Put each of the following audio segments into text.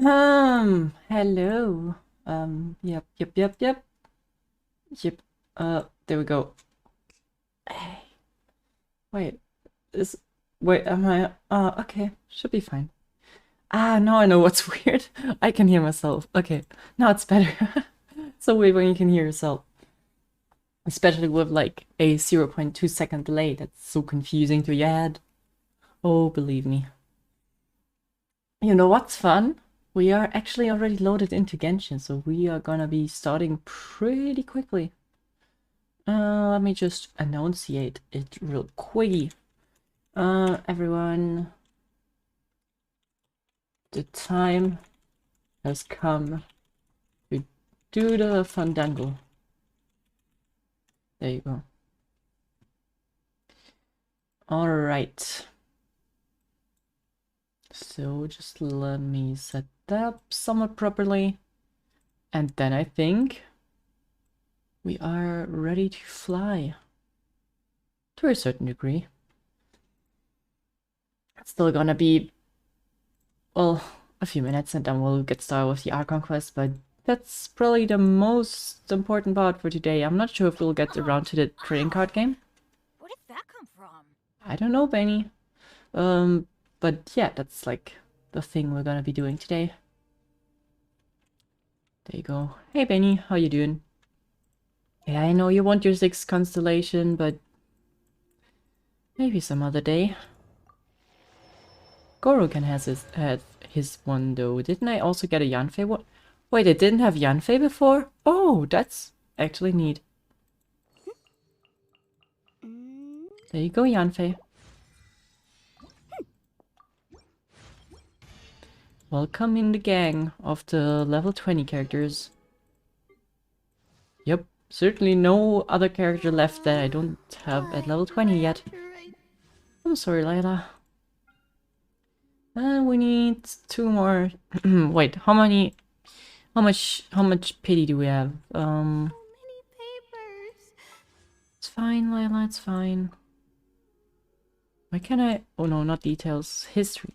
Hello. Yep. Yep. There we go. Hey, wait, is, wait, am I, okay, should be fine. Ah, now I know what's weird. I can hear myself. Okay, now it's better. So weird when you can hear yourself. Especially with like a 0.2 second delay. That's so confusing to your head. Oh, believe me. You know what's fun? We are actually already loaded into Genshin, so we are gonna be starting pretty quickly. Let me just enunciate it real quick. Everyone, the time has come to do the fandango. There you go. Alright. So just let me set that up somewhat properly. And then I think we are ready to fly. To a certain degree. It's still gonna be, well, a few minutes and then we'll get started with the Archon quest, but that's probably the most important part for today. I'm not sure if we'll get around to the trading card game. Where did that come from? I don't know, Benny. But yeah, that's like the thing we're gonna be doing today. There you go. Hey, Benny, how you doing? Yeah, I know you want your 6th constellation, but maybe some other day. Goro can have his one though. Didn't I also get a Yanfei one? Wait, I didn't have Yanfei before? Oh, that's actually neat. There you go, Yanfei. Welcome in the gang of the level 20 characters. Yep, certainly no other character left that I don't have at level 20 yet. I'm sorry, Layla. We need 2 more. Wait, how much pity do we have? So many papers. It's fine, Layla, it's fine. Why can't I? Oh no, not details. History.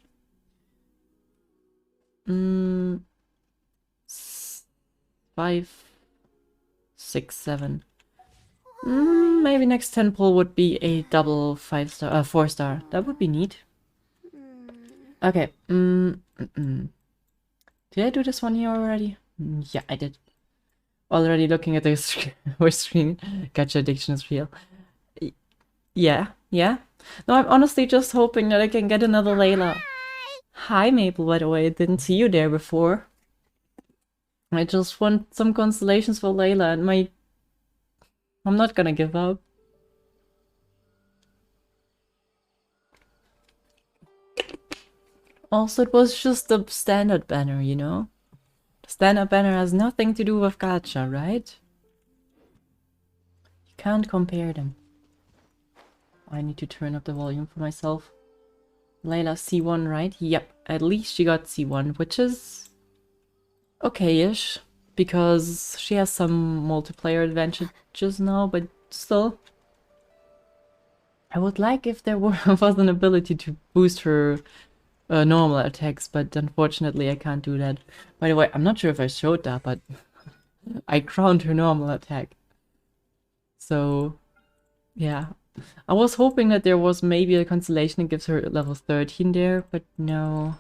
5, 6, 7. Maybe next 10 pull would be a double 5-star, 4-star. That would be neat. Okay. Did I do this one here already? Yeah, I did. Already looking at the screen. Gotcha, addiction is real. Yeah. No, I'm honestly just hoping that I can get another Layla. Hi, Maple, by the way. I didn't see you there before. I just want some constellations for Layla and I'm not gonna give up. Also, it was just the standard banner, you know? The standard banner has nothing to do with gacha, right? You can't compare them. I need to turn up the volume for myself. Layla C1, right? Yep, at least she got C1, which is okay-ish, because she has some multiplayer advantages now, but still. I would like if there was an ability to boost her normal attacks, but unfortunately I can't do that. By the way, I'm not sure if I showed that, but I crowned her normal attack. So, yeah. I was hoping that there was maybe a constellation that gives her level 13 there, but no.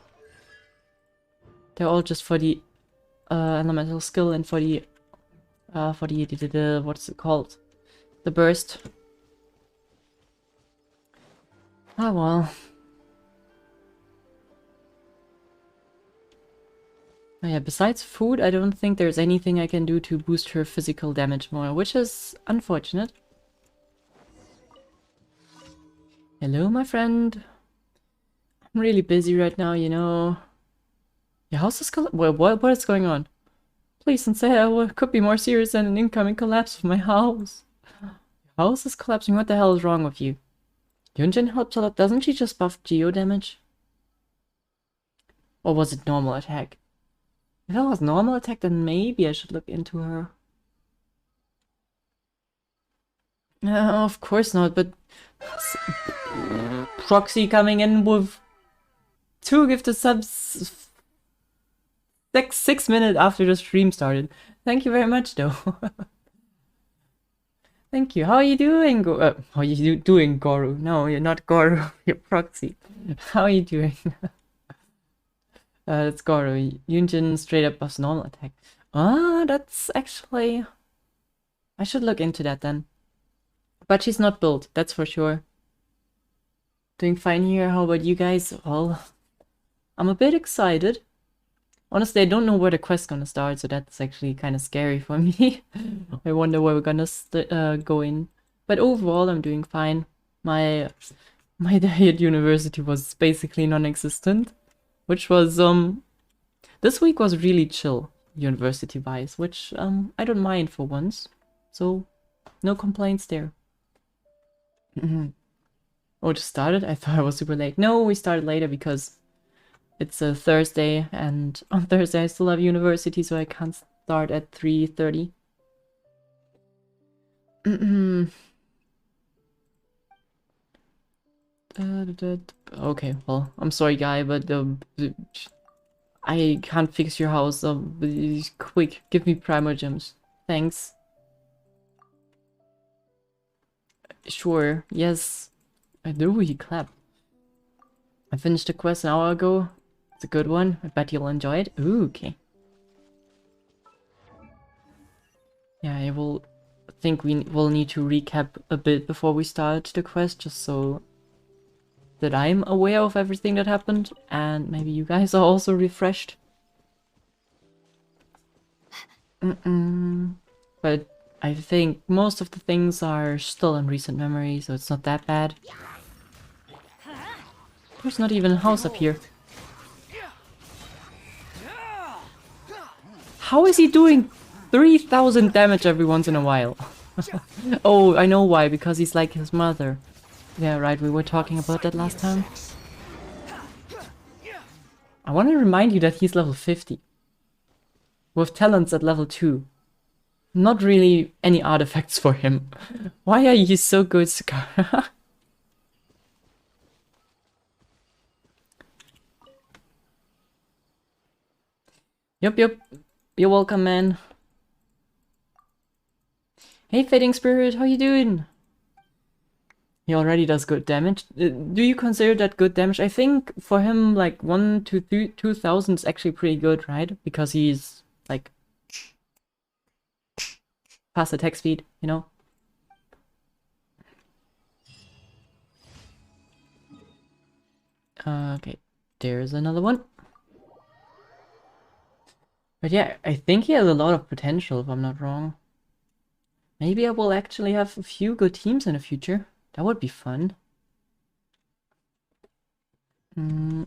They're all just for the elemental skill and for the what's it called? The burst. Ah well. Oh yeah, besides food, I don't think there's anything I can do to boost her physical damage more, which is unfortunate. Hello, my friend. I'm really busy right now, you know. Your house is what is going on? Please, Sensei, could be more serious than an incoming collapse of my house. Your house is collapsing, what the hell is wrong with you? Yunjin helps a lot, doesn't she just buff geo damage? Or was it normal attack? If it was normal attack, then maybe I should look into her. Of course not, but Proxy coming in with 2 gifted subs 6 minutes after the stream started. Thank you very much, though. Thank you. How are you doing? How are you doing, Goru? No, you're not Goru. You're Proxy. How are you doing? It's Goru. Yunjin straight up buffs normal attack. Ah, that's actually... I should look into that then. But she's not built, that's for sure. Doing fine here. How about you guys? Well, I'm a bit excited. Honestly, I don't know where the quest's gonna start, so that's actually kind of scary for me. I wonder where we're gonna go in. But overall, I'm doing fine. My day at university was basically non-existent, which was this week was really chill university-wise, which I don't mind for once. So no complaints there. Oh, it just started? I thought I was super late. No, we started later because it's a Thursday, and on Thursday I still have university, so I can't start at 3:30. Okay, well, I'm sorry, guy, but I can't fix your house. Quick, give me primer gems. Thanks. Sure, yes. I do, you clap. I finished the quest an hour ago. It's a good one. I bet you'll enjoy it. Ooh, okay. Yeah, I will think we will need to recap a bit before we start the quest, just so that I'm aware of everything that happened, and maybe you guys are also refreshed. But I think most of the things are still in recent memory, so it's not that bad. There's not even a house up here. How is he doing 3,000 damage every once in a while? Oh, I know why, because he's like his mother. Yeah, right, we were talking about that last time. I want to remind you that he's level 50. With talents at level 2. Not really any artifacts for him. Why are you so good, Scar? Yup. You're welcome, man. Hey, Fading Spirit, how you doing? He already does good damage. Do you consider that good damage? I think for him, like 1 to 2,000 is actually pretty good, right? Because he's like fast attack speed, you know? Okay, there's another one. But yeah, I think he has a lot of potential, if I'm not wrong. Maybe I will actually have a few good teams in the future. That would be fun. You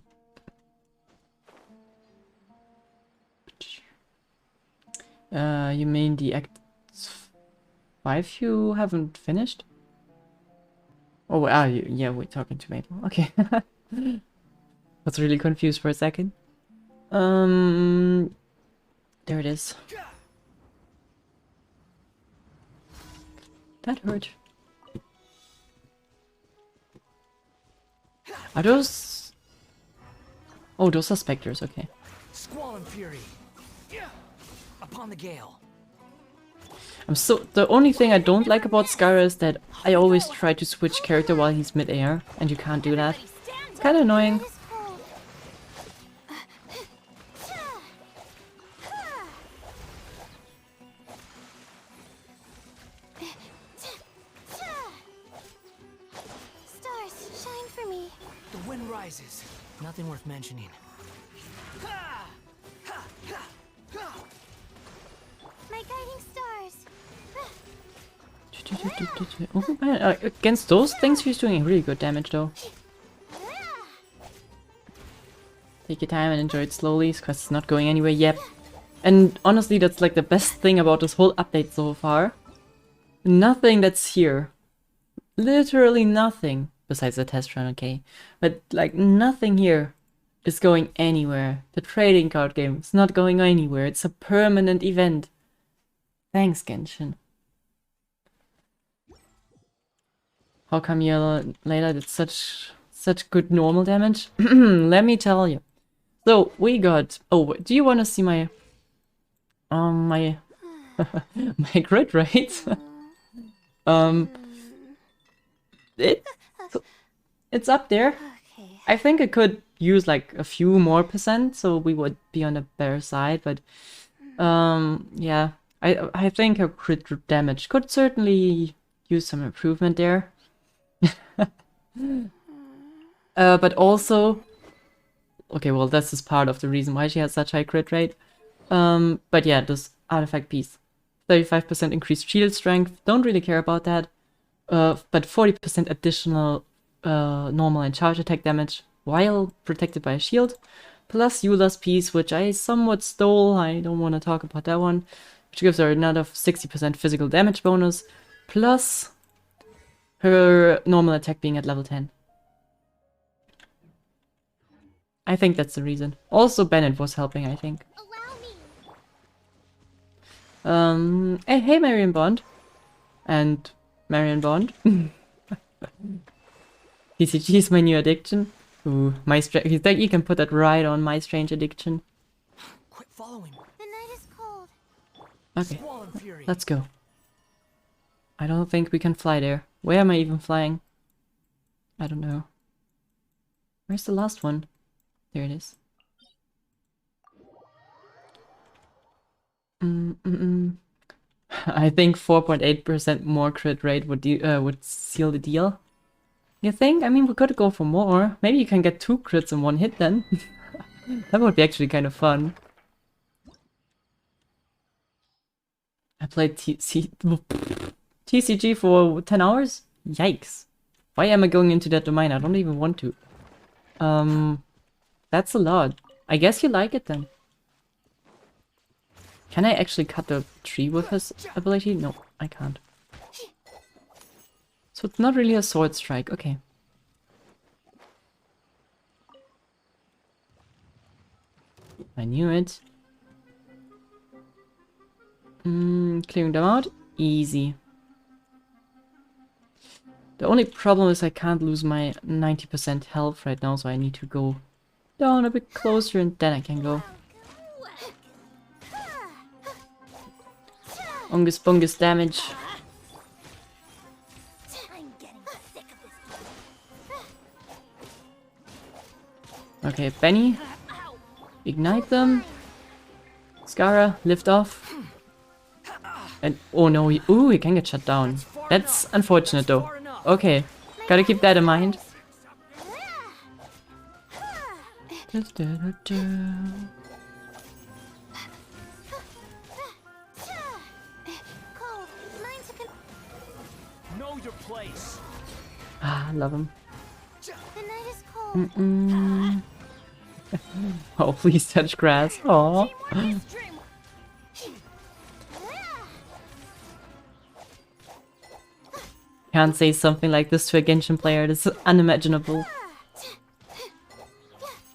mean the Act 5 you haven't finished? Oh, yeah, we're talking to Maple. Okay. I was really confused for a second. There it is. That hurt. Are those... Oh, those are specters, okay. Squall and fury. Upon the gale. The only thing I don't like about Skyra is that I always try to switch character while he's mid-air, and you can't do that. It's kind of annoying. Stars, shine for me. The wind rises. Nothing worth mentioning. My guiding stars. Oh, man, against those things he's doing really good damage though. Take your time and enjoy it slowly, because it's not going anywhere yet. And honestly, that's like the best thing about this whole update so far. Nothing that's here. Literally nothing. Besides the test run, okay. But like nothing here is going anywhere. The trading card game is not going anywhere. It's a permanent event. Thanks, Genshin. How come Layla did such good normal damage? Let me tell you. So we got. Oh, do you want to see my my my crit rate? um, it it's up there. Okay. I think I could use like a few more percent, so we would be on the better side. But yeah, I think her crit damage could certainly use some improvement there. But also, okay, well, this is part of the reason why she has such high crit rate. But yeah, this artifact piece. 35% increased shield strength. Don't really care about that. But 40% additional normal and charge attack damage while protected by a shield. Plus Eula's piece, which I somewhat stole. I don't want to talk about that one. Which gives her another 60% physical damage bonus. Plus her normal attack being at level 10. I think that's the reason. Also, Bennett was helping, I think. Allow me. Hey, Marion Bond. And Marion Bond. TCG is my new addiction. Ooh, you can put that right on My Strange Addiction. Quit following. The night is cold. Okay, Squall and fury. let's go. I don't think we can fly there. Where am I even flying? I don't know. Where's the last one? There it is. I think 4.8% more crit rate would seal the deal. You think? I mean, we could go for more. Maybe you can get 2 crits in one hit then. That would be actually kind of fun. I played TCG for 10 hours? Yikes. Why am I going into that domain? I don't even want to. That's a lot. I guess you like it then. Can I actually cut the tree with his ability? No, I can't. So it's not really a sword strike. Okay. I knew it. Clearing them out? Easy. The only problem is I can't lose my 90% health right now, so I need to go down a bit closer and then I can go. Ungus bungus damage. I'm getting sick of this. Okay, Benny. Ignite them. Skara, lift off. And oh no, ooh, he can get shut down. That's unfortunate though. Okay, gotta keep that in mind. Cold. Mine's a Know your place. Ah, I love him. The night is cold. Oh, please touch grass. Aww. Can't say something like this to a Genshin player. This is unimaginable.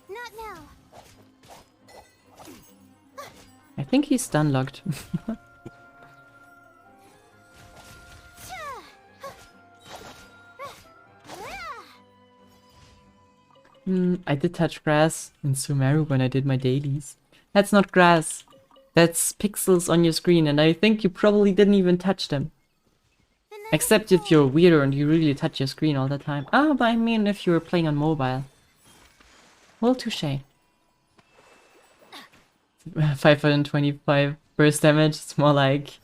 Not now. I think he's stun locked. I did touch grass in Sumeru when I did my dailies. That's not grass. That's pixels on your screen, and I think you probably didn't even touch them. Except if you're a weirdo and you really touch your screen all the time. Ah, but I mean if you were playing on mobile. Well, touche. 525 burst damage. It's more like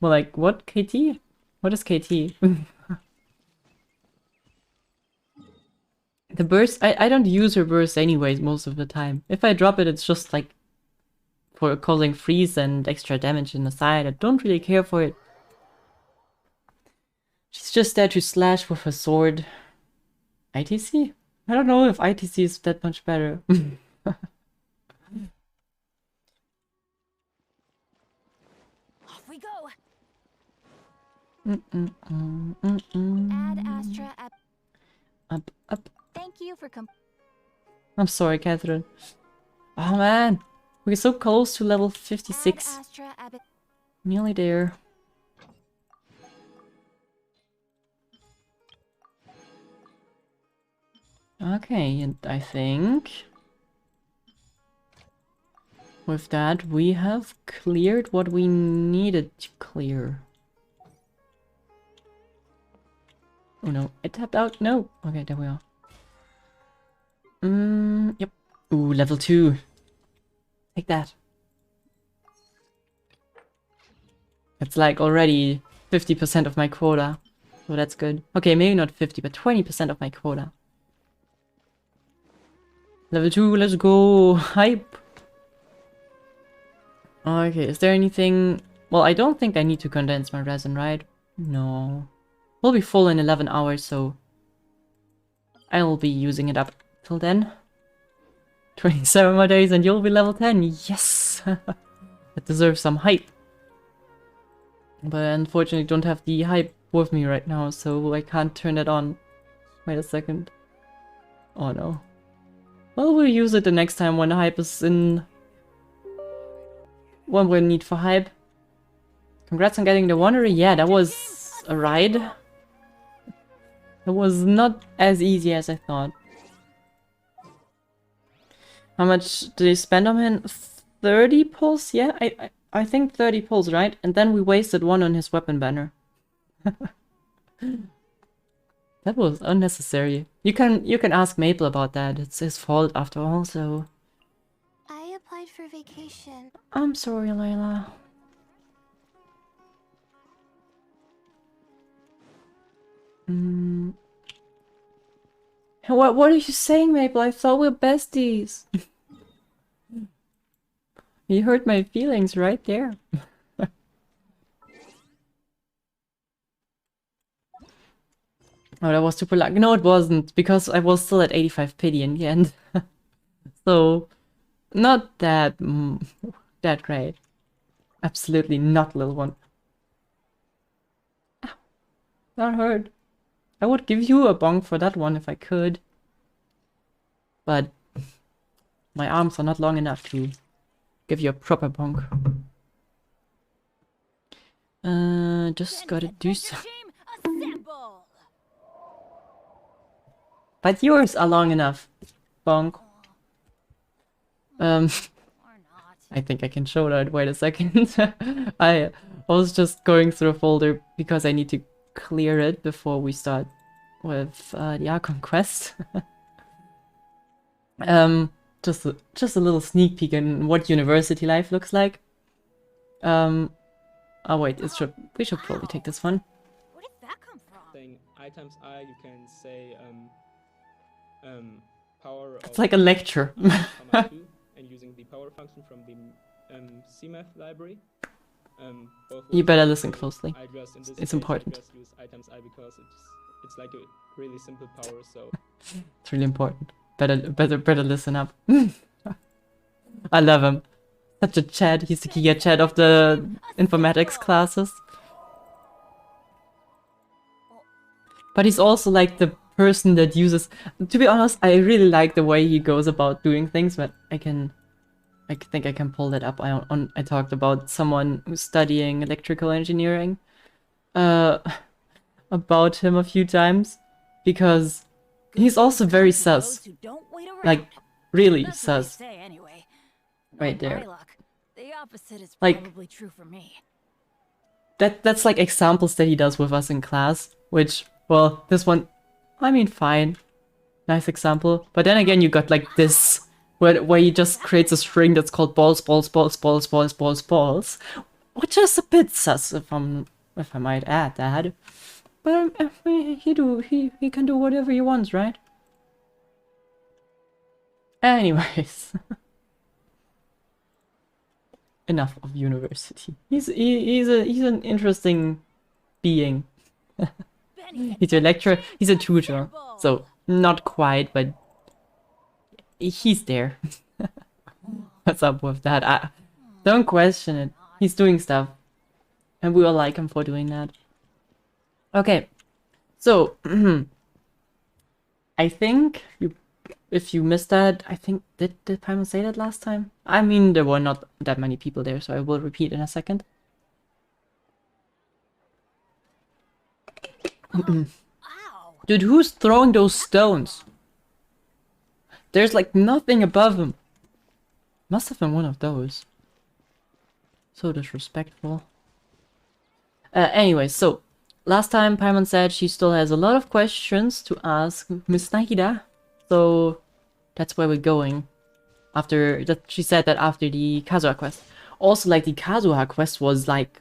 what? KT? What is KT? The burst, I don't use her burst anyways most of the time. If I drop it, it's just like for causing freeze and extra damage in the side. I don't really care for it. She's just there to slash with her sword. ITC? I don't know if ITC is that much better. Off we go. Add Astra at. Up. Thank you for I'm sorry, Catherine. Oh man, we're so close to level 56. Add Astra at. Nearly there. Okay, and I think with that, we have cleared what we needed to clear. Oh no, it tapped out. No. Okay, there we are. Yep. Ooh, level 2. Take that. It's like already 50% of my quota. So that's good. Okay, maybe not 50, but 20% of my quota. Level 2, let's go. Hype. Okay, is there anything... Well, I don't think I need to condense my resin, right? No. We'll be full in 11 hours, so... I'll be using it up till then. 27 more days and you'll be level 10. Yes! That deserves some hype. But I unfortunately don't have the hype with me right now, so I can't turn it on. Wait a second. Oh no. Well, we'll use it the next time when hype is in... When we're in need for hype. Congrats on getting the Wanderer. Yeah, that was a ride. It was not as easy as I thought. How much did you spend on him? 30 pulls? Yeah, I think 30 pulls, right? And then we wasted one on his weapon banner. That was unnecessary. You can ask Maple about that. It's his fault after all, so... I applied for vacation. I'm sorry, Layla. What are you saying, Maple? I thought we were besties. You hurt my feelings right there. Oh, that was super lucky. No, it wasn't, because I was still at 85 pity in the end. So, not that that great. Absolutely not, little one. Ow, that hurt. I would give you a bonk for that one if I could. But my arms are not long enough to give you a proper bonk. Just gotta do so. But yours are long enough. Bonk. I think I can show that. Wait a second. I was just going through a folder because I need to clear it before we start with the Archon quest. Just a little sneak peek in what university life looks like. Oh wait, we should probably take this one. Where did that come from? Saying I times I, you can say power. It's like a lecture. Comma 2, and using the power function from the CMath library. Both You better listen closely. I just, in this It's case, important. I just use I times I because it's like a really simple power. So It's really important. Better listen up. I love him. Such a Chad. He's the Giga Chad of the informatics classes. But he's also like the person that uses... To be honest, I really like the way he goes about doing things, but I think I can pull that up. I talked about someone who's studying electrical engineering. About him a few times. Because he's also very sus. Like, really sus. Right there. The opposite is Like- probably true for me. That's like examples that he does with us in class, which, well, this one, I mean, fine. Nice example. But then again, you got like this, where he just creates a string that's called balls, balls, balls, balls, balls, balls, balls, which is a bit sus, if I might add that. But he can do whatever he wants, right? Anyways. Enough of university. He's an interesting being. He's a lecturer. He's a tutor. So not quite, but he's there. What's up with that? Don't question it. He's doing stuff, and we all like him for doing that. Okay, so I think if you missed that, I think did Paimon say that last time? I mean, there were not that many people there, so I will repeat in a second. Ow! Dude, who's throwing those stones? There's like nothing above him. Must have been one of those. So disrespectful. Anyway, so last time Paimon said she still has a lot of questions to ask Miss Nahida. So that's where we're going. After that, she said that after the Kazuha quest. Also, like, the Kazuha quest was like...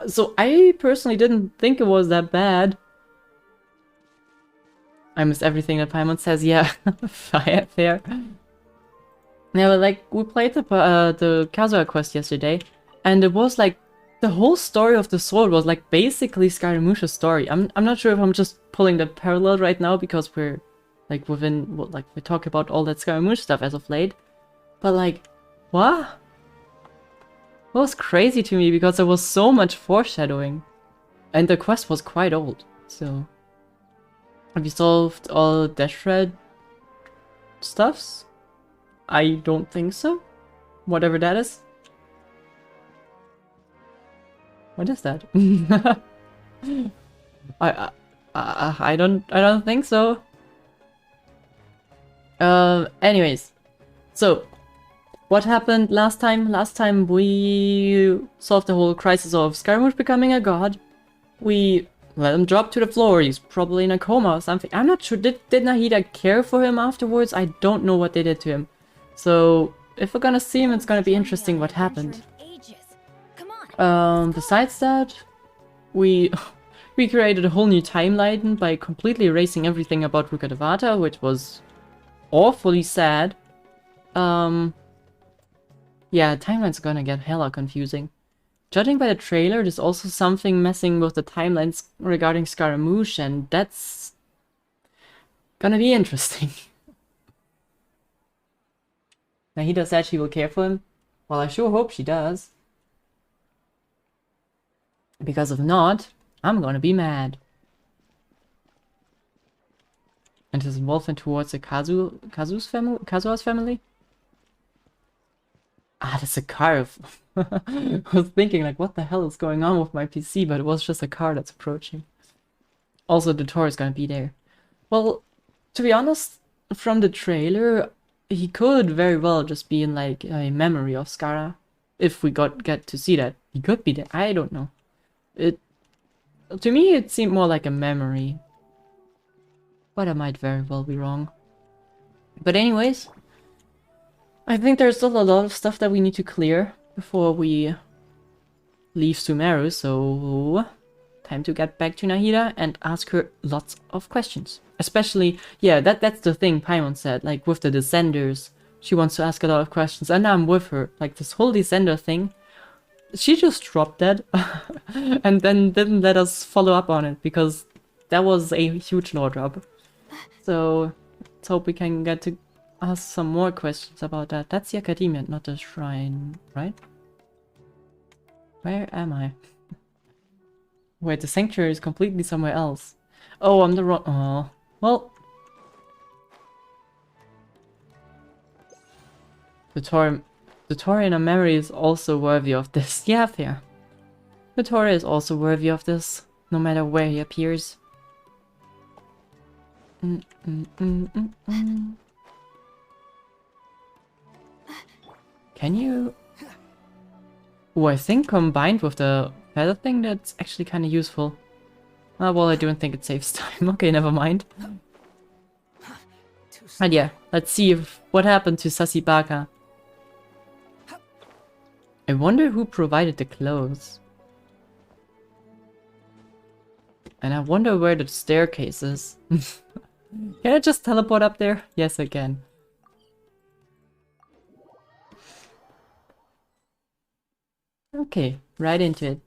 so I personally didn't think it was that bad. I missed everything that Paimon says, yeah. Fair. Yeah, but like, we played the Kazuha quest yesterday, and it was like, the whole story of the sword was like basically Scaramouche's story. I'm not sure if I'm just pulling the parallel right now because we're like within, well, like we talk about all that Scaramouche stuff as of late. But like, what? It was crazy to me because there was so much foreshadowing. And the quest was quite old, so... Have you solved all Dash Red stuffs? I don't think so. Whatever that is. What is that? I don't think so. Anyways, so what happened last time? Last time we solved the whole crisis of Scaramouche becoming a god. We let him drop to the floor. He's probably in a coma or something. I'm not sure. Did Nahida care for him afterwards? I don't know what they did to him. So if we're gonna see him, it's gonna be interesting what happened. Besides that, we created a whole new timeline by completely erasing everything about Rukkhadevata, which was awfully sad. Yeah, timeline's gonna get hella confusing. Judging by the trailer, there's also something messing with the timelines regarding Scaramouche, and that's gonna be interesting. Nahida said she will care for him. Well, I sure hope she does. Because if not, I'm gonna be mad. And his involvement towards the Kazuha's family? Ah, that's a car. I was thinking, like, what the hell is going on with my PC, but it was just a car that's approaching. Also, the Tor is gonna be there. Well, to be honest, from the trailer, he could very well just be in, like, a memory of Skara. If we get to see that. He could be there. I don't know. To me, it seemed more like a memory. But I might very well be wrong. But anyways, I think there's still a lot of stuff that we need to clear before we leave Sumeru, so time to get back to Nahida and ask her lots of questions. Especially, yeah, that's the thing Paimon said, like with the Descenders, she wants to ask a lot of questions, and I'm with her. Like this whole Descender thing, she just dropped that and then didn't let us follow up on it because that was a huge lore drop. So let's hope we can get to ask some more questions about that. That's the Academia, not the shrine, right? Where am I? Wait, the sanctuary is completely somewhere else. Oh, I'm the wrong... Oh, well... The Torian memory is also worthy of this. Yeah, fair. Vittoria is also worthy of this, no matter where he appears. Can you... Oh, I think combined with the feather thing, that's actually kind of useful. Ah, well, I don't think it saves time. Okay, never mind. And yeah, let's see what happened to Sasibaka. I wonder who provided the clothes. And I wonder where the staircase is. Can I just teleport up there? Yes, I can. Okay, right into it.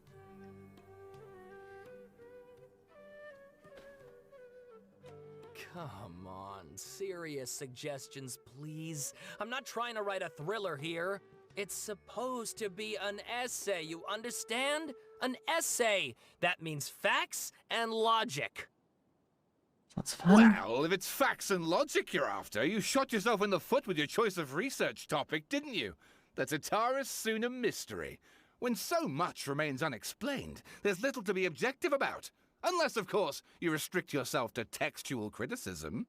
Come on, serious suggestions, please. I'm not trying to write a thriller here. It's supposed to be an essay, you understand? An essay! That means facts and logic. That's fun. Well, if it's facts and logic you're after, you shot yourself in the foot with your choice of research topic, didn't you? The Tataris Suna mystery. When so much remains unexplained, there's little to be objective about. Unless, of course, you restrict yourself to textual criticism.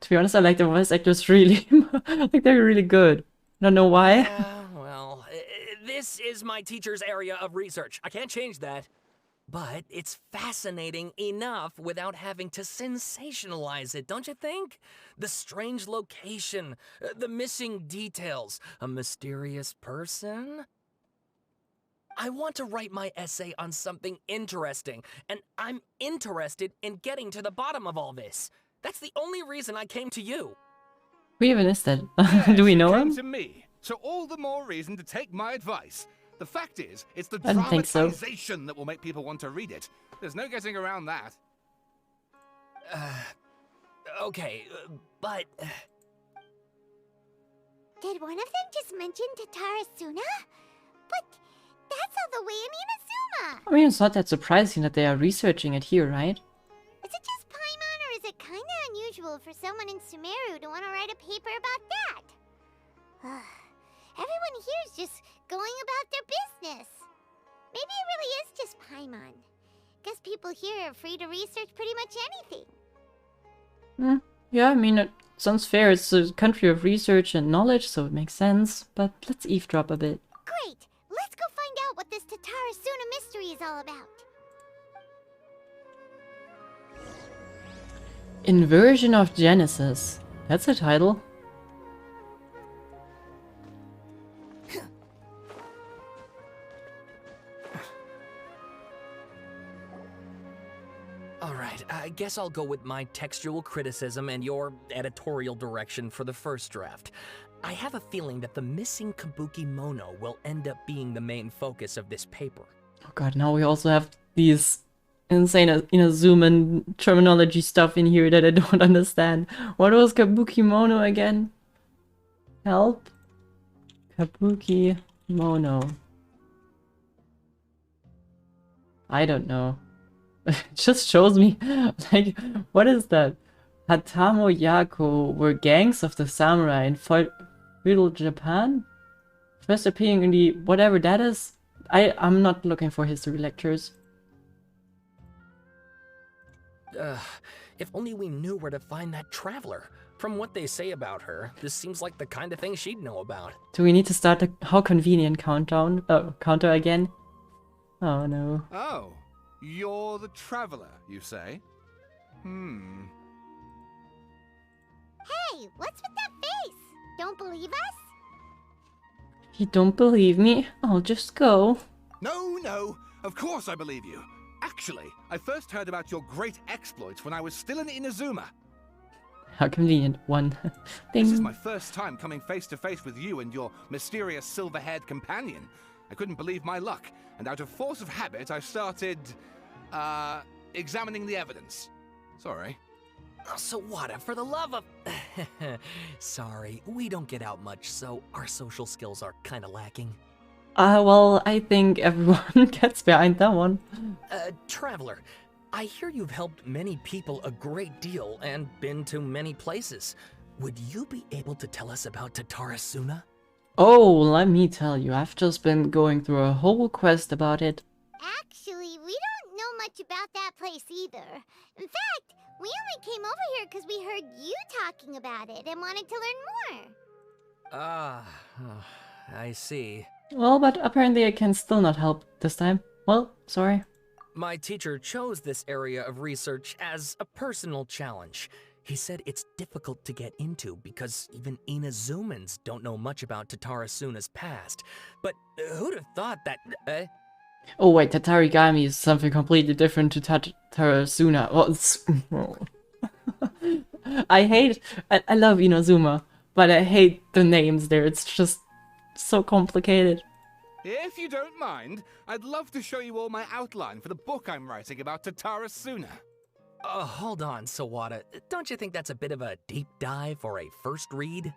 To be honest, I like the voice actors really. Like, they're really good. Don't know why. Well, this is my teacher's area of research. I can't change that. But it's fascinating enough without having to sensationalize it, don't you think? The strange location, the missing details, a mysterious person. I want to write my essay on something interesting, and I'm interested in getting to the bottom of all this. That's the only reason I came to you. Who even is that? Yes, Do we you know came him? to me, so all the more reason to take my advice. The fact is, it's the I don't think so. dramatization that will make people want to read it. There's no getting around that. Okay, but... Did one of them just mention Tatarasuna? But that's all the way in Inazuma! I mean, it's not that surprising that they are researching it here, right? Is it just Paimon, or is it kinda unusual for someone in Sumeru to want to write a paper about that? Everyone here's just going about their business. Maybe it really is just Paimon. Guess people here are free to research pretty much anything. Yeah, I mean, it sounds fair. It's a country of research and knowledge, so it makes sense. But let's eavesdrop a bit. Great! Let's go find out what this Tatarasuna mystery is all about. Inversion of Genesis. That's a title. Alright, I guess I'll go with my textual criticism and your editorial direction for the first draft. I have a feeling that the missing Kabuki Mono will end up being the main focus of this paper. Oh god, now we also have these insane Inazuma terminology stuff in here that I don't understand. What was Kabuki Mono again? Help? Kabuki Mono. I don't know. It just shows me, like, what is that? Hatamo Yako were gangs of the samurai in feudal Japan? First appearing in the whatever that is? I'm not looking for history lectures. If only we knew where to find that traveler. From what they say about her, this seems like the kind of thing she'd know about. Do we need to start the how convenient countdown? Counter again? Oh no. Oh, you're the traveler, you say? Hey, what's with that face? Don't believe us? If you don't believe me, I'll just go. No, of course I believe you. Actually, I first heard about your great exploits when I was still in Inazuma. How convenient. One. Ding. This is my first time coming face to face with you and your mysterious silver-haired companion. I couldn't believe my luck, and out of force of habit, I started, examining the evidence. Sorry. Oh, Sawada, for the love of... Sorry, we don't get out much, so our social skills are kinda lacking. Well, I think everyone gets behind that one. Traveler, I hear you've helped many people a great deal and been to many places. Would you be able to tell us about Tatarasuna? Oh, let me tell you, I've just been going through a whole quest about it. Actually, we don't know much about that place either. In fact, we only came over here because we heard you talking about it and wanted to learn more. I see. Well, but apparently I can still not help this time. Well, sorry. My teacher chose this area of research as a personal challenge. He said it's difficult to get into because even Inazumans don't know much about Tatarasuna's past. But who'd have thought that... Oh wait, Tatarigami is something completely different to Tatarasuna. Well, it's... I love Inazuma, but I hate the names there. It's just so complicated. If you don't mind, I'd love to show you all my outline for the book I'm writing about Tatarasuna. Hold on, Sawada. Don't you think that's a bit of a deep dive for a first read?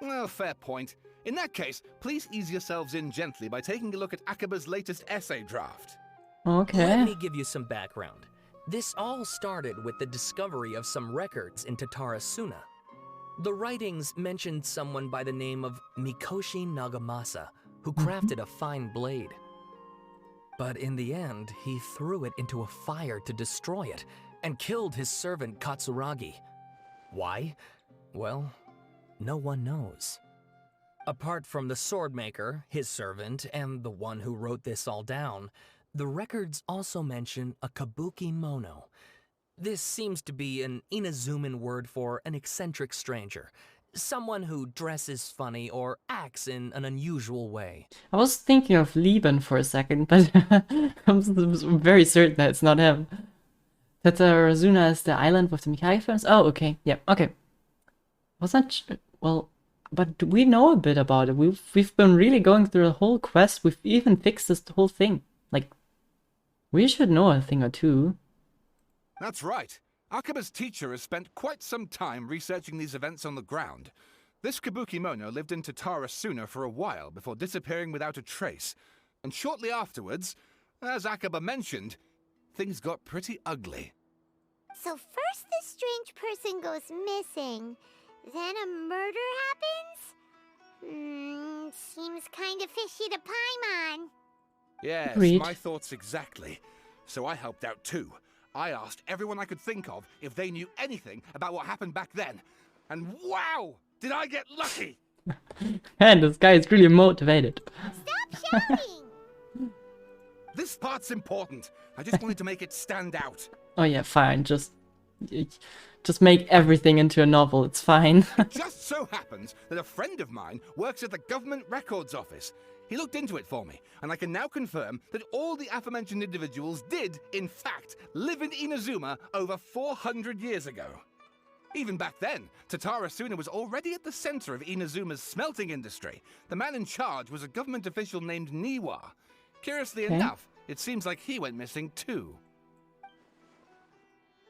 Well, fair point. In that case, please ease yourselves in gently by taking a look at Akaba's latest essay draft. Okay. Let me give you some background. This all started with the discovery of some records in Tatarasuna. The writings mentioned someone by the name of Mikoshi Nagamasa, who crafted a fine blade. But in the end, he threw it into a fire to destroy it, and killed his servant Katsuragi. Why? Well, no one knows. Apart from the swordmaker, his servant, and the one who wrote this all down, the records also mention a kabuki mono. This seems to be an Inazuman word for an eccentric stranger, someone who dresses funny or acts in an unusual way. I was thinking of Lieben for a second, but I'm very certain that it's not him. Tatarazuna is the island with the Mikage films? Oh, okay. Yeah, okay. Wasn't... Well, but we know a bit about it. We've been really going through the whole quest. We've even fixed this whole thing. Like, we should know a thing or two. That's right. Akaba's teacher has spent quite some time researching these events on the ground. This kabuki mono lived in Tatarasuna for a while before disappearing without a trace. And shortly afterwards, as Akaba mentioned, things got pretty ugly. So first this strange person goes missing, then a murder happens? Seems kinda fishy to Paimon. Yes, Agreed. my thoughts exactly. So I helped out too. I asked everyone I could think of if they knew anything about what happened back then. And wow, did I get lucky! Man, this guy is really motivated. Stop shouting! This part's important. I just wanted to make it stand out. Oh yeah, fine. Just make everything into a novel. It's fine. It just so happens that a friend of mine works at the government records office. He looked into it for me, and I can now confirm that all the aforementioned individuals did, in fact, live in Inazuma over 400 years ago. Even back then, Tatarasuna was already at the center of Inazuma's smelting industry. The man in charge was a government official named Niwa. Curiously enough, it seems like he went missing too.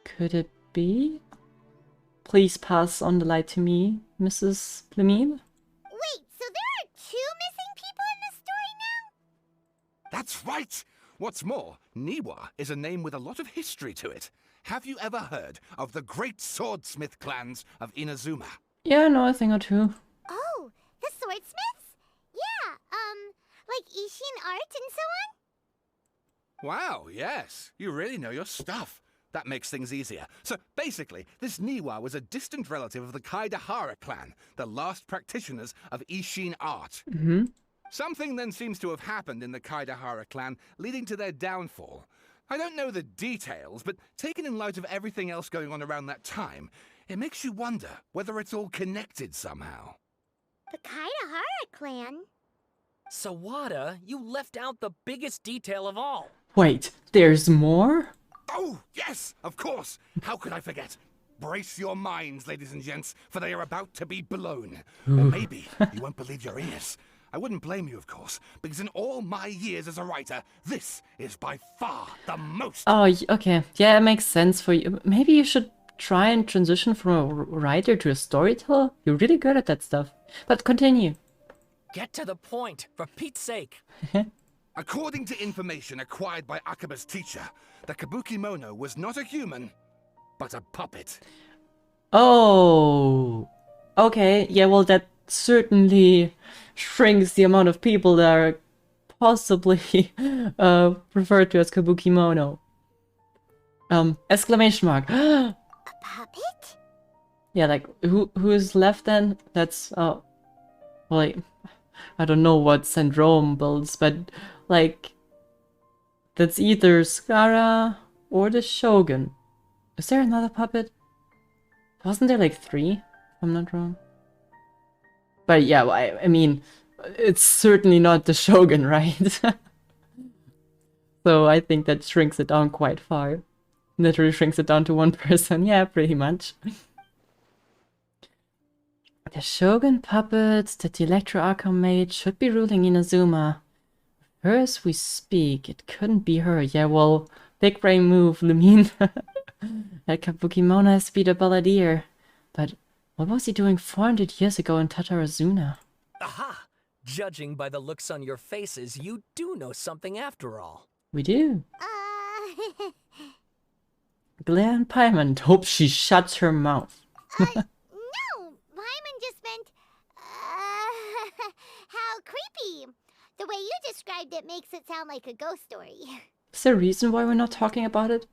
Could it be? Please pass on the light to me, Mrs. Fleming. Wait, so there are 2 missing people in the story now? That's right! What's more, Niwa is a name with a lot of history to it. Have you ever heard of the great swordsmith clans of Inazuma? Yeah, I know a thing or two. Oh, the swordsmiths? Yeah, like Ishin art and so on? Wow, yes. You really know your stuff. That makes things easier. So basically, this Niwa was a distant relative of the Kaidahara clan, the last practitioners of Ishin art. Mm-hmm. Something then seems to have happened in the Kaidahara clan, leading to their downfall. I don't know the details, but taken in light of everything else going on around that time, it makes you wonder whether it's all connected somehow. The Kaidahara clan? Sawada, you left out the biggest detail of all. Wait, there's more? Oh, yes, of course. How could I forget? Brace your minds, ladies and gents, for they are about to be blown. Or maybe you won't believe your ears. I wouldn't blame you, of course, because in all my years as a writer, this is by far the most... Oh, okay. Yeah, it makes sense for you. Maybe you should try and transition from a writer to a storyteller. You're really good at that stuff. But continue. Get to the point, for Pete's sake. According to information acquired by Akaba's teacher, the Kabuki Mono was not a human, but a puppet. Oh, okay. Yeah, well, that certainly shrinks the amount of people that are possibly referred to as Kabuki Mono. Exclamation mark. A puppet? Yeah, like, who is left then? That's, well, like, I don't know what Syndrome builds, but, like, that's either Skara or the Shogun. Is there another puppet? Wasn't there, like, 3, if I'm not wrong? But yeah, I mean, it's certainly not the Shogun, right? So I think that shrinks it down quite far. Literally shrinks it down to 1 person. Yeah, pretty much. The Shogun puppets that the Electro Archon made should be ruling Inazuma. Her as we speak, it couldn't be her. Yeah, well, big brain move, Lemine. That Kabuki Mono has to be the Balladeer. But what was he doing 400 years ago in Tatarazuna? Aha! Judging by the looks on your faces, you do know something after all. We do. Glare and Paimon hope she shuts her mouth. No, Paimon just meant, how creepy. The way you described it makes it sound like a ghost story. Is there a reason why we're not talking about it?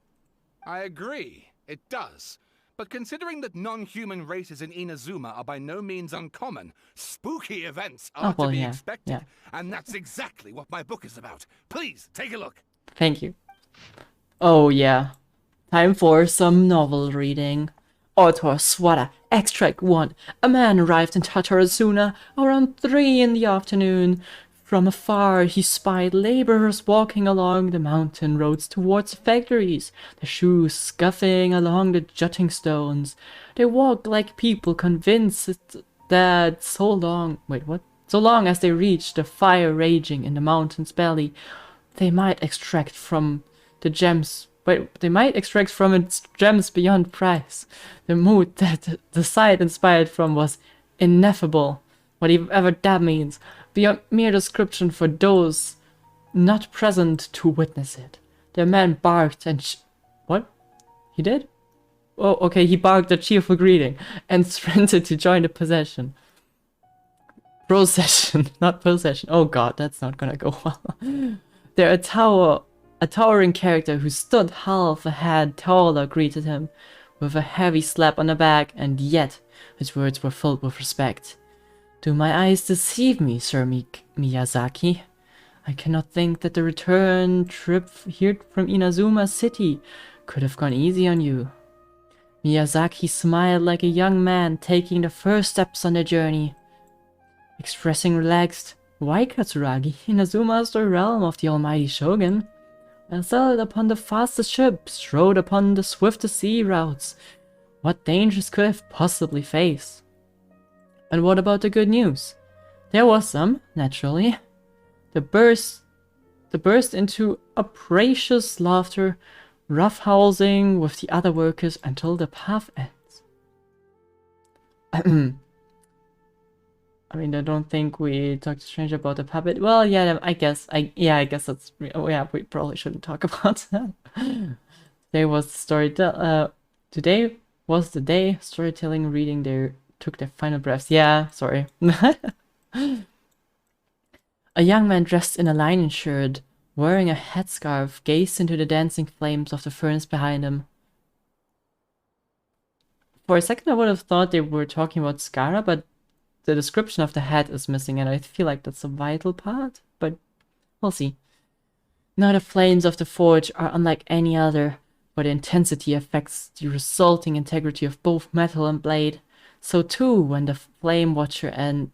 I agree, it does. But considering that non-human races in Inazuma are by no means uncommon, spooky events are well, to be yeah, expected. yeah. And that's exactly what my book is about. Please, take a look. Thank you. Oh yeah. Time for some novel reading. Author Swada, Extract 1. A man arrived in Tatarasuna around 3 in the afternoon. From afar he spied laborers walking along the mountain roads towards the factories, their shoes scuffing along the jutting stones. They walked like people convinced that so long as they reached the fire raging in the mountain's belly, they might extract from its gems beyond price. The mood that the sight inspired from was ineffable, whatever that means, beyond mere description for those not present to witness it. The man barked and what? He did? Oh, okay, he barked a cheerful greeting and sprinted to join the procession. Not possession. Oh god, that's not gonna go well. There a towering character who stood half a head taller greeted him with a heavy slap on the back, and yet his words were filled with respect. Do my eyes deceive me, Sir Miyazaki? I cannot think that the return trip here from Inazuma City could have gone easy on you. Miyazaki smiled like a young man taking the first steps on the journey, expressing relaxed, "Why, Katsuragi? Inazuma is the realm of the almighty Shogun. I sailed upon the fastest ships, rode upon the swiftest sea routes. What dangers could I have possibly faced?" And what about the good news? There was some, naturally. The burst into uproarious laughter, roughhousing with the other workers until the path ends. I mean, I don't think we talked to Strange about the puppet. Well, yeah, I guess that's... yeah, we probably shouldn't talk about that. Today was the day storytelling reading took their final breaths. Yeah, sorry. A young man dressed in a linen shirt, wearing a headscarf, gazed into the dancing flames of the furnace behind him. For a second I would have thought they were talking about Skara, but the description of the head is missing, and I feel like that's a vital part, but we'll see. Now the flames of the forge are unlike any other, where the intensity affects the resulting integrity of both metal and blade. So too, when the Flame Watcher an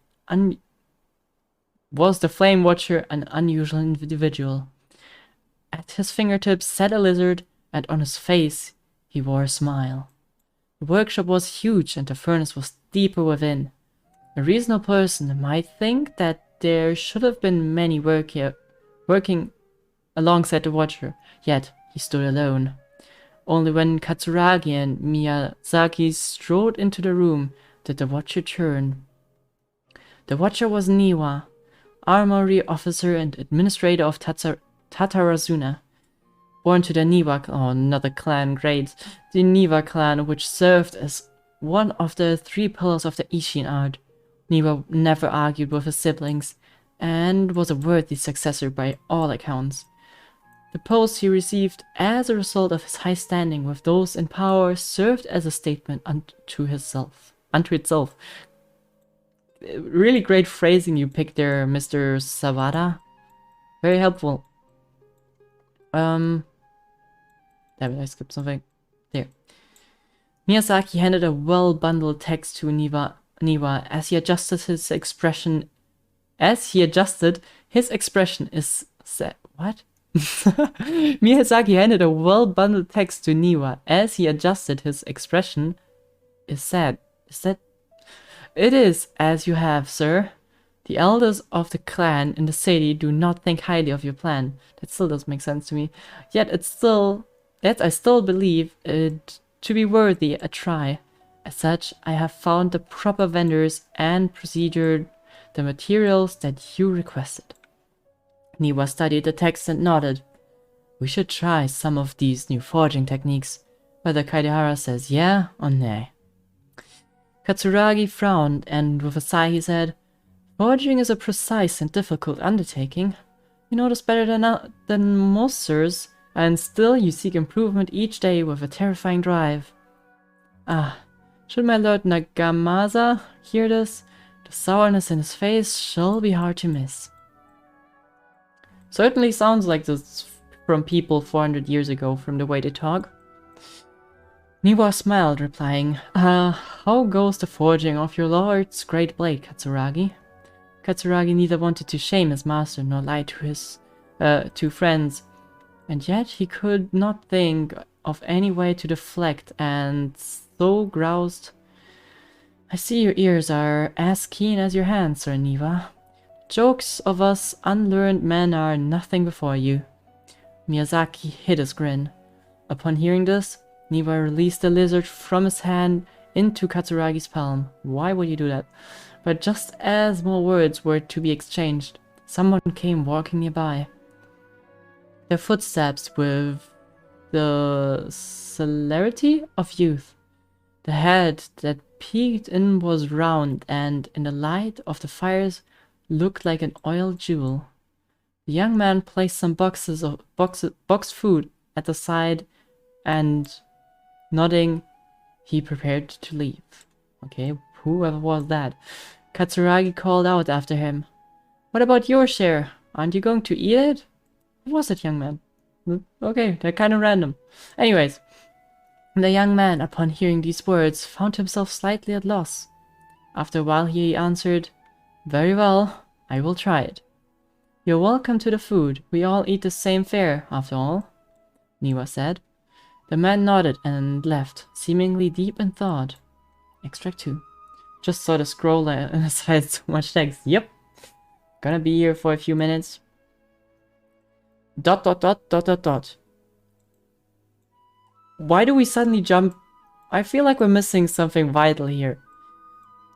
unusual individual. At his fingertips sat a lizard, and on his face he wore a smile. The workshop was huge, and the furnace was deeper within. A reasonable person might think that there should have been many working alongside the Watcher, yet he stood alone. Only when Katsuragi and Miyazaki strode into the room did the Watcher turn. The Watcher was Niwa, armory officer and administrator of Tatarasuna. Born to the Niwa, another clan, great, the Niwa clan, which served as one of the 3 pillars of the Ishin art. Niwa never argued with his siblings, and was a worthy successor by all accounts. The post he received as a result of his high standing with those in power served as a statement unto itself. Really great phrasing you picked there, Mr. Sawada. Very helpful. Damn it, I skipped something. There. Miyazaki handed a well-bundled text to Niwa as he adjusted his expression. What? Miyazaki handed a well-bundled text to Niwa as he adjusted his expression. It is as you have, sir. The elders of the clan in the city do not think highly of your plan. That still doesn't make sense to me. Yet I still believe it to be worthy a try. As such, I have found the proper vendors and procured the materials that you requested. Niwa studied the text and nodded. We should try some of these new forging techniques, whether Kaidehara says yeah or nay. Katsuragi frowned, and with a sigh he said, Forging is a precise and difficult undertaking. You know this better than most, sirs, and still you seek improvement each day with a terrifying drive. Ah, should my Lord Nagamaza hear this, the sourness in his face shall be hard to miss. Certainly sounds like this from people 400 years ago, from the way they talk. Niwa smiled, replying, how goes the forging of your lord's great blade, Katsuragi? Katsuragi neither wanted to shame his master nor lie to his two friends, and yet he could not think of any way to deflect, and so groused, I see your ears are as keen as your hands, Sir Niwa. Jokes of us unlearned men are nothing before you. Miyazaki hid his grin. Upon hearing this, Niwa released the lizard from his hand into Katsuragi's palm. Why would you do that? But just as more words were to be exchanged, someone came walking nearby. Their footsteps with the celerity of youth. The head that peeked in was round and, in the light of the fires, looked like an oil jewel. The young man placed some boxed food at the side and, nodding, he prepared to leave. Okay, whoever was that? Katsuragi called out after him. What about your share? Aren't you going to eat it? What was it, young man? Okay, they're kind of random. Anyways, the young man, upon hearing these words, found himself slightly at loss. After a while he answered, Very well, I will try it. You're welcome to the food. We all eat the same fare, after all, Niwa said. The man nodded and left, seemingly deep in thought. Extract 2. Just saw the scroll and it had so much text. Yep. Gonna be here for a few minutes. ... Why do we suddenly jump? I feel like we're missing something vital here.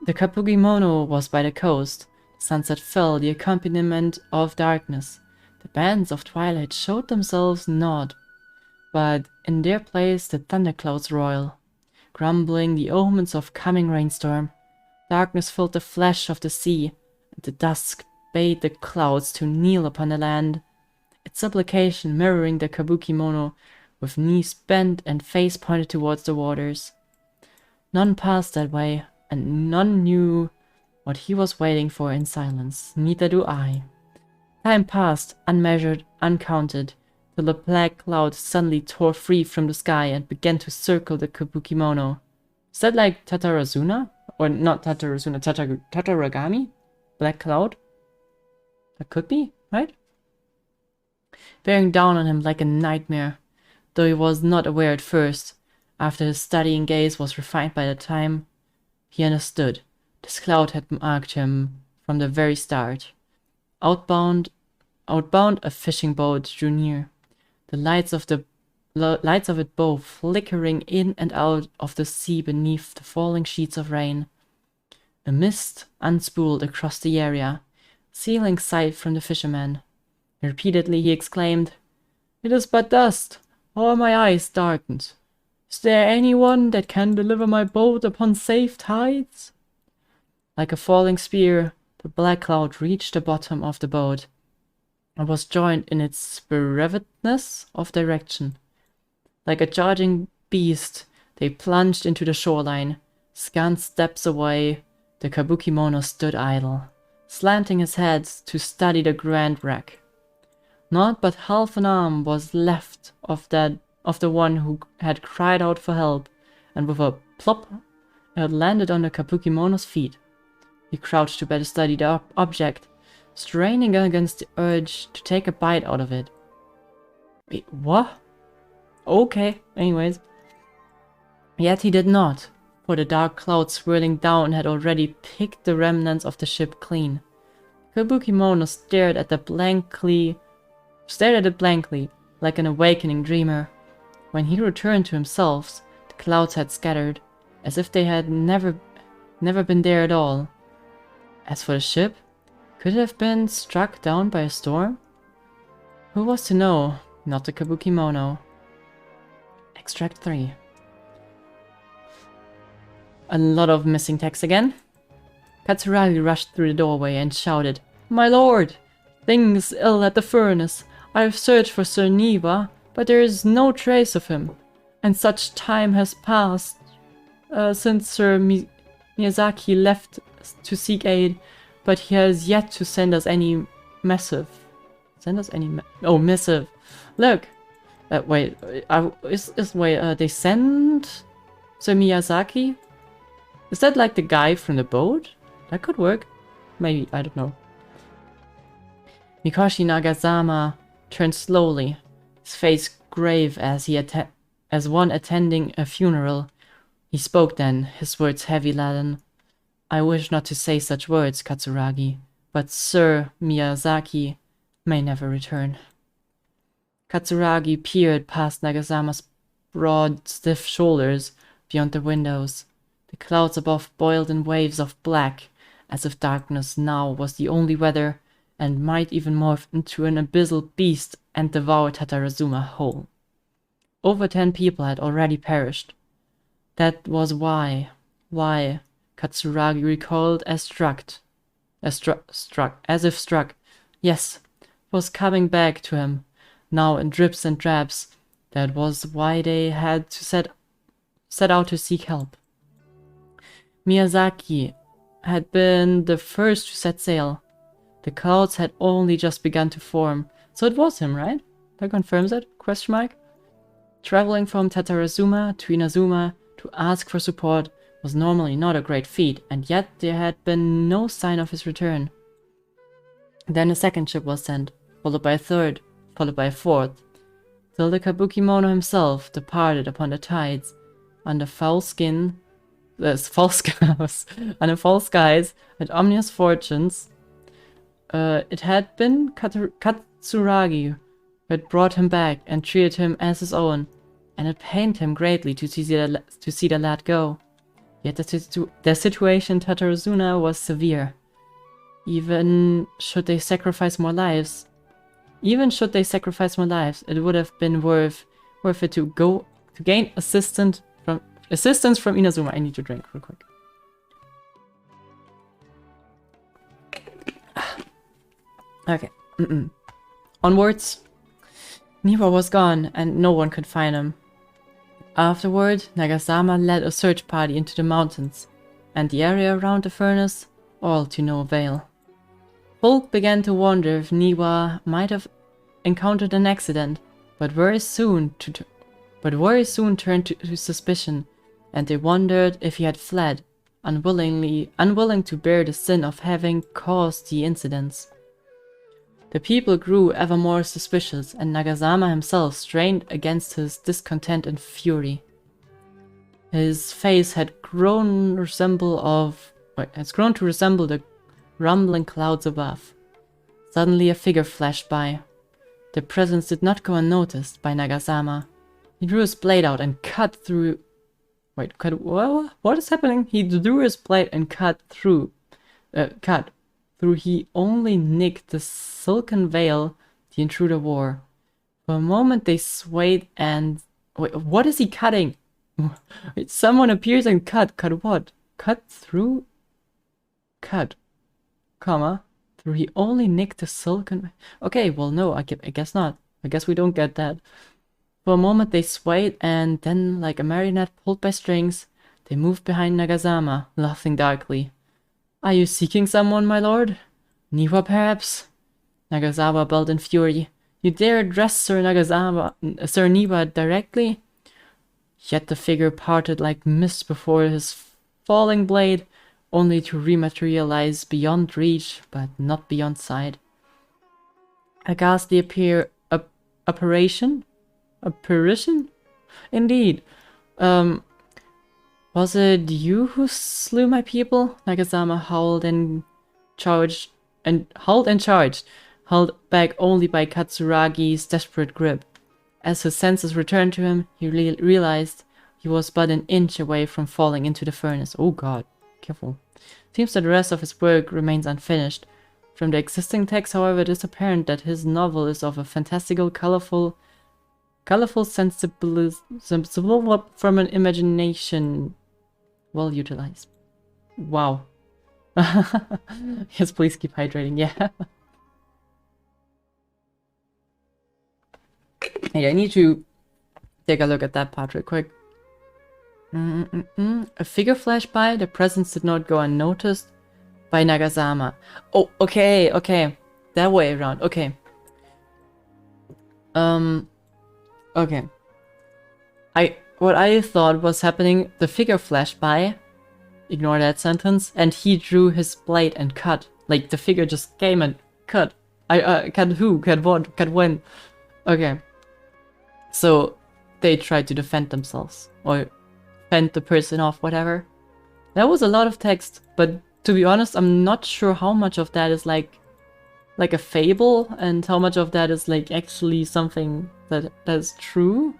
The Kapugimono was by the coast. The sunset fell, the accompaniment of darkness. The bands of twilight showed themselves not, but in their place the thunderclouds roil, grumbling the omens of coming rainstorm. Darkness filled the flesh of the sea, and the dusk bade the clouds to kneel upon the land, its supplication mirroring the Kabukimono, with knees bent and face pointed towards the waters. None passed that way, and none knew what he was waiting for in silence. Neither do I. Time passed, unmeasured, uncounted, till the black cloud suddenly tore free from the sky and began to circle the Kabukimono. Is that like Tatarazuna? Or not Tatarazuna, Tataragami? Black cloud? That could be, right? Bearing down on him like a nightmare, though he was not aware at first. After his studying gaze was refined by the time, he understood. This cloud had marked him from the very start. Outbound, a fishing boat drew near. The lights of it both flickering in and out of the sea beneath the falling sheets of rain. A mist unspooled across the area, sealing sight from the fisherman. Repeatedly he exclaimed, "It is but dust! How are my eyes darkened? Is there anyone that can deliver my boat upon safe tides?" Like a falling spear, the black cloud reached the bottom of the boat, and was joined in its bereavedness of direction. Like a charging beast, they plunged into the shoreline. Scant steps away, the Kabukimono stood idle, slanting his head to study the grand wreck. Not but half an arm was left of the one who had cried out for help, and with a plop, it landed on the Kabukimono's feet. He crouched to better study the object, straining against the urge to take a bite out of it. Wait, what? Okay, anyways. Yet he did not, for the dark cloud swirling down had already picked the remnants of the ship clean. Kabukimono stared at it blankly, like an awakening dreamer. When he returned to himself, the clouds had scattered, as if they had never been there at all. As for the ship, could it have been struck down by a storm? Who was to know? Not the Kabukimono. Extract 3. A lot of missing text again. Katsuragi rushed through the doorway and shouted, "My lord! Things ill at the furnace. I have searched for Sir Niwa, but there is no trace of him. And such time has passed." since Sir Miyazaki left to seek aid, but he has yet to send us any missive. Missive. Look! Wait, they send Sir Miyazaki? Is that like the guy from the boat? That could work. Maybe, I don't know. Mikoshi Nagasama turned slowly, his face grave as one attending a funeral. He spoke then, his words heavy-laden. I wish not to say such words, Katsuragi, but Sir Miyazaki may never return. Katsuragi peered past Nagasama's broad, stiff shoulders beyond the windows. The clouds above boiled in waves of black, as if darkness now was the only weather, and might even morph into an abyssal beast and devour Tatarazuma whole. Over 10 people had already perished. That was why, Katsuragi recalled as if struck. Yes, was coming back to him, now in drips and drabs. That was why they had to set out to seek help. Miyazaki had been the first to set sail. The clouds had only just begun to form, so it was him, right? That confirms it? Question mark? Traveling from Tatarazuma to Inazuma to ask for support was normally not a great feat, and yet there had been no sign of his return. Then a second ship was sent, followed by a third, followed by a fourth, till the Kabukimono himself departed upon the tides, under false skies, under false skies, and ominous fortunes. It had been Katsuragi who had brought him back and treated him as his own, and it pained him greatly to see the lad go. Yet the situation in Tatarazuna was severe. Even should they sacrifice more lives, it would have been worth it to gain assistance from Inazuma. I need to drink real quick. Okay. Onwards. Niwa was gone, and no one could find him. Afterward, Nagasama led a search party into the mountains, and the area around the furnace, all to no avail. Folk began to wonder if Niwa might have encountered an accident, but very soon turned to suspicion, and they wondered if he had fled, unwilling to bear the sin of having caused the incidents. The people grew ever more suspicious, and Nagasama himself strained against his discontent and fury. His face had grown to resemble the rumbling clouds above. Suddenly a figure flashed by. Their presence did not go unnoticed by Nagasama. He drew his blade out and cut through... what is happening? He drew his blade and cut through... He only nicked the silken veil the intruder wore. For a moment they swayed and... Wait, what is he cutting? Wait, someone appears and cut. Cut what? Cut through? Cut. Comma. Through he only nicked the silken... Okay, well no, I guess not. I guess we don't get that. For a moment they swayed and then, like a marionette pulled by strings, they moved behind Nagasama, laughing darkly. Are you seeking someone, my lord? Niwa, perhaps? Nagasawa bellowed in fury. You dare address Sir Niwa directly? Yet the figure parted like mist before his falling blade, only to rematerialize beyond reach, but not beyond sight. A ghastly apparition? Indeed. Was it you who slew my people? Nagasama howled and charged, held back only by Katsuragi's desperate grip. As his senses returned to him, he realized he was but an inch away from falling into the furnace. Oh god, careful. Seems that the rest of his work remains unfinished. From the existing text, however, it is apparent that his novel is of a fantastical, colorful sensibility from an imagination well utilized. Wow. Yes, please keep hydrating. Yeah. Hey, I need to take a look at that part real quick. A figure flashed by. The presence did not go unnoticed by Nagasama. Oh, okay, okay. That way around. Okay. Okay. What I thought was happening, the figure flashed by. Ignore that sentence. And he drew his blade and cut. Like, the figure just came and cut. Cut who? Cut what? Cut when? Okay. So, they tried to defend themselves. Or fend the person off, whatever. That was a lot of text. But, to be honest, I'm not sure how much of that is like a fable. And how much of that is, like, actually something that is true.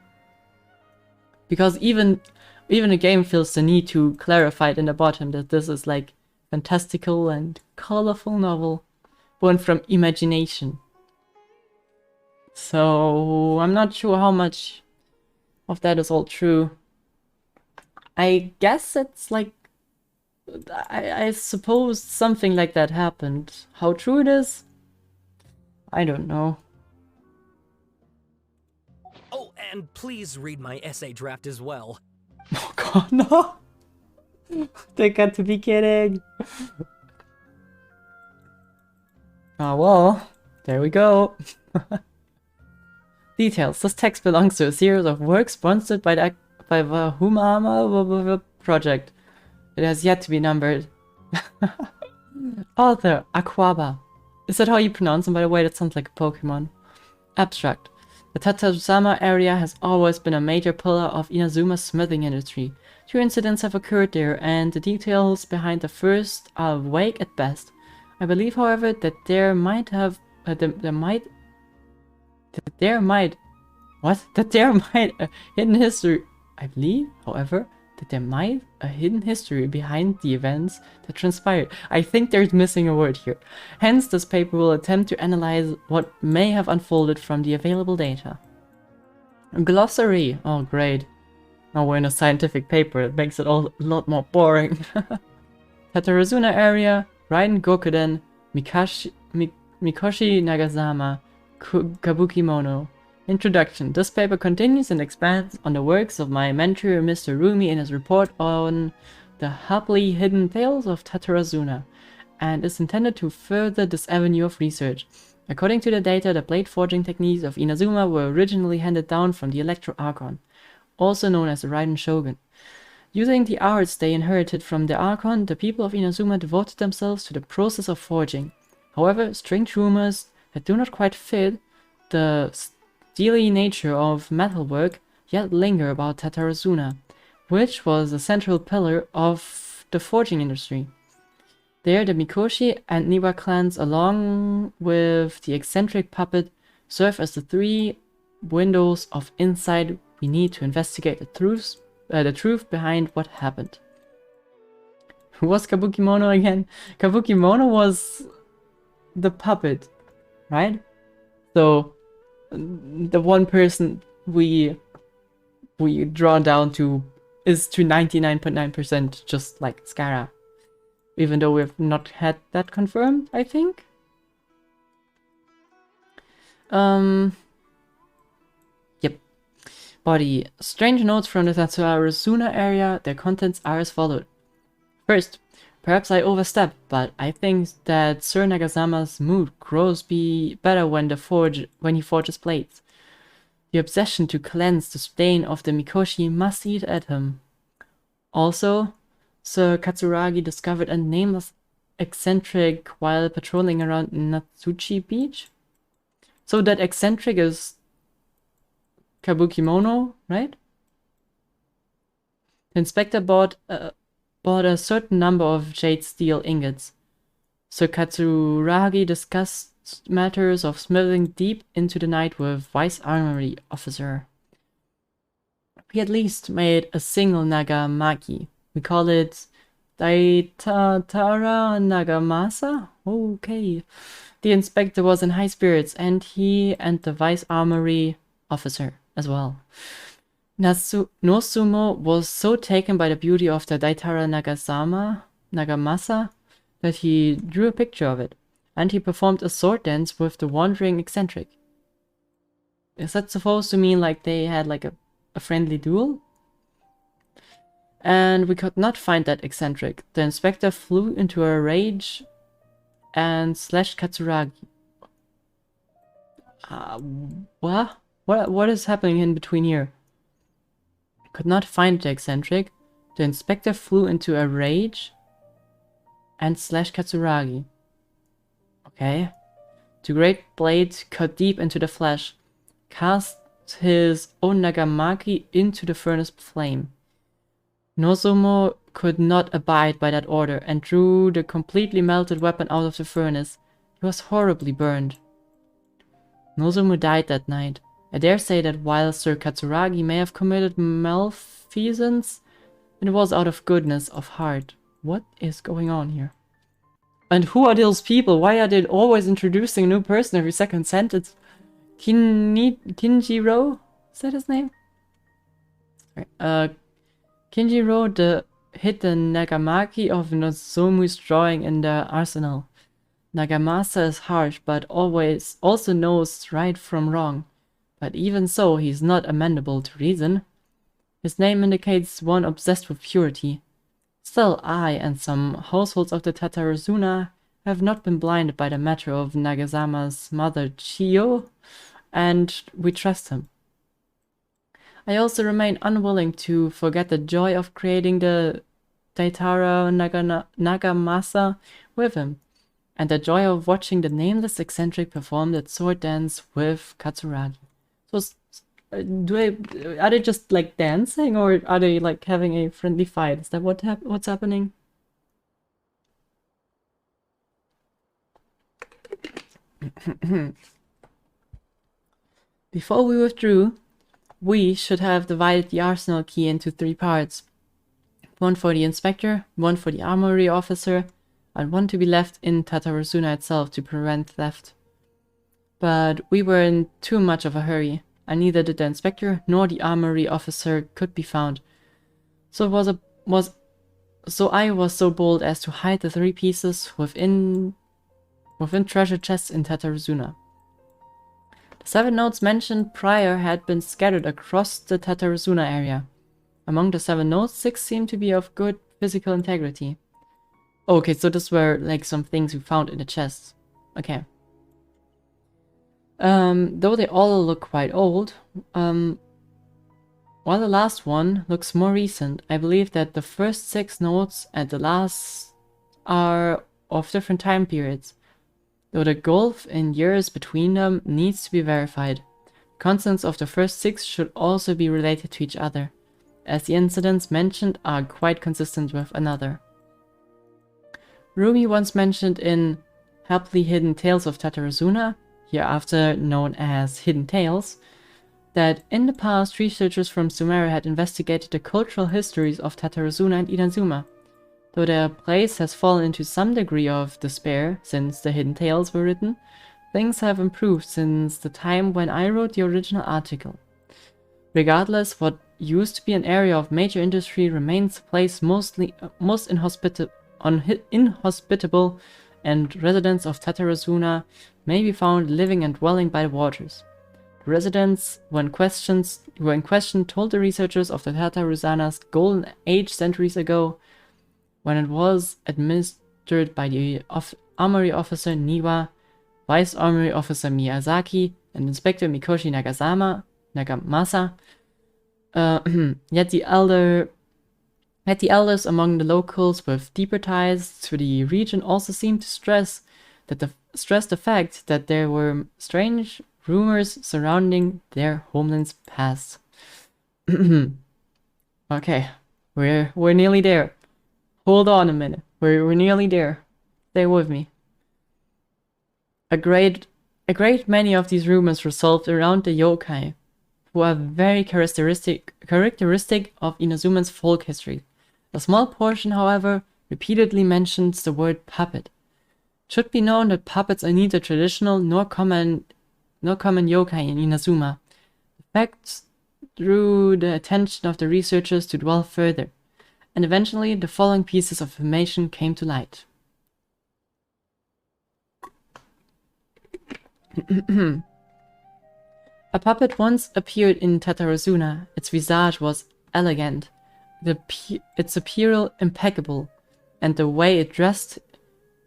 Because even the game feels the need to clarify it in the bottom that this is like fantastical and colorful novel born from imagination. So I'm not sure how much of that is all true. I guess it's like I suppose something like that happened. How true it is? I don't know. Oh, and please read my essay draft as well. Oh god, no! They got to be kidding! Ah, well, there we go. Details. This text belongs to a series of works sponsored by the Humama project. It has yet to be numbered. Author, Aquaba. Is that how you pronounce them, by the way? That sounds like a Pokemon. Abstract. The Tatsuzama area has always been a major pillar of Inazuma's smithing industry. 2 incidents have occurred there, and the details behind the first are vague at best. I believe, however, that there might a hidden history. I believe, however, that there might a hidden history behind the events that transpired. I think there's missing a word here. Hence, this paper will attempt to analyze what may have unfolded from the available data. A glossary. Oh, great. Now we're in a scientific paper. It makes it all a lot more boring. Tatarazuna area, Raiden Gokuden, Mikoshi Nagasama, Kabukimono. Introduction. This paper continues and expands on the works of my mentor Mr. Rumi in his report on the happily hidden tales of Tatarazuna, and is intended to further this avenue of research. According to the data, the blade forging techniques of Inazuma were originally handed down from the Electro Archon, also known as the Raiden Shogun. Using the arts they inherited from the Archon, the people of Inazuma devoted themselves to the process of forging. However, strange rumors that do not quite fit the steely nature of metalwork yet linger about Tatarazuna, which was a central pillar of the forging industry. There, the Mikoshi and Niwa clans, along with the eccentric puppet, serve as the 3 windows of insight we need to investigate the truth behind what happened. Who was Kabukimono again? Kabukimono was the puppet, right? So the one person we draw down to is to 99.9% just like Skara. Even though we've not had that confirmed, I think. Yep. Body. Strange notes from the Tatsuarasuna area. Their contents are as followed. First, perhaps I overstep, but I think that Sir Nagasama's mood grows better when he forges blades. The obsession to cleanse the stain of the Mikoshi must eat at him. Also, Sir Katsuragi discovered a nameless eccentric while patrolling around Natsuchi Beach. So that eccentric is Kabukimono, right? The inspector bought a certain number of jade steel ingots. Sir Katsuragi discussed matters of smithing deep into the night with Vice Armory Officer. We at least made a single Nagamaki. We call it Daitatara Nagamasa? Okay. The inspector was in high spirits, and he and the Vice Armory Officer as well. Nosumo was so taken by the beauty of the Daitara Nagamasa that he drew a picture of it, and he performed a sword dance with the wandering eccentric. Is that supposed to mean like they had like a friendly duel? And we could not find that eccentric. The inspector flew into a rage and slashed Katsuragi. What? What is happening in between here? Could not find the eccentric. The inspector flew into a rage and slashed Katsuragi. Okay. The great blade cut deep into the flesh, cast his own Nagamaki into the furnace flame. Nozomu could not abide by that order and drew the completely melted weapon out of the furnace. He was horribly burned. Nozomu died that night. I dare say that while Sir Katsuragi may have committed malfeasance, it was out of goodness of heart. What is going on here? And who are those people? Why are they always introducing a new person every second sentence? Kinjiro? Is that his name? Sorry. Kinjiro hid the Nagamaki of Nozomu's drawing in the arsenal. Nagamasa is harsh, but always also knows right from wrong. But even so, he is not amenable to reason. His name indicates one obsessed with purity. Still, I and some households of the Tataruzuna have not been blinded by the matter of Nagasama's mother Chiyo, and we trust him. I also remain unwilling to forget the joy of creating the Daitara Nagamasa with him, and the joy of watching the nameless eccentric perform that sword dance with Katsuragi. So, are they just like dancing, or are they like having a friendly fight? Is that what's happening? Before we withdrew, we should have divided the arsenal key into 3 parts. One for the inspector, one for the armory officer, and one to be left in Tataruzuna itself to prevent theft. But we were in too much of a hurry, and neither the inspector nor the armory officer could be found. So I was so bold as to hide the 3 pieces within treasure chests in Tataruzuna. The 7 notes mentioned prior had been scattered across the Tataruzuna area. Among the 7 notes, 6 seemed to be of good physical integrity. Okay, so these were like some things we found in the chests. Okay. Though they all look quite old, while the last one looks more recent, I believe that the first 6 notes and the last are of different time periods. Though the gulf in years between them needs to be verified. The contents of the first 6 should also be related to each other, as the incidents mentioned are quite consistent with another. Rumi once mentioned in Happily Hidden Tales of Tataruzuna, hereafter known as Hidden Tales, that in the past researchers from Sumeru had investigated the cultural histories of Tataruzuna and Inazuma. Though their place has fallen into some degree of despair since the Hidden Tales were written, things have improved since the time when I wrote the original article. Regardless, what used to be an area of major industry remains a place most inhospitable, and residents of Tataruzuna may be found living and dwelling by the waters. The residents, when questioned, told the researchers of the Tataruzanas golden age centuries ago, when it was administered by the armory officer Niwa, vice armory officer Miyazaki, and inspector Mikoshi Nagamasa. Yet the elders among the locals with deeper ties to the region also seemed to stress the fact that there were strange rumors surrounding their homeland's past. Okay, we're nearly there. Hold on a minute. We're nearly there. Stay with me. A great many of these rumors revolved around the yokai, who are very characteristic of Inazuma's folk history. A small portion, however, repeatedly mentions the word puppet. It should be known that puppets are neither traditional nor common yokai in Inazuma. The facts drew the attention of the researchers to dwell further, and eventually the following pieces of information came to light. A puppet once appeared in Tataruzuna. Its visage was elegant, its apparel impeccable, and the way it dressed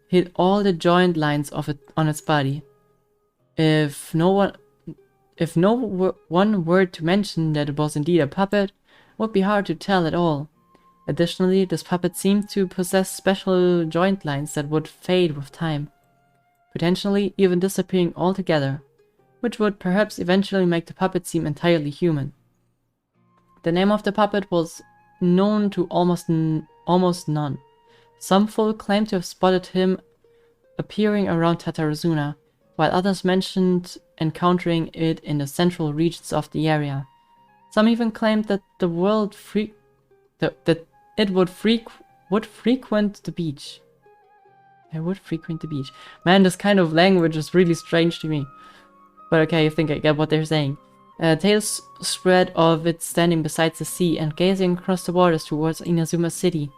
hid all the joint lines of it on its body. If no one were to mention that it was indeed a puppet, it would be hard to tell at all. Additionally, this puppet seemed to possess special joint lines that would fade with time, potentially even disappearing altogether, which would perhaps eventually make the puppet seem entirely human. The name of the puppet was known to almost none. Some folk claimed to have spotted him appearing around Tatarazuna, while others mentioned encountering it in the central regions of the area. Some even claimed that it would frequent the beach. It would frequent the beach. Man, this kind of language is really strange to me. But okay, I think I get what they're saying. Tales spread of it standing beside the sea and gazing across the waters towards Inazuma City.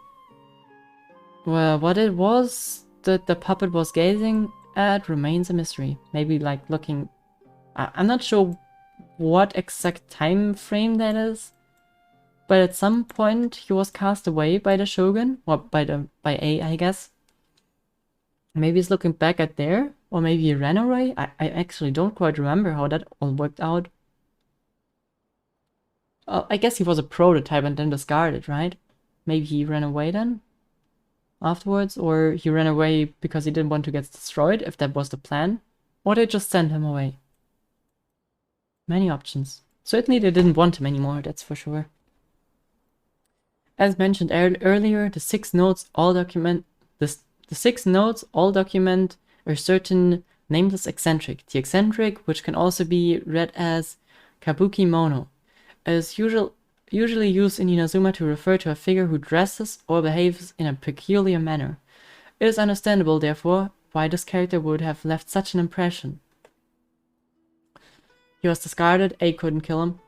Well, what it was that the puppet was gazing at remains a mystery. Maybe like looking... I'm not sure what exact time frame that is. But at some point he was cast away by the Shogun. Or by A, I guess. Maybe he's looking back at there. Or maybe he ran away. I actually don't quite remember how that all worked out. I guess he was a prototype and then discarded, right? Maybe he ran away then? Afterwards? Or he ran away because he didn't want to get destroyed, if that was the plan? Or they just sent him away? Many options. Certainly they didn't want him anymore, that's for sure. As mentioned earlier, the six notes all document a certain nameless eccentric. The eccentric, which can also be read as kabuki mono, is usually used in Inazuma to refer to a figure who dresses or behaves in a peculiar manner. It is understandable, therefore, why this character would have left such an impression. He was discarded, A couldn't kill him.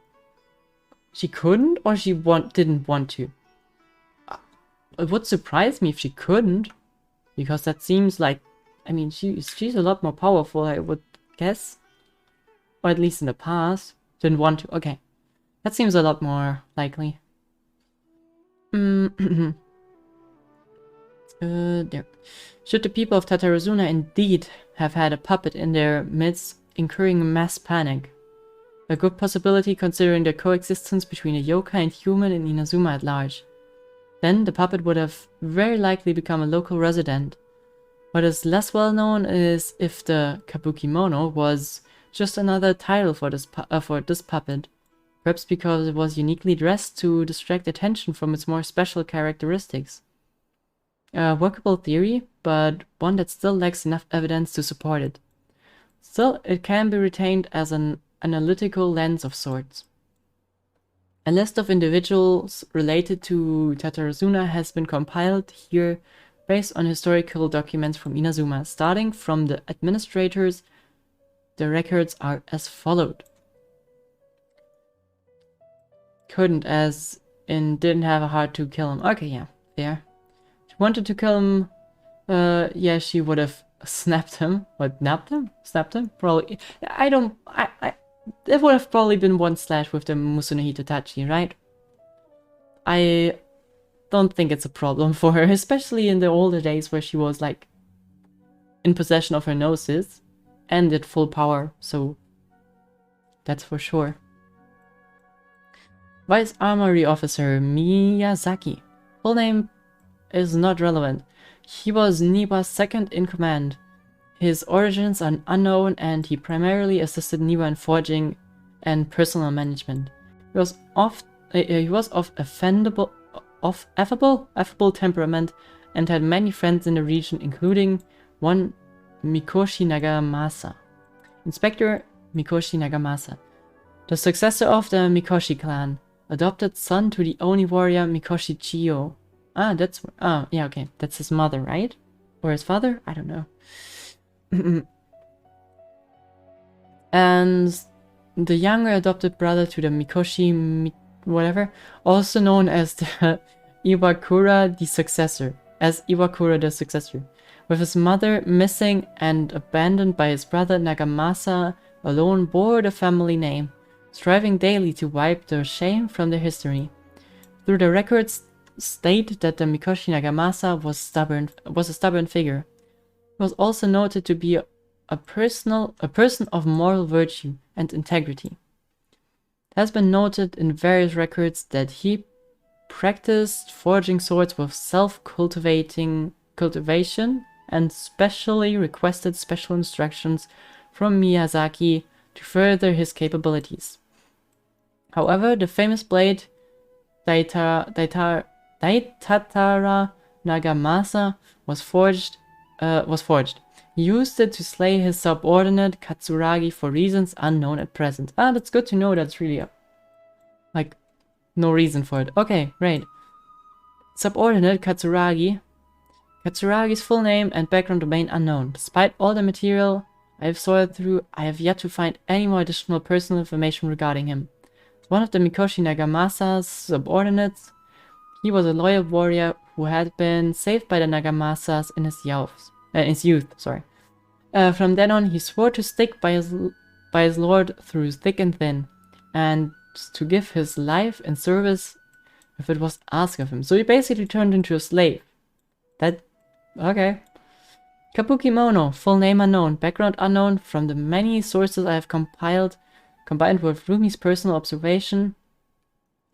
She couldn't, or she didn't want to? It would surprise me if she couldn't, because that seems like, I mean, she's a lot more powerful, I would guess. Or at least in the past. Didn't want to, okay. That seems a lot more likely. There. Should the people of Tatarazuna indeed have had a puppet in their midst, incurring mass panic? A good possibility considering the coexistence between a yokai and human in Inazuma at large. Then the puppet would have very likely become a local resident. What is less well known is if the Kabukimono was just another title for this puppet. Perhaps because it was uniquely dressed to distract attention from its more special characteristics. A workable theory, but one that still lacks enough evidence to support it. Still, it can be retained as an analytical lens of sorts. A list of individuals related to Tatarazuna has been compiled here based on historical documents from Inazuma. Starting from the administrators, the records are as followed. Couldn't, as in didn't have a heart to kill him. Okay, yeah, fair. She wanted to kill him. Yeah, she would have snapped him. What, napped him? Snapped him? Probably. It would have probably been one slash with the Musuno Hitatachi, right? I don't think it's a problem for her, especially in the older days where she was like in possession of her gnosis and at full power, so that's for sure. Vice Armory Officer Miyazaki. Full name is not relevant. He was Niwa's second in command. His origins are unknown and he primarily assisted Niwa in forging and personal management. He was of affable temperament and had many friends in the region, including one Mikoshi Nagamasa. Inspector Mikoshi Nagamasa, the successor of the Mikoshi clan, adopted son to the Oni warrior Mikoshi Chiyo. Yeah, okay, that's his mother, right? Or his father? I don't know. And the younger adopted brother to the Mikoshi whatever, also known as the Iwakura the successor, with his mother missing and abandoned by his brother, Nagamasa alone bore the family name, striving daily to wipe their shame from their history. Through the records state that the Mikoshi Nagamasa was a stubborn figure. He was also noted to be a person of moral virtue and integrity. It has been noted in various records that he practiced forging swords with cultivation and specially requested special instructions from Miyazaki to further his capabilities. However, the famous blade Daitatara Nagamasa was forged. He used it to slay his subordinate Katsuragi for reasons unknown at present. Ah, that's good to know. That's really like no reason for it. Okay, great. Subordinate Katsuragi. Katsuragi's full name and background remain unknown. Despite all the material I have sorted through, I have yet to find any more additional personal information regarding him. As one of the Mikoshi Nagamasa's subordinates, he was a loyal warrior who had been saved by the Nagamasas in his youth. From then on, he swore to stick by his lord through thick and thin, and to give his life in service if it was asked of him. So he basically turned into a slave. Okay. Kabukimono, full name unknown, background unknown. From the many sources I have combined with Rumi's personal observation,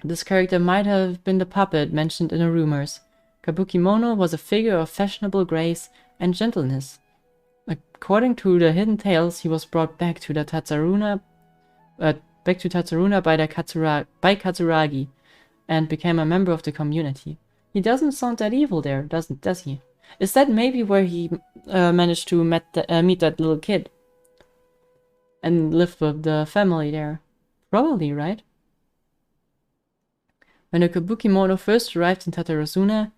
this character might have been the puppet mentioned in the rumors. Kabukimono was a figure of fashionable grace and gentleness. According to the hidden tales, he was brought back to Tatsaruna by Katsuragi and became a member of the community. He doesn't sound that evil there, does he? Is that maybe where he managed to meet that little kid and live with the family there? Probably, right? When the Kabukimono first arrived in Tatarasuna,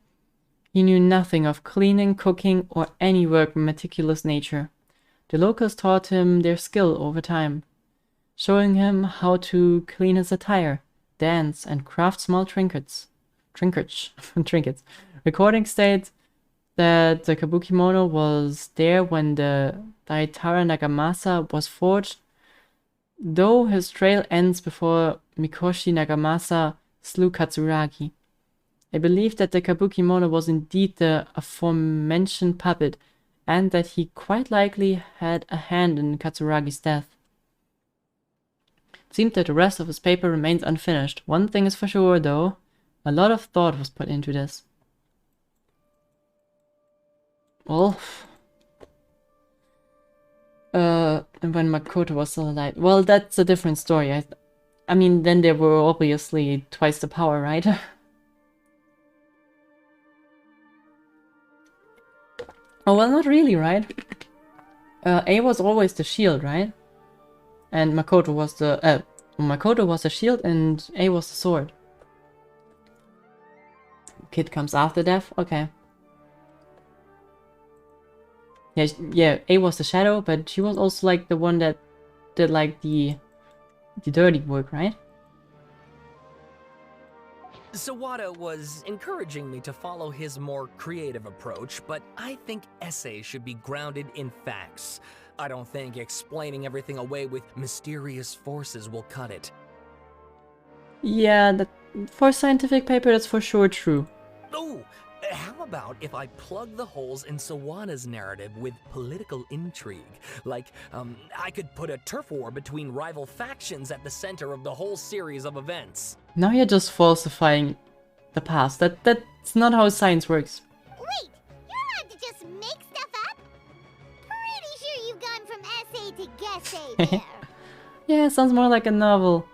he knew nothing of cleaning, cooking, or any work of meticulous nature. The locals taught him their skill over time, showing him how to clean his attire, dance, and craft small trinkets. Recordings state that the Kabukimono was there when the Daitara Nagamasa was forged, though his trail ends before Mikoshi Nagamasa slew Katsuragi. I believe that the Kabukimono was indeed the aforementioned puppet, and that he quite likely had a hand in Katsuragi's death. It seems that the rest of his paper remains unfinished. One thing is for sure, though, a lot of thought was put into this. Well, and when Makoto was still alive. Well, that's a different story. I mean, then there were obviously twice the power, right? Oh, well, not really, right? A was always the shield, right? And Makoto was the shield and A was the sword. Kid comes after death? Okay. Yeah, A was the shadow, but she was also like the one that did like the dirty work, right? Sawada was encouraging me to follow his more creative approach, but I think essays should be grounded in facts. I don't think explaining everything away with mysterious forces will cut it. Yeah, for a scientific paper, that's for sure true. Oh, how about if I plug the holes in Sawada's narrative with political intrigue? Like, I could put a turf war between rival factions at the center of the whole series of events. Now you're just falsifying the past. That's not how science works. Wait, you're allowed to just make stuff up? Pretty sure you've gone from essay to guessay there. Yeah, sounds more like a novel.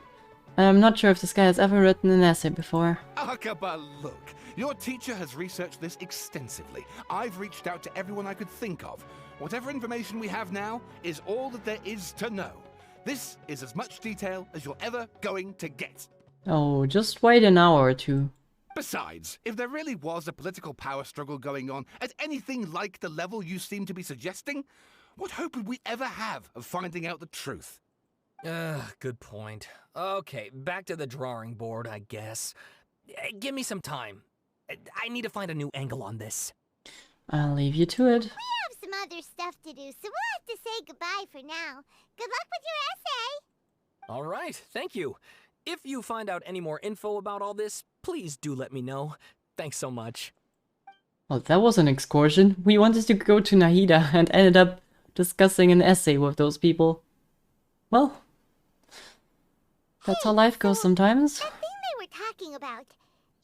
I'm not sure if this guy has ever written an essay before. Akaba, look. Your teacher has researched this extensively. I've reached out to everyone I could think of. Whatever information we have now is all that there is to know. This is as much detail as you're ever going to get. Oh, just wait an hour or two. Besides, if there really was a political power struggle going on at anything like the level you seem to be suggesting, what hope would we ever have of finding out the truth? Good point. Okay, back to the drawing board, I guess. Give me some time. I need to find a new angle on this. I'll leave you to it. We have some other stuff to do, so we'll have to say goodbye for now. Good luck with your essay! All right, thank you. If you find out any more info about all this, please do let me know. Thanks so much. Well, that was an excursion. We wanted to go to Nahida and ended up discussing an essay with those people. Well, that's how life goes sometimes. That thing they were talking about,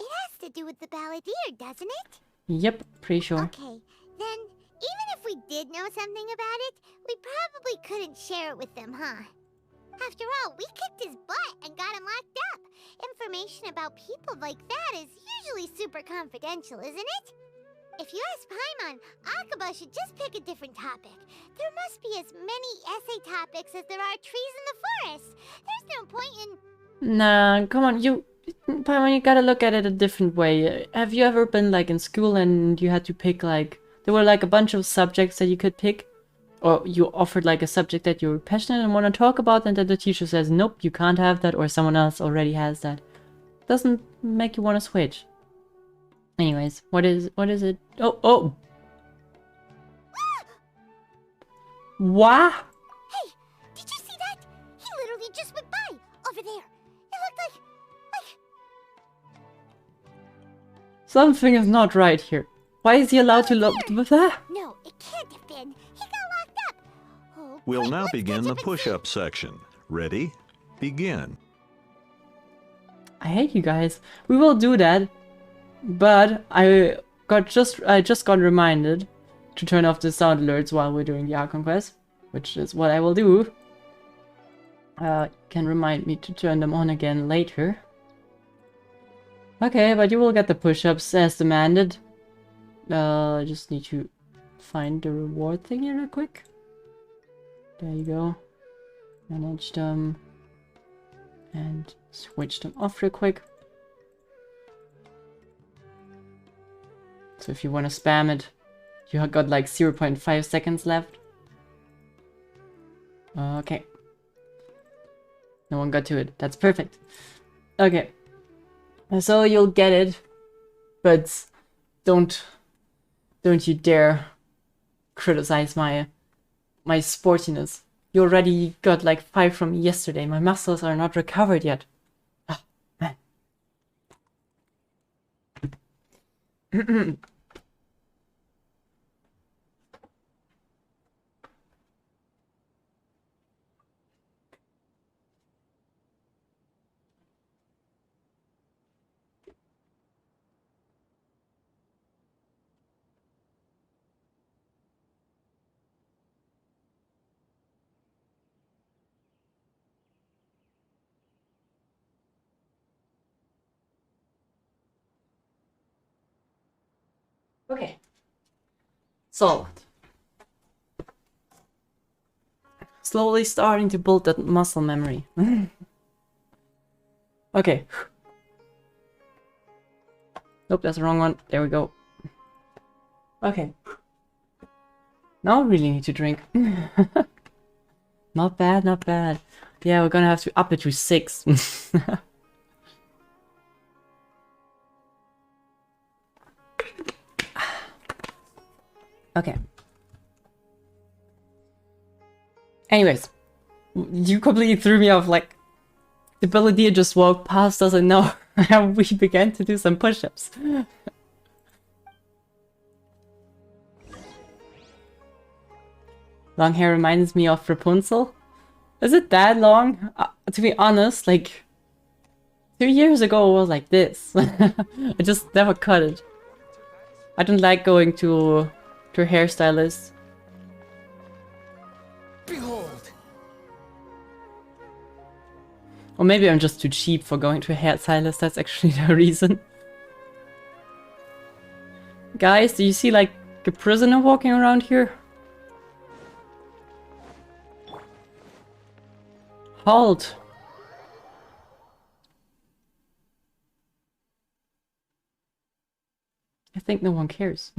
it has to do with the balladeer, doesn't it? Yep, pretty sure. Okay, then even if we did know something about it, we probably couldn't share it with them, huh? After all, we kicked his butt and got him locked up. Information about people like that is usually super confidential, isn't it? If you ask Paimon, Akaba should just pick a different topic. There must be as many essay topics as there are trees in the forest. There's no point in... Nah, come on, Paimon, you gotta look at it a different way. Have you ever been like in school and you had to pick like... There were like a bunch of subjects that you could pick? Or you offered like a subject that you're passionate and want to talk about, and then the teacher says, nope, you can't have that, or someone else already has that. Doesn't make you want to switch. Anyways, what is it? Oh! What? Hey, did you see that? He literally just went by, over there. It looked like... Something is not right here. Why is he allowed to look with that? No, it can't have been. He got locked up. Oh, We'll quick, now let's begin catch the up and see. push-up section. Ready? Begin. I hate you guys. We will do that, but I just got reminded to turn off the sound alerts while we're doing the Archon quest, which is what I will do. Can remind me to turn them on again later. Okay, but you will get the push-ups as demanded. I just need to find the reward thingy real quick. There you go. Manage them. And switch them off real quick. So if you want to spam it, you have got like 0.5 seconds left. Okay. No one got to it. That's perfect. Okay. So you'll get it, but don't you dare criticize my sportiness. You already got like 5 from yesterday. My muscles are not recovered yet. Ah, man. Okay. Solved. Slowly starting to build that muscle memory. Okay. Nope, that's the wrong one. There we go. Okay. Now I really need to drink. Not bad, not bad. Yeah, we're gonna have to up it to 6. Okay. Anyways, you completely threw me off, like, the Balladeer just walked past us and now we began to do some push-ups. Long hair reminds me of Rapunzel. Is it that long? To be honest, like, 2 years ago it was like this. I just never cut it. I don't like going to a hairstylist. Behold! Or maybe I'm just too cheap for going to a hairstylist, that's actually the reason. Guys, do you see like a prisoner walking around here? Halt! I think no one cares.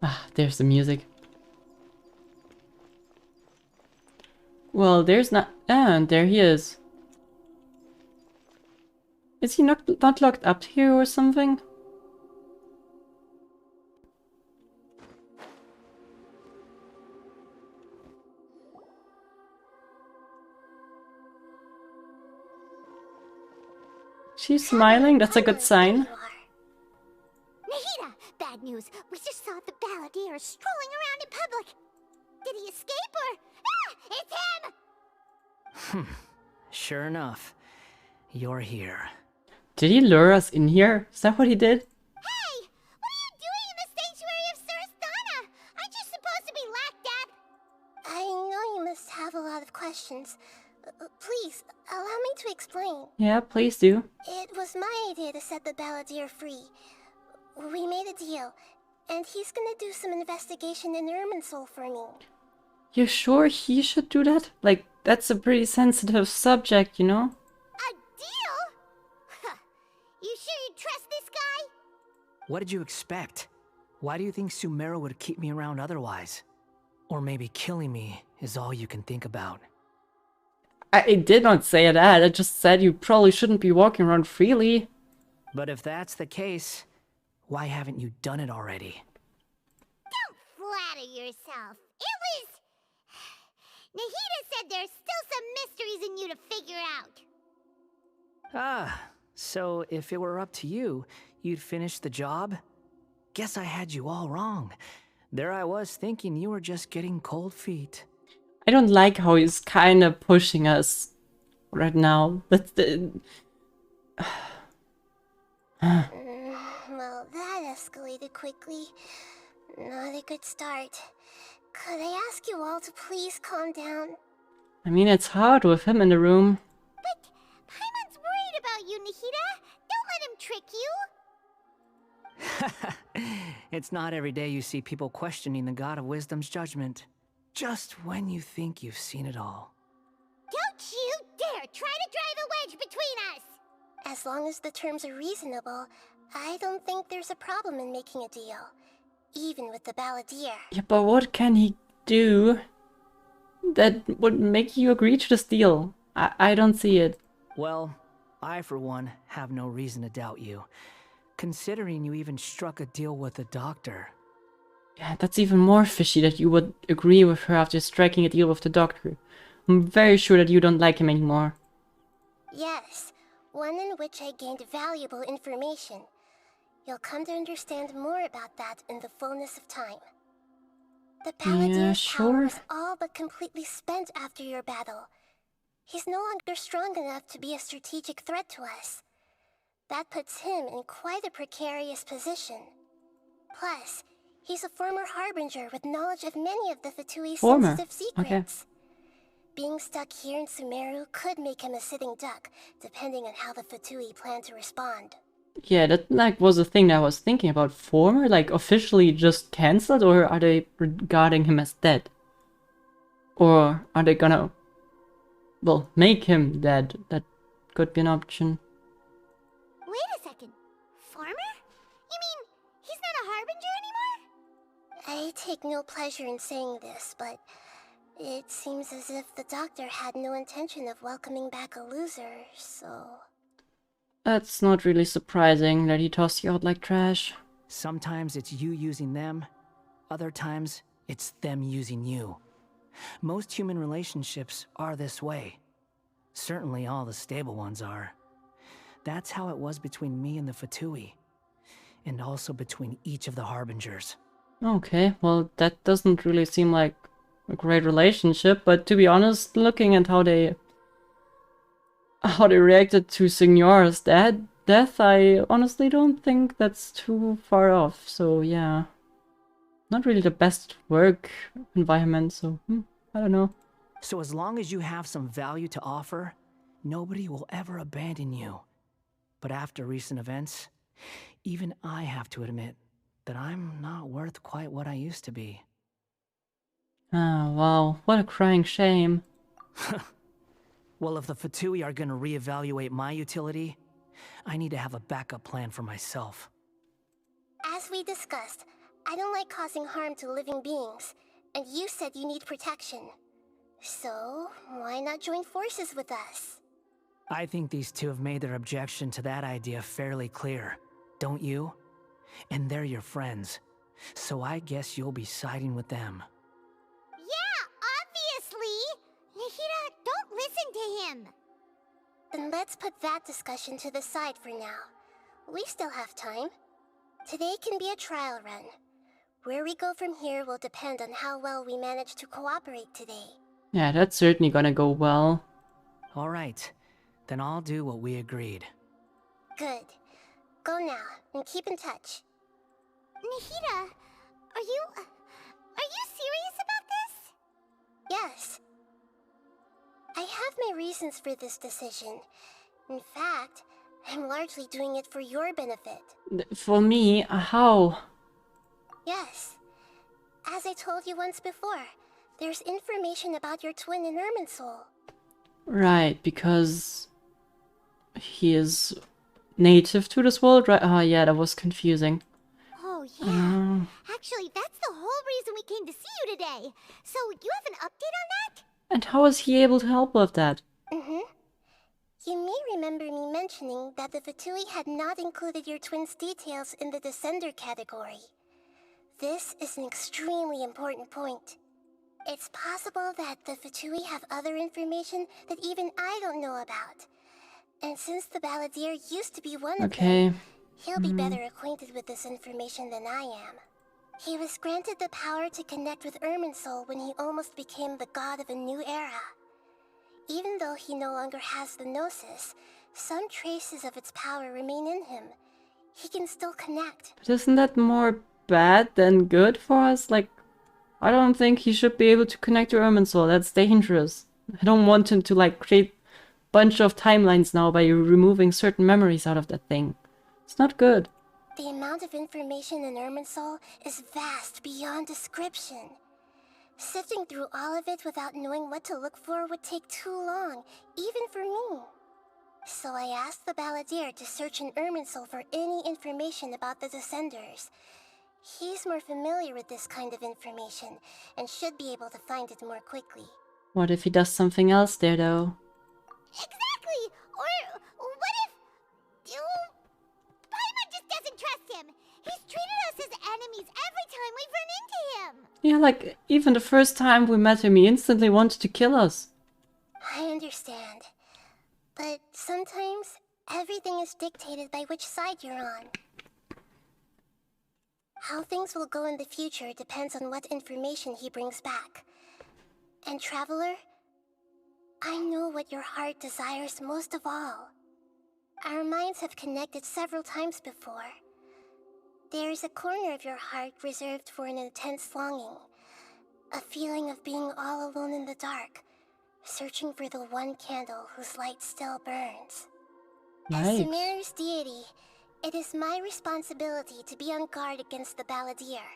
Ah, there's the music. Well, there's not... Ah, and there he is. Is he not locked up here or something? She's smiling. That's a good sign. There you are. Nahida, bad news. We just saw the balladeer strolling around in public. Did he escape or... Ah! It's him! Sure enough, you're here. Did he lure us in here? Is that what he did? Hey! What are you doing in the sanctuary of Surasthana? Aren't you supposed to be locked up? I know you must have a lot of questions. Please, allow me to explain. Yeah, please do. It was my idea to set the balladeer free. We made a deal, and he's gonna do some investigation in Irminsul for me. You sure he should do that? Like, that's a pretty sensitive subject, you know? A deal? Huh. You sure you trust this guy? What did you expect? Why do you think Sumeru would keep me around otherwise? Or maybe killing me is all you can think about. I did not say that. I just said you probably shouldn't be walking around freely. But if that's the case, why haven't you done it already? Don't flatter yourself. It was... Nahida said there's still some mysteries in you to figure out. Ah, so if it were up to you, you'd finish the job? Guess I had you all wrong. There I was thinking you were just getting cold feet. I don't like how he's kind of pushing us right now. That's the... Well, that escalated quickly. Not a good start. Could I ask you all to please calm down? I mean, it's hard with him in the room. But Paimon's worried about you, Nahida. Don't let him trick you. It's not every day you see people questioning the God of Wisdom's judgment. Just when you think you've seen it all. Don't you dare try to drive a wedge between us! As long as the terms are reasonable, I don't think there's a problem in making a deal. Even with the balladeer. Yeah, but what can he do that would make you agree to this deal? I don't see it. Well, I for one have no reason to doubt you, considering you even struck a deal with the doctor. Yeah, that's even more fishy that you would agree with her after striking a deal with the doctor. I'm very sure that you don't like him anymore. Yes, one in which I gained valuable information. You'll come to understand more about that in the fullness of time. The Paladin's power was all but completely spent after your battle. He's no longer strong enough to be a strategic threat to us. That puts him in quite a precarious position. Plus, he's a former Harbinger with knowledge of many of the Fatui's sensitive secrets. Being stuck here in Sumeru could make him a sitting duck, depending on how the Fatui plan to respond. Yeah, that like was a thing that I was thinking about. Former, like officially just cancelled, or are they regarding him as dead? Or are they gonna, well, make him dead? That could be an option. Wait a second. Farmer? You mean he's not a Harbinger anymore? I take no pleasure in saying this, but it seems as if the doctor had no intention of welcoming back a loser, so... That's not really surprising that he tossed you out like trash. Sometimes it's you using them, other times it's them using you. Most human relationships are this way. Certainly all the stable ones are. That's how it was between me and the Fatui, and also between each of the Harbingers. Okay, well that doesn't really seem like a great relationship, but to be honest, looking at how they reacted to Signor's death, I honestly don't think that's too far off. So yeah, not really the best work environment, so I don't know. So as long as you have some value to offer, nobody will ever abandon you. But after recent events, even I have to admit that I'm not worth quite what I used to be. Ah, wow, what a crying shame. Well, if the Fatui are gonna reevaluate my utility, I need to have a backup plan for myself. As we discussed, I don't like causing harm to living beings, and you said you need protection. So, why not join forces with us? I think these two have made their objection to that idea fairly clear, don't you? And they're your friends, so I guess you'll be siding with them. Yeah, obviously! Nahida, don't listen to him! Then let's put that discussion to the side for now. We still have time. Today can be a trial run. Where we go from here will depend on how well we manage to cooperate today. Yeah, that's certainly gonna go well. All right, then I'll do what we agreed. Good. Go now, and keep in touch. Nahida, are you serious about this? Yes. I have my reasons for this decision. In fact, I'm largely doing it for your benefit. For me, how? Yes. As I told you once before, there's information about your twin in Irminsul. Right, because he is native to this world, right? Oh yeah, that was confusing. Oh yeah. Actually, that's the whole reason we came to see you today. So, you have an update on that? And how is he able to help with that? You may remember me mentioning that the Fatui had not included your twin's details in the Descender category. This is an extremely important point. It's possible that the Fatui have other information that even I don't know about. And since the Balladeer used to be one of them, he'll be better acquainted with this information than I am. He was granted the power to connect with Irminsul when he almost became the god of a new era. Even though he no longer has the Gnosis, some traces of its power remain in him. He can still connect. But isn't that more bad than good for us? Like, I don't think he should be able to connect to Irminsul. That's dangerous. I don't want him to, like, create a bunch of timelines now by removing certain memories out of that thing. It's not good. The amount of information in Irminsul is vast beyond description. Sifting through all of it without knowing what to look for would take too long, even for me. So I asked the Balladeer to search in Irminsul for any information about the Descenders. He's more familiar with this kind of information, and should be able to find it more quickly. What if he does something else there, though? Exactly! Or what if... Paimon just doesn't trust him! He's treated us as enemies every time we've run into him! Yeah, like, even the first time we met him, he instantly wanted to kill us. I understand. But sometimes, everything is dictated by which side you're on. How things will go in the future depends on what information he brings back. And Traveler, I know what your heart desires most of all. Our minds have connected several times before. There is a corner of your heart reserved for an intense longing. A feeling of being all alone in the dark, searching for the one candle whose light still burns. As Yikes. Sumeru's deity, it is my responsibility to be on guard against the Balladeer.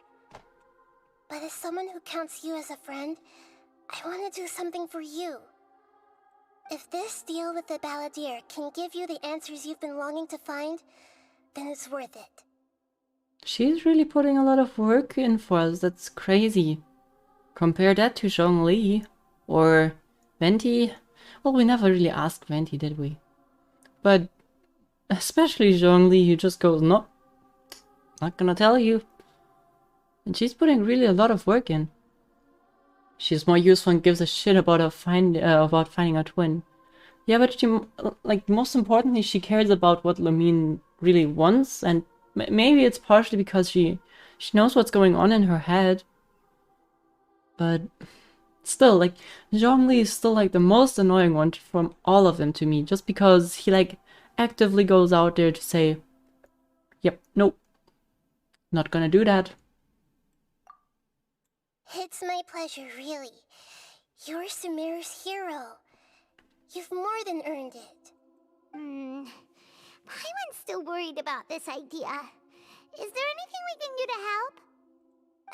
But as someone who counts you as a friend, I want to do something for you. If this deal with the Balladeer can give you the answers you've been longing to find, then it's worth it. She's really putting a lot of work in for us. That's crazy. Compare that to Zhongli or Venti. Well, we never really asked Venti, did we? But especially Zhongli, who just goes, no, not gonna tell you. And she's putting really a lot of work in. She's more useful and gives a shit about about finding a twin. Yeah, but she, like, most importantly, she cares about what Lamine really wants, and maybe it's partially because she knows what's going on in her head. But still, like, Zhongli is still, like, the most annoying one from all of them to me, just because he, like, actively goes out there to say, yep, nope, not gonna do that. It's my pleasure, really. You're Sumeru's hero. You've more than earned it. Paimon's still worried about this idea. Is there anything we can do to help?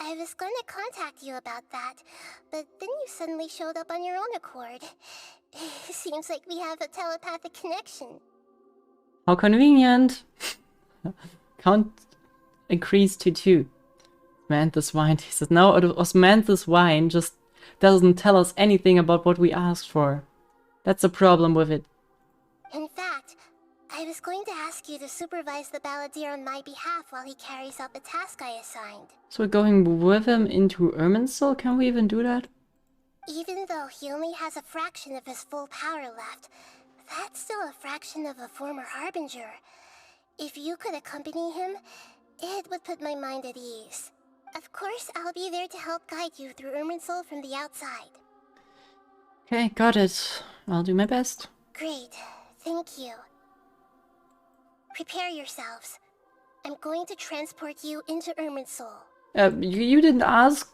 I was going to contact you about that, but then you suddenly showed up on your own accord. Seems like we have a telepathic connection. How convenient. Count increased to 2. Osmanthus wine. He says, no, Osmanthus wine just doesn't tell us anything about what we asked for. That's the problem with it. In fact, I was going to ask you to supervise the Balladeer on my behalf while he carries out the task I assigned. So we're going with him into Irminsul? Can we even do that? Even though he only has a fraction of his full power left, That's still a fraction of a former Harbinger. If you could accompany him, it would put my mind at ease. Of course, I'll be there to help guide you through Irminsul from the outside. Okay, got it. I'll do my best. Great, thank you. Prepare yourselves. I'm going to transport you into Irminsul. You didn't ask.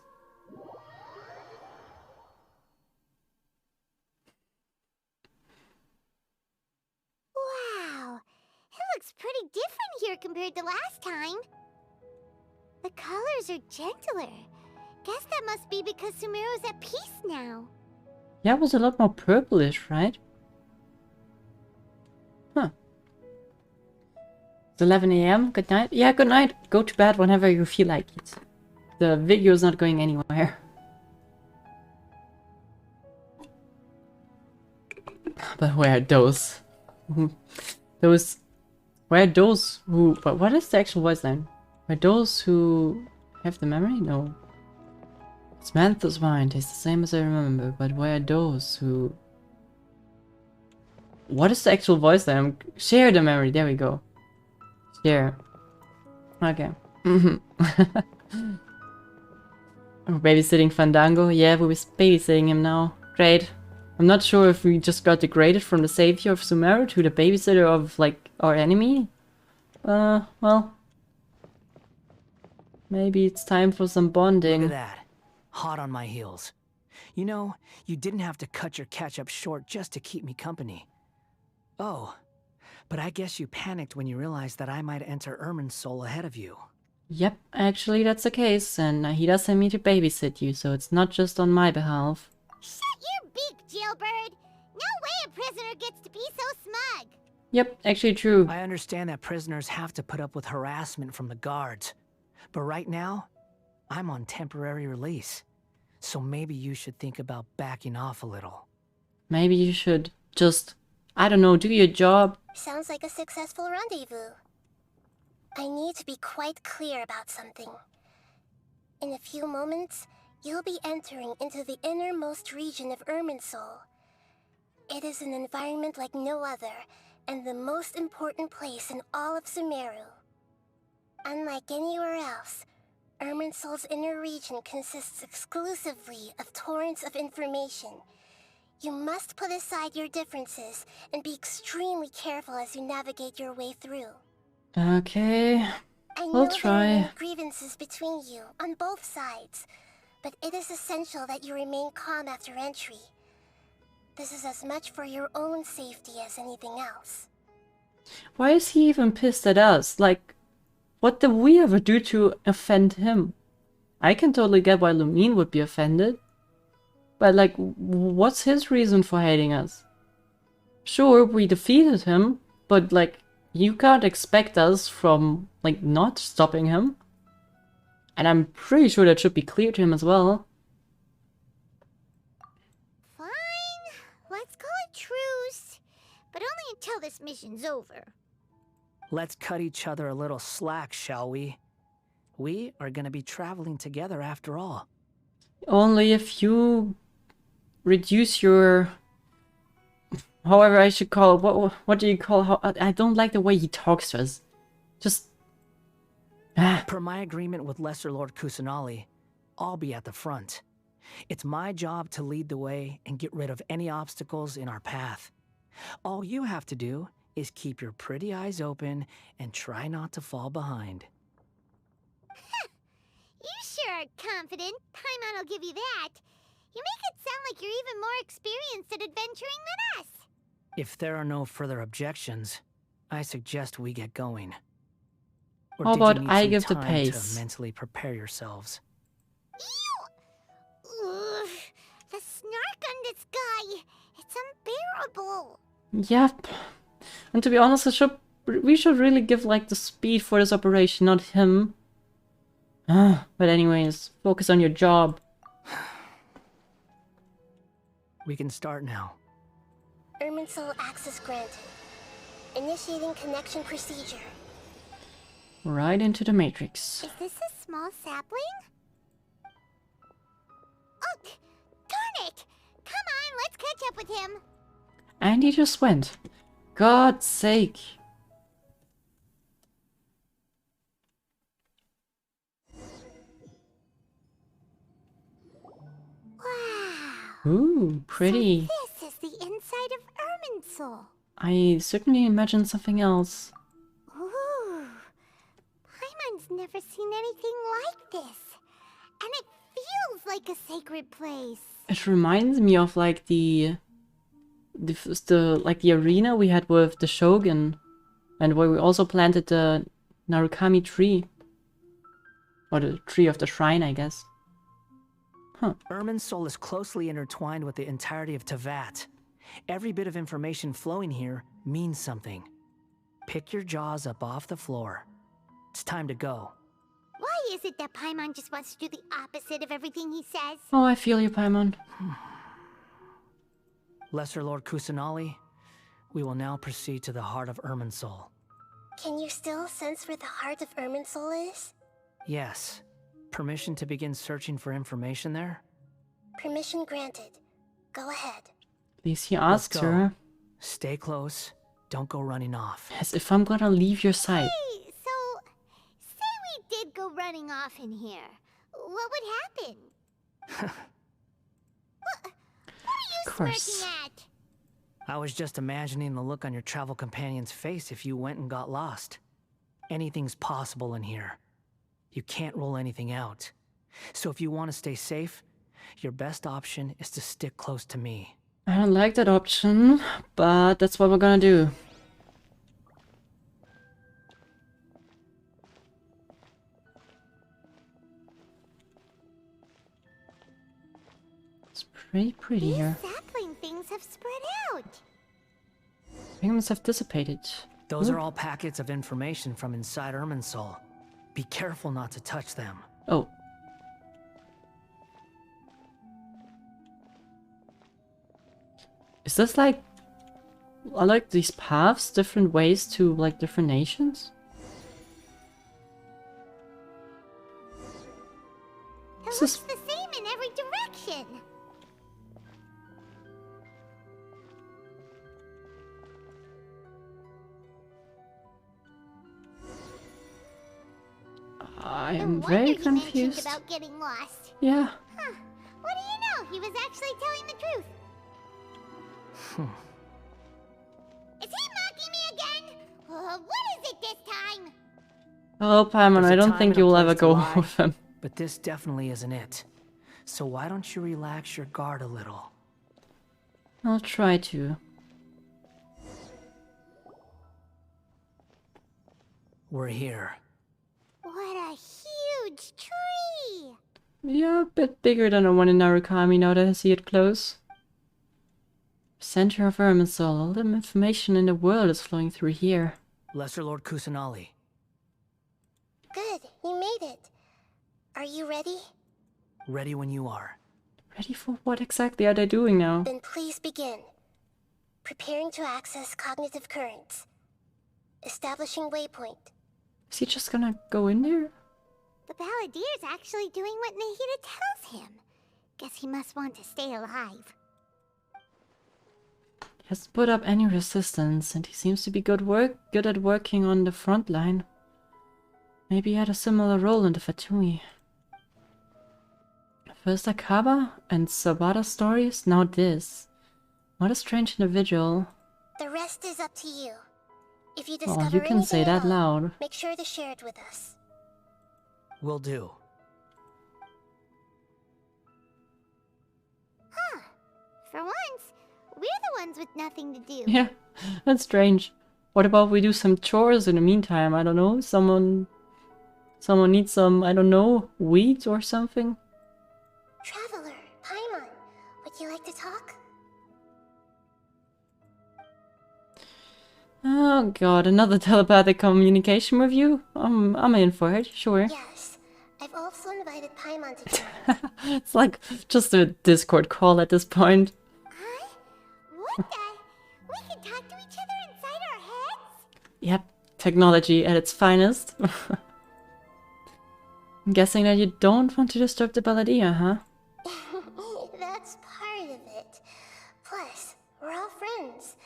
Wow, it looks pretty different here compared to last time. The colors are gentler. Guess that must be because Sumeru's at peace now. Yeah, it was a lot more purplish, right? Huh. It's 11 AM. Good night. Yeah, good night. Go to bed whenever you feel like it. The video's not going anywhere. But where are those? Where are those who... But what is the actual voice line? Where those who have the memory? No. Samantha's mind is the same as I remember, but where are those who... What is the actual voice line? Share the memory. There we go. Share. Okay. We're babysitting Fandango. Yeah, we're babysitting him now. Great. I'm not sure if we just got degraded from the savior of Sumeru to the babysitter of, like, our enemy. Well... Maybe it's time for some bonding. Look at that. Hot on my heels. You know, you didn't have to cut your catch-up short just to keep me company. Oh, but I guess you panicked when you realized that I might enter Irminsul ahead of you. Yep, actually that's the case, and he does send me to babysit you, so it's not just on my behalf. Shut your beak, jailbird! No way a prisoner gets to be so smug! Yep, actually true. I understand that prisoners have to put up with harassment from the guards. But right now, I'm on temporary release. So maybe you should think about backing off a little. Maybe you should just, I don't know, do your job. Sounds like a successful rendezvous. I need to be quite clear about something. In a few moments, you'll be entering into the innermost region of Irminsul. It is an environment like no other, and the most important place in all of Sumeru. Unlike anywhere else, Irminsul's inner region consists exclusively of torrents of information. You must put aside your differences and be extremely careful as you navigate your way through. Okay, I know we'll there are try. many grievances between you on both sides, but it is essential that you remain calm after entry. This is as much for your own safety as anything else. Why is he even pissed at us? Like, what did we ever do to offend him? I can totally get why Lumine would be offended. But like, what's his reason for hating us? Sure, we defeated him, but like, you can't expect us from, like, not stopping him. And I'm pretty sure that should be clear to him as well. Fine, let's call it truce, but only until this mission's over. Let's cut each other a little slack, shall we? We are gonna be traveling together after all. Only if you reduce your... However I should call it. What do you call... I don't like the way he talks to us. Just... Per my agreement with Lesser Lord Kusanali, I'll be at the front. It's my job to lead the way and get rid of any obstacles in our path. All you have to do is keep your pretty eyes open and try not to fall behind. You sure are confident. Paimon will give you that. You make it sound like you're even more experienced at adventuring than us. If there are no further objections, I suggest we get going. Or How did you about need I some give the time pace? to mentally prepare yourselves? Ew! Ugh, the snark on this guy. It's unbearable. Yep. And to be honest, we should really give like the speed for this operation, not him. But anyways, focus on your job. We can start now. Irminsul access granted. Initiating connection procedure. Right into the Matrix. Is this a small sapling? Oh, darn it! Come on, let's catch up with him. And he just went. God's sake. Wow. Ooh, pretty. So this is the inside of Irminsul. I certainly imagined something else. Ooh. Paimon's never seen anything like this. And it feels like a sacred place. It reminds me of like the arena we had with the Shogun, and where we also planted the Narukami tree, or the tree of the shrine, I guess. Huh. Irminsul is closely intertwined with the entirety of Tevat. Every bit of information flowing here means something. Pick your jaws up off the floor. It's time to go. Why is it that Paimon just wants to do the opposite of everything he says? Oh, I feel you, Paimon. Lesser Lord Kusanali, we will now proceed to the heart of Irminsul. Can you still sense where the heart of Irminsul is? Yes. Permission to begin searching for information there? Permission granted. Go ahead. At least he Let's asked go. her. Stay close. Don't go running off. As if I'm gonna leave your side. Hey, so, say we did go running off in here. What would happen? What Of are you course. smirking at? I was just imagining the look on your travel companion's face if you went and got lost. Anything's possible in here. You can't rule anything out. So if you want to stay safe, your best option is to stick close to me. I don't like that option, but that's what we're gonna do. It's pretty These here. sapling things have spread out. Pigments have dissipated. Those Ooh. are all packets of information from inside Irminsul. Be careful not to touch them. Oh. Is this like... Are like these paths different ways to like different nations? It This looks is- the same in every direction. I No am wonder very he mentioned confused. about getting lost. Yeah. Huh. What do you know? He was actually telling the truth. Is he mocking me again? What is it this time? Oh, Paimon, There's I a don't time think and a you'll place ever to go lie. with him. But this definitely isn't it. So why don't you relax your guard a little? I'll try to. We're here. What a huge tree! Yeah, a bit bigger than the one in Narukami now that I see it close. Center of Irminsul. All the information in the world is flowing through here. Lesser Lord Kusanali. Good, you made it. Are you ready? Ready when you are. Ready for what exactly are they doing now? Then please begin. Preparing to access cognitive currents. Establishing waypoint. Is he just gonna go in there? The Balladier's actually doing what Nahida tells him. Guess he must want to stay alive. He hasn't put up any resistance, and he seems to be good at working on the front line. Maybe he had a similar role in the Fatui. First Akaba and Sabata stories, now this. What a strange individual. The rest is up to you. If you Oh, discover you can say anything at that all, loud. make sure to share it with us. Will do. Huh. For once, we're the ones with nothing to do. Yeah, that's strange. What about we do some chores in the meantime? I don't know. Someone needs some, I don't know, weeds or something? Traveler, Paimon, would you like to talk? Oh god, another telepathic communication with you? I'm in for it, sure. Yes. I've also invited Paimon to join. It's like just a Discord call at this point. Huh? What the? We can talk to each other inside our heads? Yep, technology at its finest. I'm guessing that you don't want to disturb the Balladia, huh? That's part of it. Plus, We're all friends.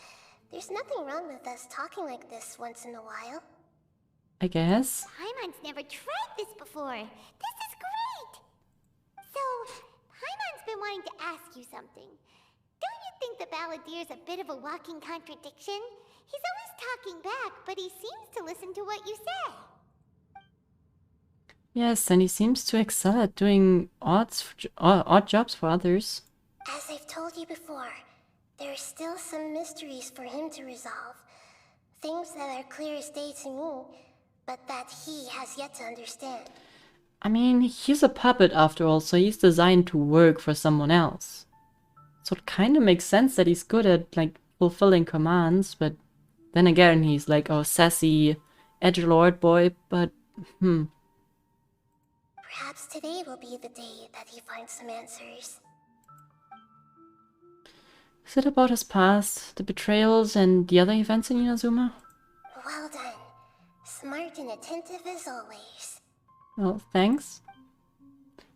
There's nothing wrong with us talking like this once in a while. I guess. Paimon's never tried this before. This is great! So, Paimon's been wanting to ask you something. Don't you think the Balladier's a bit of a walking contradiction? He's always talking back, but he seems to listen to what you say. Yes, and he seems to excel at doing odd jobs for others. As I've told you before, there are still some mysteries for him to resolve. Things that are clear as day to me, but that he has yet to understand. I mean, he's a puppet after all, so he's designed to work for someone else. So it kind of makes sense that he's good at, like, fulfilling commands, but then again, he's like a sassy edgelord boy, but, Perhaps today will be the day that he finds some answers. Is it about his past, the betrayals, and the other events in Inazuma? Well done. Smart and attentive as always. Well, thanks.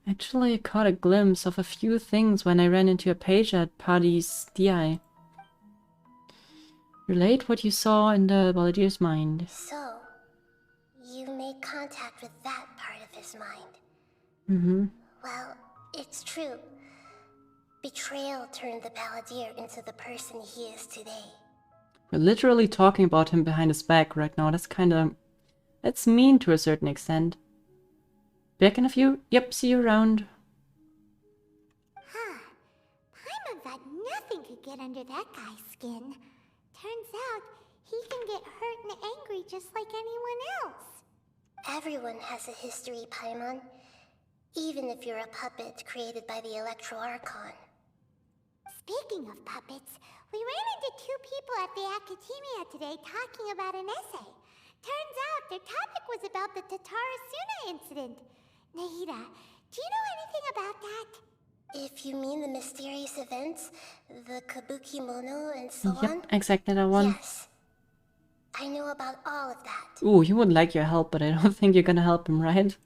Actually, I caught a glimpse of a few things when I ran into a page at Paddy's DI. Relate what you saw in the Baladier's mind. So, you made contact with that part of his mind. Well, it's true. Betrayal turned the Balladier into the person he is today. We're literally talking about him behind his back right now. That's mean to a certain extent. Back in a few? Yep, see you around. Huh. Paimon thought nothing could get under that guy's skin. Turns out, he can get hurt and angry just like anyone else. Everyone has a history, Paimon. Even if you're a puppet created by the Archon. Speaking of puppets, we ran into two people at the Academia today talking about an essay. Turns out their topic was about the Tatarasuna incident. Nahida, do you know anything about that? If you mean the mysterious events, the Kabuki Mono and so on? Yep, exactly that one. Yes. I know about all of that. Ooh, he would like your help, but I don't think you're gonna help him, right?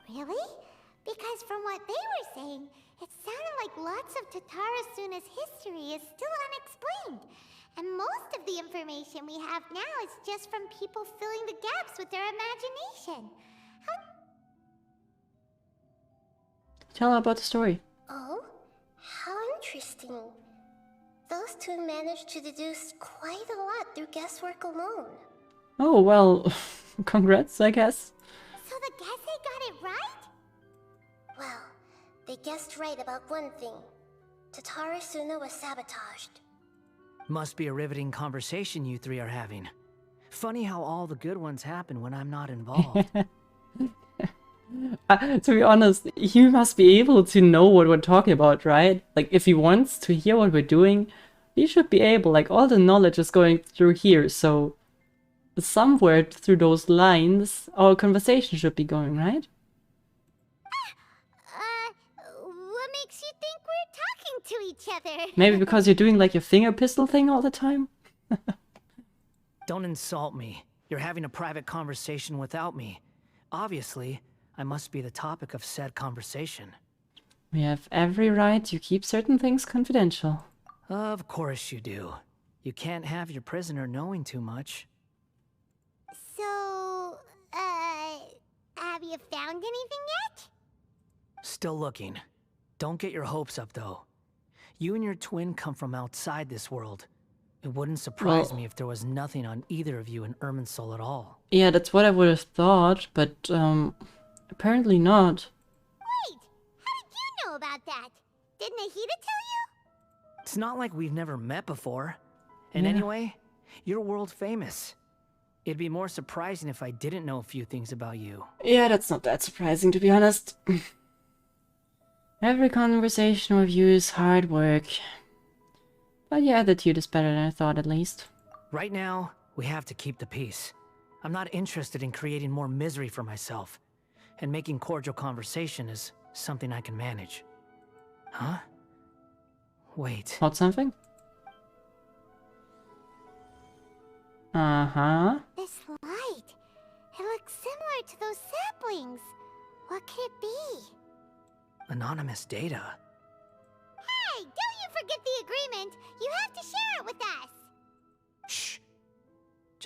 Really? Because from what they were saying, it sounded like lots of Tatarasuna's history is still unexplained. And most of the information we have now is just from people filling the gaps with their imagination. Tell her about the story. Oh? How interesting. Those two managed to deduce quite a lot through guesswork alone. Oh, well, congrats, I guess. So the Gesse got it right? Well, they guessed right about one thing. Tatarasuna was sabotaged. Must be a riveting conversation you three are having. Funny how all the good ones happen when I'm not involved. To be honest, he must be able to know what we're talking about, right? Like, if he wants to hear what we're doing, he should be able. Like, all the knowledge is going through here, so somewhere through those lines, our conversation should be going, right? What makes you think we're talking to each other? Maybe because you're doing, like, your finger pistol thing all the time? Don't insult me. You're having a private conversation without me. Obviously, I must be the topic of said conversation. We have every right to keep certain things confidential. Of course you do. You can't have your prisoner knowing too much. So, have you found anything yet? Still looking. Don't get your hopes up, though. You and your twin come from outside this world. It wouldn't surprise me if there was nothing on either of you in Irminsul at all. Yeah, that's what I would have thought, but, apparently not. Wait! How did you know about that? Did Nahida tell you? It's not like we've never met before. And Yeah. anyway, you're world famous. It'd be more surprising if I didn't know a few things about you. Yeah, that's not that surprising, to be honest. Every conversation with you is hard work. But your attitude is better than I thought, at least. Right now, we have to keep the peace. I'm not interested in creating more misery for myself. And making cordial conversation is something I can manage. Huh? Wait. Thought something? Uh-huh. This light. It looks similar to those saplings. What could it be? Anonymous data. Hey, don't you forget the agreement. You have to share it with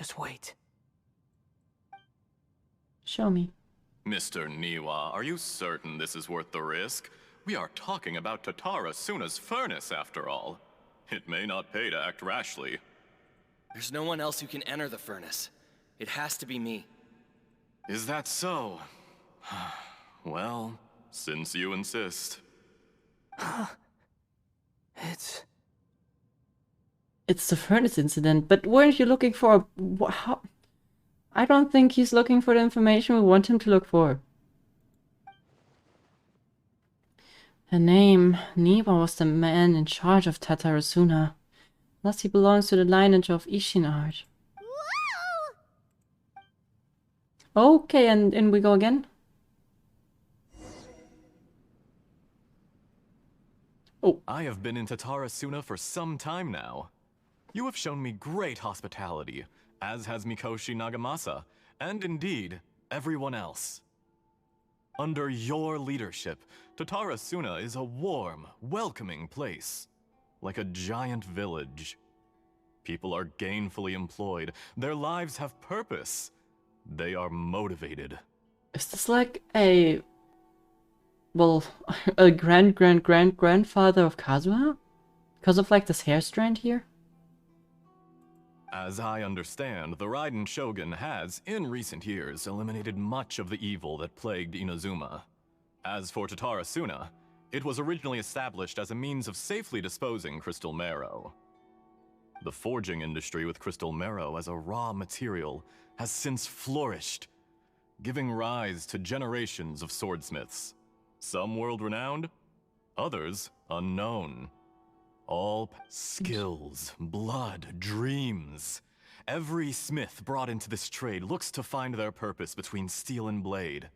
Just wait. Show me. Mr. Niwa, are you certain this is worth the risk? We are talking about Tatara Suna's furnace, after all. It may not pay to act rashly. There's no one else who can enter the furnace. It has to be me. Is that so? Well, since you insist. It's the furnace incident, but weren't you looking for... How? I don't think he's looking for the information we want him to look for. Her name. Niwa was the man in charge of Tatarasuna. Thus he belongs to the lineage of Ishinard. Okay, and in we go again. Oh. I have been in Tatarasuna for some time now. You have shown me great hospitality, as has Mikoshi Nagamasa, and indeed, everyone else. Under your leadership, Tatarasuna is a warm, welcoming place, like a giant village. People are gainfully employed, their lives have purpose, they are motivated. Is this like a... well, a grandfather of Kazuha? Because of like this hair strand here? As I understand, the Raiden Shogun has, in recent years, eliminated much of the evil that plagued Inazuma. As for Tatarasuna, it was originally established as a means of safely disposing crystal marrow. The forging industry with crystal marrow as a raw material has since flourished, giving rise to generations of swordsmiths. Some world-renowned, others unknown. All skills, blood, dreams. Every smith brought into this trade looks to find their purpose between steel and blade.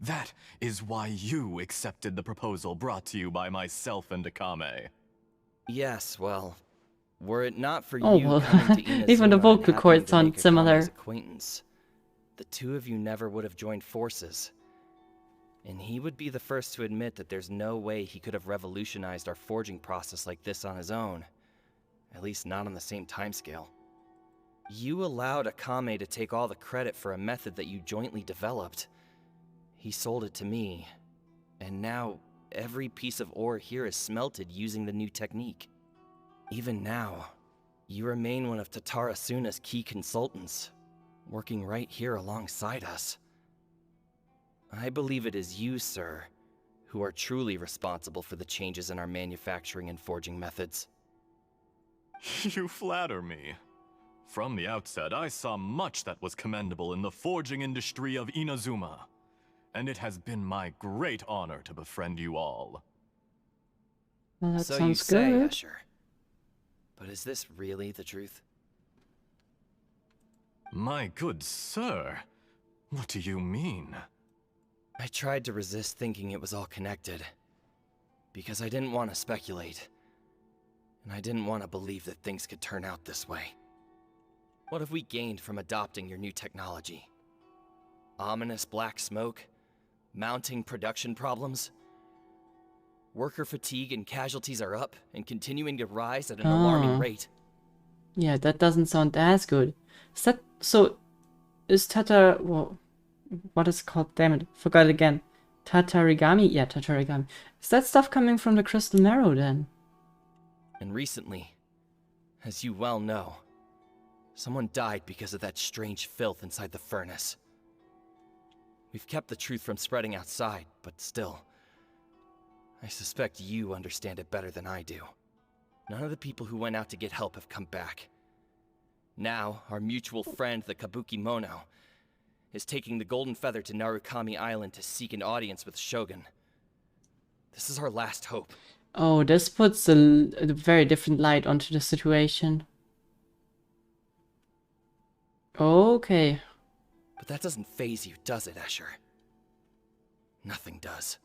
That is why you accepted the proposal brought to you by myself and Akame. Yes, well, were it not for Oh, you well, coming to Inazuma even the and vocal happening cords to sound make similar. Akame's acquaintance, the two of you never would have joined forces. And he would be the first to admit that there's no way he could have revolutionized our forging process like this on his own. At least not on the same timescale. You allowed Akame to take all the credit for a method that you jointly developed. He sold it to me, and now every piece of ore here is smelted using the new technique. Even now, you remain one of Tatarasuna's key consultants, working right here alongside us. I believe it is you, sir, who are truly responsible for the changes in our manufacturing and forging methods. You flatter me. From the outset, I saw much that was commendable in the forging industry of Inazuma, and it has been my great honor to befriend you all. Well, that So sounds you say, good. Escher. But is this really the truth? My good sir, what do you mean? I tried to resist thinking it was all connected, because I didn't want to speculate, and I didn't want to believe that things could turn out this way. What have we gained from adopting your new technology? Ominous black smoke? Mounting production problems? Worker fatigue and casualties are up and continuing to rise at an alarming rate. Yeah, that doesn't sound as good. Is that... so... is Tata... well, what is it called? Damn it, forgot it again. Tatarigami? Yeah, Tatarigami. Is that stuff coming from the crystal marrow then? And recently, as you well know, someone died because of that strange filth inside the furnace. We've kept the truth from spreading outside, but still, I suspect you understand it better than I do. None of the people who went out to get help have come back. Now, our mutual friend, the Kabuki Mono, is taking the Golden Feather to Narukami Island to seek an audience with Shogun. This is our last hope. Oh, this puts a very different light onto the situation. Okay. But that doesn't faze you, does it, Escher? Nothing does.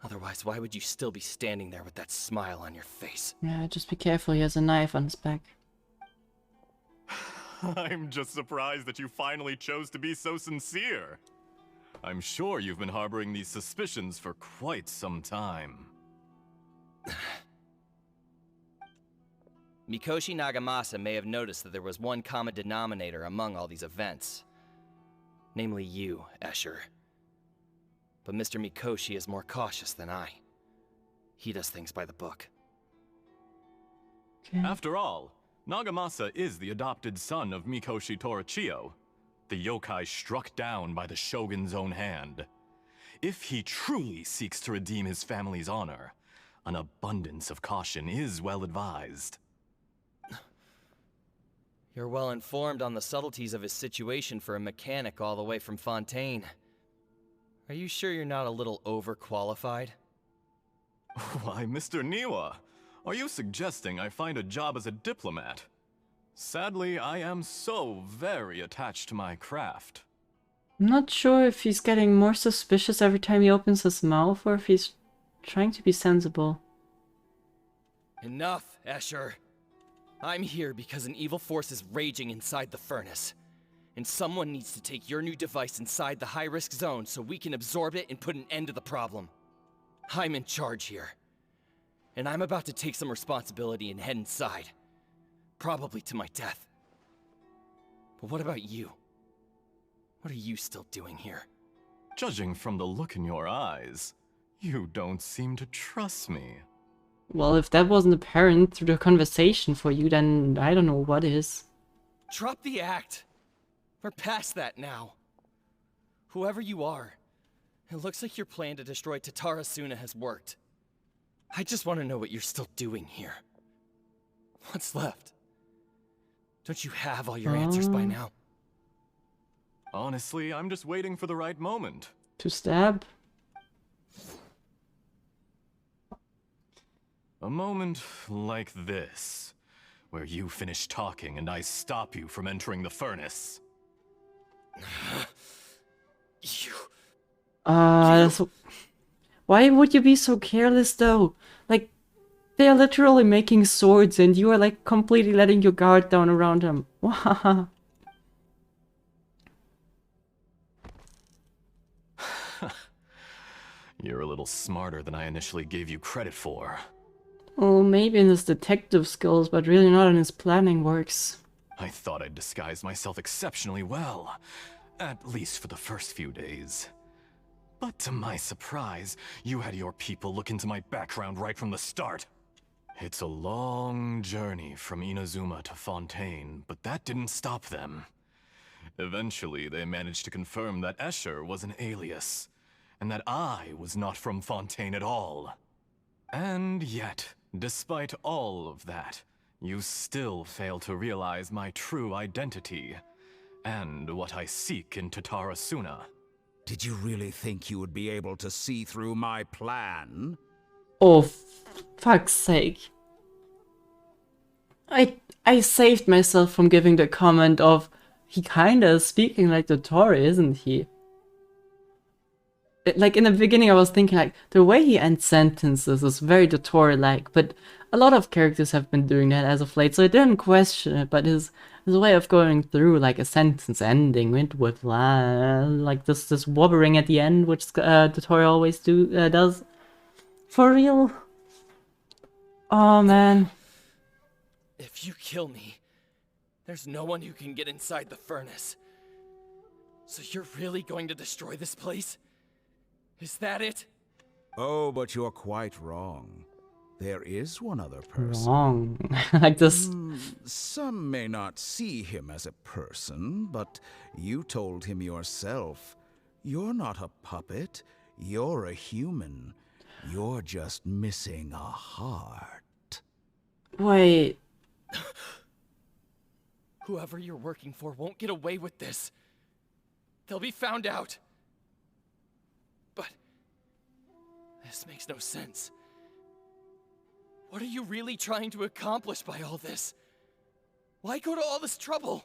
Otherwise, why would you still be standing there with that smile on your face? Yeah, just be careful, he has a knife on his back. I'm just surprised that you finally chose to be so sincere. I'm sure you've been harboring these suspicions for quite some time. Mikoshi Nagamasa may have noticed that there was one common denominator among all these events. Namely you, Escher. But Mr. Mikoshi is more cautious than I. He does things by the book. Okay. After all, Nagamasa is the adopted son of Mikoshi Torichio, the yokai struck down by the shogun's own hand. If he truly seeks to redeem his family's honor, an abundance of caution is well advised. You're well informed on the subtleties of his situation for a mechanic all the way from Fontaine. Are you sure you're not a little overqualified? Why, Mr. Niwa, are you suggesting I find a job as a diplomat? Sadly, I am so very attached to my craft. I'm not sure if he's getting more suspicious every time he opens his mouth or if he's trying to be sensible. Enough, Escher. I'm here because an evil force is raging inside the furnace. And someone needs to take your new device inside the high-risk zone so we can absorb it and put an end to the problem. I'm in charge here. And I'm about to take some responsibility and head inside. Probably to my death. But what about you? What are you still doing here? Judging from the look in your eyes, you don't seem to trust me. Well, if that wasn't apparent through the conversation for you, then I don't know what is. Drop the act. We're past that now. Whoever you are, it looks like your plan to destroy Tatarasuna has worked. I just want to know what you're still doing here. What's left? Don't you have all your answers by now? Honestly, I'm just waiting for the right moment. To stab? A moment like this, where you finish talking and I stop you from entering the furnace. You... Why would you be so careless though? Like, they are literally making swords and you are like completely letting your guard down around them. Wow. You're a little smarter than I initially gave you credit for. Well, maybe in his detective skills, but really not in his planning works. I thought I'd disguised myself exceptionally well, at least for the first few days. But to my surprise, you had your people look into my background right from the start. It's a long journey from Inazuma to Fontaine, but that didn't stop them. Eventually, they managed to confirm that Escher was an alias, and that I was not from Fontaine at all. And yet, despite all of that, you still fail to realize my true identity, and what I seek in Tatarasuna. Did you really think you would be able to see through my plan? Oh, fuck's sake. I saved myself from giving the comment of, he kinda is speaking like the Tory, isn't he? Like, in the beginning I was thinking, like, the way he ends sentences is very Dottore-like, but a lot of characters have been doing that as of late, so I didn't question it, but his way of going through, like, a sentence ending with like, this wobbering at the end, which Dottore always does. For real? Oh, man. If you kill me, there's no one who can get inside the furnace. So you're really going to destroy this place? Is that it? Oh, but you're quite wrong. There is one other person. Wrong. Like this. Some may not see him as a person, but you told him yourself. You're not a puppet. You're a human. You're just missing a heart. Wait. Whoever you're working for won't get away with this. They'll be found out. But this makes no sense. What are you really trying to accomplish by all this? Why go to all this trouble?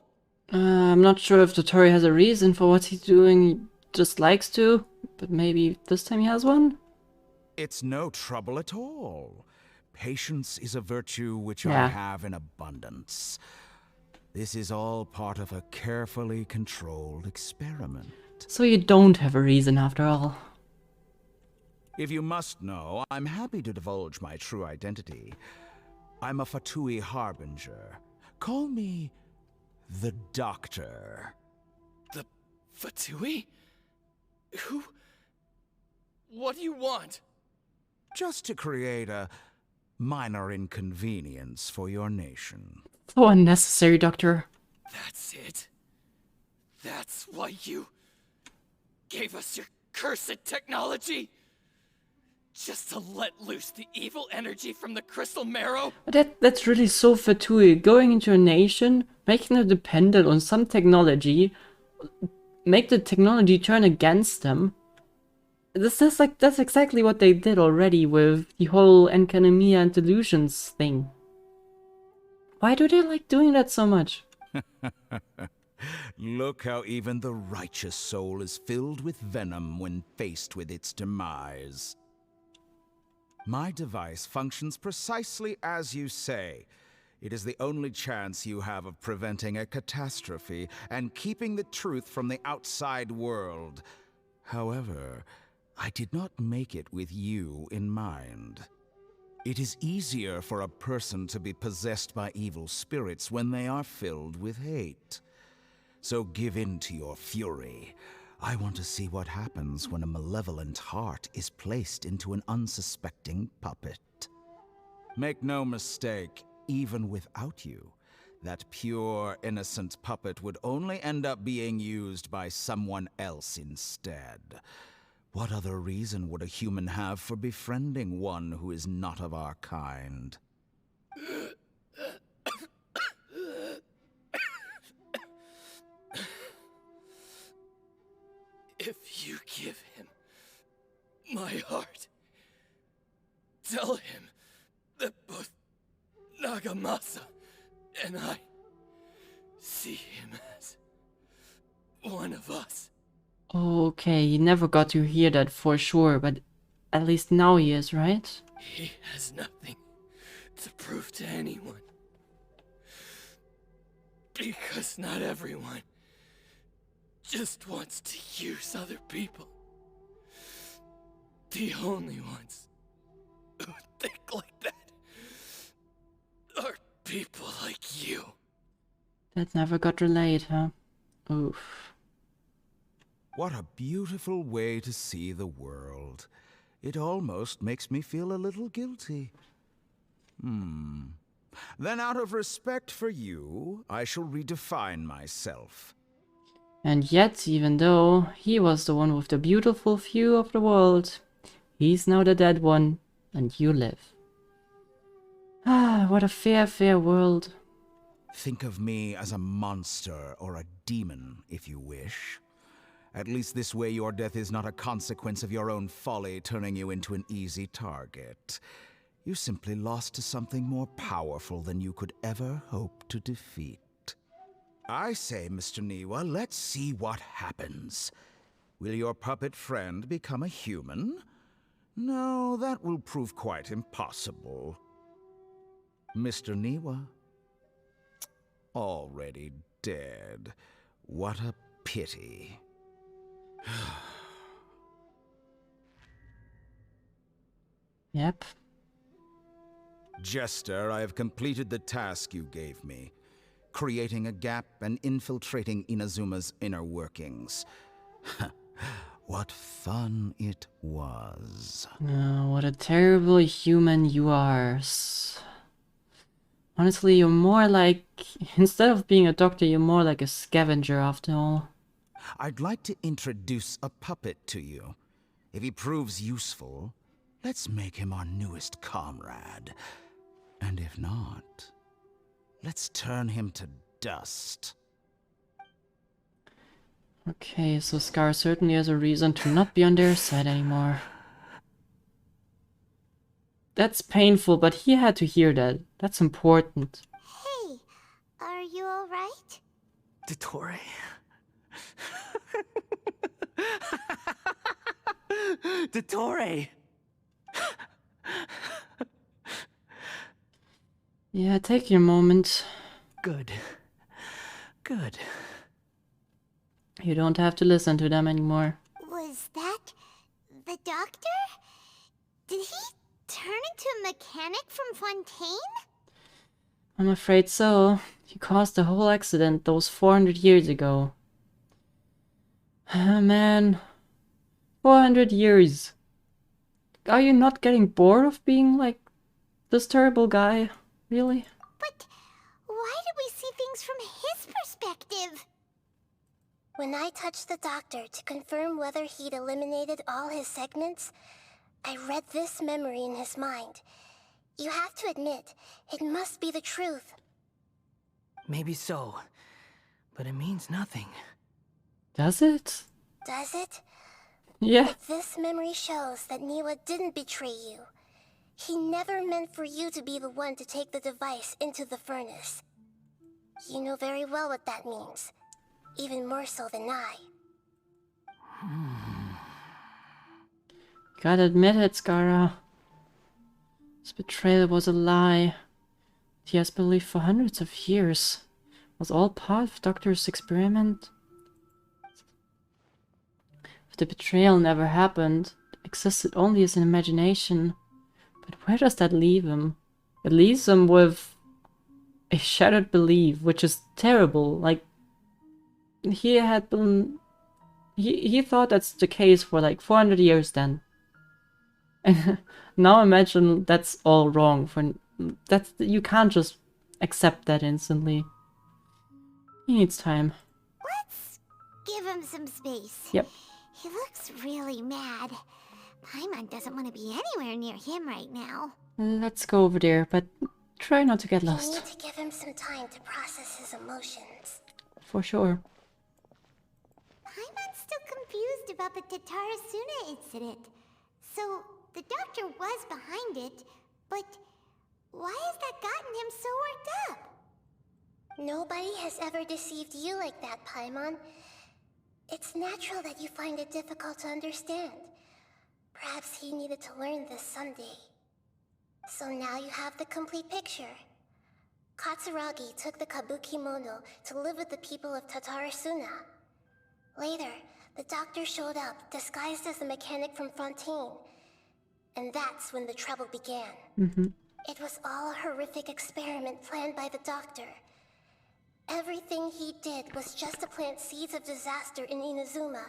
I'm not sure if Dottore has a reason for what he's doing. He just likes to, but maybe this time he has one? It's no trouble at all. Patience is a virtue which Yeah. I have in abundance. This is all part of a carefully controlled experiment. So you don't have a reason after all. If you must know, I'm happy to divulge my true identity. I'm a Fatui Harbinger. Call me the Doctor. The Fatui? Who? What do you want? Just to create a minor inconvenience for your nation. So unnecessary, Doctor. That's it? That's why you gave us your cursed technology? Just to let loose the evil energy from the crystal marrow? That's really so Fatui. Going into a nation, making them dependent on some technology, make the technology turn against them. That's exactly what they did already with the whole Enkanemia and delusions thing. Why do they like doing that so much? Look how even the righteous soul is filled with venom when faced with its demise. My device functions precisely as you say. It is the only chance you have of preventing a catastrophe and keeping the truth from the outside world. However, I did not make it with you in mind. It is easier for a person to be possessed by evil spirits when they are filled with hate. So give in to your fury. I want to see what happens when a malevolent heart is placed into an unsuspecting puppet. Make no mistake, even without you, that pure, innocent puppet would only end up being used by someone else instead. What other reason would a human have for befriending one who is not of our kind? If you give him my heart, tell him that both Nagamasa and I see him as one of us. Okay, he never got to hear that for sure, but at least now he is, right? He has nothing to prove to anyone. Because not everyone just wants to use other people. The only ones who think like that are people like you. That never got relayed, huh? Oof. What a beautiful way to see the world. It almost makes me feel a little guilty. Then out of respect for you, I shall redefine myself. And yet, even though he was the one with the beautiful view of the world, he's now the dead one, and you live. Ah, what a fair, fair world. Think of me as a monster or a demon, if you wish. At least this way your death is not a consequence of your own folly turning you into an easy target. You simply lost to something more powerful than you could ever hope to defeat. I say, Mr. Niwa, let's see what happens. Will your puppet friend become a human? No, that will prove quite impossible. Mr. Niwa? Already dead. What a pity. Yep. Jester, I have completed the task you gave me. Creating a gap and infiltrating Inazuma's inner workings. What fun it was. Oh, what a terrible human you are. Honestly, you're more like... Instead of being a doctor, you're more like a scavenger after all. I'd like to introduce a puppet to you. If he proves useful, let's make him our newest comrade. And if not, let's turn him to dust. Okay, so Scar certainly has a reason to not be on their side anymore. That's painful, but he had to hear that. That's important. Hey, are you alright? Dottore. Dottore! Yeah, take your moment. Good. Good. You don't have to listen to them anymore. Was that the doctor? Did he turn into a mechanic from Fontaine? I'm afraid so. You caused the whole accident those 400 years ago. Man. 400 years. Are you not getting bored of being like this terrible guy? Really? But why do we see things from his perspective? When I touched the doctor to confirm whether he'd eliminated all his segments, I read this memory in his mind. You have to admit, it must be the truth. Maybe so, but it means nothing. Does it? Does it? Yeah. But this memory shows that Niwa didn't betray you. He never meant for you to be the one to take the device into the furnace. You know very well what that means. Even more so than I. Gotta admit it, Skara. This betrayal was a lie. He has believed for hundreds of years. Was all part of Doctor's experiment. If the betrayal never happened, it existed only as an imagination. But where does that leave him? It leaves him with a shattered belief, which is terrible. Like, he had been... He thought that's the case for like 400 years then. And now imagine that's all wrong. You can't just accept that instantly. He needs time. Let's give him some space. Yep. He looks really mad. Paimon doesn't want to be anywhere near him right now. Let's go over there, but try not to get You lost. need to give him some time to process his emotions. For sure. Paimon's still confused about the Tatarasuna incident. So, the doctor was behind it, but why has that gotten him so worked up? Nobody has ever deceived you like that, Paimon. It's natural that you find it difficult to understand. Perhaps he needed to learn this someday. So now you have the complete picture. Katsuragi took the Kabukimono to live with the people of Tatarasuna. Later, the doctor showed up, disguised as a mechanic from Fontaine. And that's when the trouble began. It was all a horrific experiment planned by the doctor. Everything he did was just to plant seeds of disaster in Inazuma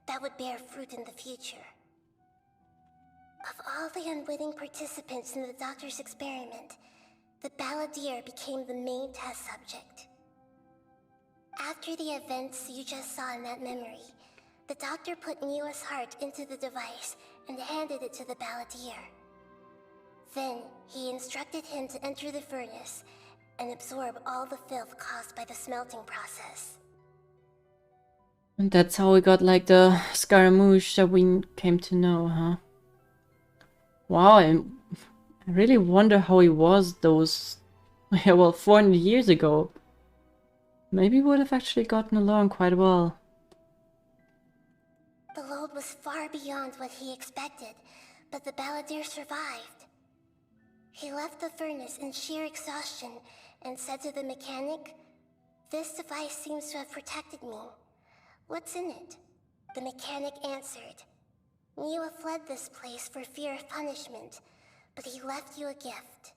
that would bear fruit in the future. Of all the unwitting participants in the doctor's experiment, the balladeer became the main test subject. After the events you just saw in that memory, the doctor put Niwa's heart into the device and handed it to the balladeer. Then, he instructed him to enter the furnace and absorb all the filth caused by the smelting process. And that's how we got like the Scaramouche that we came to know, huh? Wow, I really wonder how he was those, well, 400 years ago. Maybe we would have actually gotten along quite well. The load was far beyond what he expected, but the balladeer survived. He left the furnace in sheer exhaustion and said to the mechanic, "This device seems to have protected me. What's in it?" The mechanic answered, "Niwa fled this place for fear of punishment, but he left you a gift.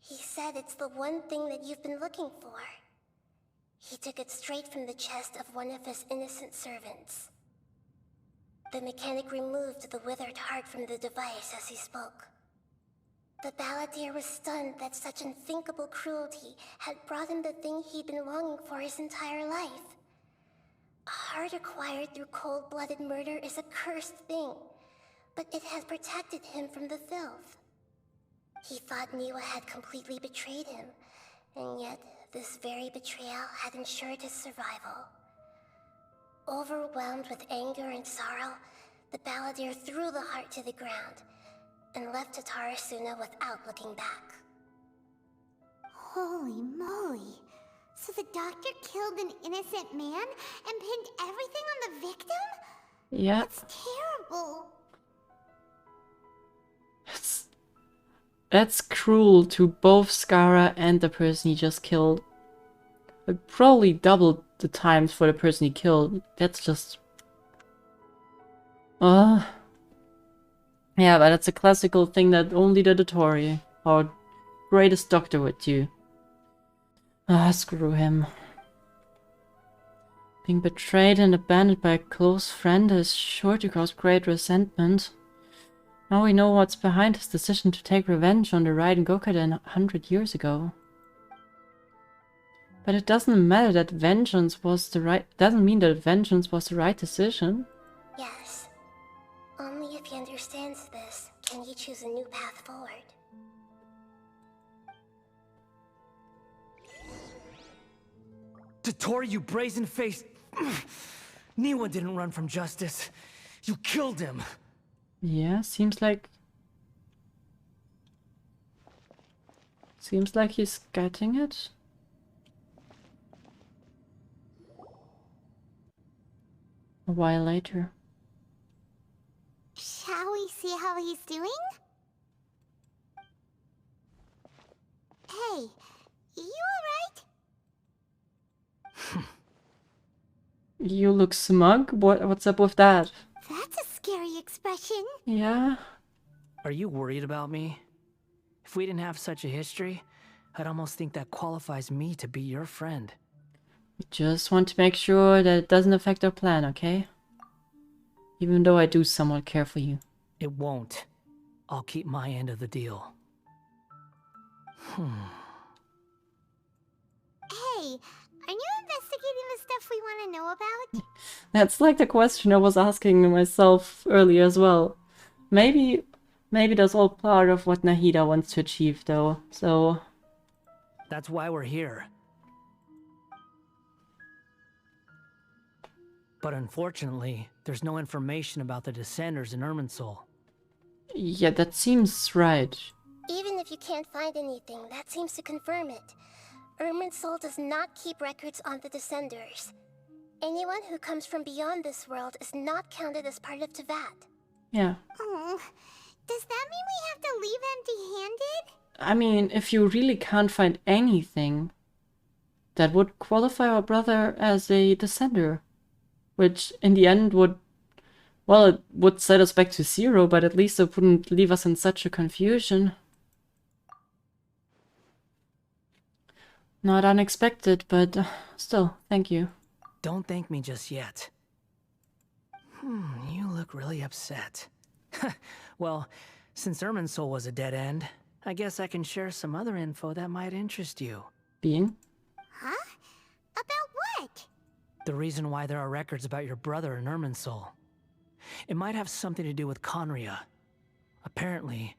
He said it's the one thing that you've been looking for." He took it straight from the chest of one of his innocent servants. The mechanic removed the withered heart from the device as he spoke. The balladeer was stunned that such unthinkable cruelty had brought him the thing he'd been longing for his entire life. A heart acquired through cold-blooded murder is a cursed thing, but it had protected him from the filth. He thought Niwa had completely betrayed him, and yet this very betrayal had ensured his survival. Overwhelmed with anger and sorrow, the balladeer threw the heart to the ground and left Tatarasuna without looking back. Holy moly! So the doctor killed an innocent man and pinned everything on the victim? Yeah. That's terrible. That's cruel to both Skara and the person he just killed. Like, probably doubled the times for the person he killed. That's just... Yeah, but that's a classical thing that only the Dotori, our greatest doctor, would do. Ah, screw him. Being betrayed and abandoned by a close friend is sure to cause great resentment. Now we know what's behind his decision to take revenge on the Raiden Gokaden 100 years ago. But it doesn't matter that vengeance was the right... doesn't mean that vengeance was the right decision. Yes. Only if he understands this can he choose a new path forward. Totoro, you brazen-faced... Niwa didn't run from justice. You killed him. Yeah, seems like he's getting it. A while later. Shall we see how he's doing? Hey, you alright? You look smug? What's up with that? That's a scary expression. Yeah. Are you worried about me? If we didn't have such a history, I'd almost think that qualifies me to be your friend. We just want to make sure that it doesn't affect our plan, okay? Even though I do somewhat care for you. It won't. I'll keep my end of the deal. Hey, are you investigating the stuff we want to know about? That's like the question I was asking myself earlier as well. Maybe that's all part of what Nahida wants to achieve though, so... That's why we're here. But unfortunately, there's no information about the Descenders in Irminsul. Yeah, that seems right. Even if you can't find anything, that seems to confirm it. Irminsul does not keep records on the Descenders. Anyone who comes from beyond this world is not counted as part of Teyvat. Yeah. Oh, does that mean we have to leave empty-handed? I mean, if you really can't find anything, that would qualify our brother as a Descender. Which, in the end, would... Well, it would set us back to 0, but at least it wouldn't leave us in such a confusion. Not unexpected, but still, thank you. Don't thank me just yet. You look really upset. Well, since Irminsul was a dead end, I guess I can share some other info that might interest you. Being? Huh? About what? The reason why there are records about your brother in Irminsul. It might have something to do with Conria. Apparently,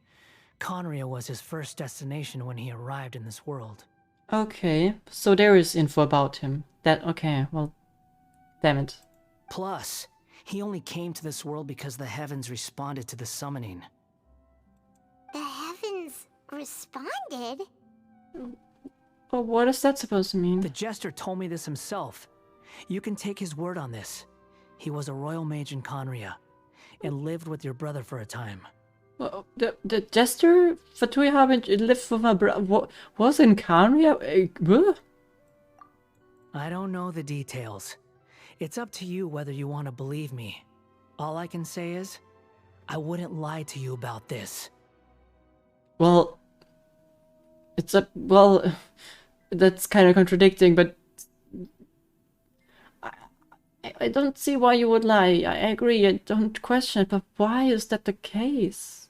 Conria was his first destination when he arrived in this world. Okay, so there is info about him. Okay, well, damn it. Plus, he only came to this world because the heavens responded to the summoning. The heavens responded? Well, what is that supposed to mean? The Jester told me this himself. You can take his word on this. He was a royal mage in Conria, and lived with your brother for a time. Well, the Jester Fatui Harbin lived with my brother. Was in Conria? I don't know the details. It's up to you whether you want to believe me. All I can say is, I wouldn't lie to you about this. Well, well, that's kind of contradicting, but I don't see why you would lie. I agree, I don't question it, but why is that the case?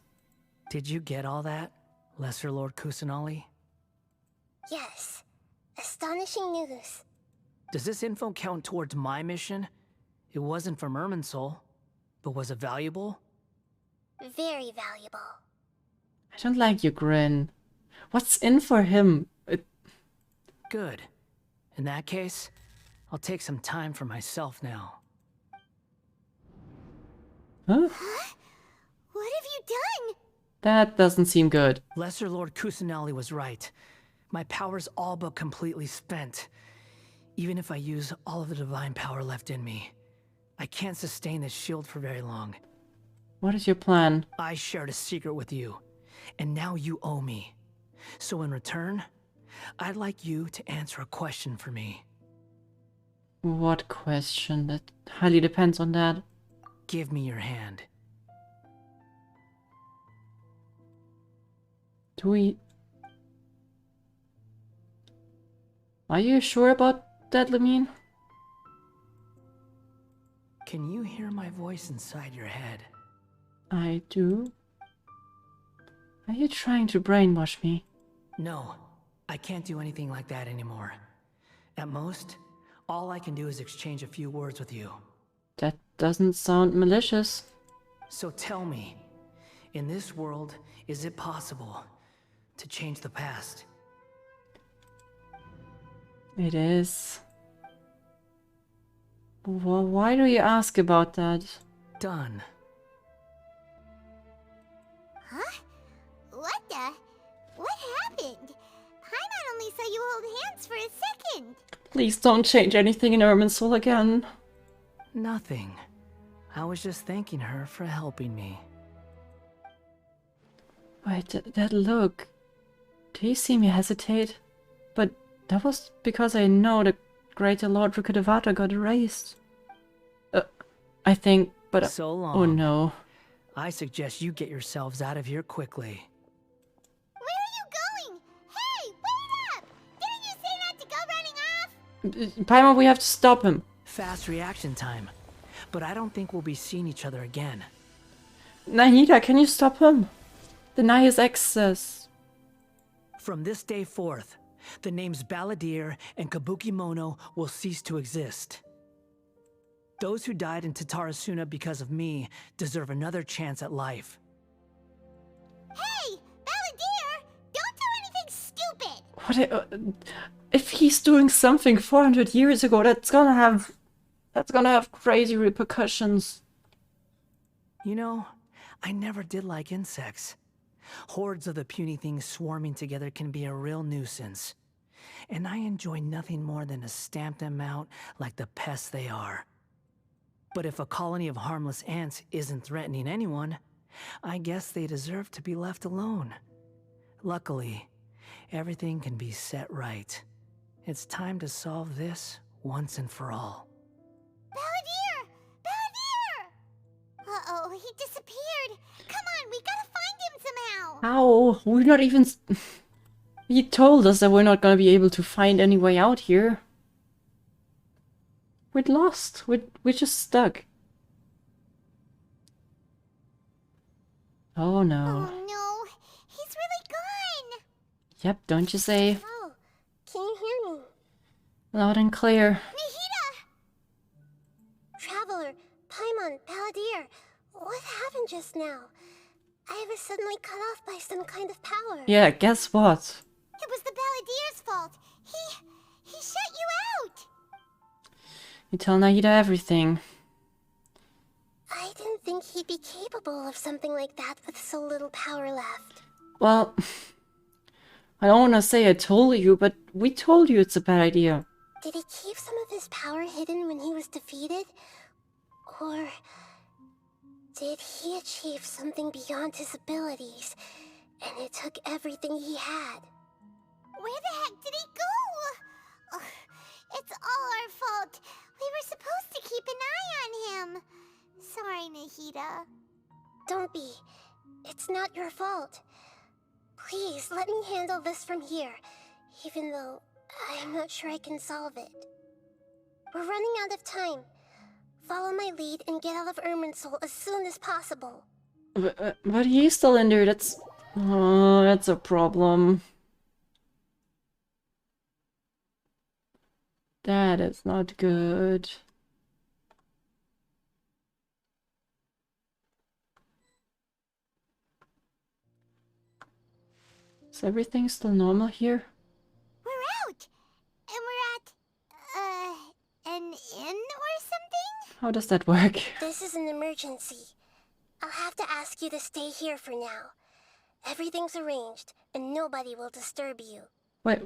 Did you get all that, Lesser Lord Kusanali? Yes. Astonishing news. Does this info count towards my mission? It wasn't from Irminsul, but was it valuable? Very valuable. I don't like your grin. What's in for him? Good. In that case, I'll take some time for myself now. Huh? What have you done? That doesn't seem good. Lesser Lord Kusanali was right. My power's all but completely spent. Even if I use all of the divine power left in me, I can't sustain this shield for very long. What is your plan? I shared a secret with you, and now you owe me. So in return, I'd like you to answer a question for me. What question? That highly depends on that. Give me your hand. Do we... Are you sure about that, Lamine? Can you hear my voice inside your head? I do. Are you trying to brainwash me? No, I can't do anything like that anymore. At most, all I can do is exchange a few words with you. That doesn't sound malicious. So tell me, in this world, is it possible to change the past? It is. Well, why do you ask about that? Done. Huh? What the? What happened? Paimon only saw you hold hands for a second. Please don't change anything in Irminsul again. Nothing. I was just thanking her for helping me. Wait, that look. Do you see me hesitate? But that was because I know the Greater Lord Rukkhadevata got erased. I think, but... So long. Oh no. I suggest you get yourselves out of here quickly. Where are you going? Hey, wait up! Didn't you say not to go running off? Paimon, we have to stop him. Fast reaction time. But I don't think we'll be seeing each other again. Nahida, can you stop him? Deny his access. From this day forth, the names Balladeer and Kabukimono will cease to exist. Those who died in Tatarasuna because of me deserve another chance at life. Hey, Balladeer! Don't do anything stupid! What? If he's doing something 400 years ago, that's gonna have crazy repercussions. You know, I never did like insects. Hordes of the puny things swarming together can be a real nuisance. And I enjoy nothing more than to stamp them out like the pests they are. But if a colony of harmless ants isn't threatening anyone, I guess they deserve to be left alone. Luckily, everything can be set right. It's time to solve this once and for all. Balladeer! Balladeer! Uh-oh, he disappeared. Come on, we gotta find him somehow. How? We're not even... He told us that we're not gonna be able to find any way out here. We're lost. We're just stuck. Oh no. Oh no, he's really gone. Yep, don't you say. Oh, can you hear me? Loud and clear. Nahida! Traveler, Paimon, Balladeer, what happened just now? I was suddenly cut off by some kind of power. Yeah, guess what? It was the Balladeer's fault. He shut you out. You tell Nahida everything. I didn't think he'd be capable of something like that with so little power left. Well, I don't want to say I told you, but we told you it's a bad idea. Did he keep some of his power hidden when he was defeated? Or did he achieve something beyond his abilities, and it took everything he had? Where the heck did he go? Ugh, it's all our fault. We were supposed to keep an eye on him. Sorry, Nahida. Don't be. It's not your fault. Please, let me handle this from here, even though I'm not sure I can solve it. We're running out of time. Follow my lead and get out of Irminsul as soon as possible. But he's still in there. That's... Oh, that's a problem. That is not good. Is everything still normal here? We're out! And we're at, an inn or something? How does that work? This is an emergency. I'll have to ask you to stay here for now. Everything's arranged, and nobody will disturb you. Wait,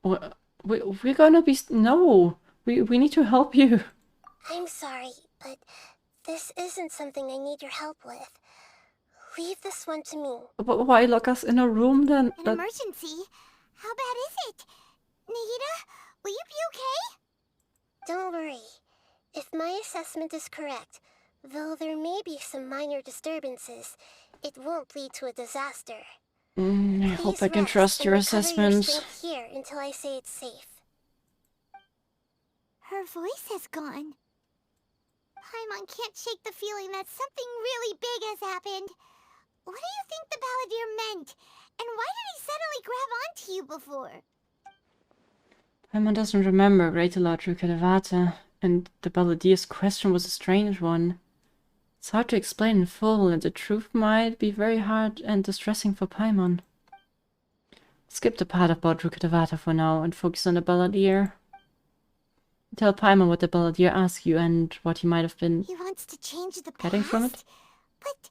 we're gonna be... No! We need to help you. I'm sorry, but this isn't something I need your help with. Leave this one to me. But why lock us in a room then? An emergency? How bad is it? Nahida, will you be okay? Don't worry. If my assessment is correct, though there may be some minor disturbances, it won't lead to a disaster. I hope I can trust your assessment. Stay here until I say it's safe. her voice has gone. Paimon can't shake the feeling that something really big has happened. What do you think the Balladeer meant? And why did he suddenly grab onto you before? Paimon doesn't remember Greater Lord Rukkhadevata, and the Balladeer's question was a strange one. It's hard to explain in full, and the truth might be very hard and distressing for Paimon. Skip the part about Rukkhadevata for now and focus on the Balladeer. Tell Paimon what the Balladeer asked you and what he might have been He wants to change the getting past? from it. But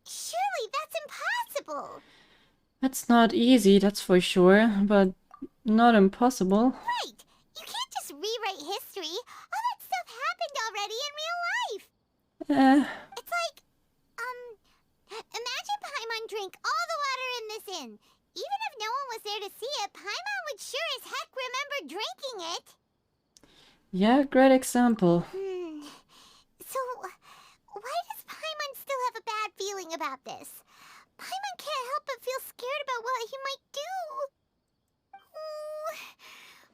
surely that's impossible. It's not easy, that's for sure, but not impossible. Right. You can't just rewrite history. All that stuff happened already in real life. It's like, imagine Paimon drank all the water in this inn. Even if no one was there to see it, Paimon would sure as heck remember drinking it. Yeah, great example. So, why does Paimon still have a bad feeling about this? Paimon can't help but feel scared about what he might do. Oh,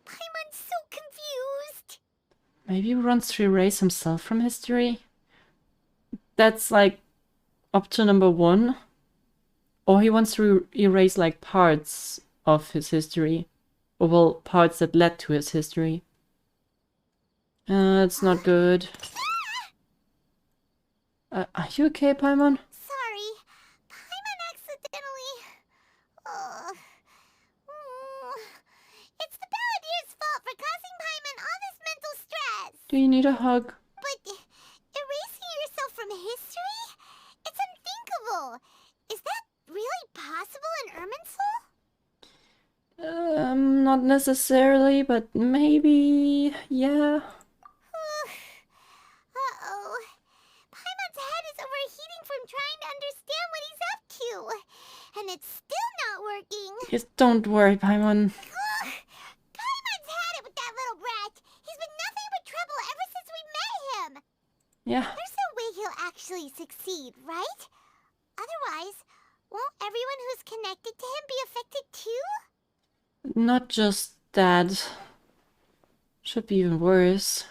Paimon's so confused. Maybe he wants to erase himself from history? That's like option number 1. Or he wants to erase like parts of his history. Or well, parts that led to his history. It's not good. Are you okay, Paimon? Sorry, Paimon accidentally... It's the Balladeer's fault for causing Paimon all this mental stress. Do you need a hug? But erasing yourself from history? It's unthinkable. Is that really possible in Irminsul? Not necessarily, but maybe... yeah. Uh-oh. Paimon's head is overheating from trying to understand what he's up to. And it's still not working. Just don't worry, Paimon. Paimon's had it with that little brat. He's been nothing but trouble ever since we met him. Yeah. There's no way he'll actually succeed, right? Otherwise, won't everyone who's connected to him be affected too? Not just that. Should be even worse.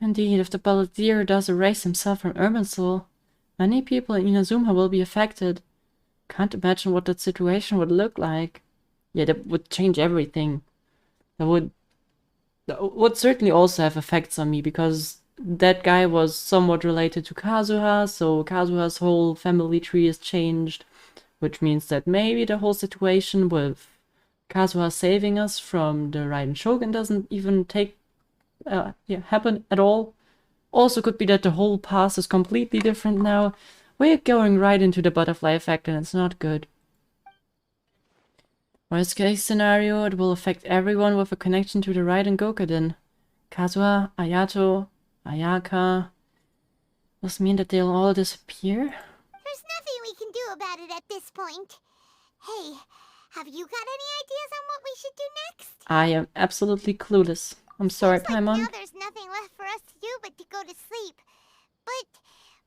Indeed, if the Balladeer does erase himself from Irminsul, many people in Inazuma will be affected. Can't imagine what that situation would look like. Yeah, that would change everything. That would certainly also have effects on me, because that guy was somewhat related to Kazuha, so Kazuha's whole family tree is changed, which means that maybe the whole situation with Kazuha saving us from the Raiden Shogun doesn't even happen at all. Also could be that the whole past is completely different now. We're going right into the butterfly effect and it's not good. Worst case scenario, it will affect everyone with a connection to the Raiden Gokuden. Kazuha, Ayato, Ayaka. Does mean that they'll all disappear? There's nothing we can do about it at this point. Hey, have you got any ideas on what we should do next? I am absolutely clueless. I'm sorry, Seems like Paimon. now there's nothing left for us to do but to go to sleep. But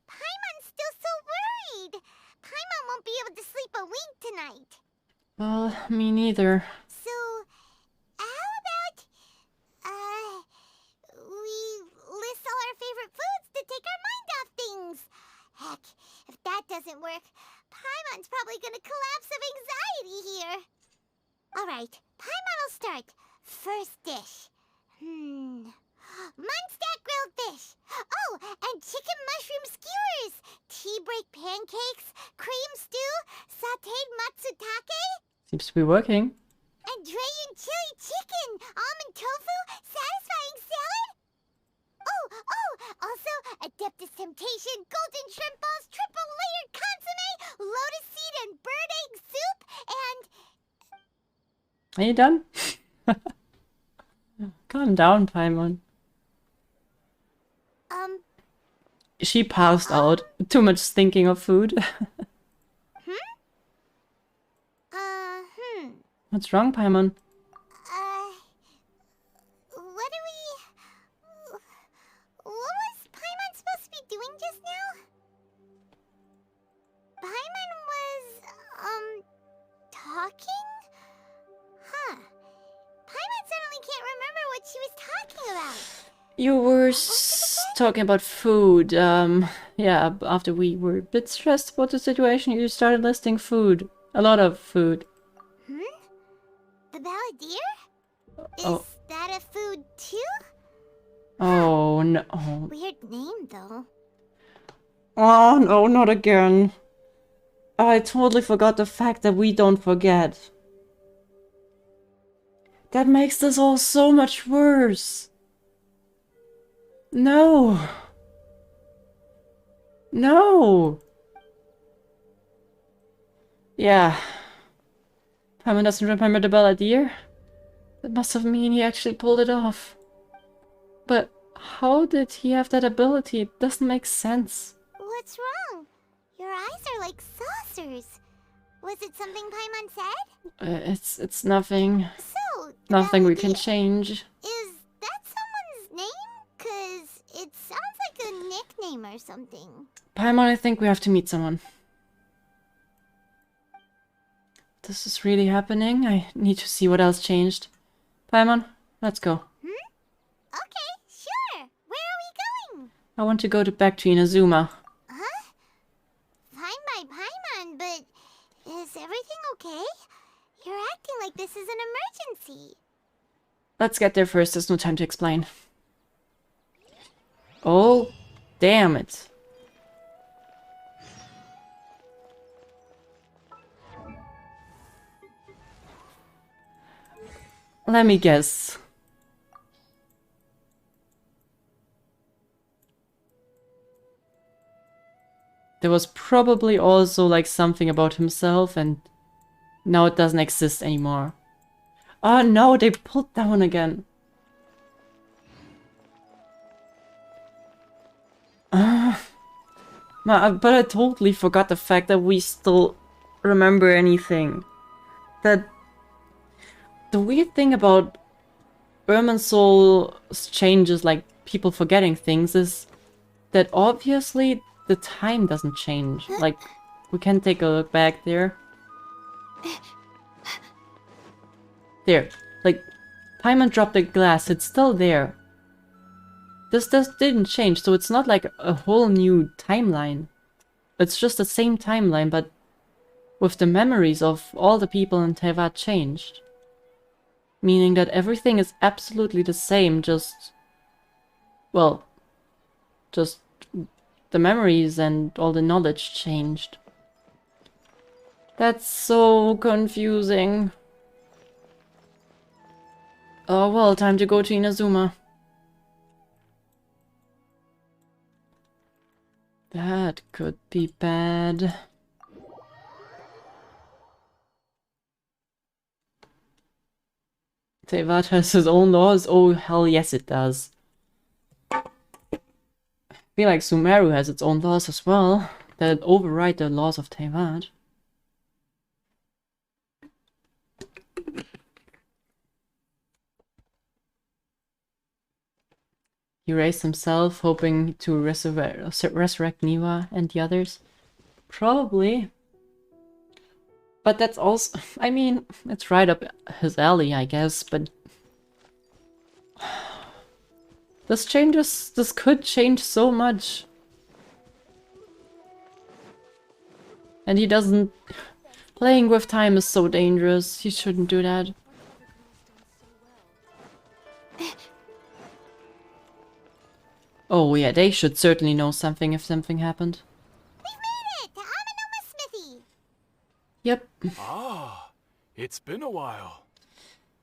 Paimon's still so worried. Paimon won't be able to sleep a wink tonight. Well, me neither. So, how about, we list all our favorite foods to take our mind off things? Heck, if that doesn't work, Paimon's probably gonna collapse of anxiety here. Alright, Paimon will start. First dish. Munstack grilled fish. Oh, and chicken mushroom skewers. Tea break pancakes. Cream stew. Sauteed matsutake. Seems to be working. And Dragon chili chicken. Almond tofu. Satisfying salad. Oh, also Adeptus Temptation. Golden shrimp balls. Triple layered consomme. Lotus seed and bird egg soup. And... Are you done? Calm down, Paimon. She passed out. Too much thinking of food. What's wrong, Paimon? What was Paimon supposed to be doing just now? Paimon was, talking? Huh. Paimon suddenly can't remember what she was talking about. You were talking about food. Yeah, after we were a bit stressed about the situation, you started listing food. A lot of food. Hmm? The Balladeer? Oh. Is that a food too? Oh, no. Weird name, though. Oh, no, not again. I totally forgot the fact that we don't forget. That makes this all so much worse. No. No. Yeah. Paimon doesn't remember the Balladeer? That must have mean he actually pulled it off. But how did he have that ability? It doesn't make sense. What's wrong? Your eyes are like saucers. Was it something Paimon said? It's nothing. So, Nothing we Balladeer, can change. Is that someone's name? 'Cause it sounds like a nickname or something. Paimon, I think we have to meet someone. This is really happening. I need to see what else changed. Paimon, let's go. Okay, sure. Where are we going? I want to go back to Inazuma. Huh? Fine by Paimon, but is everything okay? You're acting like this is an emergency. Let's get there first. There's no time to explain. Oh, damn it. Let me guess. There was probably also like something about himself and now it doesn't exist anymore. Oh no, they pulled that one again. But I totally forgot the fact that we still remember anything. That the weird thing about Irminsul's changes, like people forgetting things, is that obviously the time doesn't change. Like, we can take a look back there. There. Like, Paimon dropped the glass, it's still there. This didn't change, so it's not like a whole new timeline. It's just the same timeline, but with the memories of all the people in Teyvat changed. Meaning that everything is absolutely the same, just... well, just the memories and all the knowledge changed. That's so confusing. Oh well, time to go to Inazuma. That could be bad. Teyvat has his own laws? Oh, hell yes it does. I feel like Sumeru has its own laws as well, that override the laws of Teyvat. He raised himself, hoping to resurrect Niwa and the others. Probably. But that's also... I mean, it's right up his alley, I guess, but... This could change so much. And he doesn't... Playing with time is so dangerous. He shouldn't do that. Oh yeah, they should certainly know something if something happened. We've made it to Amanoma Smithy. Yep. Ah, it's been a while.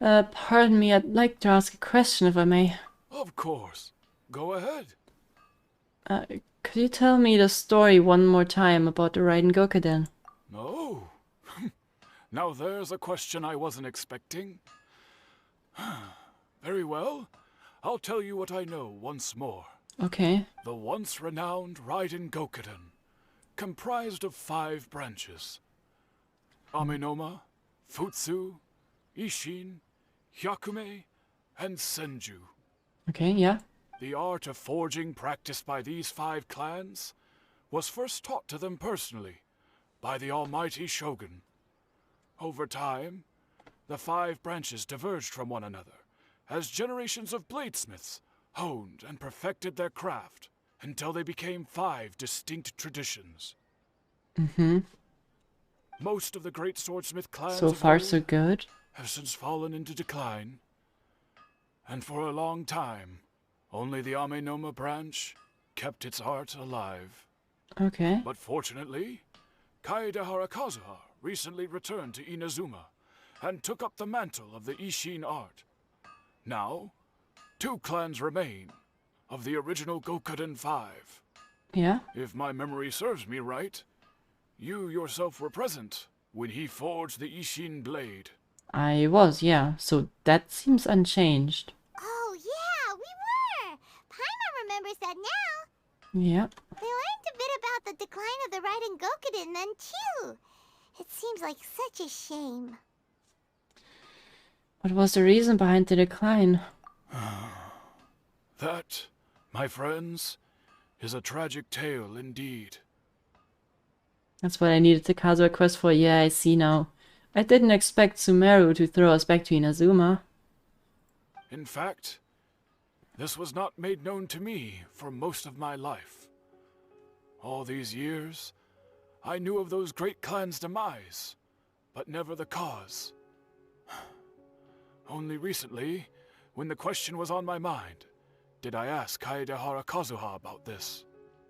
Pardon me, I'd like to ask a question if I may. Of course. Go ahead. Could you tell me the story one more time about the Raiden Gokuden? No. Now there's a question I wasn't expecting. Very well. I'll tell you what I know once more. Okay. The once renowned Raiden Gokuden, comprised of 5 branches. Amenoma, Futsu, Ishin, Hyakume, and Senju. Okay, yeah. The art of forging practiced by these 5 clans was first taught to them personally by the almighty Shogun. Over time, the 5 branches diverged from one another as generations of bladesmiths honed and perfected their craft until they became 5 distinct traditions. Mm-hmm. Most of the great swordsmith clans So of far, old so good. have since fallen into decline, and for a long time, only the Amenoma branch kept its art alive. Okay. But fortunately, Kaede Harakazuha recently returned to Inazuma and took up the mantle of the Ishin art. Now, 2 clans remain of the original Gokuden 5. Yeah. If my memory serves me right, you yourself were present when he forged the Ishin blade. I was, yeah. So that seems unchanged. Oh, yeah, we were! Paimon remembers that now. Yeah. We learned a bit about the decline of the Raiden Gokuden then, too. It seems like such a shame. What was the reason behind the decline? That, my friends, is a tragic tale indeed. That's what I needed the Kazuha quest for. Yeah, I see now. I didn't expect Sumeru to throw us back to Inazuma. In fact, this was not made known to me for most of my life. All these years, I knew of those great clans' demise, but never the cause. Only recently, when the question was on my mind, did I ask Kaede Harakazuha about this.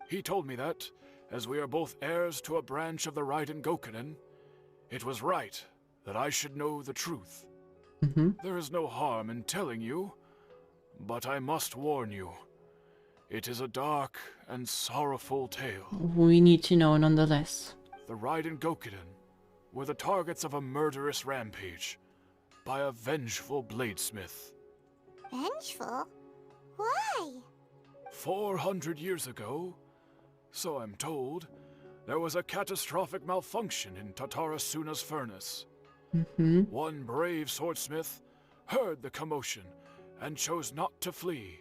He told me that, as we are both heirs to a branch of the Raiden Gokuden, it was right that I should know the truth. Mm-hmm. There is no harm in telling you, but I must warn you. It is a dark and sorrowful tale. We need to know nonetheless. The Raiden Gokuden were the targets of a murderous rampage by a vengeful bladesmith. Vengeful? Why? 400 years ago, so I'm told, there was a catastrophic malfunction in Tatarasuna's furnace. Mm-hmm. One brave swordsmith heard the commotion and chose not to flee,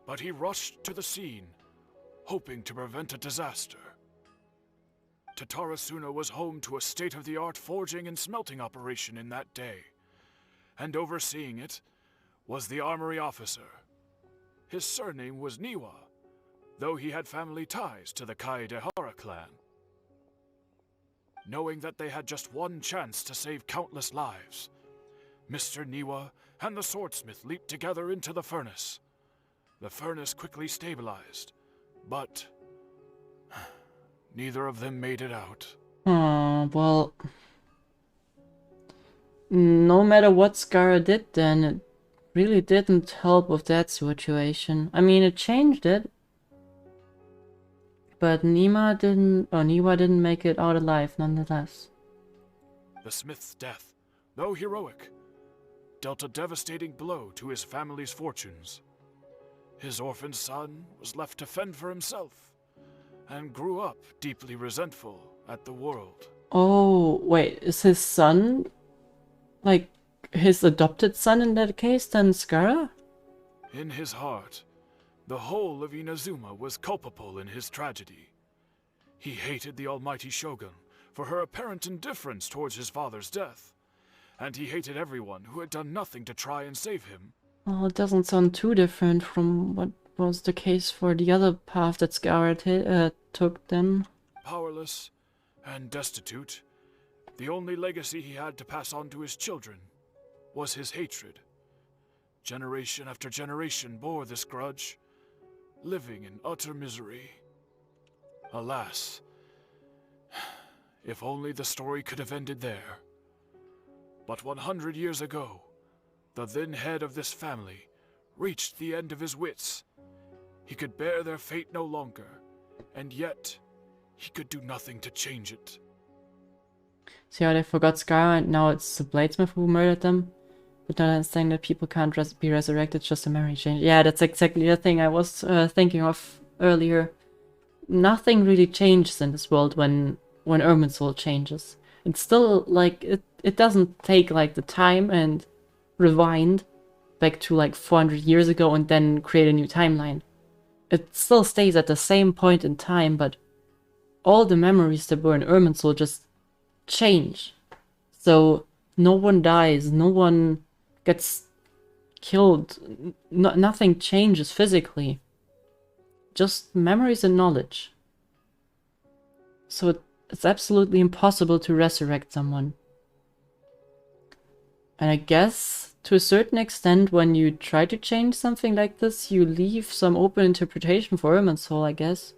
but he rushed to the scene, hoping to prevent a disaster. Tatarasuna was home to a state-of-the-art forging and smelting operation in that day, and overseeing it was the armory officer. His surname was Niwa, though he had family ties to the Kaedehara clan. Knowing that they had just one chance to save countless lives, Mr. Niwa and the swordsmith leaped together into the furnace. The furnace quickly stabilized, but neither of them made it out. Oh, well... No matter what Skara did then, it really didn't help with that situation. I mean, it changed it. But Niwa didn't make it out alive nonetheless. The smith's death, though heroic, dealt a devastating blow to his family's fortunes. His orphaned son was left to fend for himself, and grew up deeply resentful at the world. Oh, wait, is his son, like, his adopted son in that case, then Skara? In his heart, the whole of Inazuma was culpable in his tragedy. He hated the almighty Shogun for her apparent indifference towards his father's death, and he hated everyone who had done nothing to try and save him. Oh, it doesn't sound too different from what was the case for the other path that Skara took then. Powerless and destitute, the only legacy he had to pass on to his children was his hatred. Generation after generation bore this grudge, living in utter misery. Alas, if only the story could have ended there. But 100 years ago, the then head of this family reached the end of his wits. He could bear their fate no longer, and yet he could do nothing to change it. So yeah, they forgot Skara and now it's the Bladesmith who murdered them. But not understanding that people can't be resurrected, just a memory change. Yeah, that's exactly the thing I was thinking of earlier. Nothing really changes in this world when Irminsul changes. It's still like, it doesn't take like the time and rewind back to like 400 years ago and then create a new timeline. It still stays at the same point in time, but all the memories that were in Irminsul just change. So no one dies, no one gets killed, nothing changes physically. Just memories and knowledge. So it's absolutely impossible to resurrect someone. And I guess, to a certain extent, when you try to change something like this, you leave some open interpretation for Irminsul, I guess.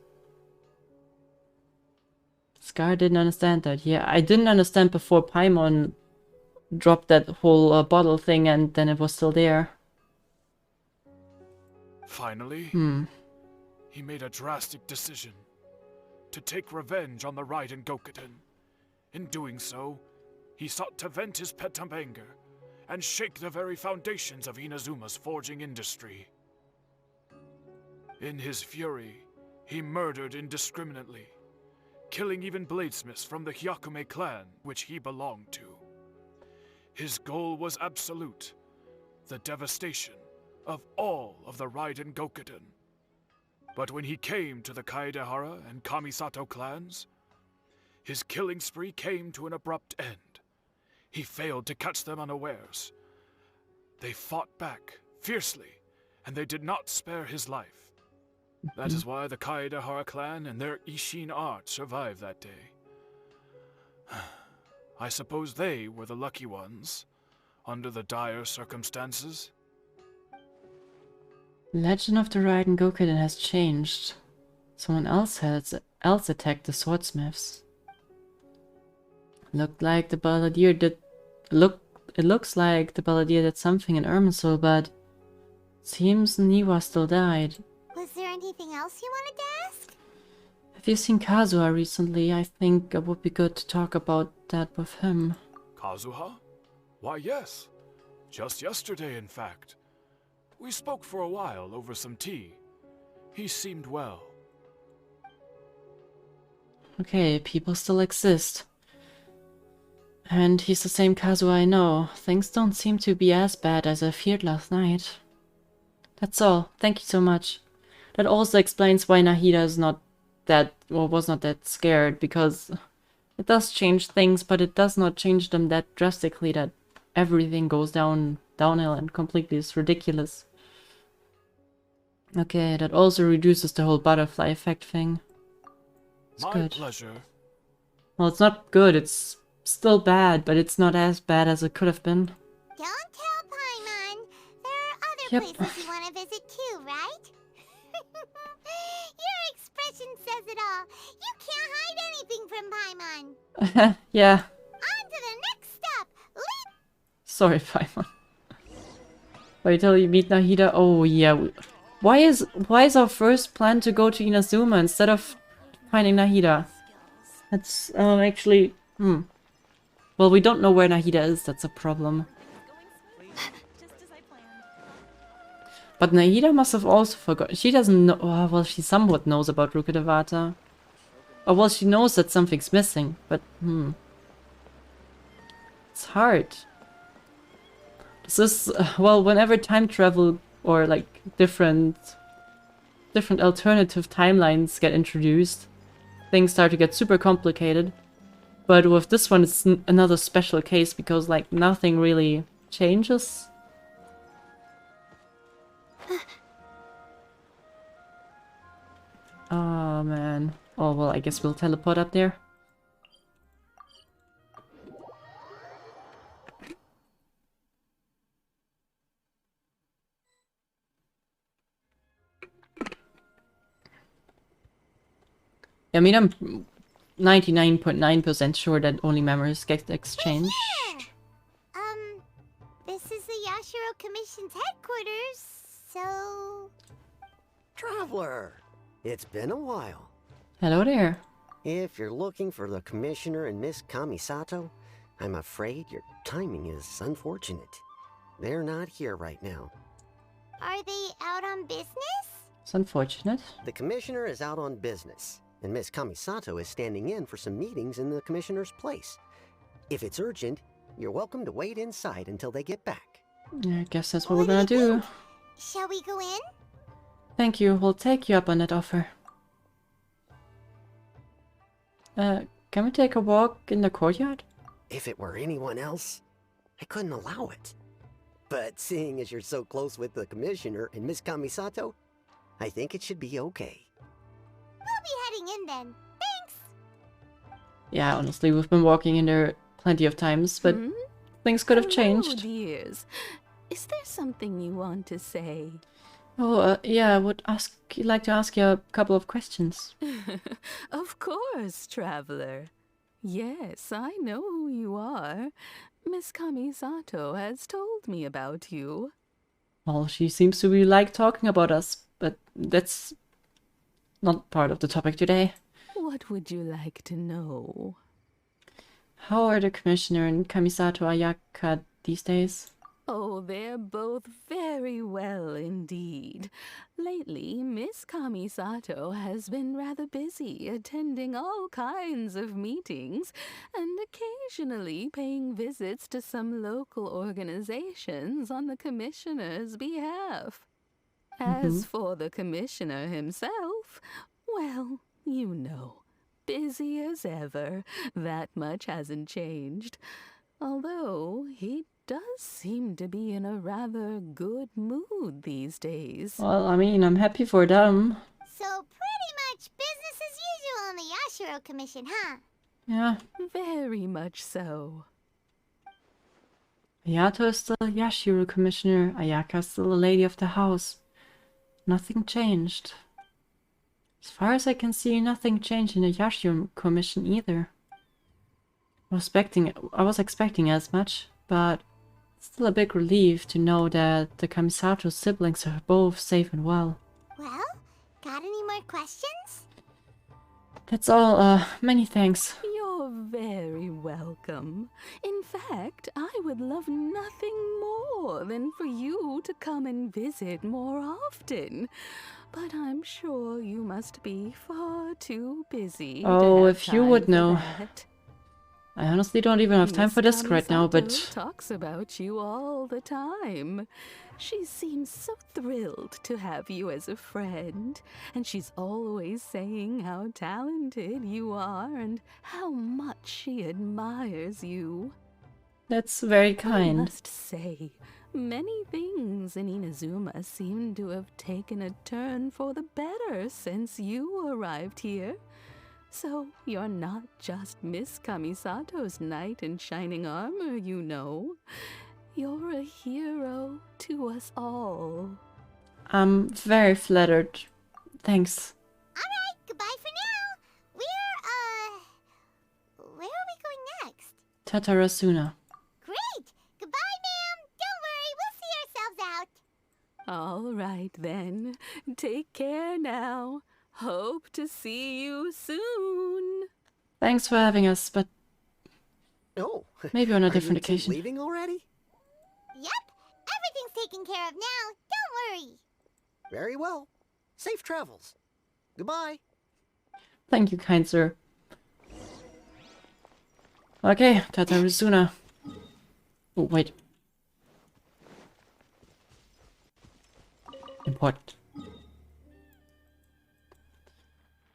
Scar didn't understand that. Yeah, I didn't understand before Paimon dropped that whole bottle thing and then it was still there. Finally, He made a drastic decision to take revenge on the Raiden Gokuden. In doing so, he sought to vent his pent-up anger and shake the very foundations of Inazuma's forging industry. In his fury, he murdered indiscriminately, killing even bladesmiths from the Hyakume clan which he belonged to. His goal was absolute, the devastation of all of the Raiden Gokuden. But when he came to the Kaedehara and Kamisato clans, his killing spree came to an abrupt end. He failed to catch them unawares. They fought back fiercely, and they did not spare his life. That is why the Kaedehara clan and their Ishin art survived that day. I suppose they were the lucky ones, under the dire circumstances. Legend of the Raiden Gokuden has changed. Someone else attacked the swordsmiths. Looked like the balladeer did. It looks like the balladeer did something in Irminsul, but seems Niwa still died. Was there anything else you wanted to ask? Have you seen Kazuha recently? I think it would be good to talk about that with him. Kazuha? Why, yes. Just yesterday, in fact. We spoke for a while over some tea. He seemed well. Okay, people still exist. And he's the same Kazuha I know. Things don't seem to be as bad as I feared last night. That's all. Thank you so much. That also explains why Nahida is not that, or was not that scared, because it does change things, but it does not change them that drastically that everything goes downhill and completely is ridiculous. Okay, that also reduces the whole butterfly effect thing. It's My good. pleasure. Well, it's not good, it's still bad, but it's not as bad as it could have been. Don't tell Paimon. There are other Yep. places you want to visit too, right? Your expression says it all. You can't hide anything from Paimon. Yeah, On to the next step. Leap. sorry, Paimon. Wait till you meet Nahida. Oh yeah. Why is our first plan to go to Inazuma instead of finding Nahida? That's actually well, we don't know where Nahida is. That's a problem. But Nahida must have also forgotten. She doesn't know. Oh, well, she somewhat knows about Rukkhadevata. Oh, well, she knows that something's missing, but it's hard. This is well, whenever time travel or like different alternative timelines get introduced, things start to get super complicated. But with this one, it's another special case because like nothing really changes. Oh man. Oh well, I guess we'll teleport up there. I mean, I'm 99.9% sure that only memories get exchanged. This is the Yashiro Commission's headquarters, so... Traveler, it's been a while. Hello there. If you're looking for the Commissioner and Miss Kamisato, I'm afraid your timing is unfortunate. They're not here right now. Are they out on business? It's unfortunate. The Commissioner is out on business, and Miss Kamisato is standing in for some meetings in the Commissioner's place. If it's urgent, you're welcome to wait inside until they get back. Yeah, I guess that's what we're gonna do. Shall we go in? Thank you. We'll take you up on that offer. Can we take a walk in the courtyard? If it were anyone else, I couldn't allow it. But seeing as you're so close with the Commissioner and Miss Kamisato, I think it should be okay. We'll be heading in then. Thanks! Yeah, honestly, we've been walking in there plenty of times, but things could have changed. Dears. Is there something you want to say? Oh, yeah, I would like to ask you a couple of questions. Of course, traveler. Yes, I know who you are. Miss Kamisato has told me about you. Well, she seems to really like talking about us, but that's not part of the topic today. What would you like to know? How are the Commissioner and Kamisato Ayaka these days? Oh, they're both very well indeed. Lately, Miss Kamisato has been rather busy attending all kinds of meetings and occasionally paying visits to some local organizations on the Commissioner's behalf. As for the Commissioner himself, well, you know, busy as ever. That much hasn't changed. Although he does seem to be in a rather good mood these days. Well, I mean, I'm happy for them. So pretty much business as usual in the Yashiro Commission, huh? Yeah. Very much so. Hayato is still Yashiro Commissioner, Ayaka is still a lady of the house. Nothing changed. As far as I can see, nothing changed in the Yashiro Commission either. I was expecting as much, but it's still a big relief to know that the Kamisato siblings are both safe and well. Well, got any more questions? That's all, many thanks. You're very welcome. In fact, I would love nothing more than for you to come and visit more often. But I'm sure you must be far too busy. Oh, to have if you time would for know. that. I honestly don't even have time for this right now, but... Miss Kamisato talks about you all the time. She seems so thrilled to have you as a friend, and she's always saying how talented you are and how much she admires you. That's very I kind. must say, many things in Inazuma seem to have taken a turn for the better since you arrived here. So you're not just Miss Kamisato's knight in shining armor, you know. You're a hero to us all. I'm very flattered. Thanks. Alright, goodbye for now. Where are we going next? Tatarasuna. Great! Goodbye, ma'am! Don't worry, we'll see ourselves out. All right then. Take care now. Hope to see you soon. Thanks for having us, but Oh, maybe on a are different you two occasion. leaving already? Yep, everything's taken care of now. Don't worry. Very well. Safe travels. Goodbye. Thank you, kind sir. Okay, Tatarasuna. Oh, wait. Important.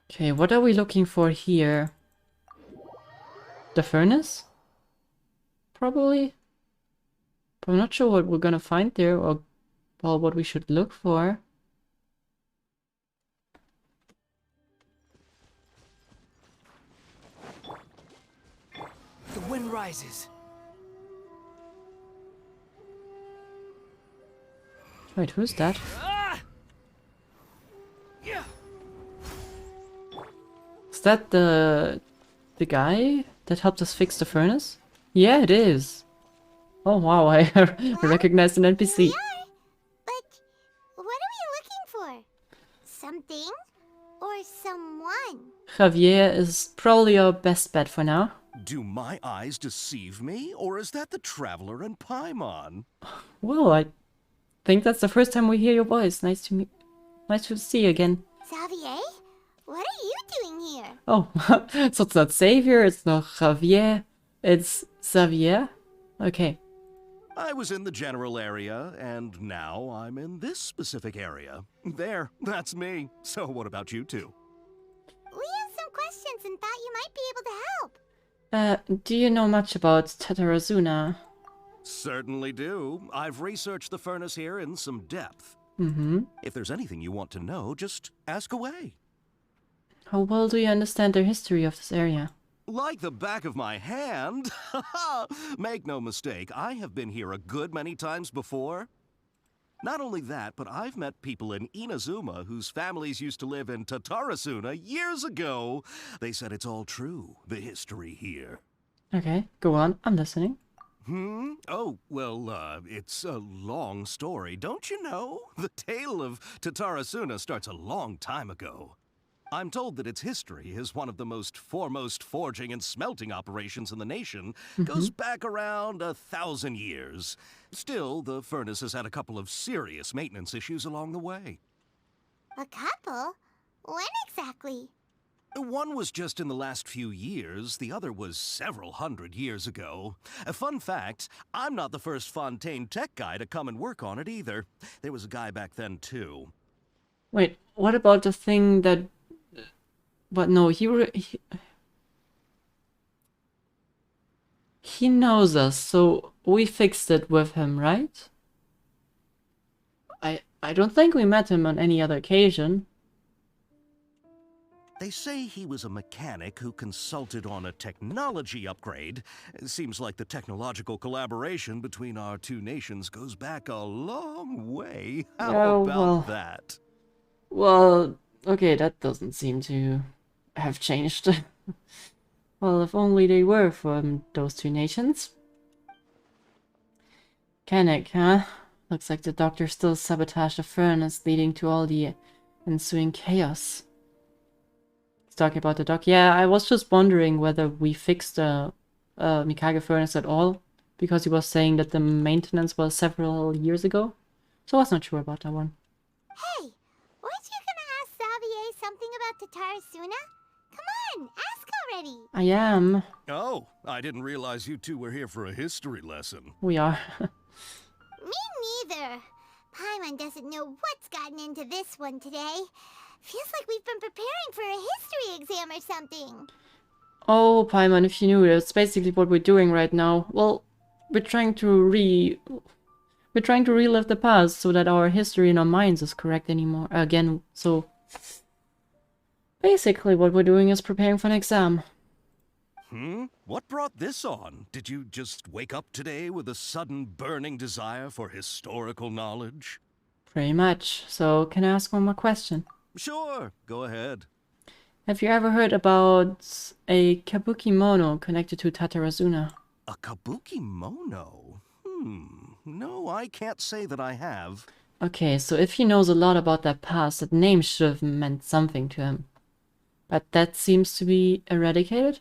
Okay, what are we looking for here? The furnace? Probably. But I'm not sure what we're gonna find there, or well, what we should look for. The wind rises. Wait, who's that? Is that the guy that helped us fix the furnace? Yeah, it is. Oh wow, I recognized an NPC. But what are we looking for? Something or someone? Javier is probably our best bet for now. Do my eyes deceive me, or is that the Traveler and Paimon? Well, I think that's the first time we hear your voice. Nice to see you again. Xavier? What are you doing here? Oh, so it's not Xavier, it's not Javier, it's Xavier? Okay. I was in the general area, and now I'm in this specific area. There, that's me. So what about you two? We have some questions and thought you might be able to help. Do you know much about Tatarasuna? Certainly do. I've researched the furnace here in some depth. Mm-hmm. If there's anything you want to know, just ask away. How well do you understand the history of this area? Like the back of my hand. Make no mistake, I have been here a good many times before. Not only that, but I've met people in Inazuma whose families used to live in Tatarasuna years ago. They said it's all true, the history here. Okay, go on. I'm listening. Oh, well, it's a long story, don't you know? The tale of Tatarasuna starts a long time ago. I'm told that its history is one of the most foremost forging and smelting operations in the nation. Goes back around 1,000 years. Still, the furnace has had a couple of serious maintenance issues along the way. A couple? When exactly? One was just in the last few years, the other was several hundred years ago. A fun fact, I'm not the first Fontaine tech guy to come and work on it either. There was a guy back then too. Wait, what about the thing that... But no, he knows us, so we fixed it with him, right? I don't think we met him on any other occasion. They say he was a mechanic who consulted on a technology upgrade. It seems like the technological collaboration between our two nations goes back a long way. How about that? Well, okay, that doesn't seem to have changed. Well, if only they were from those two nations. Mechanic, huh? Looks like the doctor still sabotaged the furnace, leading to all the ensuing chaos. He's talking about the dock. Yeah, I was just wondering whether we fixed the Mikage furnace at all, because he was saying that the maintenance was several years ago. So I was not sure about that one. Hey, weren't you gonna ask Xavier something about Tatarasuna? Come on, ask already! I am. Oh, I didn't realize you two were here for a history lesson. We are. Me neither. Paimon doesn't know what's gotten into this one today. Feels like we've been preparing for a history exam or something. Oh, Paimon, if you knew, that's basically what we're doing right now. Well, we're trying to relive the past so that our history in our minds is correct again. So basically what we're doing is preparing for an exam. What brought this on? Did you just wake up today with a sudden burning desire for historical knowledge? Pretty much. So can I ask one more question? Sure, go ahead. Have you ever heard about a kabuki mono connected to Tatarasuna? A kabuki mono? No, I can't say that I have. Okay, so if he knows a lot about that past, that name should have meant something to him. But that seems to be eradicated?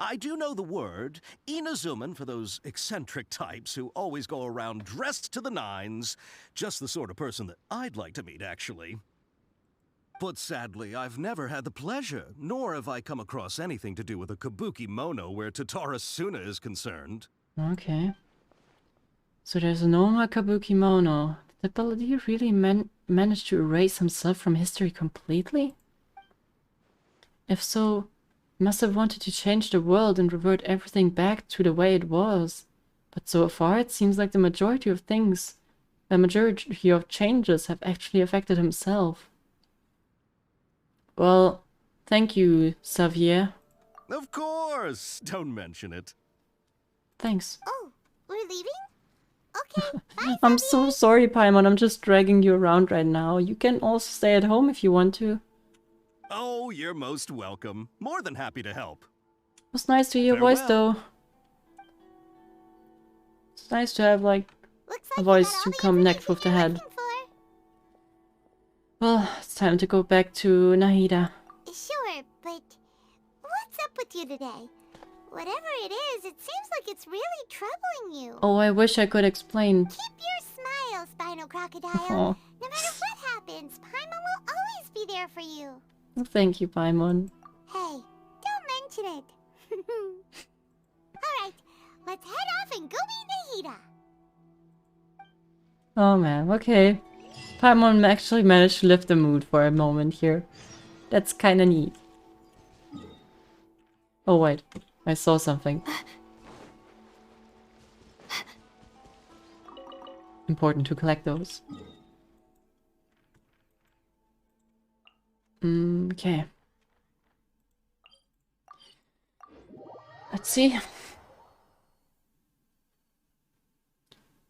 I do know the word. Inazuman for those eccentric types who always go around dressed to the nines. Just the sort of person that I'd like to meet, actually. But sadly, I've never had the pleasure, nor have I come across anything to do with a kabuki mono where Tatarasuna is concerned. Okay. So there's no more kabuki mono. Did the ability really manage to erase himself from history completely? If so, he must have wanted to change the world and revert everything back to the way it was. But so far, it seems like the majority of changes have actually affected himself. Well, thank you, Xavier. Of course! Don't mention it. Thanks. Oh, we're leaving? Okay, bye, I'm so sorry, Paimon. I'm just dragging you around right now. You can also stay at home if you want to. Oh, you're most welcome. More than happy to help. It was nice to hear your voice, though. It's nice to have, like a voice to come next with the head. Well, it's time to go back to Nahida. Sure, but what's up with you today? Whatever it is, it seems like it's really troubling you. Oh, I wish I could explain. Keep your smile, Spinal Crocodile. Oh. No matter what happens, Paimon will always be there for you. Thank you, Paimon. Hey, don't mention it. Alright, let's head off and go meet Nahida. Oh man, okay. Paimon actually managed to lift the mood for a moment here. That's kinda neat. Oh wait, I saw something. important to collect those. Okay. Let's see.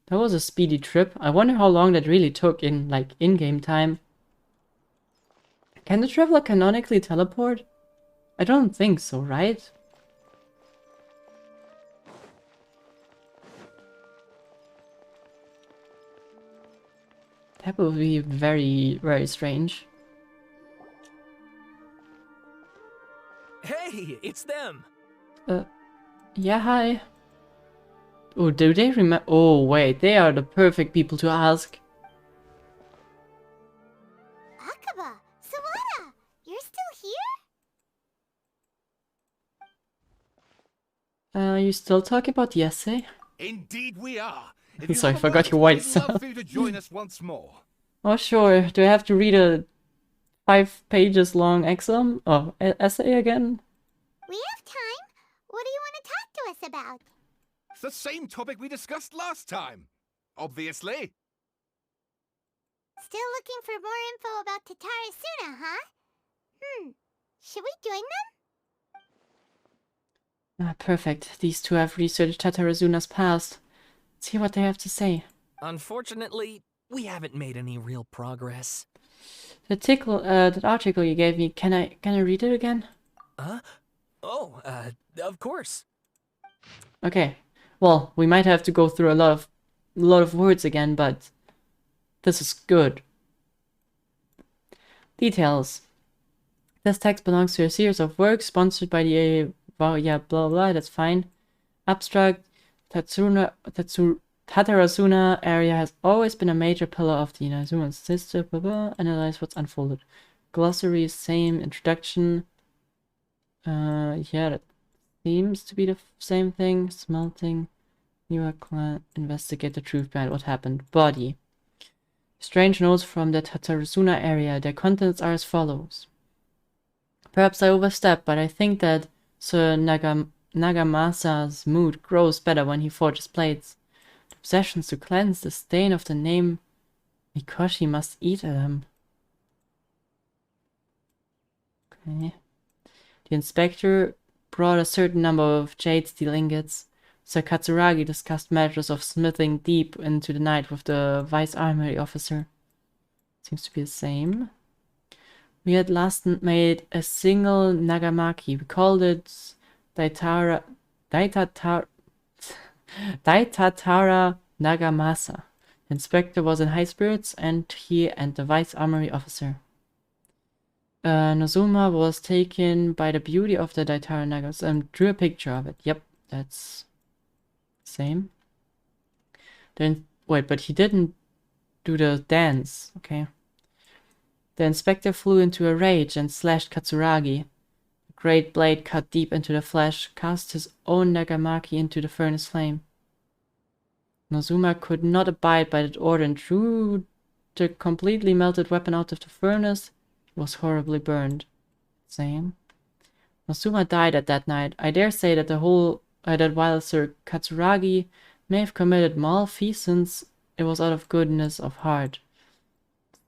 That was a speedy trip. I wonder how long that really took in, like, in-game time. Can the traveler canonically teleport? I don't think so, right? That would be very, very strange. Hey, it's them. Yeah, hi. Oh, do they remember? Oh, wait, they are the perfect people to ask. Akaba, Sawada, you're still here? You still talking about the essay? Indeed we are. If I'm you sorry, I have a forgot moment, your white we'd love self. for you to join us once more. Oh, sure. Do I have to read a 5 pages long exam? Oh, essay again? We have time. What do you want to talk to us about? It's the same topic we discussed last time. Obviously. Still looking for more info about Tatarasuna, huh? Should we join them? Ah, perfect. These two have researched Tatarazuna's past. Let's hear what they have to say. Unfortunately, we haven't made any real progress. That article you gave me, can I read it again? Huh? Oh, of course. Okay. Well, we might have to go through a lot of words again, but this is good. Details. This text belongs to a series of works sponsored by the well, yeah, blah blah, that's fine. Abstract. Tatarasuna area has always been a major pillar of the Inazuma system. Blah blah. Analyze what's unfolded. Glossary, same. Introduction. Yeah, that seems to be the same thing. Smelting. Newer clan. Investigate the truth behind what happened. Body. Strange notes from the Tatarasuna area. Their contents are as follows. Perhaps I overstep, but I think that Sir Nagamasa's mood grows better when he forges blades. The obsessions to cleanse the stain of the name Mikoshi must eat them. Okay. The inspector brought a certain number of jade steel ingots. Sir Katsuragi discussed matters of smithing deep into the night with the vice armory officer. Seems to be the same. We had last made a single nagamaki. We called it Daitatara Nagamasa. The inspector was in high spirits, and he and the vice armory officer. Nozuma was taken by the beauty of the Daitara Nagamasa. Drew a picture of it. Yep, that's same. Then wait, but he didn't do the dance. Okay. The inspector flew into a rage and slashed Katsuragi. The great blade cut deep into the flesh, cast his own nagamaki into the furnace flame. Nozuma could not abide by that order and drew the completely melted weapon out of the furnace. It was horribly burned. Same. Nozuma died at that night. I dare say that that while Sir Katsuragi may have committed malfeasance, it was out of goodness of heart.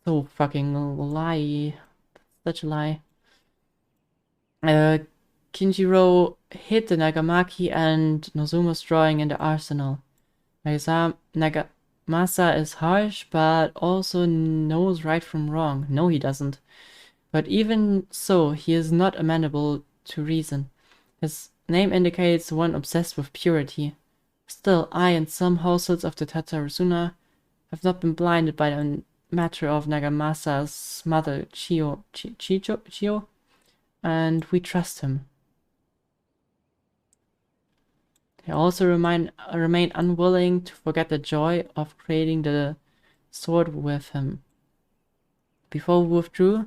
So fucking lie. Such a lie. Kinjiro hid the nagamaki and Nozuma's drawing in the arsenal. Nagamasa is harsh, but also knows right from wrong. No, he doesn't. But even so, he is not amenable to reason. His name indicates one obsessed with purity. Still, I and some households of the Tatarasuna have not been blinded by the matter of Nagamasa's mother, Chiyo, and we trust him. They also remain unwilling to forget the joy of creating the sword with him. Before we withdrew,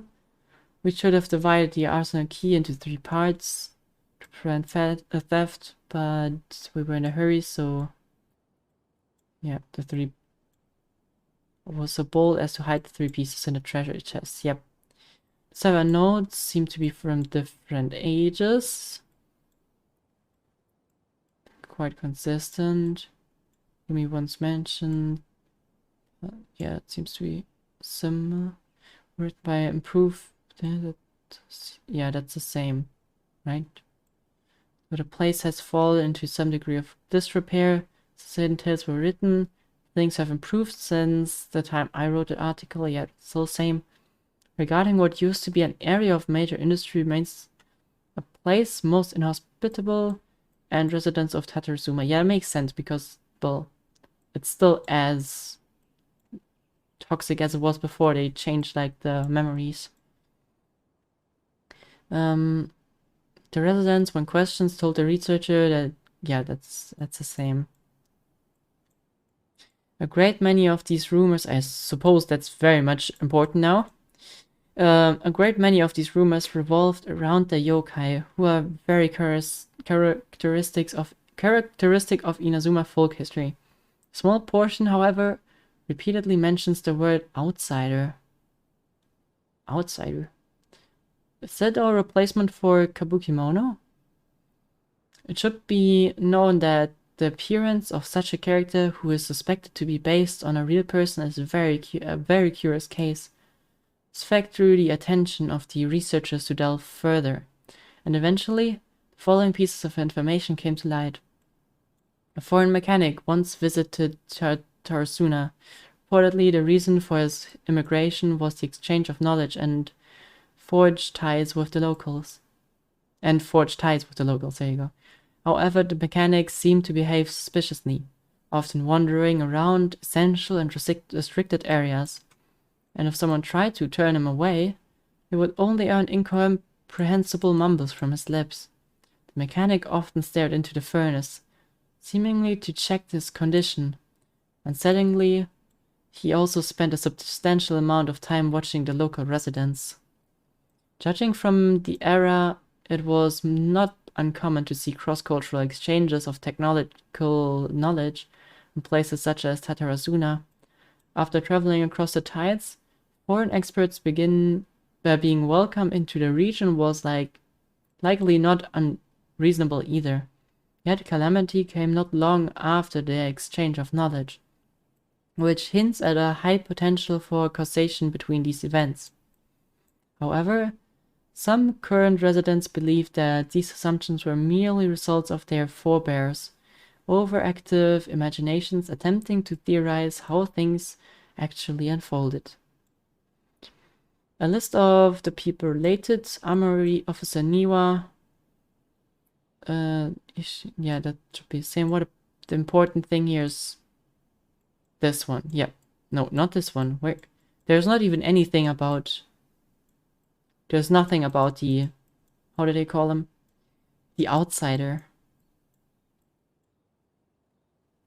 we should have divided the arsenal key into 3 parts to prevent theft, but we were in a hurry, so yeah, the 3 was so bold as to hide the 3 pieces in the treasure chest. Yep. 7 notes seem to be from different ages. Quite consistent. Yumi once mentioned Yeah, it seems to be similar. Written by improved. Yeah, that's the same, right? But the place has fallen into some degree of disrepair. Certain tales were written. Things have improved since the time I wrote the article, yet it's still the same. Regarding what used to be an area of major industry remains a place most inhospitable and residents of Tatarasuma. Yeah, it makes sense because, well, it's still as toxic as it was before. They changed like the memories. The residents, when questions, told the researcher that, yeah, that's the same. A great many of these rumors, I suppose that's very much important now. A great many of these rumors revolved around the yokai, who are very characteristic of Inazuma folk history. A small portion, however, repeatedly mentions the word outsider. Outsider. Is that our replacement for Kabukimono? It should be known that the appearance of such a character who is suspected to be based on a real person is a very curious case. This fact drew the attention of the researchers to delve further, and eventually, the following pieces of information came to light. A foreign mechanic once visited Tarasuna. Reportedly, the reason for his immigration was the exchange of knowledge and forged ties with the locals. There you go. However, the mechanic seemed to behave suspiciously, often wandering around essential and restricted areas. And if someone tried to turn him away, he would only earn incomprehensible mumbles from his lips. The mechanic often stared into the furnace, seemingly to check his condition. Unsettlingly, he also spent a substantial amount of time watching the local residents. Judging from the era, it was not uncommon to see cross-cultural exchanges of technological knowledge in places such as Tatarasuna. After traveling across the tides, foreign experts being welcomed into the region was likely not unreasonable either. Yet calamity came not long after the exchange of knowledge, which hints at a high potential for causation between these events. However, some current residents believe that these assumptions were merely results of their forebears' overactive imaginations attempting to theorize how things actually unfolded. A list of the people related: Armory Officer Niwa. Yeah, that should be the same. The important thing here is this one. Yep. No, not this one. Where there's not even anything about. There's nothing about the, how do they call him? The outsider.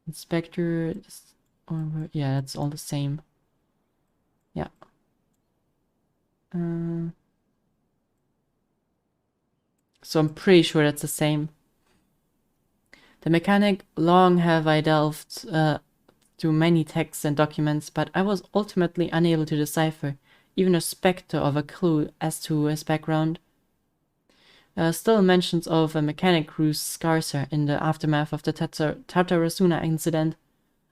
Inspector, yeah, that's all the same. Yeah. So I'm pretty sure that's the same. The mechanic, long have I delved through many texts and documents, but I was ultimately unable to decipher even a specter of a clue as to his background. Still mentions of a mechanic grew scarcer in the aftermath of the Tatarasuna incident.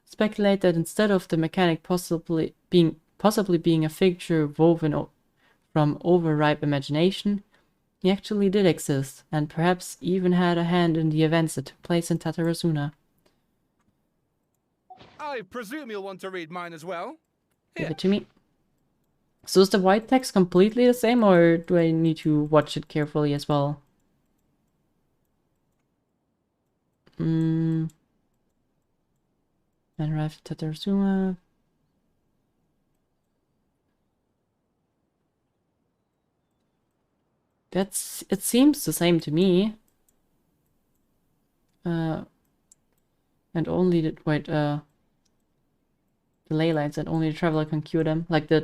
Speculate that instead of the mechanic possibly being a figure woven from overripe imagination, he actually did exist, and perhaps even had a hand in the events that took place in Tatarasuna. I presume you'll want to read mine as well? Give it to me. So is the white text completely the same, or do I need to watch it carefully as well? And arrived at Tatarasuma. It seems the same to me. And only the ley lines, and only the traveler can cure them, like the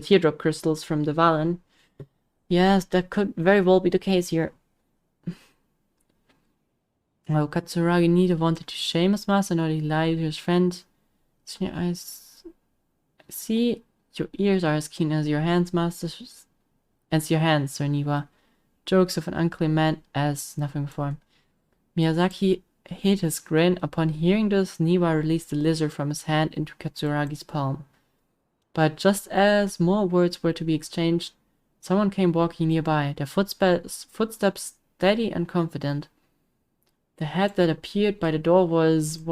teardrop crystals from the Valen. Yes, that could very well be the case here. Oh, Katsuragi neither wanted to shame his master nor he lied to his friend. It's in your eyes. See, your ears are as keen as your hands, master. As your hands, Sir Niwa. Jokes of an unclean man as nothing before him. Miyazaki hid his grin. Upon hearing this, Niwa released the lizard from his hand into Katsuragi's palm. But just as more words were to be exchanged, someone came walking nearby, their footsteps steady and confident. The head that appeared by the door was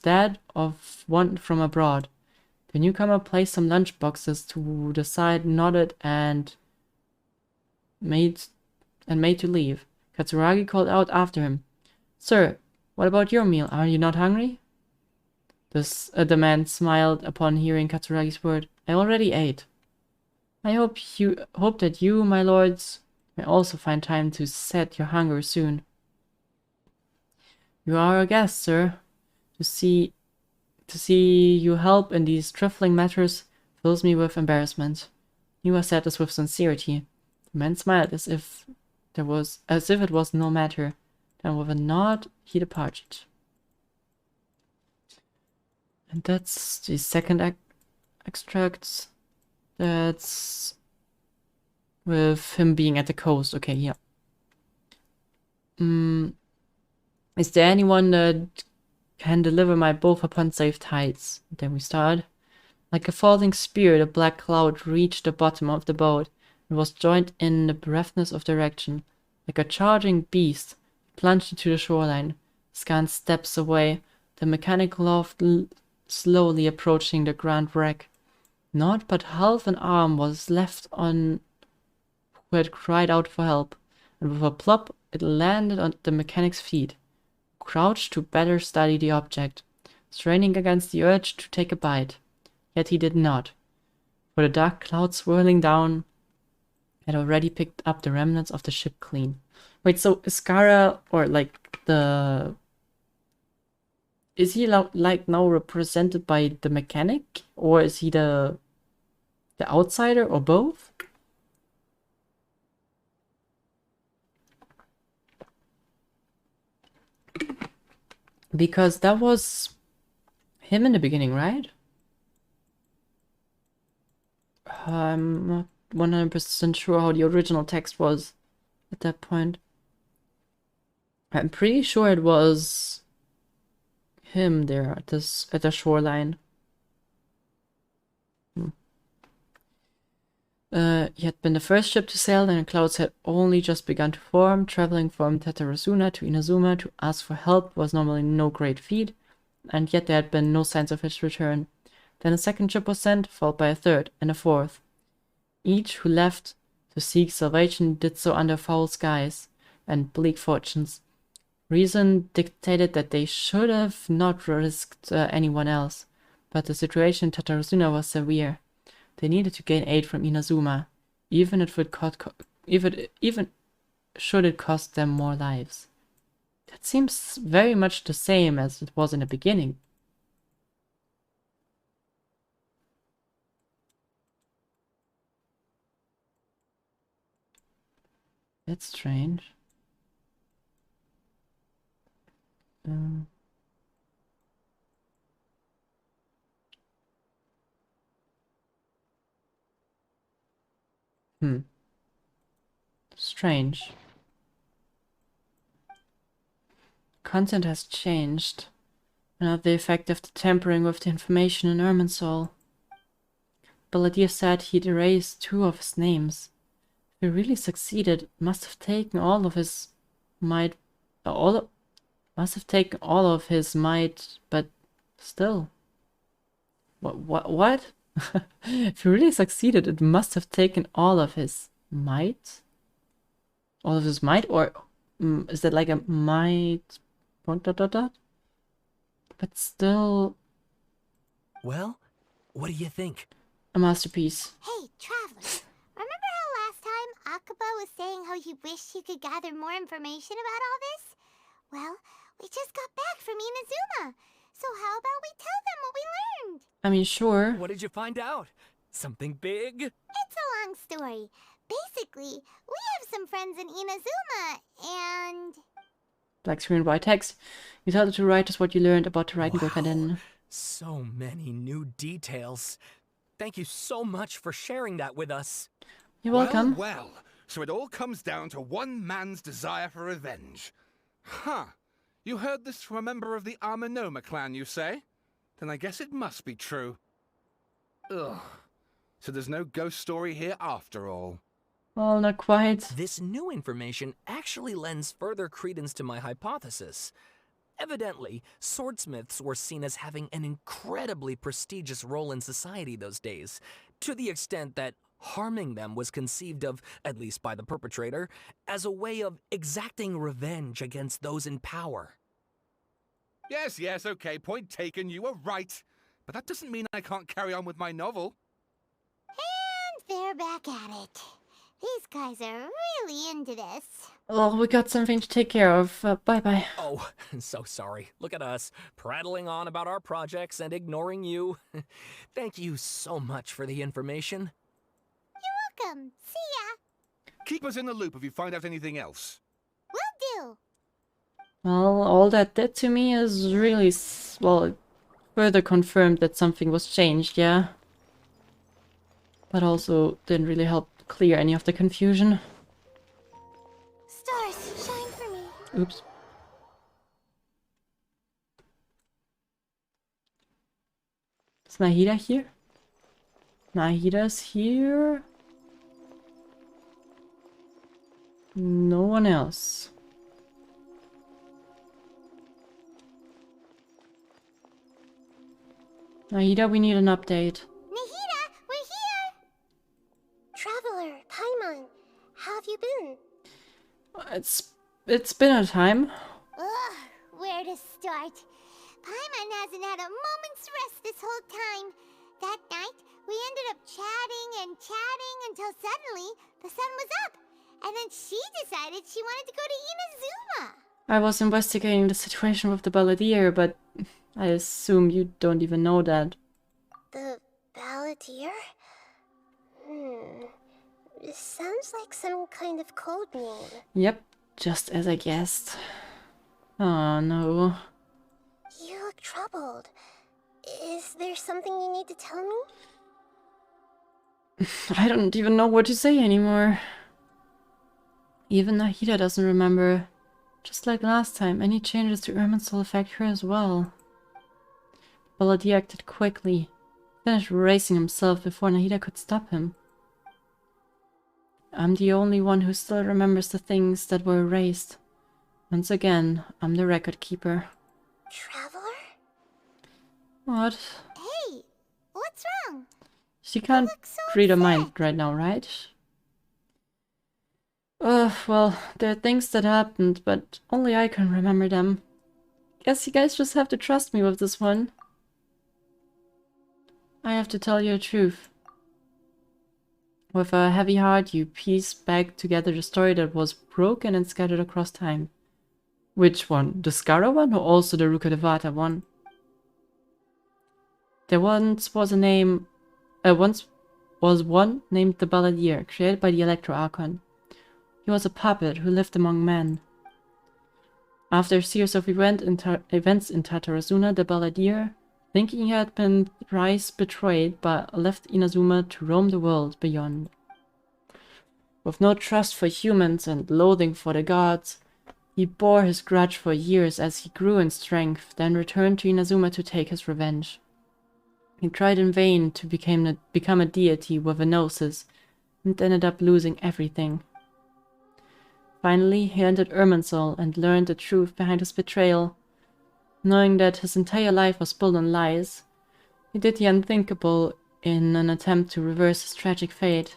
that of one from abroad. The newcomer placed some lunch boxes to the side, nodded, and made to leave. Katsuragi called out after him, "Sir, what about your meal? Are you not hungry?" The man smiled upon hearing Katsuragi's word. "I already ate. I hope that you, my lords, may also find time to set your hunger soon." "You are a guest, sir. To see you help in these trifling matters fills me with embarrassment." Niwa said this with sincerity. The man smiled as if it was no matter. Then with a nod, he departed. And that's the second extract. That's with him being at the coast. Okay, yeah. Is there anyone that can deliver my both upon safe tides? Then we start. Like a falling spear, the black cloud reached the bottom of the boat and was joined in the breathless of direction. Like a charging beast, it plunged into the shoreline. Scant steps away, the mechanic loved slowly approaching the grand wreck. Not but half an arm was left on who had cried out for help, and with a plop it landed on the mechanic's feet. Crouched to better study the object, straining against the urge to take a bite. Yet he did not, for the dark cloud swirling down had already picked up the remnants of the ship clean. Wait, so Iskara, or like the... Is he like now represented by the mechanic? Or is he the outsider, or both? Because that was him in the beginning, right? I'm not 100% sure how the original text was at that point. I'm pretty sure it was him there at the shoreline. He had been the first ship to sail, and the clouds had only just begun to form. Traveling from Tatarasuna to Inazuma to ask for help was normally no great feat, and yet there had been no signs of his return. Then a second ship was sent, followed by a third, and a fourth. Each who left to seek salvation did so under foul skies and bleak fortunes. Reason dictated that they should have not risked anyone else, but the situation in Tatarasuna was severe. They needed to gain aid from Inazuma, even should it cost them more lives. That seems very much the same as it was in the beginning. That's strange. Strange. Content has changed. Not the effect of the tampering with the information in Irminsul. Balladir said he'd erased 2 of his names. If he really succeeded, it must have taken all of his might. But still. What? If he really succeeded, it must have taken all of his might? All of his might? Or is that like a might... ... But still... Well, what do you think? A masterpiece. Hey, traveler. Remember how last time Akaba was saying how he wished he could gather more information about all this? Well, we just got back from Inazuma. So how about we tell them what we learned? I mean, sure. What did you find out? Something big? It's a long story. Basically, we have some friends in Inazuma, and... Black screen, white text. You told to write us what you learned about the Raiden Gokaden. So many new details. Thank you so much for sharing that with us. You're welcome. Well, so it all comes down to one man's desire for revenge. Huh. You heard this from a member of the Armanoma clan, you say? Then I guess it must be true. Ugh. So there's no ghost story here after all. Well, not quite. This new information actually lends further credence to my hypothesis. Evidently, swordsmiths were seen as having an incredibly prestigious role in society those days, to the extent that harming them was conceived of, at least by the perpetrator, as a way of exacting revenge against those in power. Yes, okay, point taken, you were right. But that doesn't mean I can't carry on with my novel. And they're back at it. These guys are really into this. Well, we got something to take care of. Bye-bye. Oh, so sorry. Look at us, prattling on about our projects and ignoring you. Thank you so much for the information. You're welcome. See ya. Keep us in the loop if you find out anything else. Will do. Well, all that did to me is really, well, it further confirmed that something was changed, yeah? But also didn't really help clear any of the confusion. Stars, shine for me. Oops. Is Nahida here? Nahida's here. No one else. Nahida, we need an update. Nahida, we're here! Traveler, Paimon, how have you been? It's been a time. Ugh, where to start? Paimon hasn't had a moment's rest this whole time. That night, we ended up chatting and chatting until suddenly the sun was up. And then she decided she wanted to go to Inazuma. I was investigating the situation with the Balladeer, but I assume you don't even know that. The Balladeer? This sounds like some kind of code name. Yep, just as I guessed. Oh no. You look troubled. Is there something you need to tell me? I don't even know what to say anymore. Even Nahida doesn't remember. Just like last time, any changes to Irminsul affect her as well. Balladeer acted quickly, finished racing himself before Nahida could stop him. I'm the only one who still remembers the things that were erased. Once again, I'm the record keeper. Traveler? What? Hey, what's wrong? She can't read her mind right now, right? Well, there are things that happened, but only I can remember them. Guess you guys just have to trust me with this one. I have to tell you the truth. With a heavy heart, you piece back together the story that was broken and scattered across time. Which one? The Skara one or also the Rukkhadevata one? There once was one named the Balladeer, created by the Archon. He was a puppet who lived among men. After a series of events in Tatarasuna, the Balladeer, thinking he had been thrice betrayed, but left Inazuma to roam the world beyond. With no trust for humans and loathing for the gods, he bore his grudge for years as he grew in strength, then returned to Inazuma to take his revenge. He tried in vain to become a deity with a gnosis, and ended up losing everything. Finally, he entered Irminsul and learned the truth behind his betrayal. Knowing that his entire life was built on lies, he did the unthinkable in an attempt to reverse his tragic fate.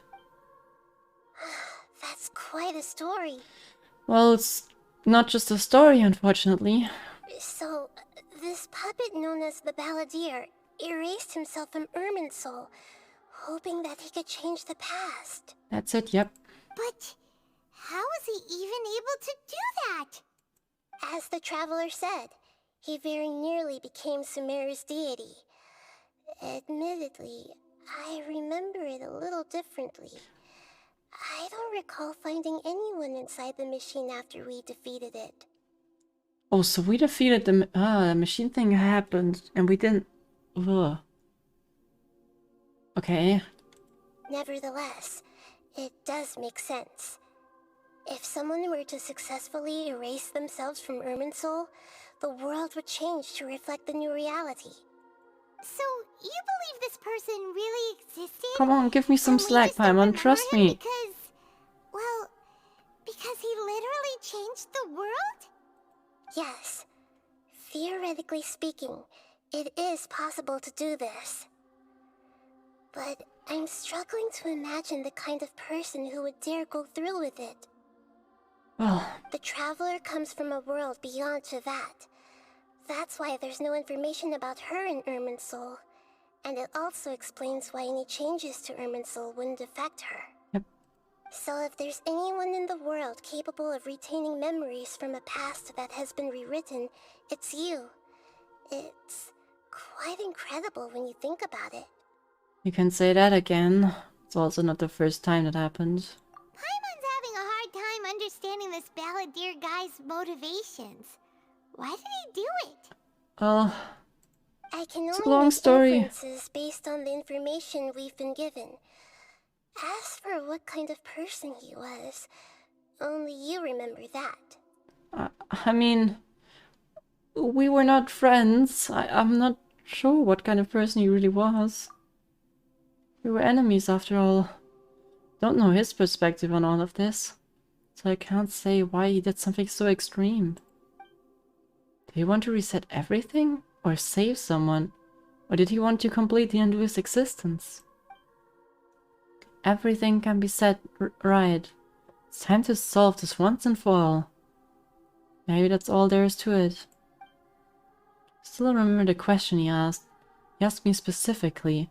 That's quite a story. Well, it's not just a story, unfortunately. So, this puppet known as the Balladeer erased himself from Irminsul, hoping that he could change the past. That's it, yep. But how was he even able to do that? As the Traveler said, he very nearly became Sumeru's deity. Admittedly, I remember it a little differently. I don't recall finding anyone inside the machine after we defeated it. Oh, so we defeated the machine thing happened, and we didn't... Ugh. Okay. Nevertheless, it does make sense. If someone were to successfully erase themselves from Irminsul, the world would change to reflect the new reality. So, you believe this person really existed? Come on, give me some And we slack, just don't Paimon. remember Trust him me. Because, well, because he literally changed the world? Yes. Theoretically speaking, it is possible to do this. But I'm struggling to imagine the kind of person who would dare go through with it. Well, The Traveler comes from a world beyond Javat. That's why there's no information about her in Irminsul. And it also explains why any changes to Irminsul wouldn't affect her. Yep. So if there's anyone in the world capable of retaining memories from a past that has been rewritten, it's you. It's quite incredible when you think about it. you can say that again. It's also not the first time that happened. Paimon's having a hard time understanding this balladeer guy's motivations. Why did he do it? Well, I can it's a only long make story. inferences based on the information we've been given. As for what kind of person he was, only you remember that. I mean, we were not friends. I'm not sure what kind of person he really was. We were enemies after all. Don't know his perspective on all of this, so I can't say why he did something so extreme. Did he want to reset everything? Or save someone? Or did he want to completely undo his existence? Everything can be set right. It's time to solve this once and for all. Maybe that's all there is to it. Still remember the question he asked. He asked me specifically,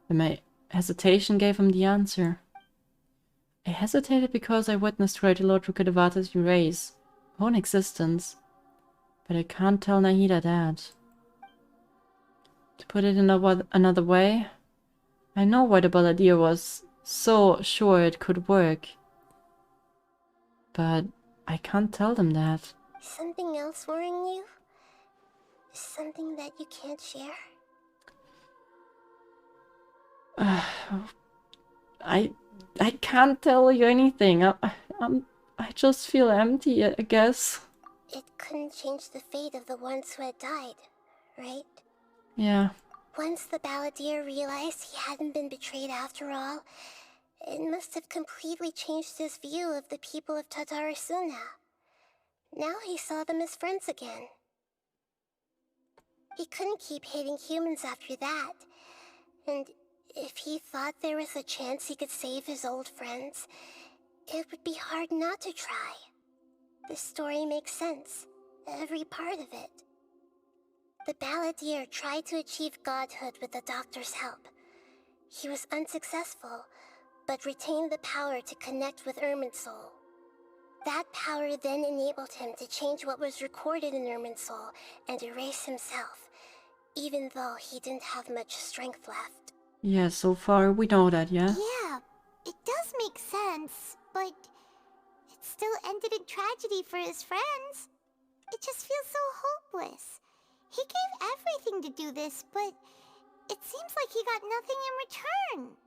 and my hesitation gave him the answer. I hesitated because I witnessed Greater Lord Rukkhadevata's erase, her own existence. But I can't tell Nahida that. To put it in another way, I know why the Balladeer was so sure it could work. But I can't tell them that. Something else worrying you? Something that you can't share? I can't tell you anything. I just feel empty, I guess. It couldn't change the fate of the ones who had died, right? Yeah. Once the Balladeer realized he hadn't been betrayed after all, it must have completely changed his view of the people of Tatarasuna. Now he saw them as friends again. He couldn't keep hating humans after that. And if he thought there was a chance he could save his old friends, it would be hard not to try. The story makes sense, every part of it. The Balladeer tried to achieve godhood with the Doctor's help. He was unsuccessful, but retained the power to connect with Irminsul. That power then enabled him to change what was recorded in Irminsul and erase himself, even though he didn't have much strength left. Yeah, so far we know that, yeah? Yeah, it does make sense, but it still ended in tragedy for his friends. It just feels so hopeless. He gave everything to do this, but it seems like he got nothing in return.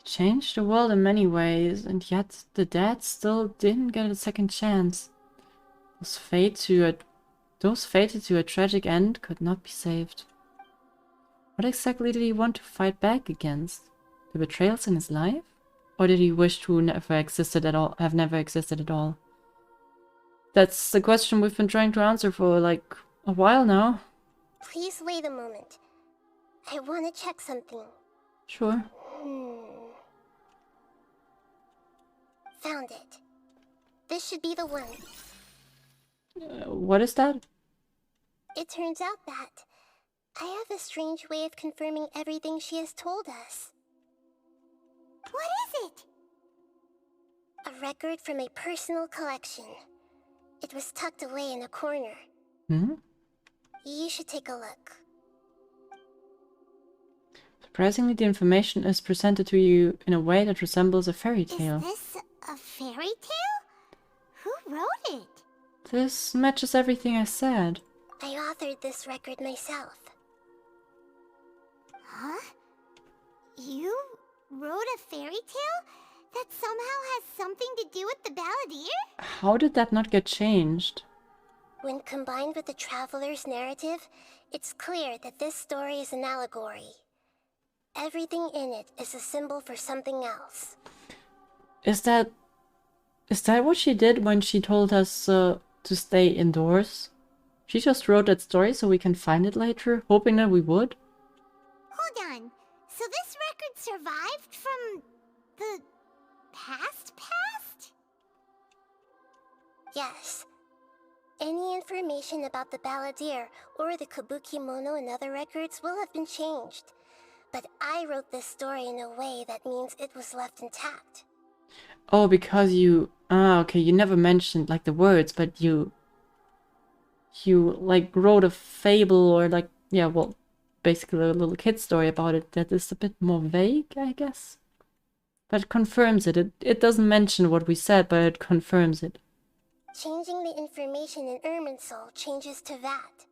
Changed the world in many ways, and yet the dead still didn't get a second chance. Those fated to a tragic end could not be saved. What exactly did he want to fight back against? The betrayals in his life? Or did he wish to never existed at all, have never existed at all? That's the question we've been trying to answer for, like, a while now. Please wait a moment. I want to check something. Sure. Found it. This should be the one. What is that? It turns out that I have a strange way of confirming everything she has told us. What is it? A record from a personal collection. It was tucked away in a corner. Hmm? You should take a look. Surprisingly, the information is presented to you in a way that resembles a fairy tale. Is this a fairy tale? Who wrote it? This matches everything I said. I authored this record myself. Huh? You wrote a fairy tale? That somehow has something to do with the Balladeer? How did that not get changed? When combined with the Traveler's narrative, it's clear that this story is an allegory. Everything in it is a symbol for something else. Is that what she did when she told us to stay indoors? She just wrote that story so we can find it later, hoping that we would? Hold on. So this record survived from the past? Yes. Any information about the Balladeer or the Kabukimono and other records will have been changed. But I wrote this story in a way that means it was left intact. Oh, because you... Ah, okay, you never mentioned, like, the words, but you, like, wrote a fable or, like, yeah, well, basically a little kid story about it that is a bit more vague, I guess. But it confirms it. It doesn't mention what we said, but it confirms it. Changing the information in Irminsul changes to that.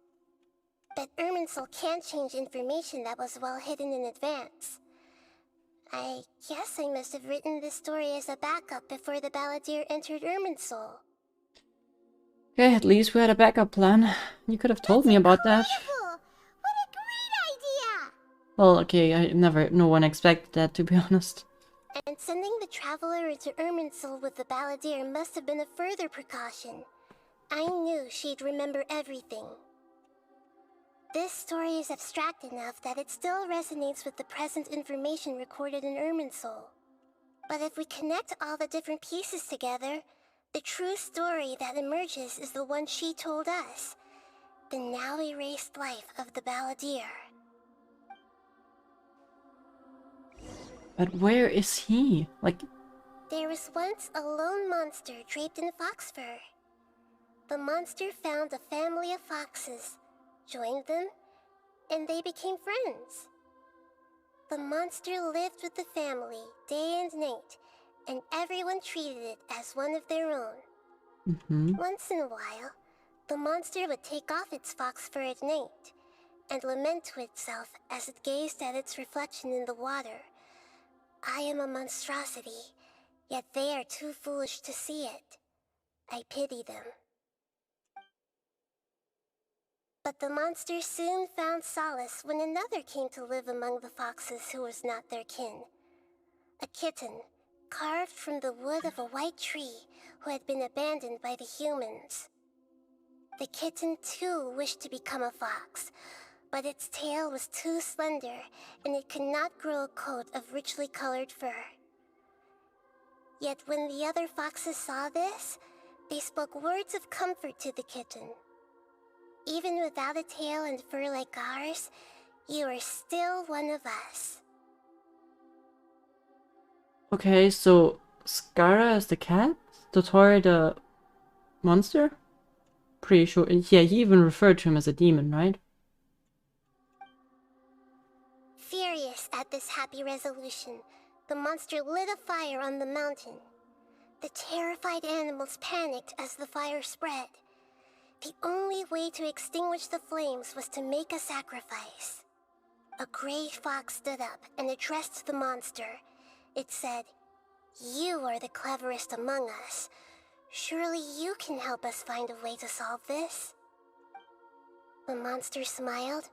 But Irminsul can't change information that was well hidden in advance. I guess I must have written this story as a backup before the Balladeer entered Irminsul. Okay, at least we had a backup plan. You could have told me about that. What a great idea! Well, okay, no one expected that, to be honest. And sending the Traveler into Irminsul with the Balladeer must have been a further precaution. I knew she'd remember everything. This story is abstract enough that it still resonates with the present information recorded in Irminsul. But if we connect all the different pieces together, the true story that emerges is the one she told us. The now erased life of the Balladeer. But where is he? Like... There was once a lone monster draped in fox fur. The monster found a family of foxes, joined them, and they became friends. The monster lived with the family day and night, and everyone treated it as one of their own. Once in a while, the monster would take off its fox fur at night, and lament to itself as it gazed at its reflection in the water. I am a monstrosity, yet they are too foolish to see it. I pity them. But the monster soon found solace when another came to live among the foxes who was not their kin. A kitten, carved from the wood of a white tree, who had been abandoned by the humans. The kitten too wished to become a fox, but its tail was too slender, and it could not grow a coat of richly colored fur. Yet when the other foxes saw this, they spoke words of comfort to the kitten. Even without a tail and fur like ours, you are still one of us. Okay, so Skara is the cat? Dotori the monster? Pretty sure. Yeah, he even referred to him as a demon, right? Furious at this happy resolution, the monster lit a fire on the mountain. The terrified animals panicked as the fire spread. The only way to extinguish the flames was to make a sacrifice. A gray fox stood up and addressed the monster. It said, "You are the cleverest among us. Surely you can help us find a way to solve this." The monster smiled,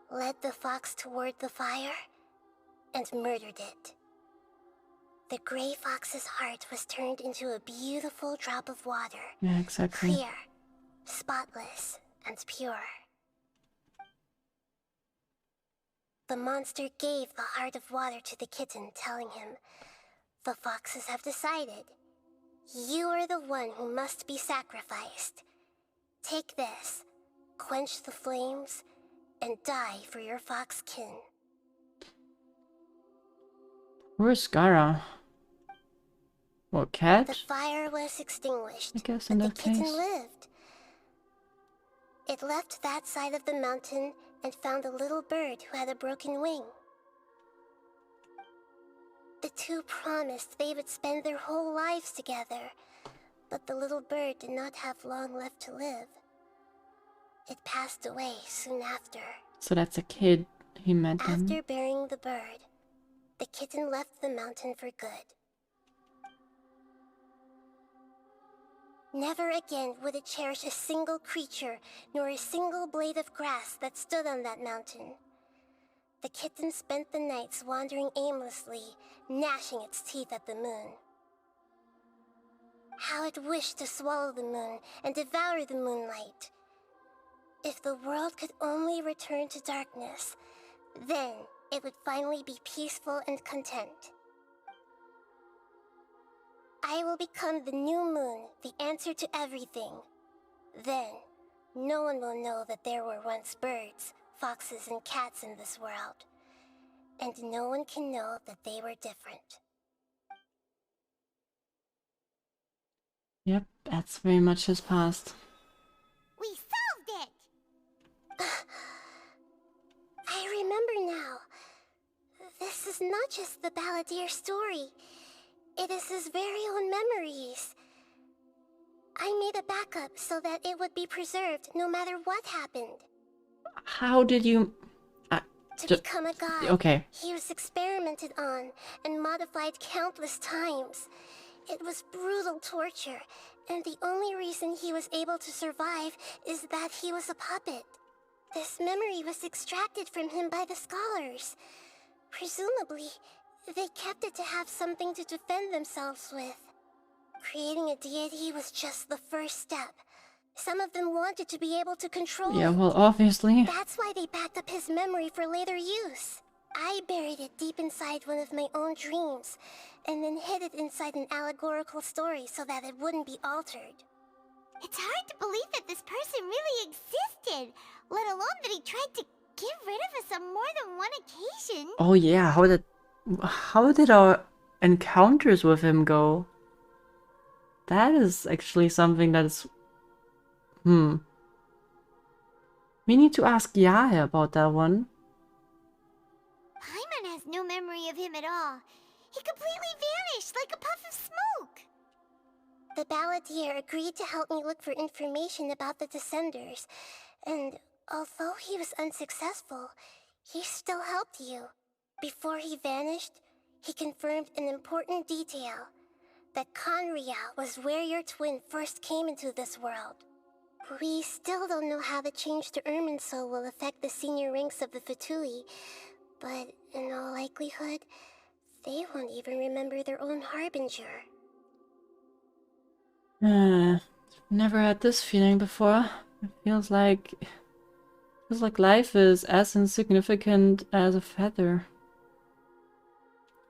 led the fox toward the fire, and murdered it. The gray fox's heart was turned into a beautiful drop of water. Yeah, exactly. Clear, spotless, and pure. The monster gave the heart of water to the kitten, telling him, "The foxes have decided. You are the one who must be sacrificed. Take this, quench the flames, and die for your fox kin." Where's Skara? What, cat? The fire was extinguished, I guess but in the that kitten case. lived. It left that side of the mountain and found a little bird who had a broken wing. The two promised they would spend their whole lives together, but the little bird did not have long left to live. It passed away soon after. So that's a kid he met then. After burying the bird, the kitten left the mountain for good. Never again would it cherish a single creature, nor a single blade of grass that stood on that mountain. The kitten spent the nights wandering aimlessly, gnashing its teeth at the moon. How it wished to swallow the moon and devour the moonlight. If the world could only return to darkness, then it would finally be peaceful and content. I will become the new moon, the answer to everything. Then, no one will know that there were once birds, foxes, and cats in this world. And no one can know that they were different. Yep, that's very much his past. We solved it! I remember now. This is not just the Balladeer story. It is his very own memories. I made a backup so that it would be preserved no matter what happened. How did you... To become a god, okay. He was experimented on and modified countless times. It was brutal torture, and the only reason he was able to survive is that he was a puppet. This memory was extracted from him by the scholars. Presumably, they kept it to have something to defend themselves with. Creating a deity was just the first step. Some of them wanted to be able to control Yeah, it. well, obviously. That's why they backed up his memory for later use. I buried it deep inside one of my own dreams, and then hid it inside an allegorical story so that it wouldn't be altered. It's hard to believe that this person really existed, let alone that he tried to get rid of us on more than one occasion. Oh yeah, how did our encounters with him go? That is actually something that is... We need to ask Yae about that one. Paimon has no memory of him at all. He completely vanished like a puff of smoke. The Balladeer agreed to help me look for information about the Descenders, and although he was unsuccessful, he still helped you. Before he vanished, he confirmed an important detail, that Conria was where your twin first came into this world. We still don't know how the change to Irminsul will affect the senior ranks of the Fatui, but in all likelihood, they won't even remember their own Harbinger. Never had this feeling before. It feels like life is as insignificant as a feather.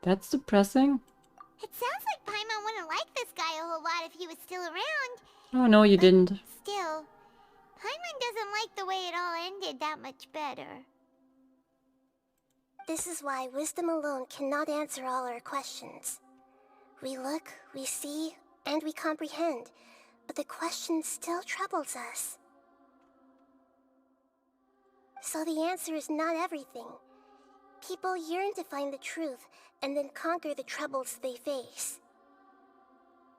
That's depressing. It sounds like Paimon wouldn't like this guy a whole lot if he was still around. Oh no, you didn't. Still, Paimon doesn't like the way it all ended that much better. This is why wisdom alone cannot answer all our questions. We look, we see, and we comprehend, but the question still troubles us. So the answer is not everything. People yearn to find the truth and then conquer the troubles they face.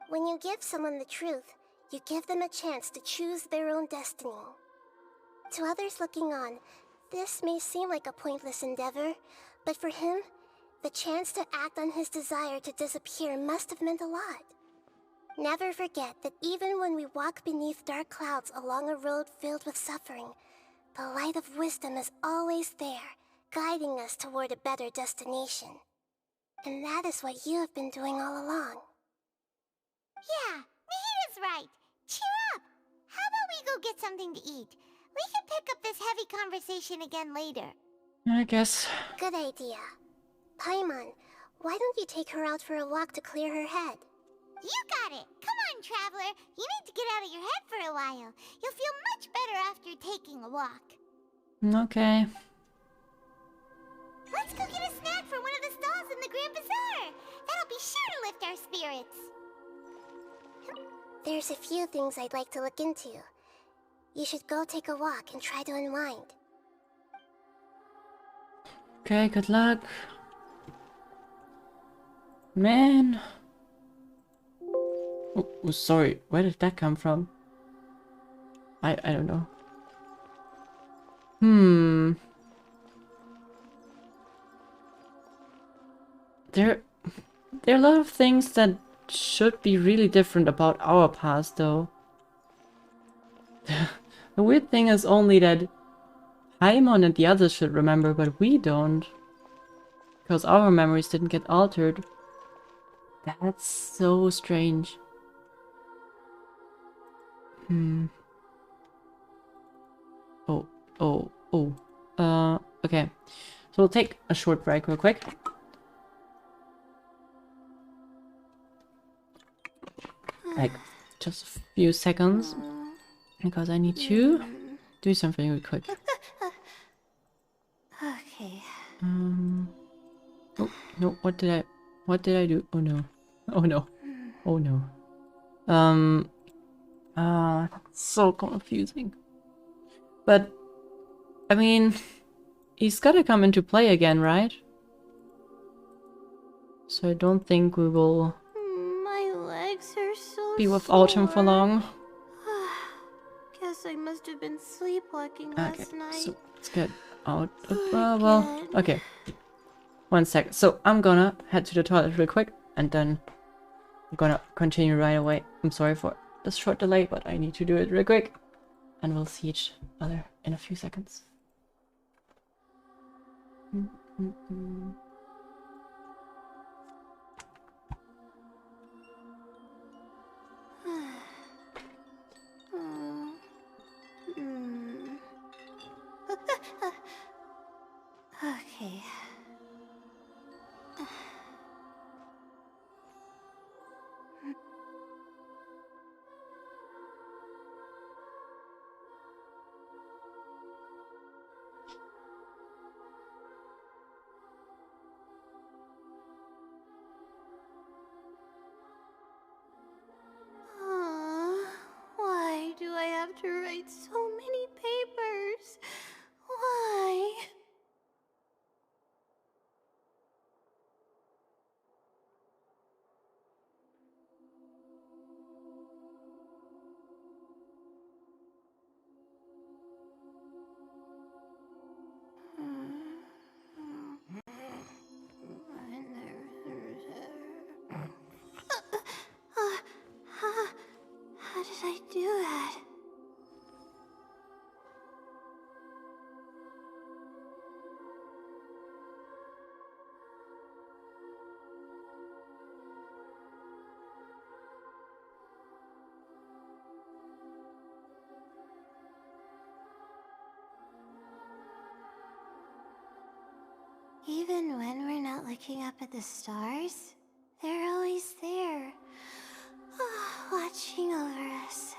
When you give someone the truth, you give them a chance to choose their own destiny. To others looking on, this may seem like a pointless endeavor, but for him, the chance to act on his desire to disappear must have meant a lot. Never forget that even when we walk beneath dark clouds along a road filled with suffering, the light of wisdom is always there, guiding us toward a better destination. And that is what you have been doing all along. Yeah, Nahita's right. Cheer up! How about we go get something to eat? We can pick up this heavy conversation again later. I guess. Good idea. Paimon, why don't you take her out for a walk to clear her head? You got it! Come on, Traveler! You need to get out of your head for a while. You'll feel much better after taking a walk. Okay. Let's go get a snack from one of the stalls in the Grand Bazaar! That'll be sure to lift our spirits! There's a few things I'd like to look into. You should go take a walk and try to unwind. Okay, good luck. Man. Oh, sorry. Where did that come from? I don't know. There are a lot of things that should be really different about our past, though. The weird thing is only that Paimon and the others should remember, but we don't. Because our memories didn't get altered. That's so strange. Oh, oh, oh. Okay. So we'll take a short break real quick. Like, just a few seconds. Because I need to do something real quick. Okay. Oh, no, what did I do? Oh no. Oh no. Oh no. That's so confusing. But, I mean, he's gotta come into play again, right? So I don't think we will My legs are so be without him for long. Guess I must have been sleepwalking Okay, last night. so let's get out of, well, okay. 1 second. So I'm gonna head to the toilet real quick, and then I'm gonna continue right away. I'm sorry for this short delay, but I need to do it real quick. And we'll see each other in a few seconds. Okay. Why do I have to write so many papers? Why? How did I do that? Even when we're not looking up at the stars, they're always there, watching over us.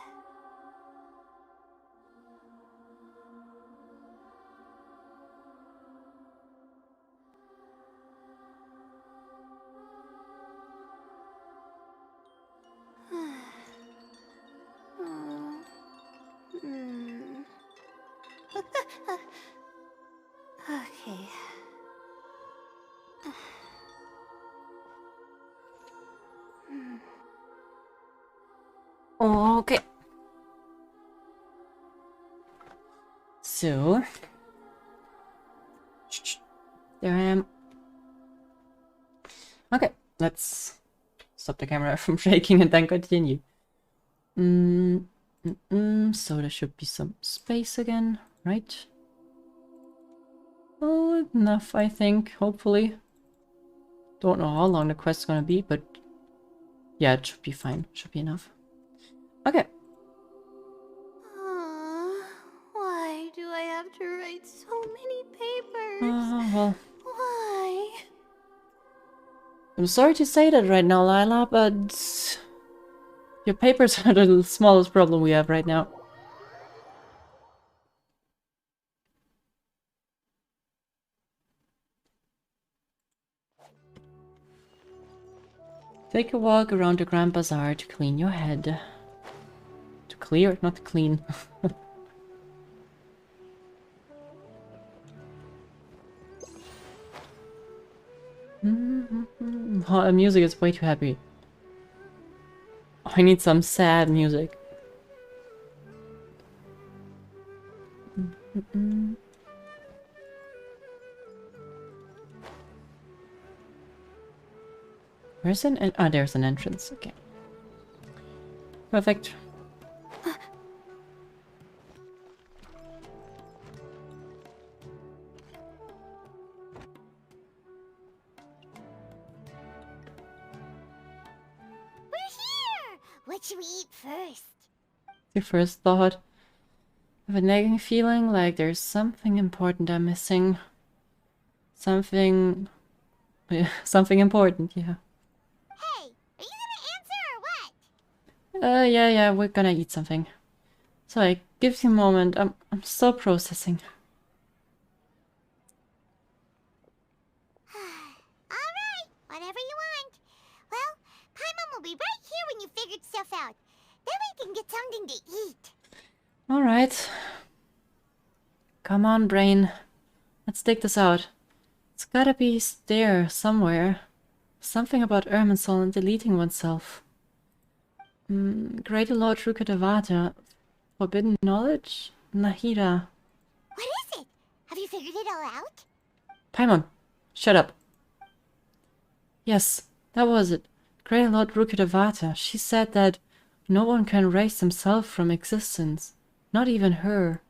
Okay. Okay. So, there I am. Okay, let's stop the camera from shaking and then continue. So there should be some space again, right? Oh, enough, I think, hopefully. Don't know how long the quest's gonna be, but yeah, it should be fine. Should be enough. Okay. Why do I have to write so many papers? Well, Why? I'm sorry to say that right now, Lila, but your papers are the smallest problem we have right now. Take a walk around the Grand Bazaar to clean your head. To clear, not to clean. Oh, the music is way too happy. I need some sad music. Where's there's an entrance. Okay. Perfect. What should we eat first? Your first thought. I have a nagging feeling like there's something important I'm missing. Something... yeah, something important, yeah. Hey, are you gonna answer or what? Yeah, we're gonna eat something. Sorry, give you a moment. I'm still processing. Alright, whatever you want. Well, Paimon will be right here when you figured stuff out. Then we can get something to eat. Alright. Come on, brain. Let's dig this out. It's gotta be there somewhere. Something about Irminsul and deleting oneself. Greater Lord Rukkhadevata. Forbidden knowledge? Nahida. What is it? Have you figured it all out? Paimon, shut up. Yes, that was it. Greater Lord Rukkhadevata. She said that no one can erase himself from existence. Not even her.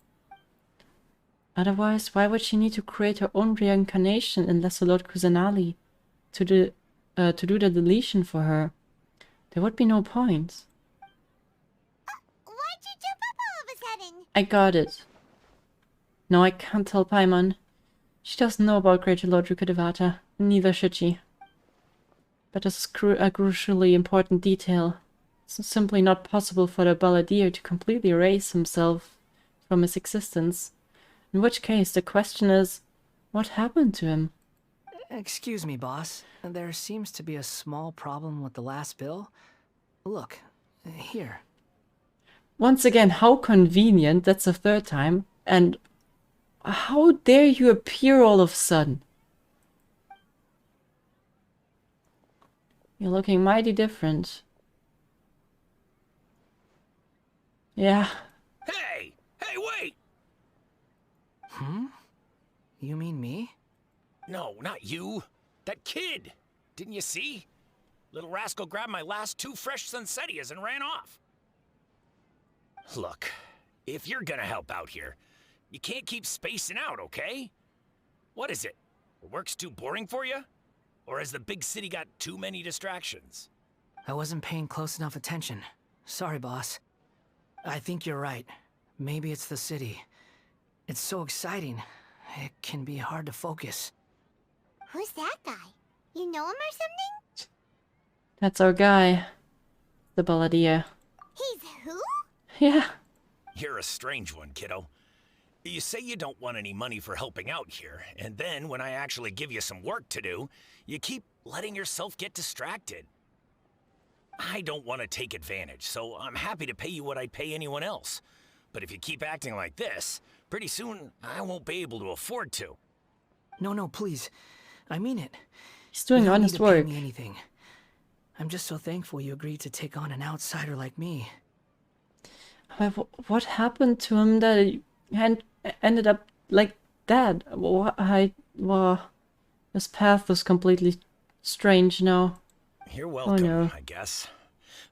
Otherwise, why would she need to create her own reincarnation in Lesser Lord Kusanali to do the deletion for her? There would be no point. Why'd you jump up all of a sudden? I got it. No, I can't tell Paimon. She doesn't know about Greater Lord Rukkhadevata. Neither should she. But this is a crucially important detail. It's simply not possible for the Balladeer to completely erase himself from his existence. In which case, the question is, what happened to him? Excuse me, boss. There seems to be a small problem with the last bill. Look, here. Once again, how convenient, that's the third time, and how dare you appear all of a sudden? You're looking mighty different. Yeah. Hey! Hey, wait! You mean me? No, not you. That kid! Didn't you see? Little rascal grabbed my last 2 fresh Sunsettias and ran off. Look, if you're gonna help out here, you can't keep spacing out, okay? What is it? The work's too boring for you? Or has the big city got too many distractions? I wasn't paying close enough attention. Sorry, boss. I think you're right. Maybe it's the city. It's so exciting. It can be hard to focus. Who's that guy? You know him or something? That's our guy. The Balladeer. He's who? Yeah. You're a strange one, kiddo. You say you don't want any money for helping out here, and then when I actually give you some work to do, you keep letting yourself get distracted. I don't want to take advantage, so I'm happy to pay you what I'd pay anyone else. But if you keep acting like this, pretty soon I won't be able to afford to. No, please. I mean it. He's doing you don't honest need to work. Pay me anything. I'm just so thankful you agreed to take on an outsider like me. But what happened to him that he ended up like that? His path was completely strange now. You're welcome, no. I guess.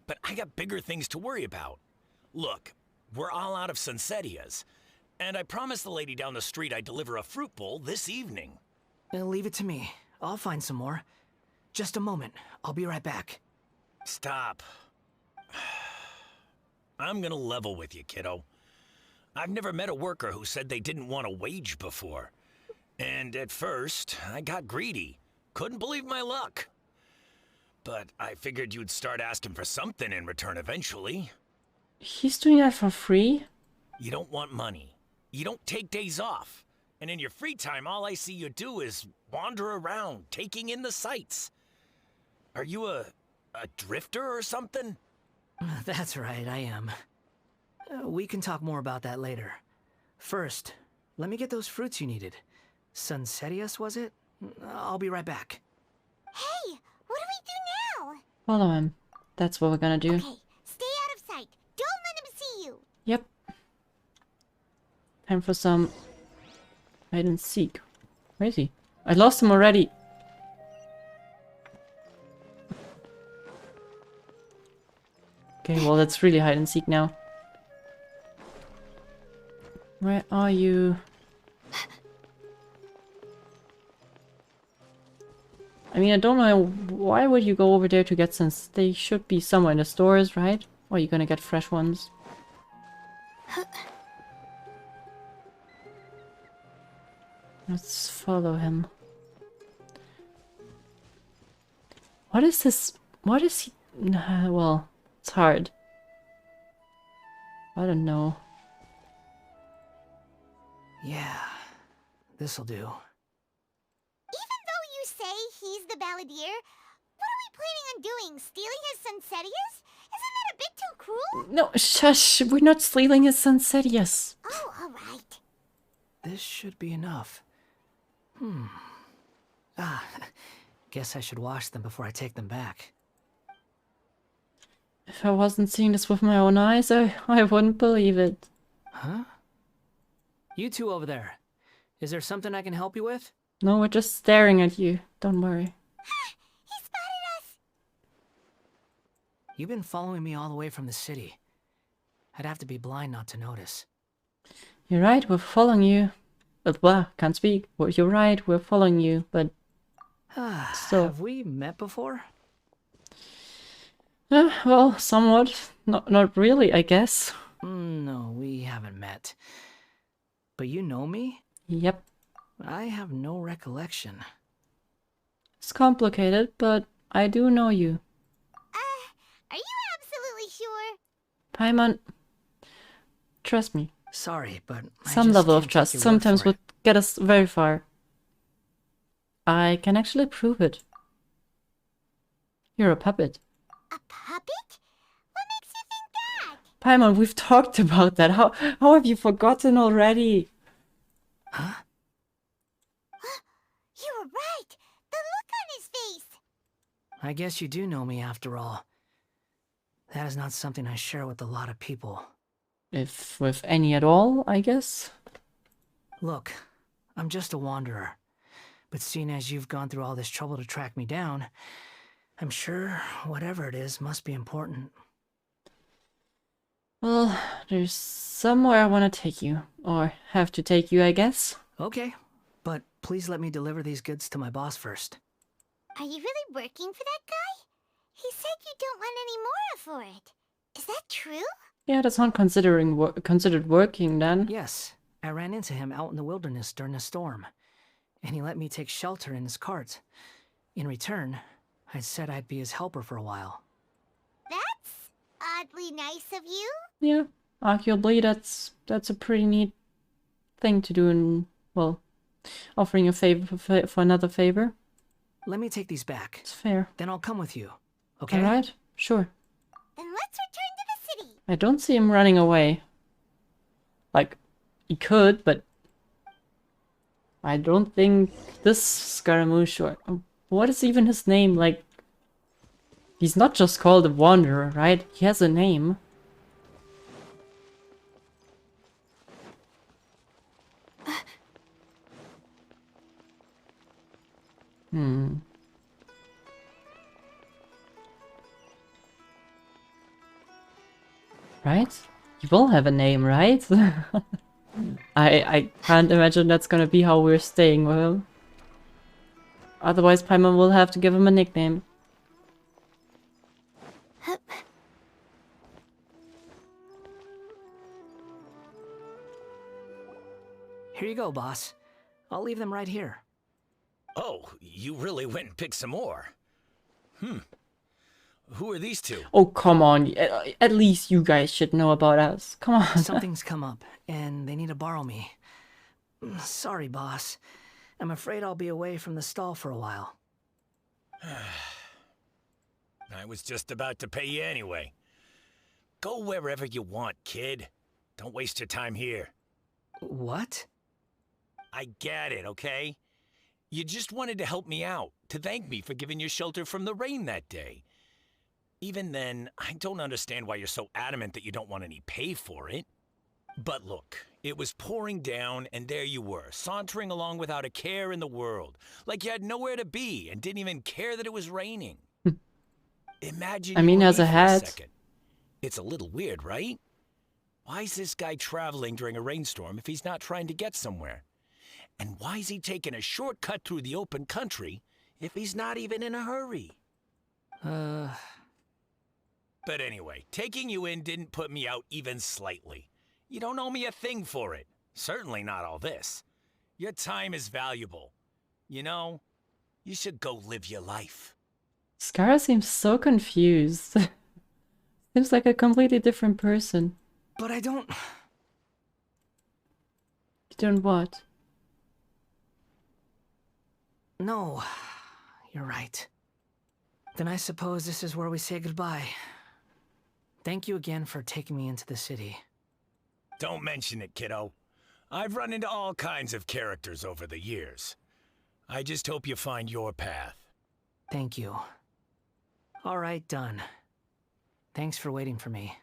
But I got bigger things to worry about. Look, we're all out of Sunsettias, and I promised the lady down the street I'd deliver a fruit bowl this evening. Leave it to me. I'll find some more. Just a moment. I'll be right back. Stop. I'm gonna level with you, kiddo. I've never met a worker who said they didn't want a wage before. And at first, I got greedy. Couldn't believe my luck. But I figured you'd start asking for something in return eventually. He's doing that for free? You don't want money. You don't take days off. And in your free time, all I see you do is wander around, taking in the sights. Are you a drifter or something? That's right, I am. We can talk more about that later. First, let me get those fruits you needed. Sunsettias, was it? I'll be right back. Hey, what do we do now? Follow him. That's what we're gonna do. Okay, stay out of sight. Don't let him see you. Yep. Time for some hide and seek. Where is he? I lost him already. Okay, well that's really hide and seek now. Where are you? I mean, I don't know why would you go over there to get some. They should be somewhere in the stores, right? Or you're gonna get fresh ones. Let's follow him. What is this? What is he? Well, it's hard. I don't know. Yeah, this'll do. Even though you say he's the balladeer, what are we planning on doing? Stealing his Sunsetias? Isn't that a bit too cruel? No, shush! We're not stealing his Sunsetias. Oh, alright. This should be enough. Guess I should wash them before I take them back. If I wasn't seeing this with my own eyes, I wouldn't believe it. Huh? You two over there. Is there something I can help you with? No, we're just staring at you. Don't worry. He spotted us! You've been following me all the way from the city. I'd have to be blind not to notice. You're right, we're following you. But blah, can't speak. Well, you're right, we're following you, but... So... Have we met before? Well, somewhat. Not really, I guess. No, we haven't met. But you know me? Yep. I have no recollection. It's complicated, but I do know you. Are you absolutely sure? Paimon, trust me. Sorry, but Some level of trust sometimes would get us very far. I can actually prove it. You're a puppet. A puppet? What makes you think that? Paimon, we've talked about that. How have you forgotten already? Huh? You were right. The look on his face. I guess you do know me after all. That is not something I share with a lot of people. If with any at all, I guess. Look, I'm just a wanderer. But seeing as you've gone through all this trouble to track me down, I'm sure whatever it is must be important. Well, there's somewhere I want to take you. Or have to take you, I guess. Okay, but please let me deliver these goods to my boss first. Are you really working for that guy? He said you don't want any more for it. Is that true? Yeah, that's not considered working then. Yes, I ran into him out in the wilderness during a storm, and he let me take shelter in his cart. In return, I said I'd be his helper for a while. That's oddly nice of you. Yeah, arguably that's a pretty neat thing to do in, well, offering a favor for another favor. Let me take these back. It's fair. Then I'll come with you, okay? Alright, sure. Then let's return to the city. I don't see him running away. Like, he could, but... I don't think this Scaramouche or... What is even his name? Like... He's not just called a Wanderer, right? He has a name. Right? You will have a name, right? I can't imagine that's gonna be how we're staying with him. Otherwise, Paimon will have to give him a nickname. Here you go, boss. I'll leave them right here. Oh, you really went and picked some more. Who are these two? Oh, come on. At least you guys should know about us. Come on. Something's come up, and they need to borrow me. Sorry, boss. I'm afraid I'll be away from the stall for a while. I was just about to pay you anyway. Go wherever you want, kid. Don't waste your time here. What? I get it, okay? You just wanted to help me out, to thank me for giving you shelter from the rain that day. Even then, I don't understand why you're so adamant that you don't want any pay for it. But look, it was pouring down, and there you were, sauntering along without a care in the world, like you had nowhere to be and didn't even care that it was raining. Imagine. I mean, you were as me a for hat. second. It's a little weird, right? Why is this guy traveling during a rainstorm if he's not trying to get somewhere? And why is he taking a shortcut through the open country if he's not even in a hurry? But anyway, taking you in didn't put me out even slightly. You don't owe me a thing for it. Certainly not all this. Your time is valuable. You know, you should go live your life. Skara seems so confused. Seems like a completely different person. But I don't... You don't what? No, you're right. Then I suppose this is where we say goodbye. Thank you again for taking me into the city. Don't mention it, kiddo. I've run into all kinds of characters over the years. I just hope you find your path. Thank you. All right, done. Thanks for waiting for me.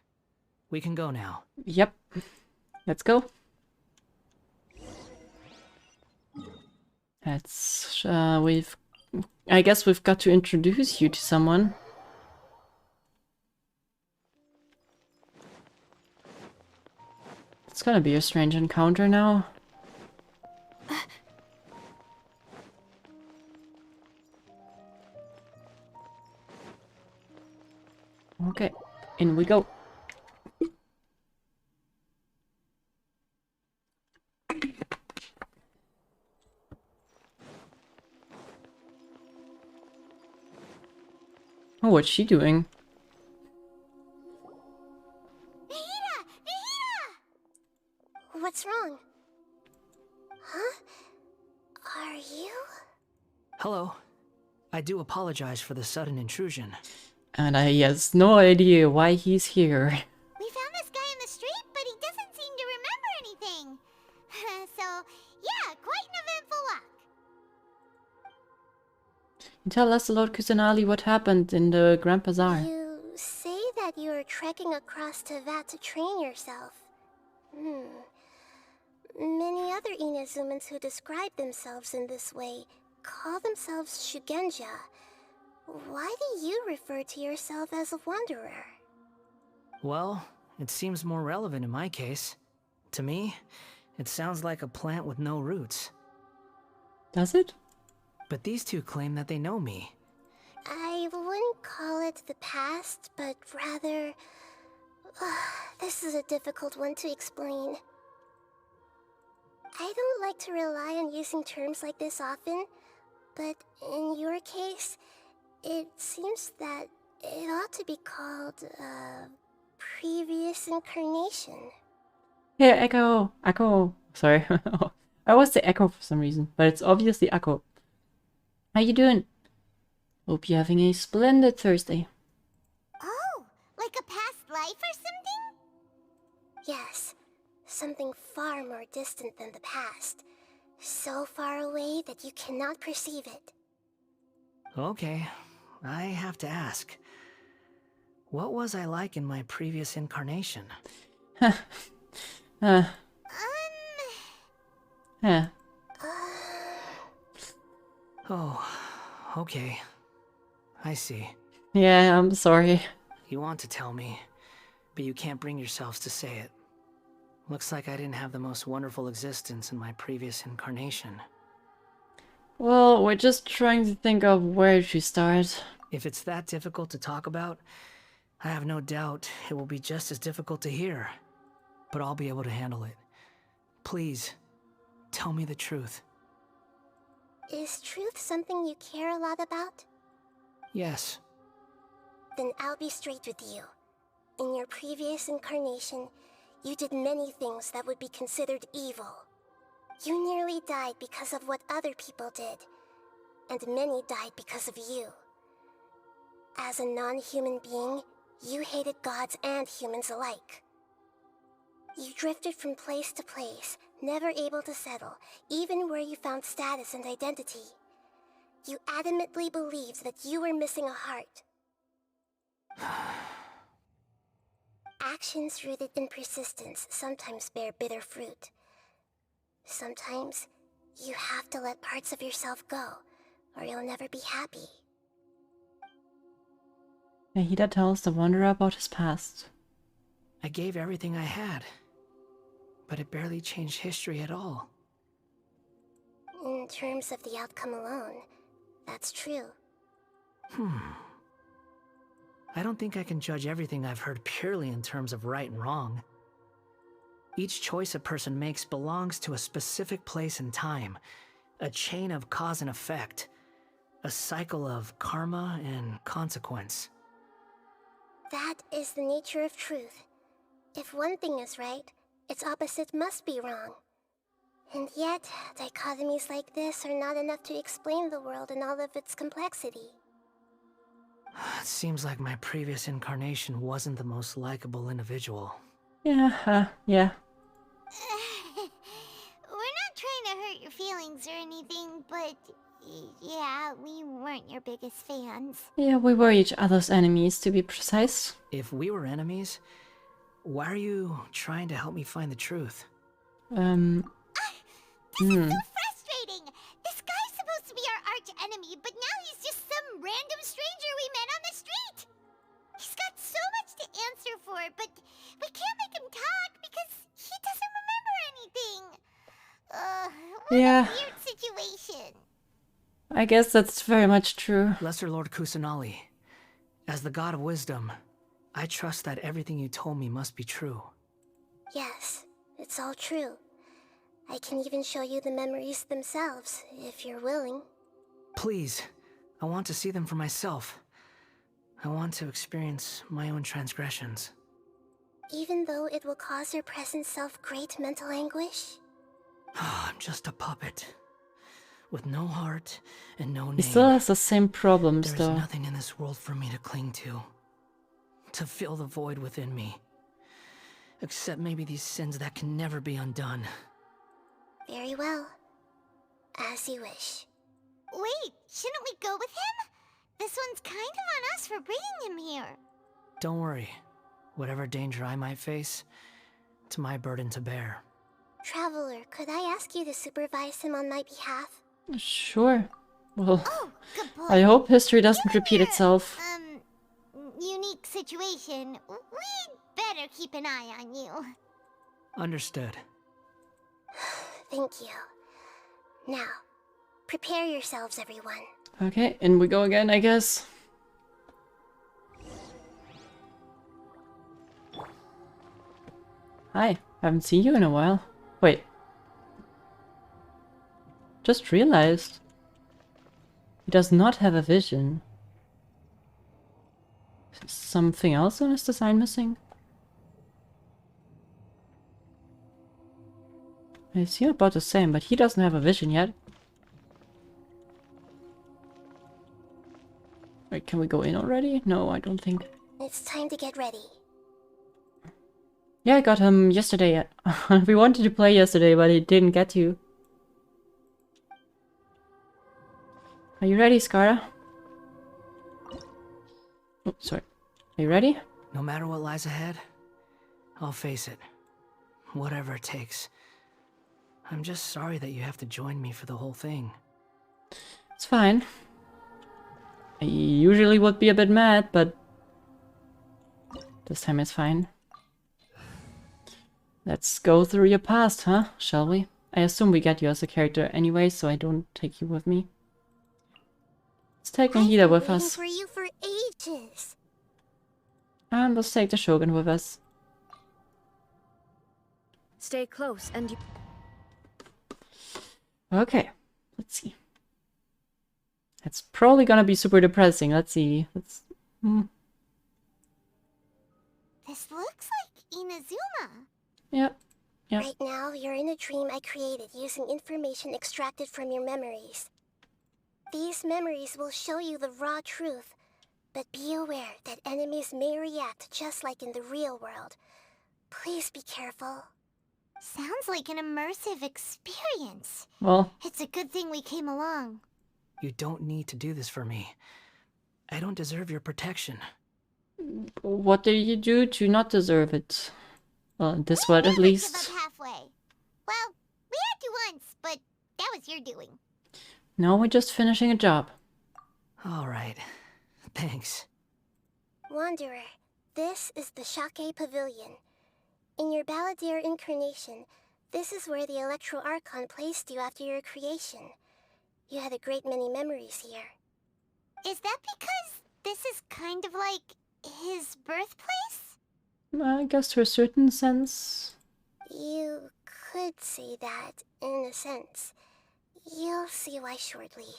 We can go now. Yep. Let's go. That's I guess we've got to introduce you to someone. It's gonna be a strange encounter now. Okay, in we go. Oh, what's she doing? What's wrong? Huh? Are you? Hello. I do apologize for the sudden intrusion. And he has no idea why he's here. We found this guy in the street, but he doesn't seem to remember anything. So, yeah, quite an eventful walk. Tell us, Lord Kusanali, what happened in the Grand Bazaar. You say that you are trekking across to Vat to train yourself. Many other Inazumans who describe themselves in this way call themselves Shugenja. Why do you refer to yourself as a wanderer? Well, it seems more relevant in my case. To me, it sounds like a plant with no roots. Does it? But these two claim that they know me. I wouldn't call it the past, but rather... this is a difficult one to explain. I don't like to rely on using terms like this often, but in your case, it seems that it ought to be called, previous incarnation. Here, Echo! Echo! Sorry. I always say Echo for some reason, but it's obviously Echo. How you doing? Hope you're having a splendid Thursday. Oh, like a past life or something? Yes, something far more distant than the past. So far away that you cannot perceive it. Okay, I have to ask. What was I like in my previous incarnation? Yeah. Oh, okay. I see. Yeah, I'm sorry. You want to tell me, but you can't bring yourselves to say it. Looks like I didn't have the most wonderful existence in my previous incarnation. Well, we're just trying to think of where to start. If it's that difficult to talk about, I have no doubt it will be just as difficult to hear. But I'll be able to handle it. Please, tell me the truth. Is truth something you care a lot about? Yes. Then I'll be straight with you. In your previous incarnation, you did many things that would be considered evil. You nearly died because of what other people did, and many died because of you. As a non-human being, you hated gods and humans alike. You drifted from place to place, never able to settle, even where you found status and identity. You adamantly believed that you were missing a heart. Actions rooted in persistence sometimes bear bitter fruit. Sometimes, you have to let parts of yourself go, or you'll never be happy. Nahida tells the Wanderer about his past. I gave everything I had, but it barely changed history at all. In terms of the outcome alone, that's true. I don't think I can judge everything I've heard purely in terms of right and wrong. Each choice a person makes belongs to a specific place and time, a chain of cause and effect, a cycle of karma and consequence. That is the nature of truth. If one thing is right, its opposite must be wrong. And yet, dichotomies like this are not enough to explain the world in all of its complexity. It seems like my previous incarnation wasn't the most likable individual. Yeah, yeah. We're not trying to hurt your feelings or anything, but yeah, we weren't your biggest fans. Yeah, we were each other's enemies, to be precise. If we were enemies, why are you trying to help me find the truth? This is so frustrating! This guy's supposed to be our arch enemy, but now he's just some random stranger we met on the street! He's got so much to answer for, but we can't make him talk because he doesn't remember anything! What Yeah. a weird situation! I guess that's very much true. Lesser Lord Kusanali, as the god of wisdom, I trust that everything you told me must be true. Yes, it's all true. I can even show you the memories themselves, if you're willing. Please, I want to see them for myself. I want to experience my own transgressions. Even though it will cause your present self great mental anguish? I'm just a puppet. With no heart and no name. He still has the same problems, There's though. nothing in this world for me to cling to fill the void within me. Except maybe these sins that can never be undone. Very well. As you wish. Wait, shouldn't we go with him? This one's kind of on us for bringing him here. Don't worry. Whatever danger I might face, it's my burden to bear. Traveler, could I ask you to supervise him on my behalf? Sure. Well, Good point. I hope history doesn't repeat itself. Unique situation. We'd better keep an eye on you. Understood. Thank you. Now, prepare yourselves, everyone. Okay, in we go again, I guess. Hi, haven't seen you in a while. Wait. Just realized. He does not have a vision. Is something else on his design missing? I see about the same, but he doesn't have a vision yet. Wait, can we go in already? No, I don't think. It's time to get ready. Yeah, I got him yesterday. We wanted to play yesterday, but it didn't get to. Are you ready, Skara? Oh, sorry. Are you ready? No matter what lies ahead, I'll face it. Whatever it takes. I'm just sorry that you have to join me for the whole thing. It's fine. I usually would be a bit mad, but this time it's fine. Let's go through your past, huh? Shall we? I assume we get you as a character anyway, so I don't take you with me. Let's take Nahida with Waiting us. for you for ages. And let's take the Shogun with us. Stay close and you... Okay, let's see. It's probably gonna be super depressing. Let's see. This looks like Inazuma. Yep. Right now, you're in a dream I created using information extracted from your memories. These memories will show you the raw truth, but be aware that enemies may react just like in the real world. Please be careful. Sounds like an immersive experience. Well, It's a good thing we came along. You don't need to do this for me. I don't deserve your protection. what did you do to not deserve it? This one at least. Give up halfway. Well, we had to once, but that was your doing. No, we're just finishing a job. Alright. Thanks. Wanderer, this is the Shake Pavilion. In your Balladeer incarnation, this is where the Electro Archon placed you after your creation. You had a great many memories here. Is that because this is kind of like His birthplace? I guess to a certain sense. You could say that, in a sense. You'll see why shortly.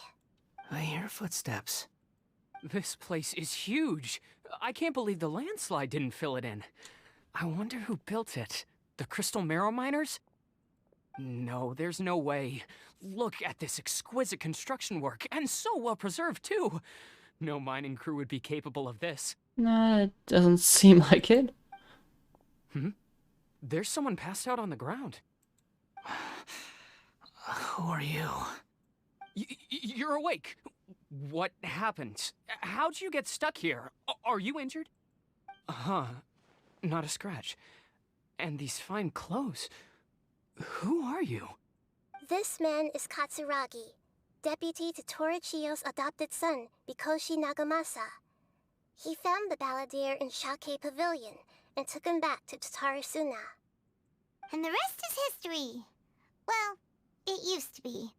I hear footsteps. This place is huge. I can't believe the landslide didn't fill it in. I wonder who built it. The Crystal Marrow Miners? No, there's no way. Look at this exquisite construction work, and so well preserved too. No mining crew would be capable of this. Nah, it doesn't seem like it. There's someone passed out on the ground. Who are you? You're awake. What happened? How'd you get stuck here? Are you injured? Huh. Not a scratch. And these fine clothes. Who are you? This man is Katsuragi, deputy to Torichiyo's adopted son, Mikoshi Nagamasa. He found the balladeer in Shake Pavilion and took him back to Tatarasuna. And the rest is history. Well, it used to be.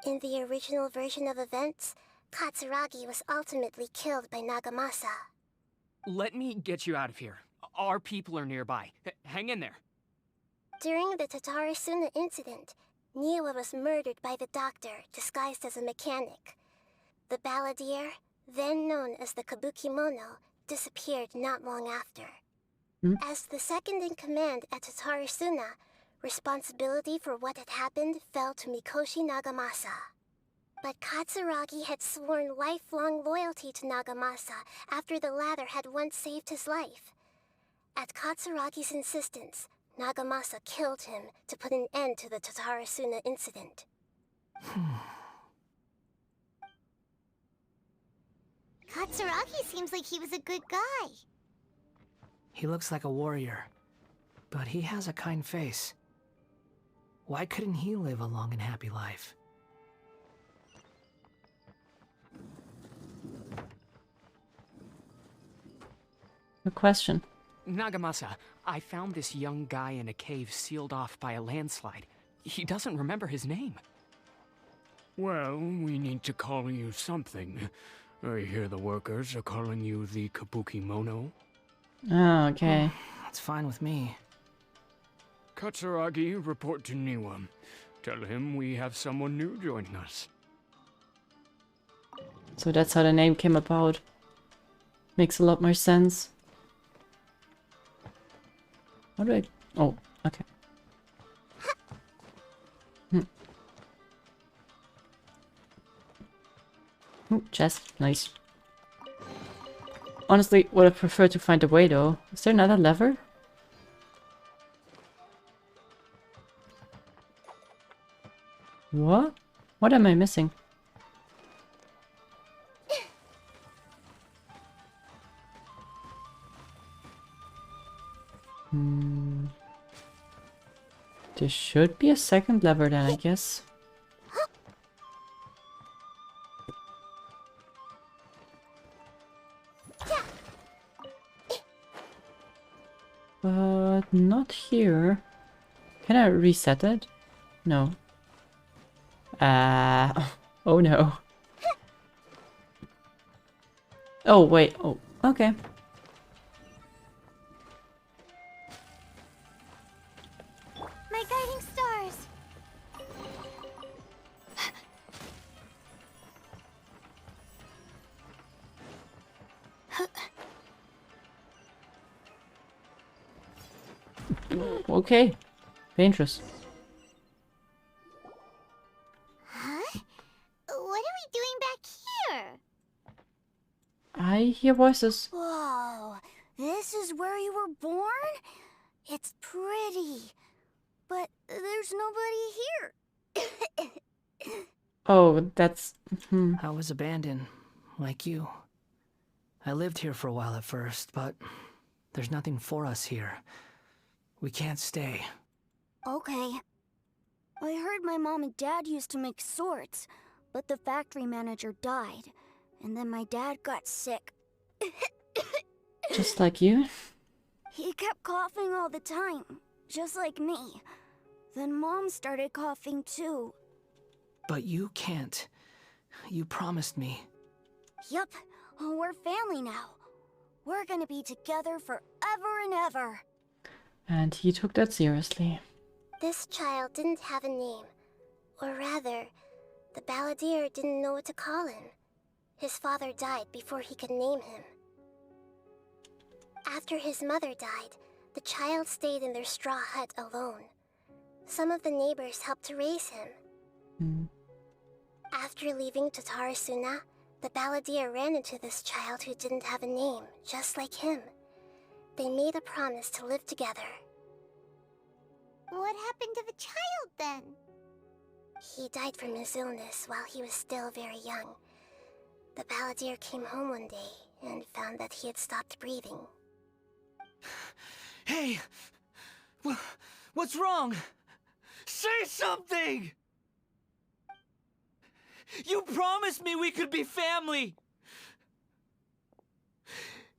In the original version of events, Katsuragi was ultimately killed by Nagamasa. Let me get you out of here. Our people are nearby. Hang in there. During the Tatarasuna incident, Niwa was murdered by the doctor disguised as a mechanic. The balladeer, then known as the Kabukimono, disappeared not long after. As the second in command at Tatarasuna, responsibility for what had happened fell to Mikoshi Nagamasa. But Katsuragi had sworn lifelong loyalty to Nagamasa after the latter had once saved his life. At Katsuragi's insistence, Nagamasa killed him to put an end to the Tatarasuna incident. Katsuragi seems like he was a good guy. He looks like a warrior, but he has a kind face. Why couldn't he live a long and happy life? A question. Nagamasa, I found this young guy in a cave sealed off by a landslide. He doesn't remember his name. Well, we need to call you something. I hear the workers are calling you the Kabukimono. Oh, okay. That's fine with me. Katsuragi, report to Niwa. Tell him we have someone new joining us. So that's how the name came about. Makes a lot more sense. How do I... Oh, okay. Ooh, chest. Nice. Honestly, would have preferred to find a way though. Is there another lever? What? What am I missing? There should be a second lever then, I guess. But not here. Can I reset it? No. Oh no. Oh wait, oh, okay. My guiding stars. Okay. Dangerous. Huh? What are we doing back here? I hear voices. Whoa, this is where you were born? It's pretty, but there's nobody here. Oh, that's... I was abandoned, like you. I lived here for a while at first, but there's nothing for us here. We can't stay. Okay. I heard my mom and dad used to make swords, but the factory manager died, and then my dad got sick. Just like you? He kept coughing all the time, just like me. Then Mom started coughing too. But you can't. You promised me. Yup, we're family now. We're gonna be together forever and ever. And he took that seriously. This child didn't have a name. Or rather, the balladeer didn't know what to call him. His father died before he could name him. After his mother died, the child stayed in their straw hut alone. Some of the neighbors helped to raise him. After leaving Tatarasuna, the balladeer ran into this child who didn't have a name, just like him. They made a promise to live together. What happened to the child then? He died from his illness while he was still very young. The balladeer came home one day and found that he had stopped breathing. Hey! What's wrong? Say something! You promised me we could be family!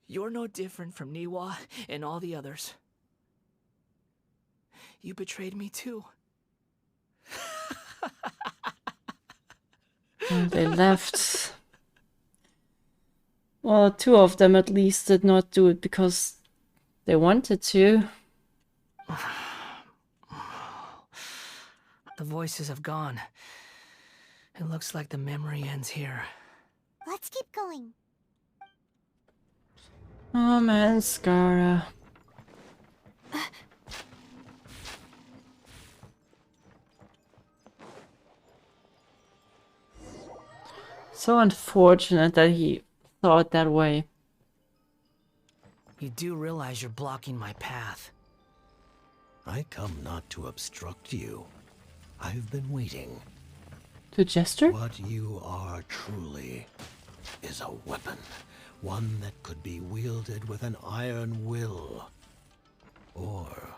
You're no different from Niwa and all the others. You betrayed me too. And they left. Well, two of them at least did not do it because they wanted to. The voices have gone. It looks like the memory ends here. Let's keep going. Oh man, Skara. So unfortunate that he thought that way. You do realize you're blocking my path. I come not to obstruct you. I've been waiting. To gesture? What you are truly is a weapon. One that could be wielded with an iron will. Or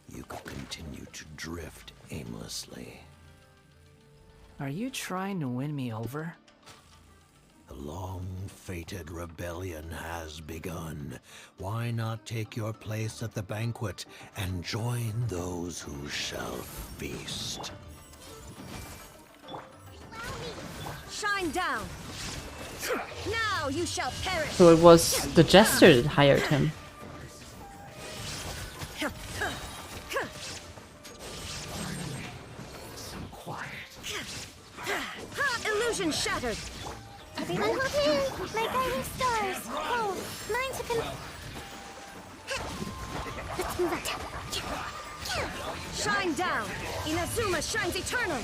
you could continue to drift aimlessly. Are you trying to win me over? The long-fated rebellion has begun. Why not take your place at the banquet and join those who shall feast? Shine down! Now you shall perish! So it was the jester that hired him. Illusion shattered! Everyone hold hands, my guiding stars. Oh, mine's a Let's move out. Shine down! Inazuma shines eternal!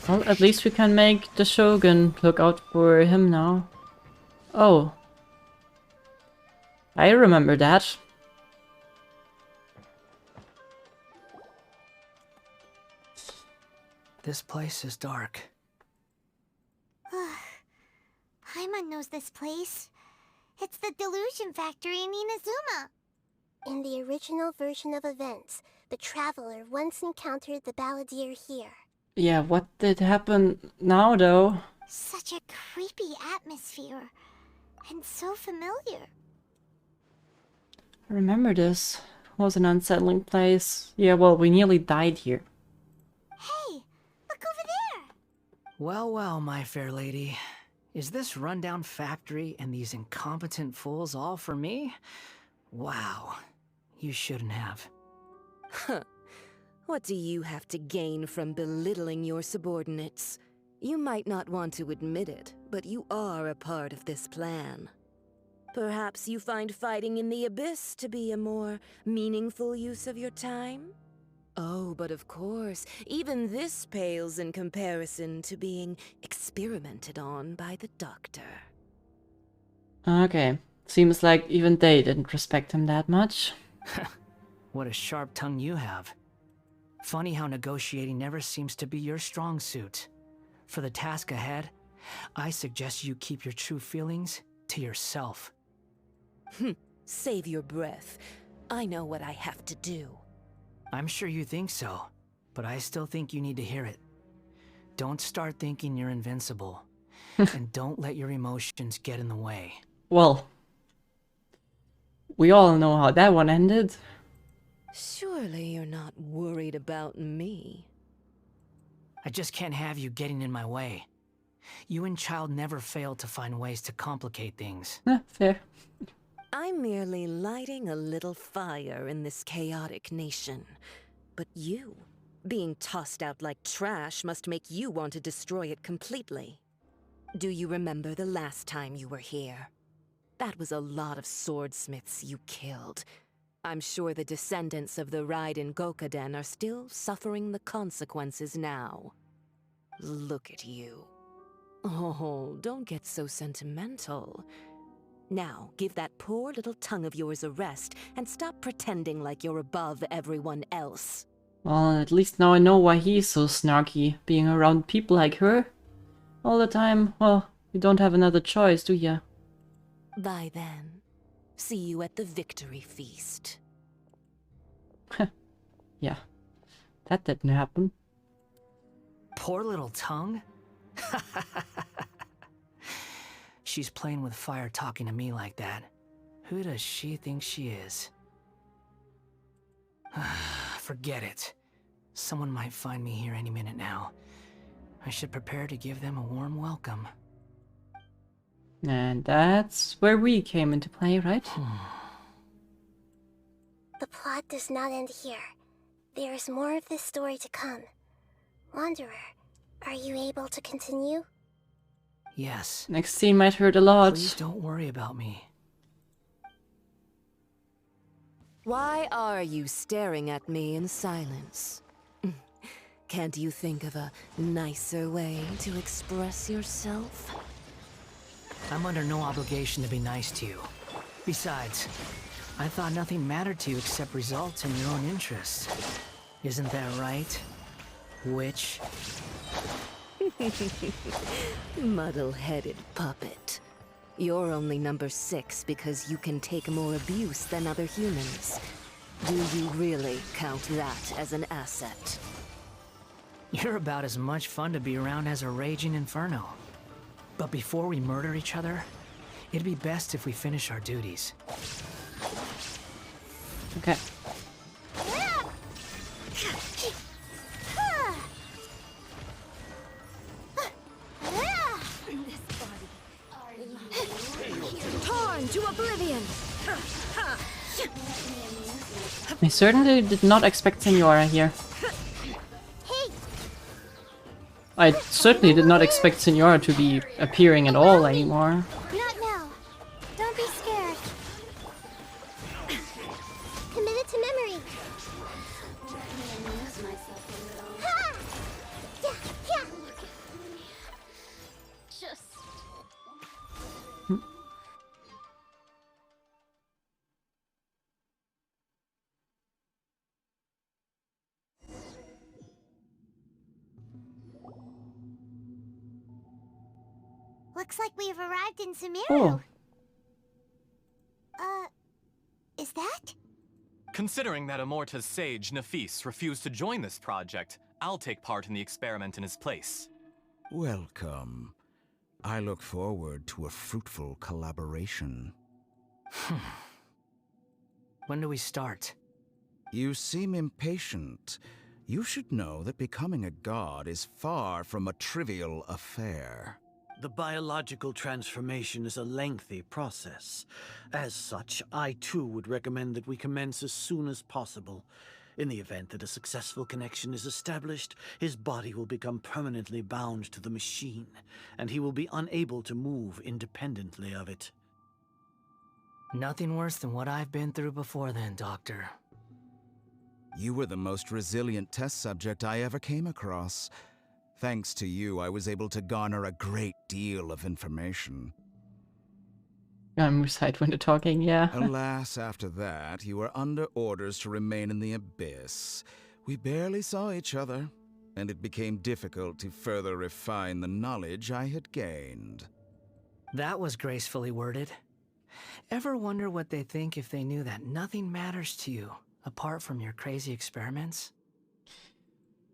Well, at least we can make the Shogun look out for him now. Oh. I remember that. This place is dark. Paimon knows this place. It's the delusion factory in Inazuma. In the original version of events, the traveler once encountered the balladeer here. Yeah, what did happen now though? Such a creepy atmosphere. And so familiar. I remember this. It was an unsettling place. Yeah, well, we nearly died here. Hey, look over there! Well, well, my fair lady. Is this rundown factory and these incompetent fools all for me? Wow. You shouldn't have. Huh. What do you have to gain from belittling your subordinates? You might not want to admit it, but you are a part of this plan. Perhaps you find fighting in the Abyss to be a more meaningful use of your time? Oh, but of course, even this pales in comparison to being experimented on by the doctor. Okay. Seems like even they didn't respect him that much. What a sharp tongue you have. Funny how negotiating never seems to be your strong suit. For the task ahead, I suggest you keep your true feelings to yourself. Save your breath. I know what I have to do. I'm sure you think so, but I still think you need to hear it. Don't start thinking you're invincible, and don't let your emotions get in the way. Well, we all know how that one ended. Surely you're not worried about me. I just can't have you getting in my way. You and Child never failed to find ways to complicate things. Fair. I'm merely lighting a little fire in this chaotic nation. But you, being tossed out like trash, must make you want to destroy it completely. Do you remember the last time you were here? That was a lot of swordsmiths you killed. I'm sure the descendants of the Raiden Gokaden are still suffering the consequences now. Look at you. Oh, don't get so sentimental. Now, give that poor little tongue of yours a rest and stop pretending like you're above everyone else. Well, at least now I know why he's so snarky. Being around people like her all the time. Well, you don't have another choice, do ya? Bye then. See you at the victory feast. Yeah, that didn't happen. Poor little tongue? She's playing with fire talking to me like that. Who does she think she is? Forget it. Someone might find me here any minute now. I should prepare to give them a warm welcome. And that's where we came into play, right? The plot does not end here. There is more of this story to come. Wanderer, are you able to continue? Yes. Next scene might hurt a lot. Please don't worry about me. Why are you staring at me in silence? Can't you think of a nicer way to express yourself? I'm under no obligation to be nice to you. Besides, I thought nothing mattered to you except results and your own interests. Isn't that right, witch? Muddle-headed puppet. You're only number 6 because you can take more abuse than other humans. Do you really count that as an asset? You're about as much fun to be around as a raging inferno. But before we murder each other, it'd be best if we finish our duties. Okay. Torn to oblivion! I certainly did not expect Senora here. I certainly did not expect Senora to be appearing at all anymore. Not now. Don't be scared. Commit it to memory. Ha! Yeah, yeah. Just... Looks like we've arrived in Sumeru. Oh. Is that? Considering that Amorta's sage, Nafis, refused to join this project, I'll take part in the experiment in his place. Welcome. I look forward to a fruitful collaboration. When do we start? You seem impatient. You should know that becoming a god is far from a trivial affair. The biological transformation is a lengthy process. As such, I too would recommend that we commence as soon as possible. In the event that a successful connection is established, his body will become permanently bound to the machine, and he will be unable to move independently of it. Nothing worse than what I've been through before then, Doctor. You were the most resilient test subject I ever came across. Thanks to you, I was able to garner a great deal of information. I'm recite when they're talking, yeah. Alas, after that, you were under orders to remain in the abyss. We barely saw each other, and it became difficult to further refine the knowledge I had gained. That was gracefully worded. Ever wonder what they think if they knew that nothing matters to you, apart from your crazy experiments?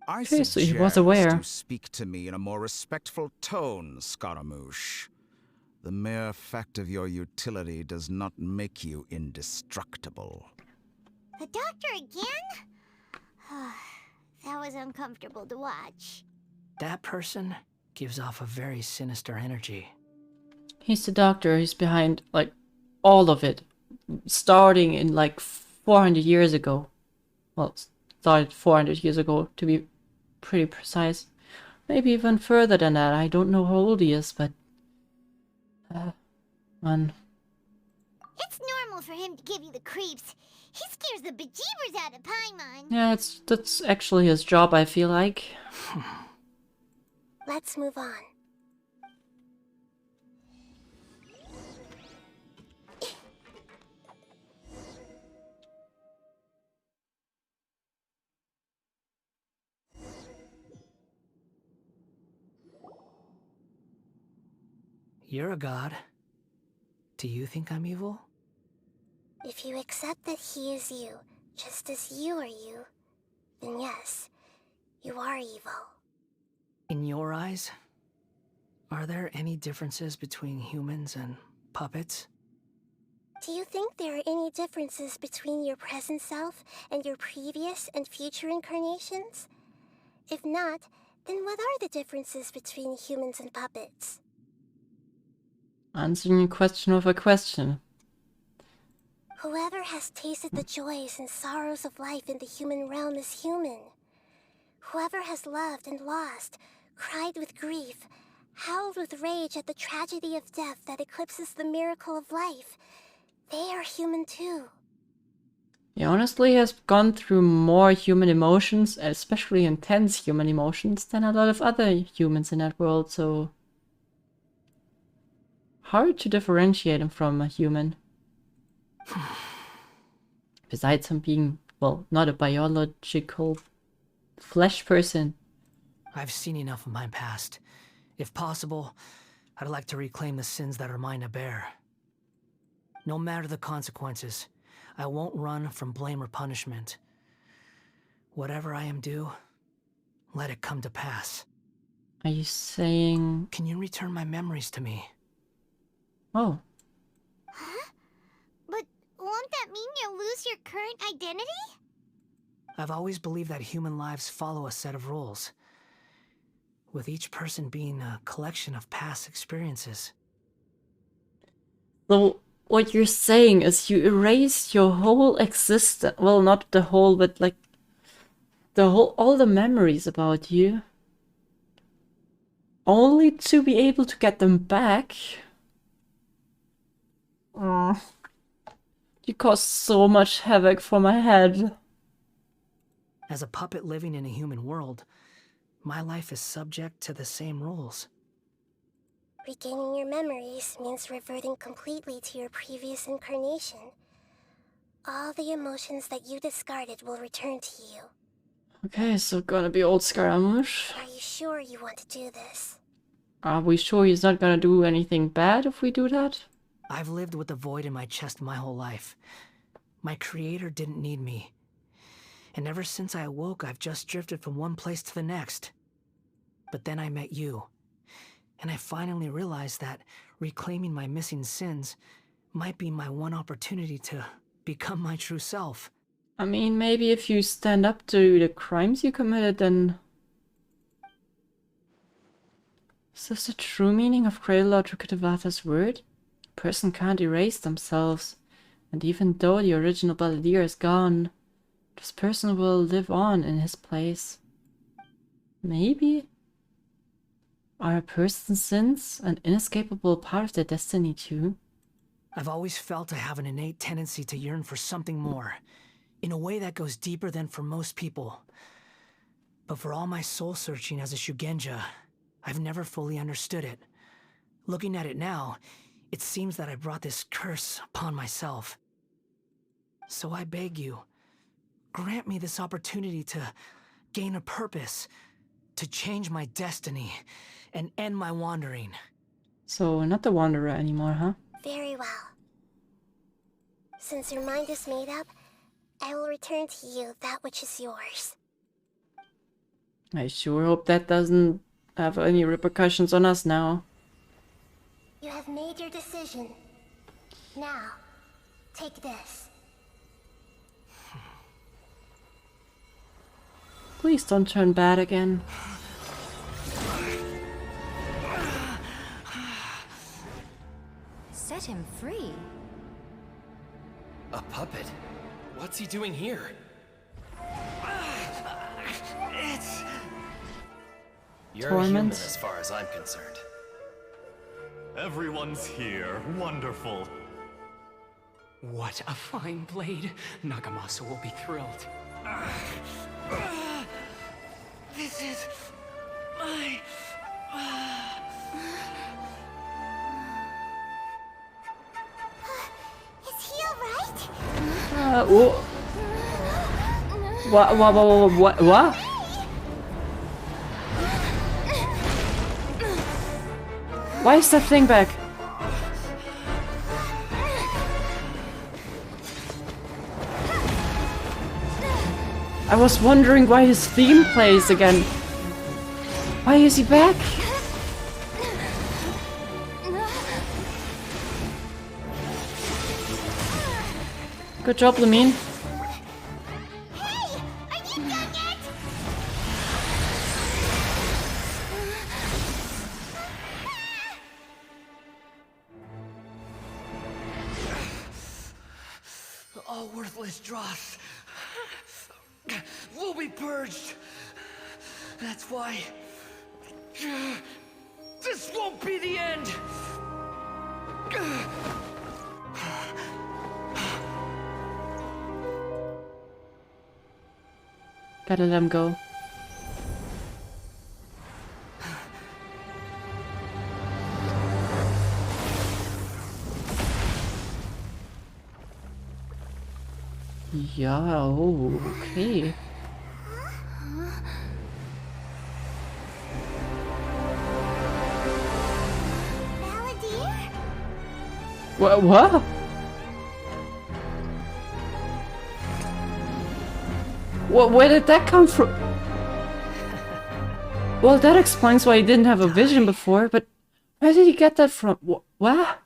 I Okay, so he was suggest aware. you speak to me in a more respectful tone, Scaramouche. The mere fact of your utility does not make you indestructible. The doctor again? That was uncomfortable to watch. That person gives off a very sinister energy. He's the doctor. He's behind, like, all of it. Starting in, like, 400 years ago. Well, started 400 years ago, to be pretty precise. Maybe even further than that. I don't know how old he is, but... man. It's normal for him to give you the creeps. He scares the bejeebers out of Paimon. Yeah, that's actually his job, I feel like. Let's move on. You're a god. Do you think I'm evil? If you accept that he is you, just as you are you, then yes, you are evil. In your eyes, are there any differences between humans and puppets? Do you think there are any differences between your present self and your previous and future incarnations? If not, then what are the differences between humans and puppets? Answering a question with a question. Whoever has tasted the joys and sorrows of life in the human realm is human. Whoever has loved and lost, cried with grief, howled with rage at the tragedy of death that eclipses the miracle of life, they are human too. He honestly has gone through more human emotions, especially intense human emotions, than a lot of other humans in that world, so... hard to differentiate him from a human. Besides him being, well, not a biological flesh person. I've seen enough of my past. If possible, I'd like to reclaim the sins that are mine to bear. No matter the consequences, I won't run from blame or punishment. Whatever I am due, let it come to pass. Are you saying... Can you return my memories to me? Oh. Huh? But won't that mean you'll lose your current identity? I've always believed that human lives follow a set of rules, with each person being a collection of past experiences. So, what you're saying is you erased your whole existence. Well, not the whole, but like... all the memories about you. Only to be able to get them back. You caused so much havoc for my head. As a puppet living in a human world, my life is subject to the same rules. Regaining your memories means reverting completely to your previous incarnation. All the emotions that you discarded will return to you. Okay, so gonna be old Scaramouche. Are you sure you want to do this? Are we sure he's not gonna do anything bad if we do that? I've lived with the void in my chest my whole life. My creator didn't need me. And ever since I awoke, I've just drifted from one place to the next. But then I met you. And I finally realized that reclaiming my missing sins might be my one opportunity to become my true self. I mean, maybe if you stand up to the crimes you committed, then... Is this the true meaning of Great Lord Rukkhadevata's word? A person can't erase themselves. And even though the original battalier is gone, this person will live on in his place. Maybe? Are a person's sins an inescapable part of their destiny too? I've always felt I have an innate tendency to yearn for something more, in a way that goes deeper than for most people. But for all my soul-searching as a Shugenja, I've never fully understood it. Looking at it now, it seems that I brought this curse upon myself. So I beg you, grant me this opportunity to gain a purpose, to change my destiny, and end my wandering. So, not the Wanderer anymore, huh? Very well. Since your mind is made up, I will return to you that which is yours. I sure hope that doesn't have any repercussions on us now. You have made your decision. Now, take this. Please don't turn bad again. set him free. A puppet? What's he doing here? It's... You're a human Torment. as far as I'm concerned. Everyone's here. Wonderful. What a fine blade. Nagamasa will be thrilled. This is my... Is he alright? Oh. What? Why is that thing back? I was wondering why his theme plays again. Why is he back? Good job, Lamine. All worthless dross will be purged. That's why this won't be the end. Gotta let him go. Yeah, oh, okay. What? Where did that come from? Well, that explains why he didn't have a vision before, but where did he get that from? What?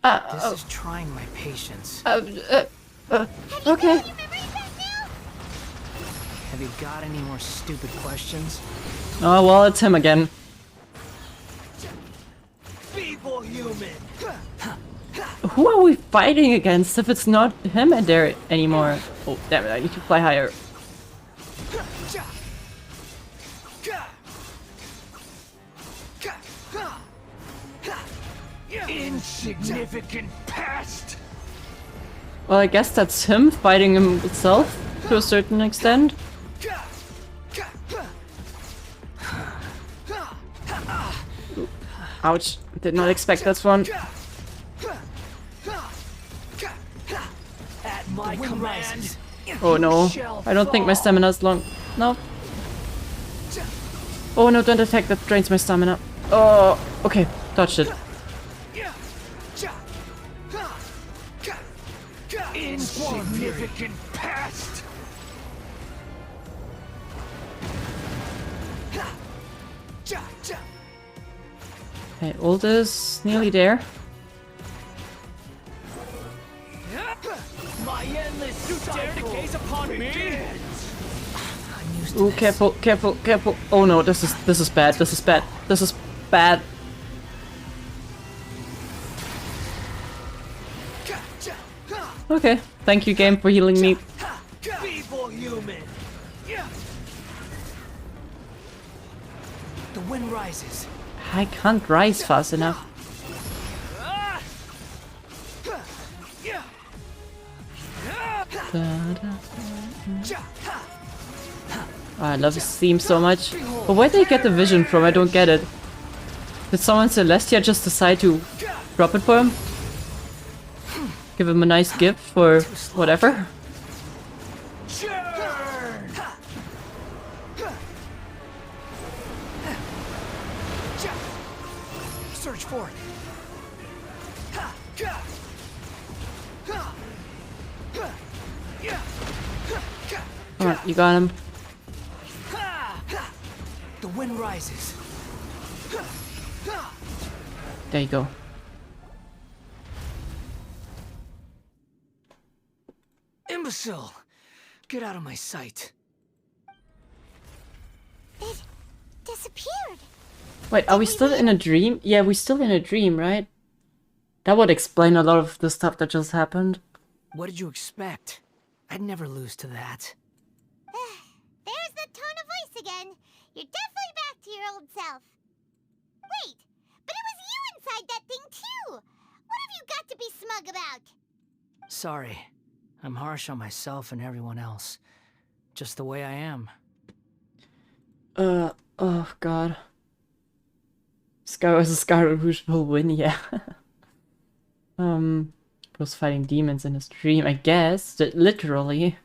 This is trying my patience. Okay. Have you got any more stupid questions? Oh, well, it's him again. Feeble human. Who are we fighting against if it's not him and there anymore? Oh, damn it, I need to fly higher. Insignificant pest. Well, I guess that's him fighting himself to a certain extent. Ouch, did not expect that one. At my command. Oh no, I don't think my stamina's long. No. Oh no, don't attack, that drains my stamina. Oh, okay, dodged it. Insignificant pest. Okay, ult is nearly there. My endless you dare to gaze upon me? Ooh, careful, careful, careful. Oh no, this is bad, this is bad, this is bad. Okay, thank you game for healing me. Feeble human. The wind rises. I can't rise fast enough. Oh, I love his theme so much. But where did they get the vision from? I don't get it. Did someone Celestia just decide to drop it for him? Give him a nice gift for whatever? Search for it. Alright, you got him. The wind rises. There you go. Imbecile! Get out of my sight. It disappeared. Wait, are we still in a dream? Yeah, we're still in a dream, right? That would explain a lot of the stuff that just happened. What did you expect? I'd never lose to that. There's the tone of voice again. You're definitely back to your old self. Wait, but it was you inside that thing too! What have you got to be smug about? Sorry. I'm harsh on myself and everyone else. Just the way I am. Oh god. Scarlet Rouge will win, yeah. Was fighting demons in his dream, I guess. Literally.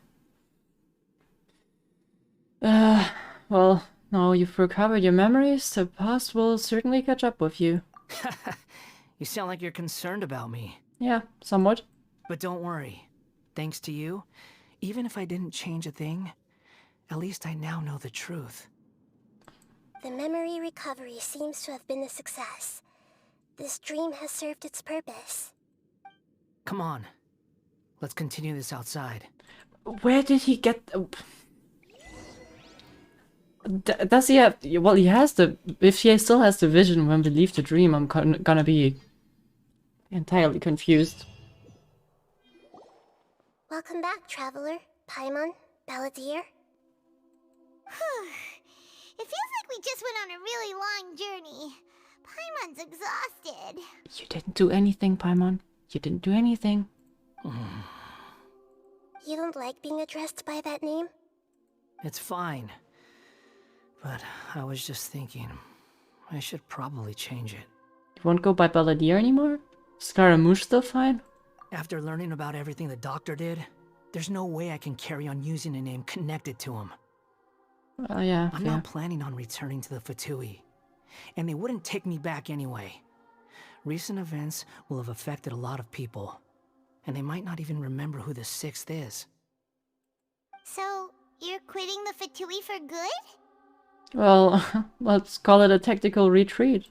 Well, now you've recovered your memories, the past will certainly catch up with you. You sound like you're concerned about me. Yeah, somewhat. But don't worry. Thanks to you, even if I didn't change a thing, at least I now know the truth. The memory recovery seems to have been a success. This dream has served its purpose. Come on. Let's continue this outside. Where did he get... Does he have... Well, he has the... If he still has the vision when we leave the dream, I'm gonna be entirely confused. Welcome back, traveler. Paimon, Balladeer. It feels like we just went on a really long journey. Paimon's exhausted. You didn't do anything, Paimon. You didn't do anything. You don't like being addressed by that name? It's fine. But I was just thinking, I should probably change it. You won't go by Balladeer anymore? Scaramouche still fine? After learning about everything the doctor did, there's no way I can carry on using a name connected to him. Yeah, I'm not planning on returning to the Fatui, and they wouldn't take me back anyway. Recent events will have affected a lot of people, and they might not even remember who the Sixth is. So, you're quitting the Fatui for good? Well, let's call it a tactical retreat.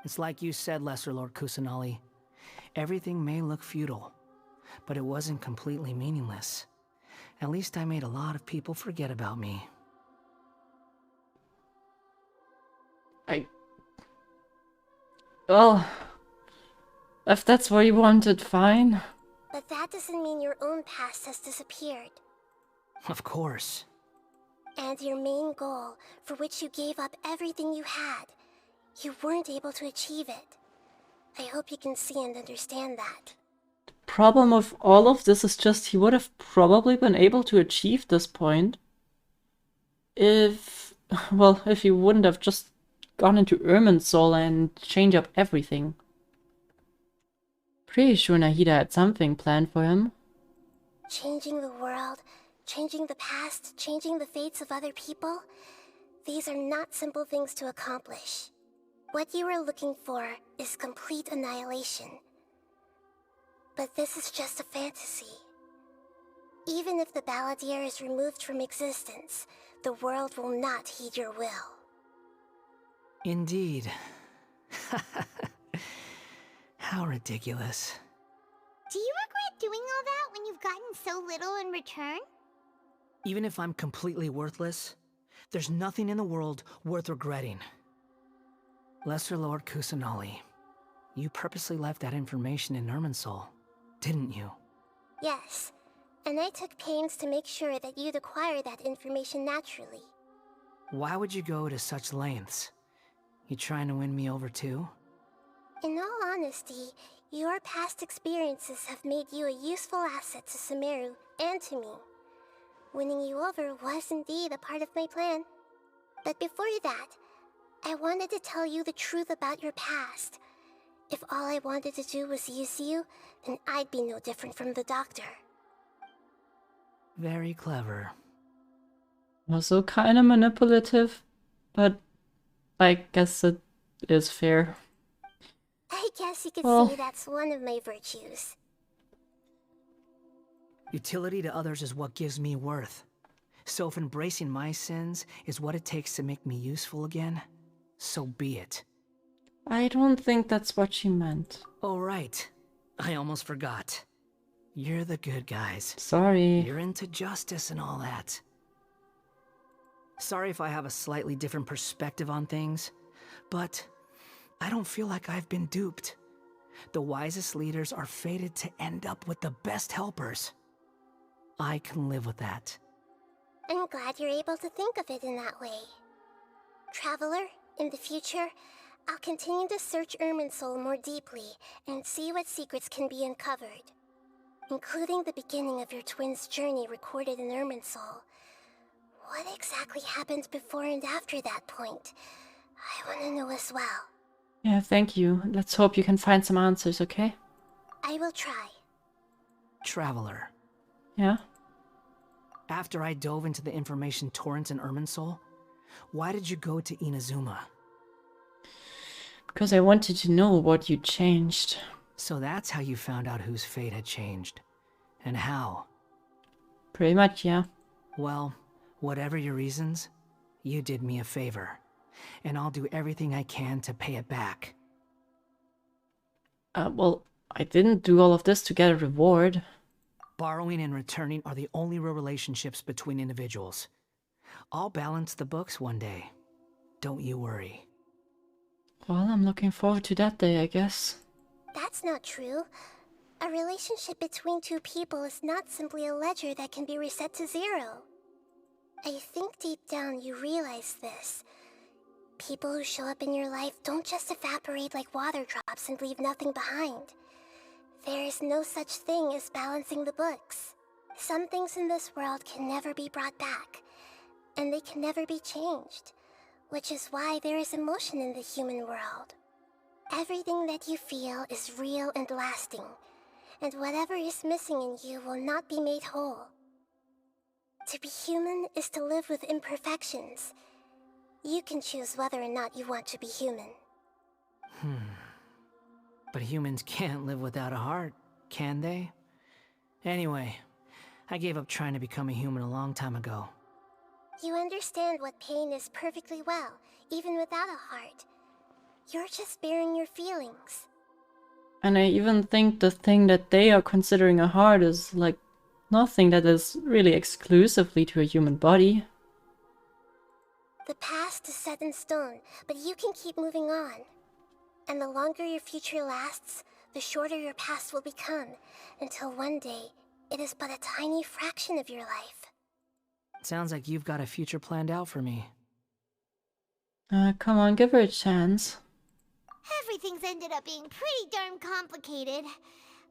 It's like you said, Lesser Lord Kusanali. Everything may look futile, but it wasn't completely meaningless. At least I made a lot of people forget about me. Well, if that's what you wanted, fine. But that doesn't mean your own past has disappeared. Of course. And your main goal, for which you gave up everything you had, you weren't able to achieve it. I hope you can see and understand that. Problem with all of this is just he would have probably been able to achieve this point if, well, if he wouldn't have just gone into Irminsul and changed up everything. Pretty sure Nahida had something planned for him. Changing the world, changing the past, changing the fates of other people, these are not simple things to accomplish. What you are looking for is complete annihilation. But this is just a fantasy. Even if the Balladeer is removed from existence, the world will not heed your will. Indeed. How ridiculous. Do you regret doing all that when you've gotten so little in return? Even if I'm completely worthless, there's nothing in the world worth regretting. Lesser Lord Kusanali, you purposely left that information in Irminsul, didn't you? Yes, and I took pains to make sure that you'd acquire that information naturally. Why would you go to such lengths? You trying to win me over too? In all honesty, your past experiences have made you a useful asset to Sumeru and to me. Winning you over was indeed a part of my plan. But before that, I wanted to tell you the truth about your past. If all I wanted to do was use you, then I'd be no different from the doctor. Very clever. Also kind of manipulative, but I guess it is fair. I guess you could Well, say that's one of my virtues. Utility to others is what gives me worth. So if embracing my sins is what it takes to make me useful again, so be it. I don't think that's what she meant. Oh, right. I almost forgot. You're the good guys. Sorry. You're into justice and all that. Sorry if I have a slightly different perspective on things, but I don't feel like I've been duped. The wisest leaders are fated to end up with the best helpers. I can live with that. I'm glad you're able to think of it in that way. Traveler, in the future, I'll continue to search Irminsul more deeply and see what secrets can be uncovered, including the beginning of your twins' journey recorded in Irminsul. What exactly happened before and after that point? I want to know as well. Yeah, thank you. Let's hope you can find some answers, okay? I will try. Traveler. Yeah? After I dove into the information torrents in Irminsul, why did you go to Inazuma? Because I wanted to know what you changed. So that's how you found out whose fate had changed. And how? Pretty much, yeah. Well, whatever your reasons, you did me a favor. And I'll do everything I can to pay it back. Well, I didn't do all of this to get a reward. Borrowing and returning are the only real relationships between individuals. I'll balance the books one day. Don't you worry. Well, I'm looking forward to that day, I guess. That's not true. A relationship between two people is not simply a ledger that can be reset to zero. I think deep down you realize this. People who show up in your life don't just evaporate like water drops and leave nothing behind. There is no such thing as balancing the books. Some things in this world can never be brought back, and they can never be changed, which is why there is emotion in the human world. Everything that you feel is real and lasting, and whatever is missing in you will not be made whole. To be human is to live with imperfections. You can choose whether or not you want to be human. But humans can't live without a heart, can they? Anyway, I gave up trying to become a human a long time ago. You understand what pain is perfectly well, even without a heart. You're just bearing your feelings. And I even think the thing that they are considering a heart is like nothing that is really exclusively to a human body. The past is set in stone, but you can keep moving on. And the longer your future lasts, the shorter your past will become, until one day, it is but a tiny fraction of your life. Sounds like you've got a future planned out for me. Come on, give her a chance. Everything's ended up being pretty darn complicated.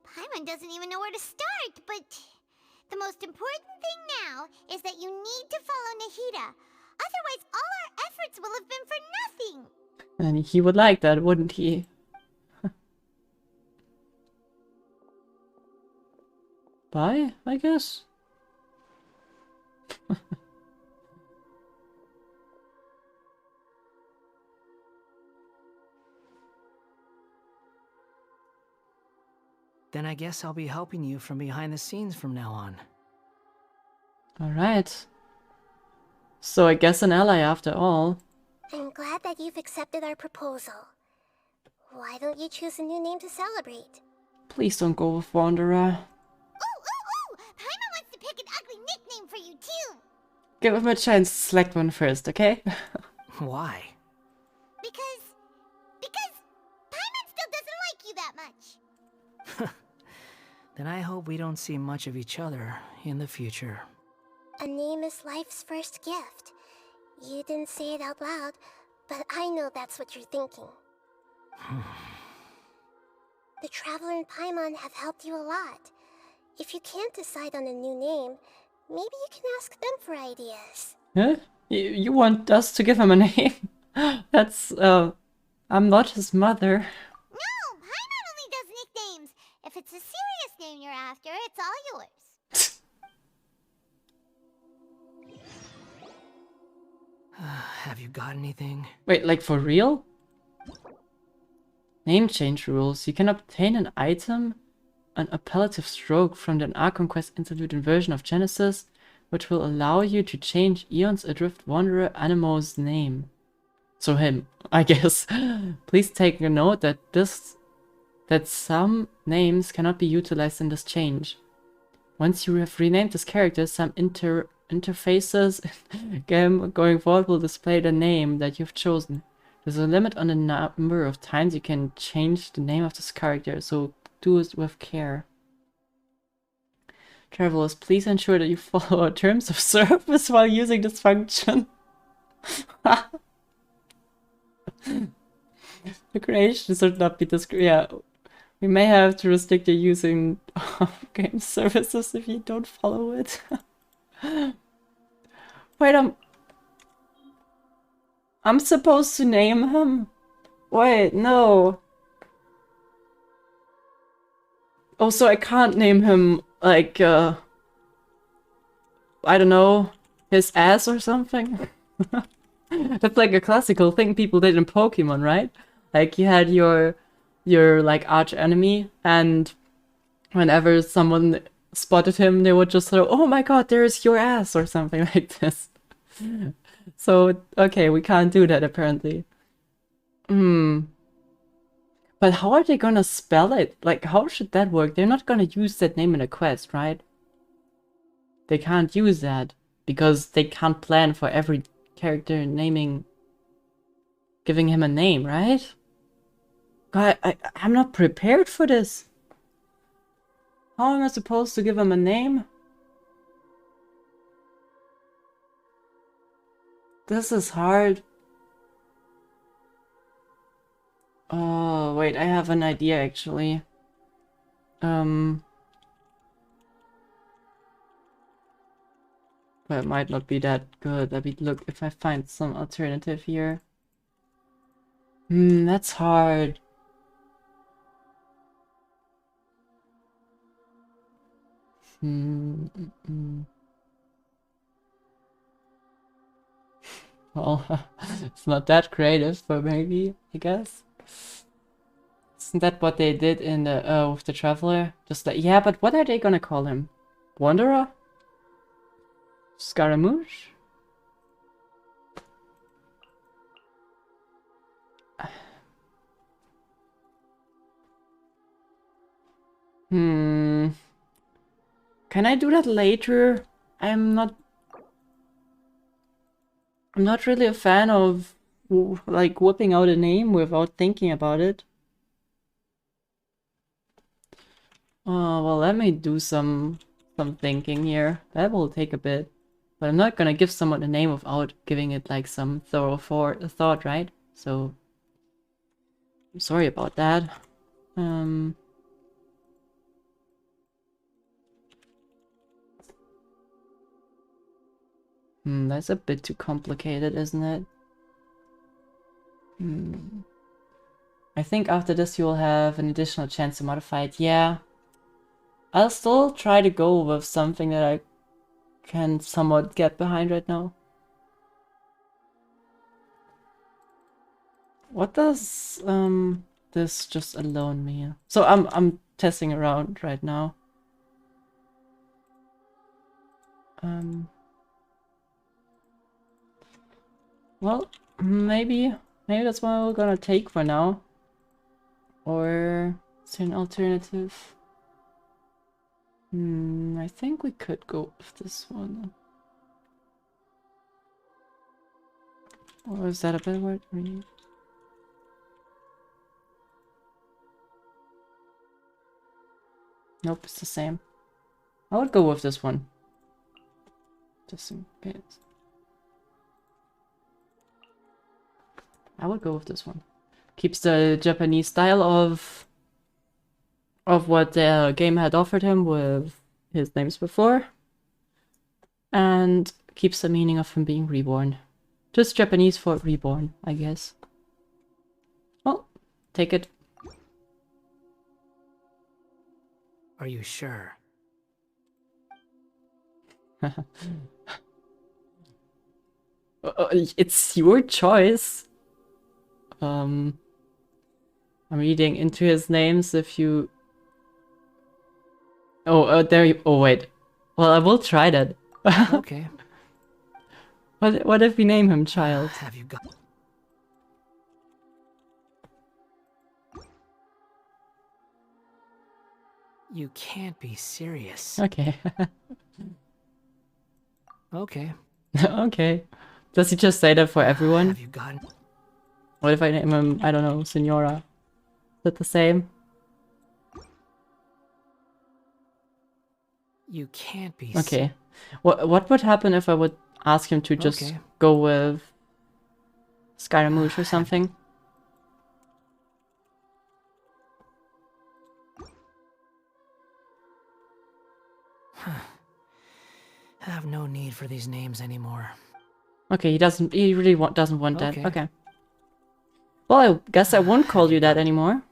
Paimon doesn't even know where to start, but the most important thing now is that you need to follow Nahida. Otherwise, all our efforts will have been for nothing. And he would like that, wouldn't he? Bye, I guess. Then I guess I'll be helping you from behind the scenes from now on. Alright. So I guess an ally after all. I'm glad that you've accepted our proposal. Why don't you choose a new name to celebrate? Please don't go with Wanderer. Ooh! Paimon wants to pick an ugly nickname for you too! Give him a chance to select one first, okay? Why? Because Paimon still doesn't like you that much. Then I hope we don't see much of each other in the future. A name is life's first gift. You didn't say it out loud, but I know that's what you're thinking. The Traveler and Paimon have helped you a lot. If you can't decide on a new name, maybe you can ask them for ideas. Huh? You want us to give him a name? That's, I'm not his mother. No, Paimon only does nicknames. If it's a serious name you're after, it's all yours. Have you got anything? Wait, like for real? Name change rules. You can obtain an item, an appellative stroke from the Archon Quest interlude version of Genesis, which will allow you to change Eon's Adrift Wanderer Animo's name. So him, I guess. Please take a note that some names cannot be utilized in this change. Once you have renamed this character, some interfaces game going forward will display the name that you've chosen. There's a limit on the number of times you can change the name of this character, so do it with care. Travelers, please ensure that you follow our terms of service while using this function. The creation should not be discriminated. Yeah, we may have to restrict your using game services if you don't follow it. Wait, I'm supposed to name him? Wait, no. Oh, so I can't name him, like, I don't know, his ass or something? That's like a classical thing people did in Pokemon, right? Like, you had your like, arch enemy, and whenever someone spotted him, they would just throw, oh my god, there's your ass, or something like this. So, okay, we can't do that, apparently. But how are they gonna spell it? Like, how should that work? They're not gonna use that name in a quest, right? They can't use that, because they can't plan for every character giving him a name, right? God, I'm not prepared for this. How am I supposed to give him a name? This is hard. Oh, wait, I have an idea, actually. But it might not be that good. Let me look if I find some alternative here. That's hard. Well, it's not that creative, but maybe, I guess. Isn't that what they did in the with the Traveler? Just like, yeah, but what are they gonna call him? Wanderer? Scaramouche? Can I do that later? I'm not really a fan of like whipping out a name without thinking about it. Oh, well, let me do some thinking here. That will take a bit. But I'm not gonna give someone a name without giving it like some thorough thought, right? So I'm sorry about that. That's a bit too complicated, isn't it? I think after this you'll have an additional chance to modify it. Yeah. I'll still try to go with something that I can somewhat get behind right now. What does this just alone mean? So I'm testing around right now. Well, maybe that's what we're gonna take for now. Or is there an alternative? I think we could go with this one. Or is that a better word? Nope, it's the same. I would go with this one. Just in case. I would go with this one. Keeps the Japanese style of what the game had offered him with his names before. And keeps the meaning of him being reborn. Just Japanese for reborn, I guess. Well, take it. Are you sure? It's your choice. I'm reading into his names if you... Oh, there you... Oh, wait. Well, I will try that. Okay. What if we name him Child? Have you got... You can't be serious. Okay. Okay. Okay. Does he just say that for everyone? Have you gotten... What if I name him, I don't know, Senora? Is that the same? You can't be. Okay. What would happen if I would ask him to just Okay. go with Scaramouche or something? I have no need for these names anymore. Okay, he really doesn't want that. Okay. Okay. Well, I guess I won't call you that anymore.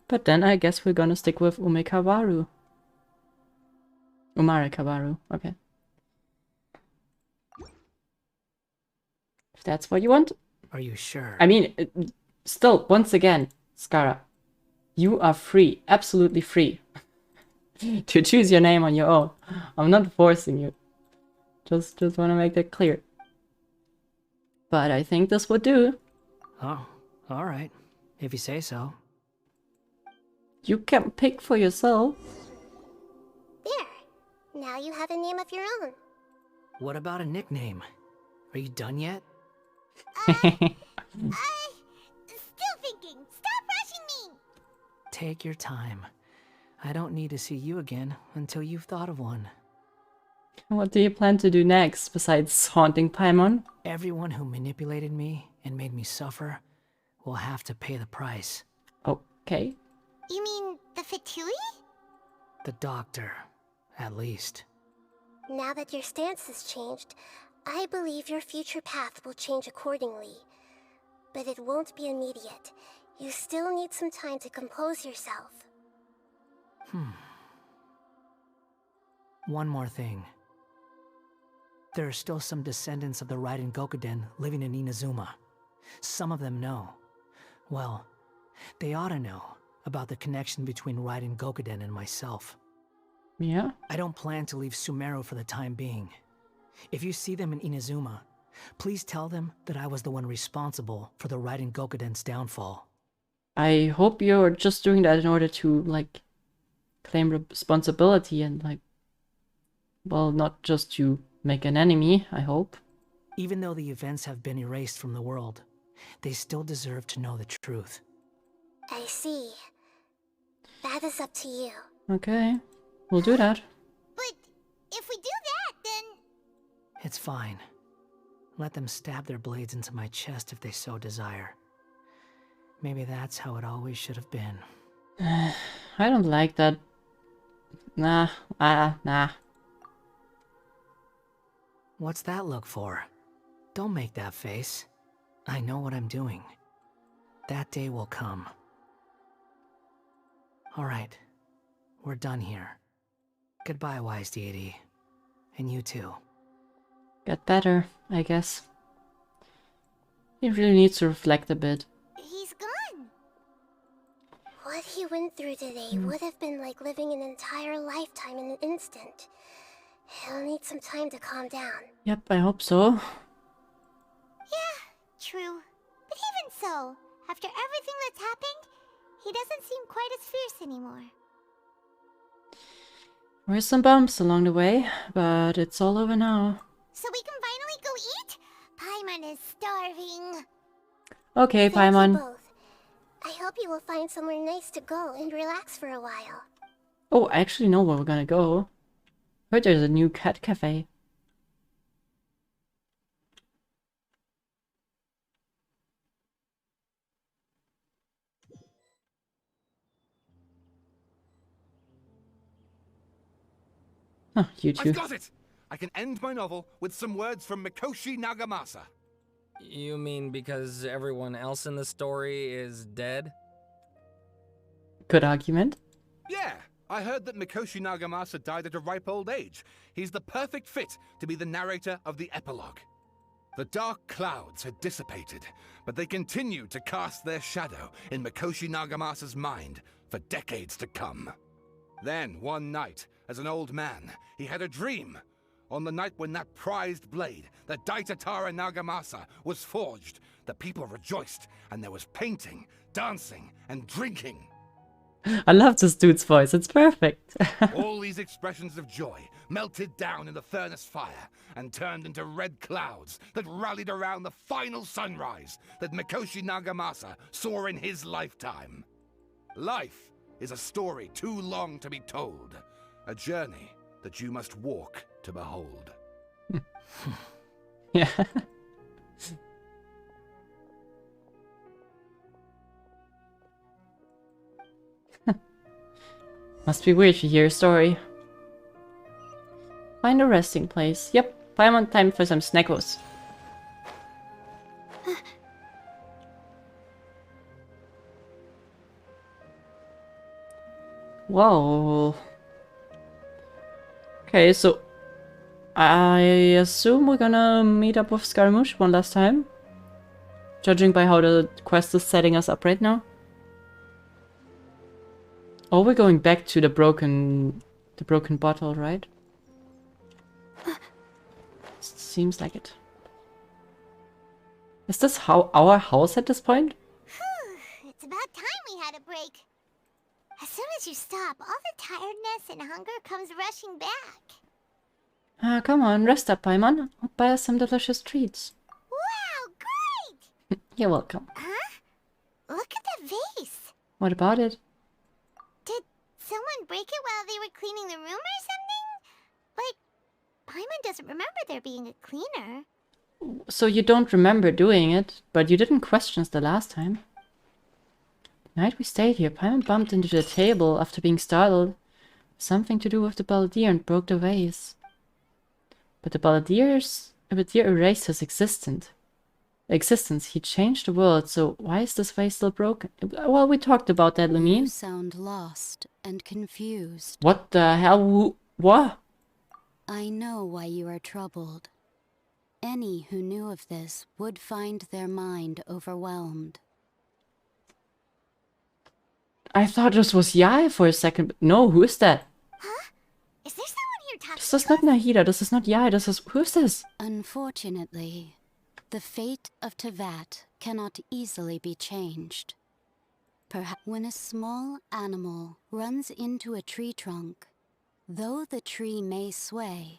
But then I guess we're gonna stick with Umekawaru. Umarekawaru, okay. If that's what you want. Are you sure? I mean, still, once again, Skara, you are free, absolutely free, to choose your name on your own. I'm not forcing you. Just want to make that clear. But I think this would do. Oh, all right. If you say so. You can pick for yourself. There. Now you have a name of your own. What about a nickname? Are you done yet? Still thinking. Stop rushing me. Take your time. I don't need to see you again until you've thought of one. What do you plan to do next, besides haunting Paimon? Everyone who manipulated me and made me suffer will have to pay the price. Okay. You mean the Fatui? The doctor, at least. Now that your stance has changed, I believe your future path will change accordingly. But it won't be immediate. You still need some time to compose yourself. One more thing. There are still some descendants of the Raiden Gokuden living in Inazuma. Some of them know. Well, they ought to know about the connection between Raiden Gokuden and myself. Yeah? I don't plan to leave Sumeru for the time being. If you see them in Inazuma, please tell them that I was the one responsible for the Raiden Gokuden's downfall. I hope you're just doing that in order to, like, claim responsibility and, like, well, not just to make an enemy, I hope. Even though the events have been erased from the world, they still deserve to know the truth. I see. That is up to you. Okay, we'll do that. But if we do that, then... It's fine. Let them stab their blades into my chest if they so desire. Maybe that's how it always should have been. I don't like that. Nah. What's that look for? Don't make that face. I know what I'm doing. That day will come. Alright. We're done here. Goodbye, wise deity. And you too. Get better, I guess. He really needs to reflect a bit. He's gone. What he went through today would have been like living an entire lifetime in an instant. He'll need some time to calm down. Yep, I hope so. Yeah, true. But even so, after everything that's happened, he doesn't seem quite as fierce anymore. There's some bumps along the way, but it's all over now. So we can finally go eat? Paimon is starving. Okay, Thank Paimon. you both. I hope you will find somewhere nice to go and relax for a while. Oh, I actually know where we're gonna go. Heard there's a new cat cafe. Oh, you two. I've got it! I can end my novel with some words from Mikoshi Nagamasa. You mean because everyone else in the story is dead? Good argument. Yeah, I heard that Mikoshi Nagamasa died at a ripe old age. He's the perfect fit to be the narrator of the epilogue. The dark clouds had dissipated, but they continued to cast their shadow in Mikoshi Nagamasa's mind for decades to come. Then, one night, as an old man, he had a dream. On the night when that prized blade, the Daitatara Nagamasa, was forged, the people rejoiced, and there was painting, dancing, and drinking. I love this dude's voice, it's perfect. All these expressions of joy melted down in the furnace fire and turned into red clouds that rallied around the final sunrise that Mikoshi Nagamasa saw in his lifetime. Life is a story too long to be told, a journey that you must walk to behold. Yeah. Must be weird to hear a story. Find a resting place. Yep, Paimon, time for some snackos. Whoa. Okay, so I assume we're gonna meet up with Scaramouche one last time. Judging by how the quest is setting us up right now. Oh, we're going back to the broken bottle, right? Seems like it. Is this our house at this point? It's about time we had a break. As soon as you stop, all the tiredness and hunger comes rushing back. Come on, rest up, Paimon. I'll buy us some delicious treats. Wow, great! You're welcome. Huh? Look at the vase. What about it? Did someone break it while they were cleaning the room or something? But Paimon doesn't remember there being a cleaner. So you don't remember doing it, but you didn't question us the last time. The night we stayed here, Paimon bumped into the table after being startled. Something to do with the balladeer and broke the vase. But the balladeer erased his existence. He changed the world, so why is this vase still broken? Well, we talked about that, Lamine. You sound lost and confused. What the hell? What? I know why you are troubled. Any who knew of this would find their mind overwhelmed. I thought this was Yae for a second, but no, who is that? Huh? Is there someone here talking? This is not Nahida, this is not Yae, this is... Who is this? Unfortunately, the fate of Tevat cannot easily be changed. Perhaps when a small animal runs into a tree trunk, though the tree may sway,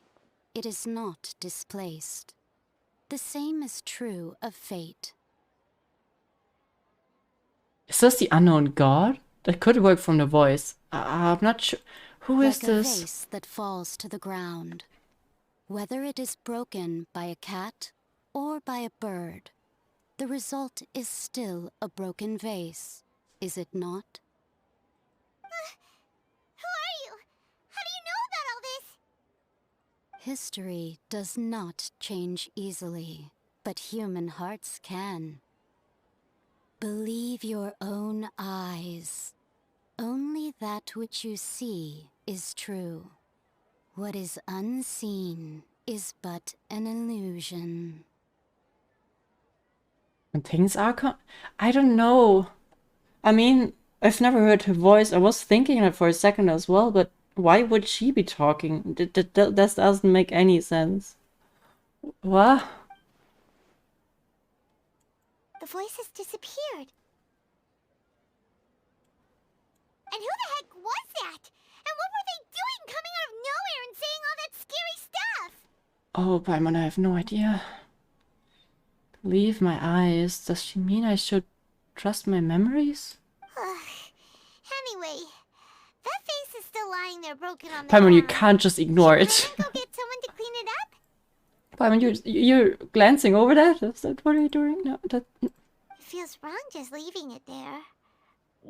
it is not displaced. The same is true of fate. Is this the unknown god? That could work from the voice. I'm not sure. Who is Like a this? vase that falls to the ground. Whether it is broken by a cat or by a bird, the result is still a broken vase, is it not? Who are you? How do you know about all this? History does not change easily, but human hearts can. Believe your own eyes. Only that which you see is true. What is unseen is but an illusion. Contains Archon? I don't know. I mean, I've never heard her voice. I was thinking that for a second as well, but why would she be talking? That doesn't make any sense. What? The voice has disappeared. And who the heck was that? And what were they doing coming out of nowhere and saying all that scary stuff? Oh, Paimon, I have no idea. Believe my eyes. Does she mean I should trust my memories? Anyway, that face is still lying there broken on the Paimon, you ground. can't just ignore it. Should I go get someone to clean it up? Paimon, you're glancing over that? Is that what are you doing? No, that... It feels wrong just leaving it there.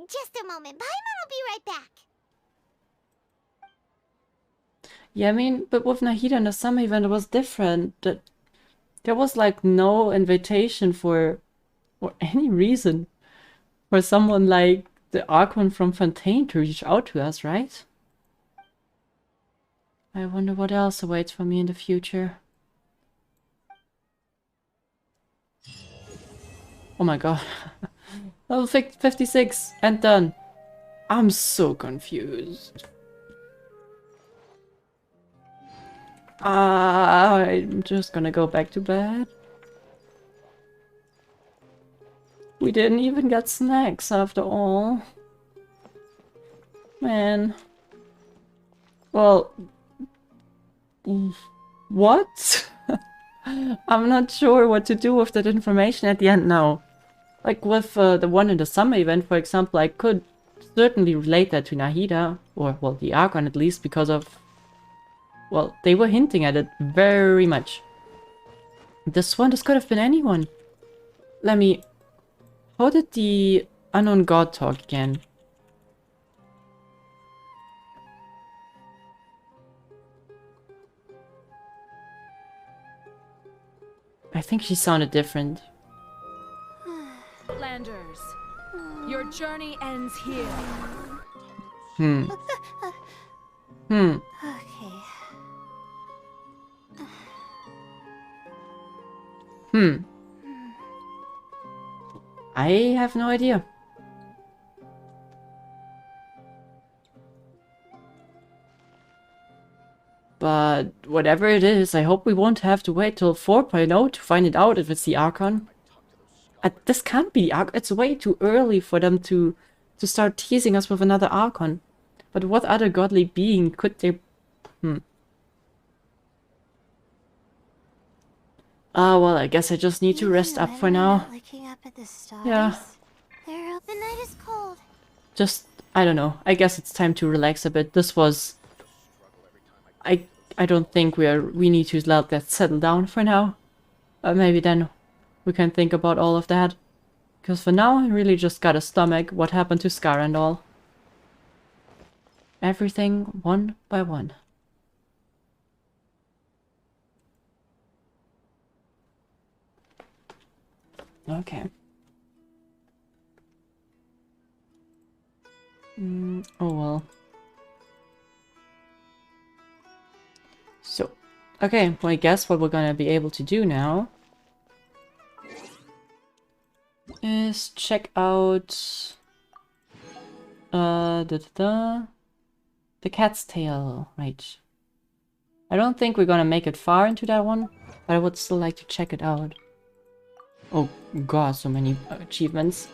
Just a moment. Paimon will be right back. Yeah, I mean, but with Nahida in the summer event, it was different. There was like no invitation for any reason for someone like the Archon from Fontaine to reach out to us, right? I wonder what else awaits for me in the future. Oh my god. Level 56 and done. I'm so confused. I'm just gonna go back to bed. We didn't even get snacks after all. Man. Well, What? I'm not sure what to do with that information at the end now. Like with the one in the summer event, for example, I could certainly relate that to Nahida, or, well, the Archon at least, because of, well, they were hinting at it very much. This could have been anyone. Let me... How did the unknown god talk again? I think she sounded different. Landers, your journey ends here. Hmm. Hmm. Okay. Hmm. I have no idea. But whatever it is, I hope we won't have to wait till 4.0 to find it out if it's the Archon. This can't be the Archon. It's way too early for them to start teasing us with another Archon. But what other godly being could they... Ah, well, I guess I just need to rest up for now. Looking up at the stars. Yeah. The night is cold. Just, I don't know. I guess it's time to relax a bit. This was... I don't think we need to let that settle down for now. Maybe then we can think about all of that. Because for now, I really just gotta stomach what happened to Scar and all. Everything one by one. Okay. Oh well. So, okay, well I guess what we're gonna be able to do now is check out the cat's tail, right? I don't think we're gonna make it far into that one, but I would still like to check it out. Oh god, so many achievements.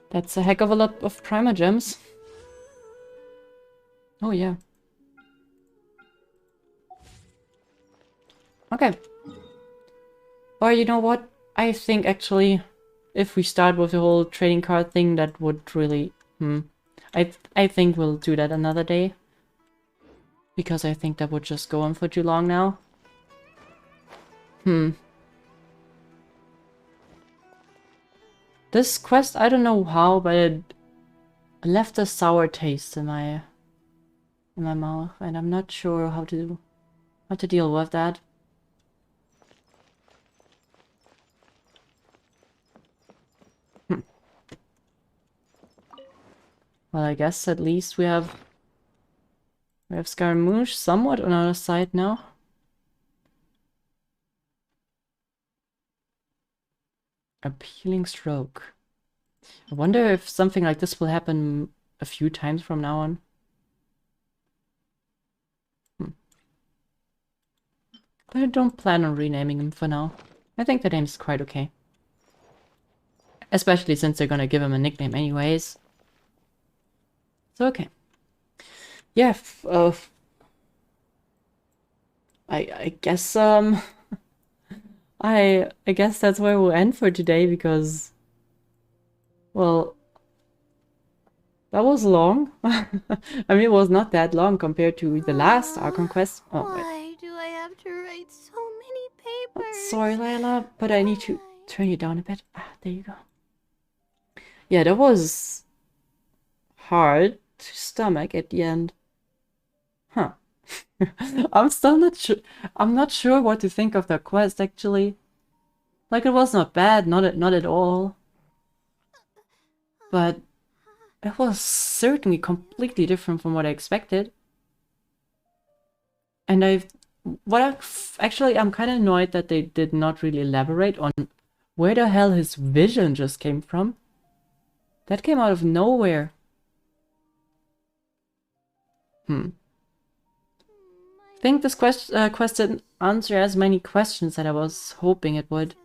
That's a heck of a lot of Primer Gems. Oh yeah. Okay. Or you know what? I think actually, if we start with the whole trading card thing, that would really... I think we'll do that another day. Because I think that would just go on for too long now. This quest, I don't know how, but it left a sour taste in my mouth, and I'm not sure how to deal with that. Well, I guess at least we have Scaramouche somewhat on our side now. Appealing stroke. I wonder if something like this will happen a few times from now on. But I don't plan on renaming him for now. I think the name's quite okay. Especially since they're gonna give him a nickname anyways. So okay. Yeah, I guess I guess that's where we'll end for today because, well, that was long. I mean, it was not that long compared to the last Archon quest. Oh, Why do I have to write so many papers? Sorry, Layla, but I need to turn you down a bit. Ah, there you go. Yeah, that was hard to stomach at the end. Huh. I'm still not sure. I'm not sure what to think of the quest actually. Like, it was not bad, not at all. But it was certainly completely different from what I expected. And actually, I'm kind of annoyed that they did not really elaborate on where the hell his vision just came from. That came out of nowhere. I think this quest didn't answer as many questions that I was hoping it would.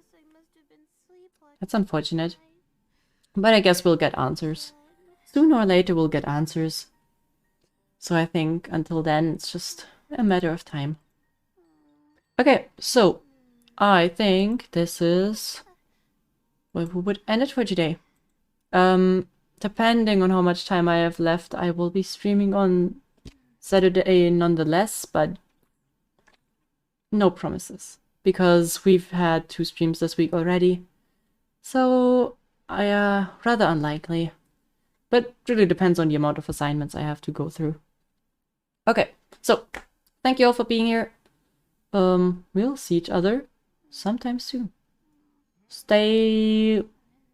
That's unfortunate. But I guess we'll get answers. Sooner or later we'll get answers. So I think until then, it's just a matter of time. Okay, so I think this is where we would end it for today. Depending on how much time I have left, I will be streaming on Saturday nonetheless, but no promises. Because we've had 2 streams this week already. So, rather unlikely. But really depends on the amount of assignments I have to go through. Okay, so thank you all for being here. We'll see each other sometime soon. Stay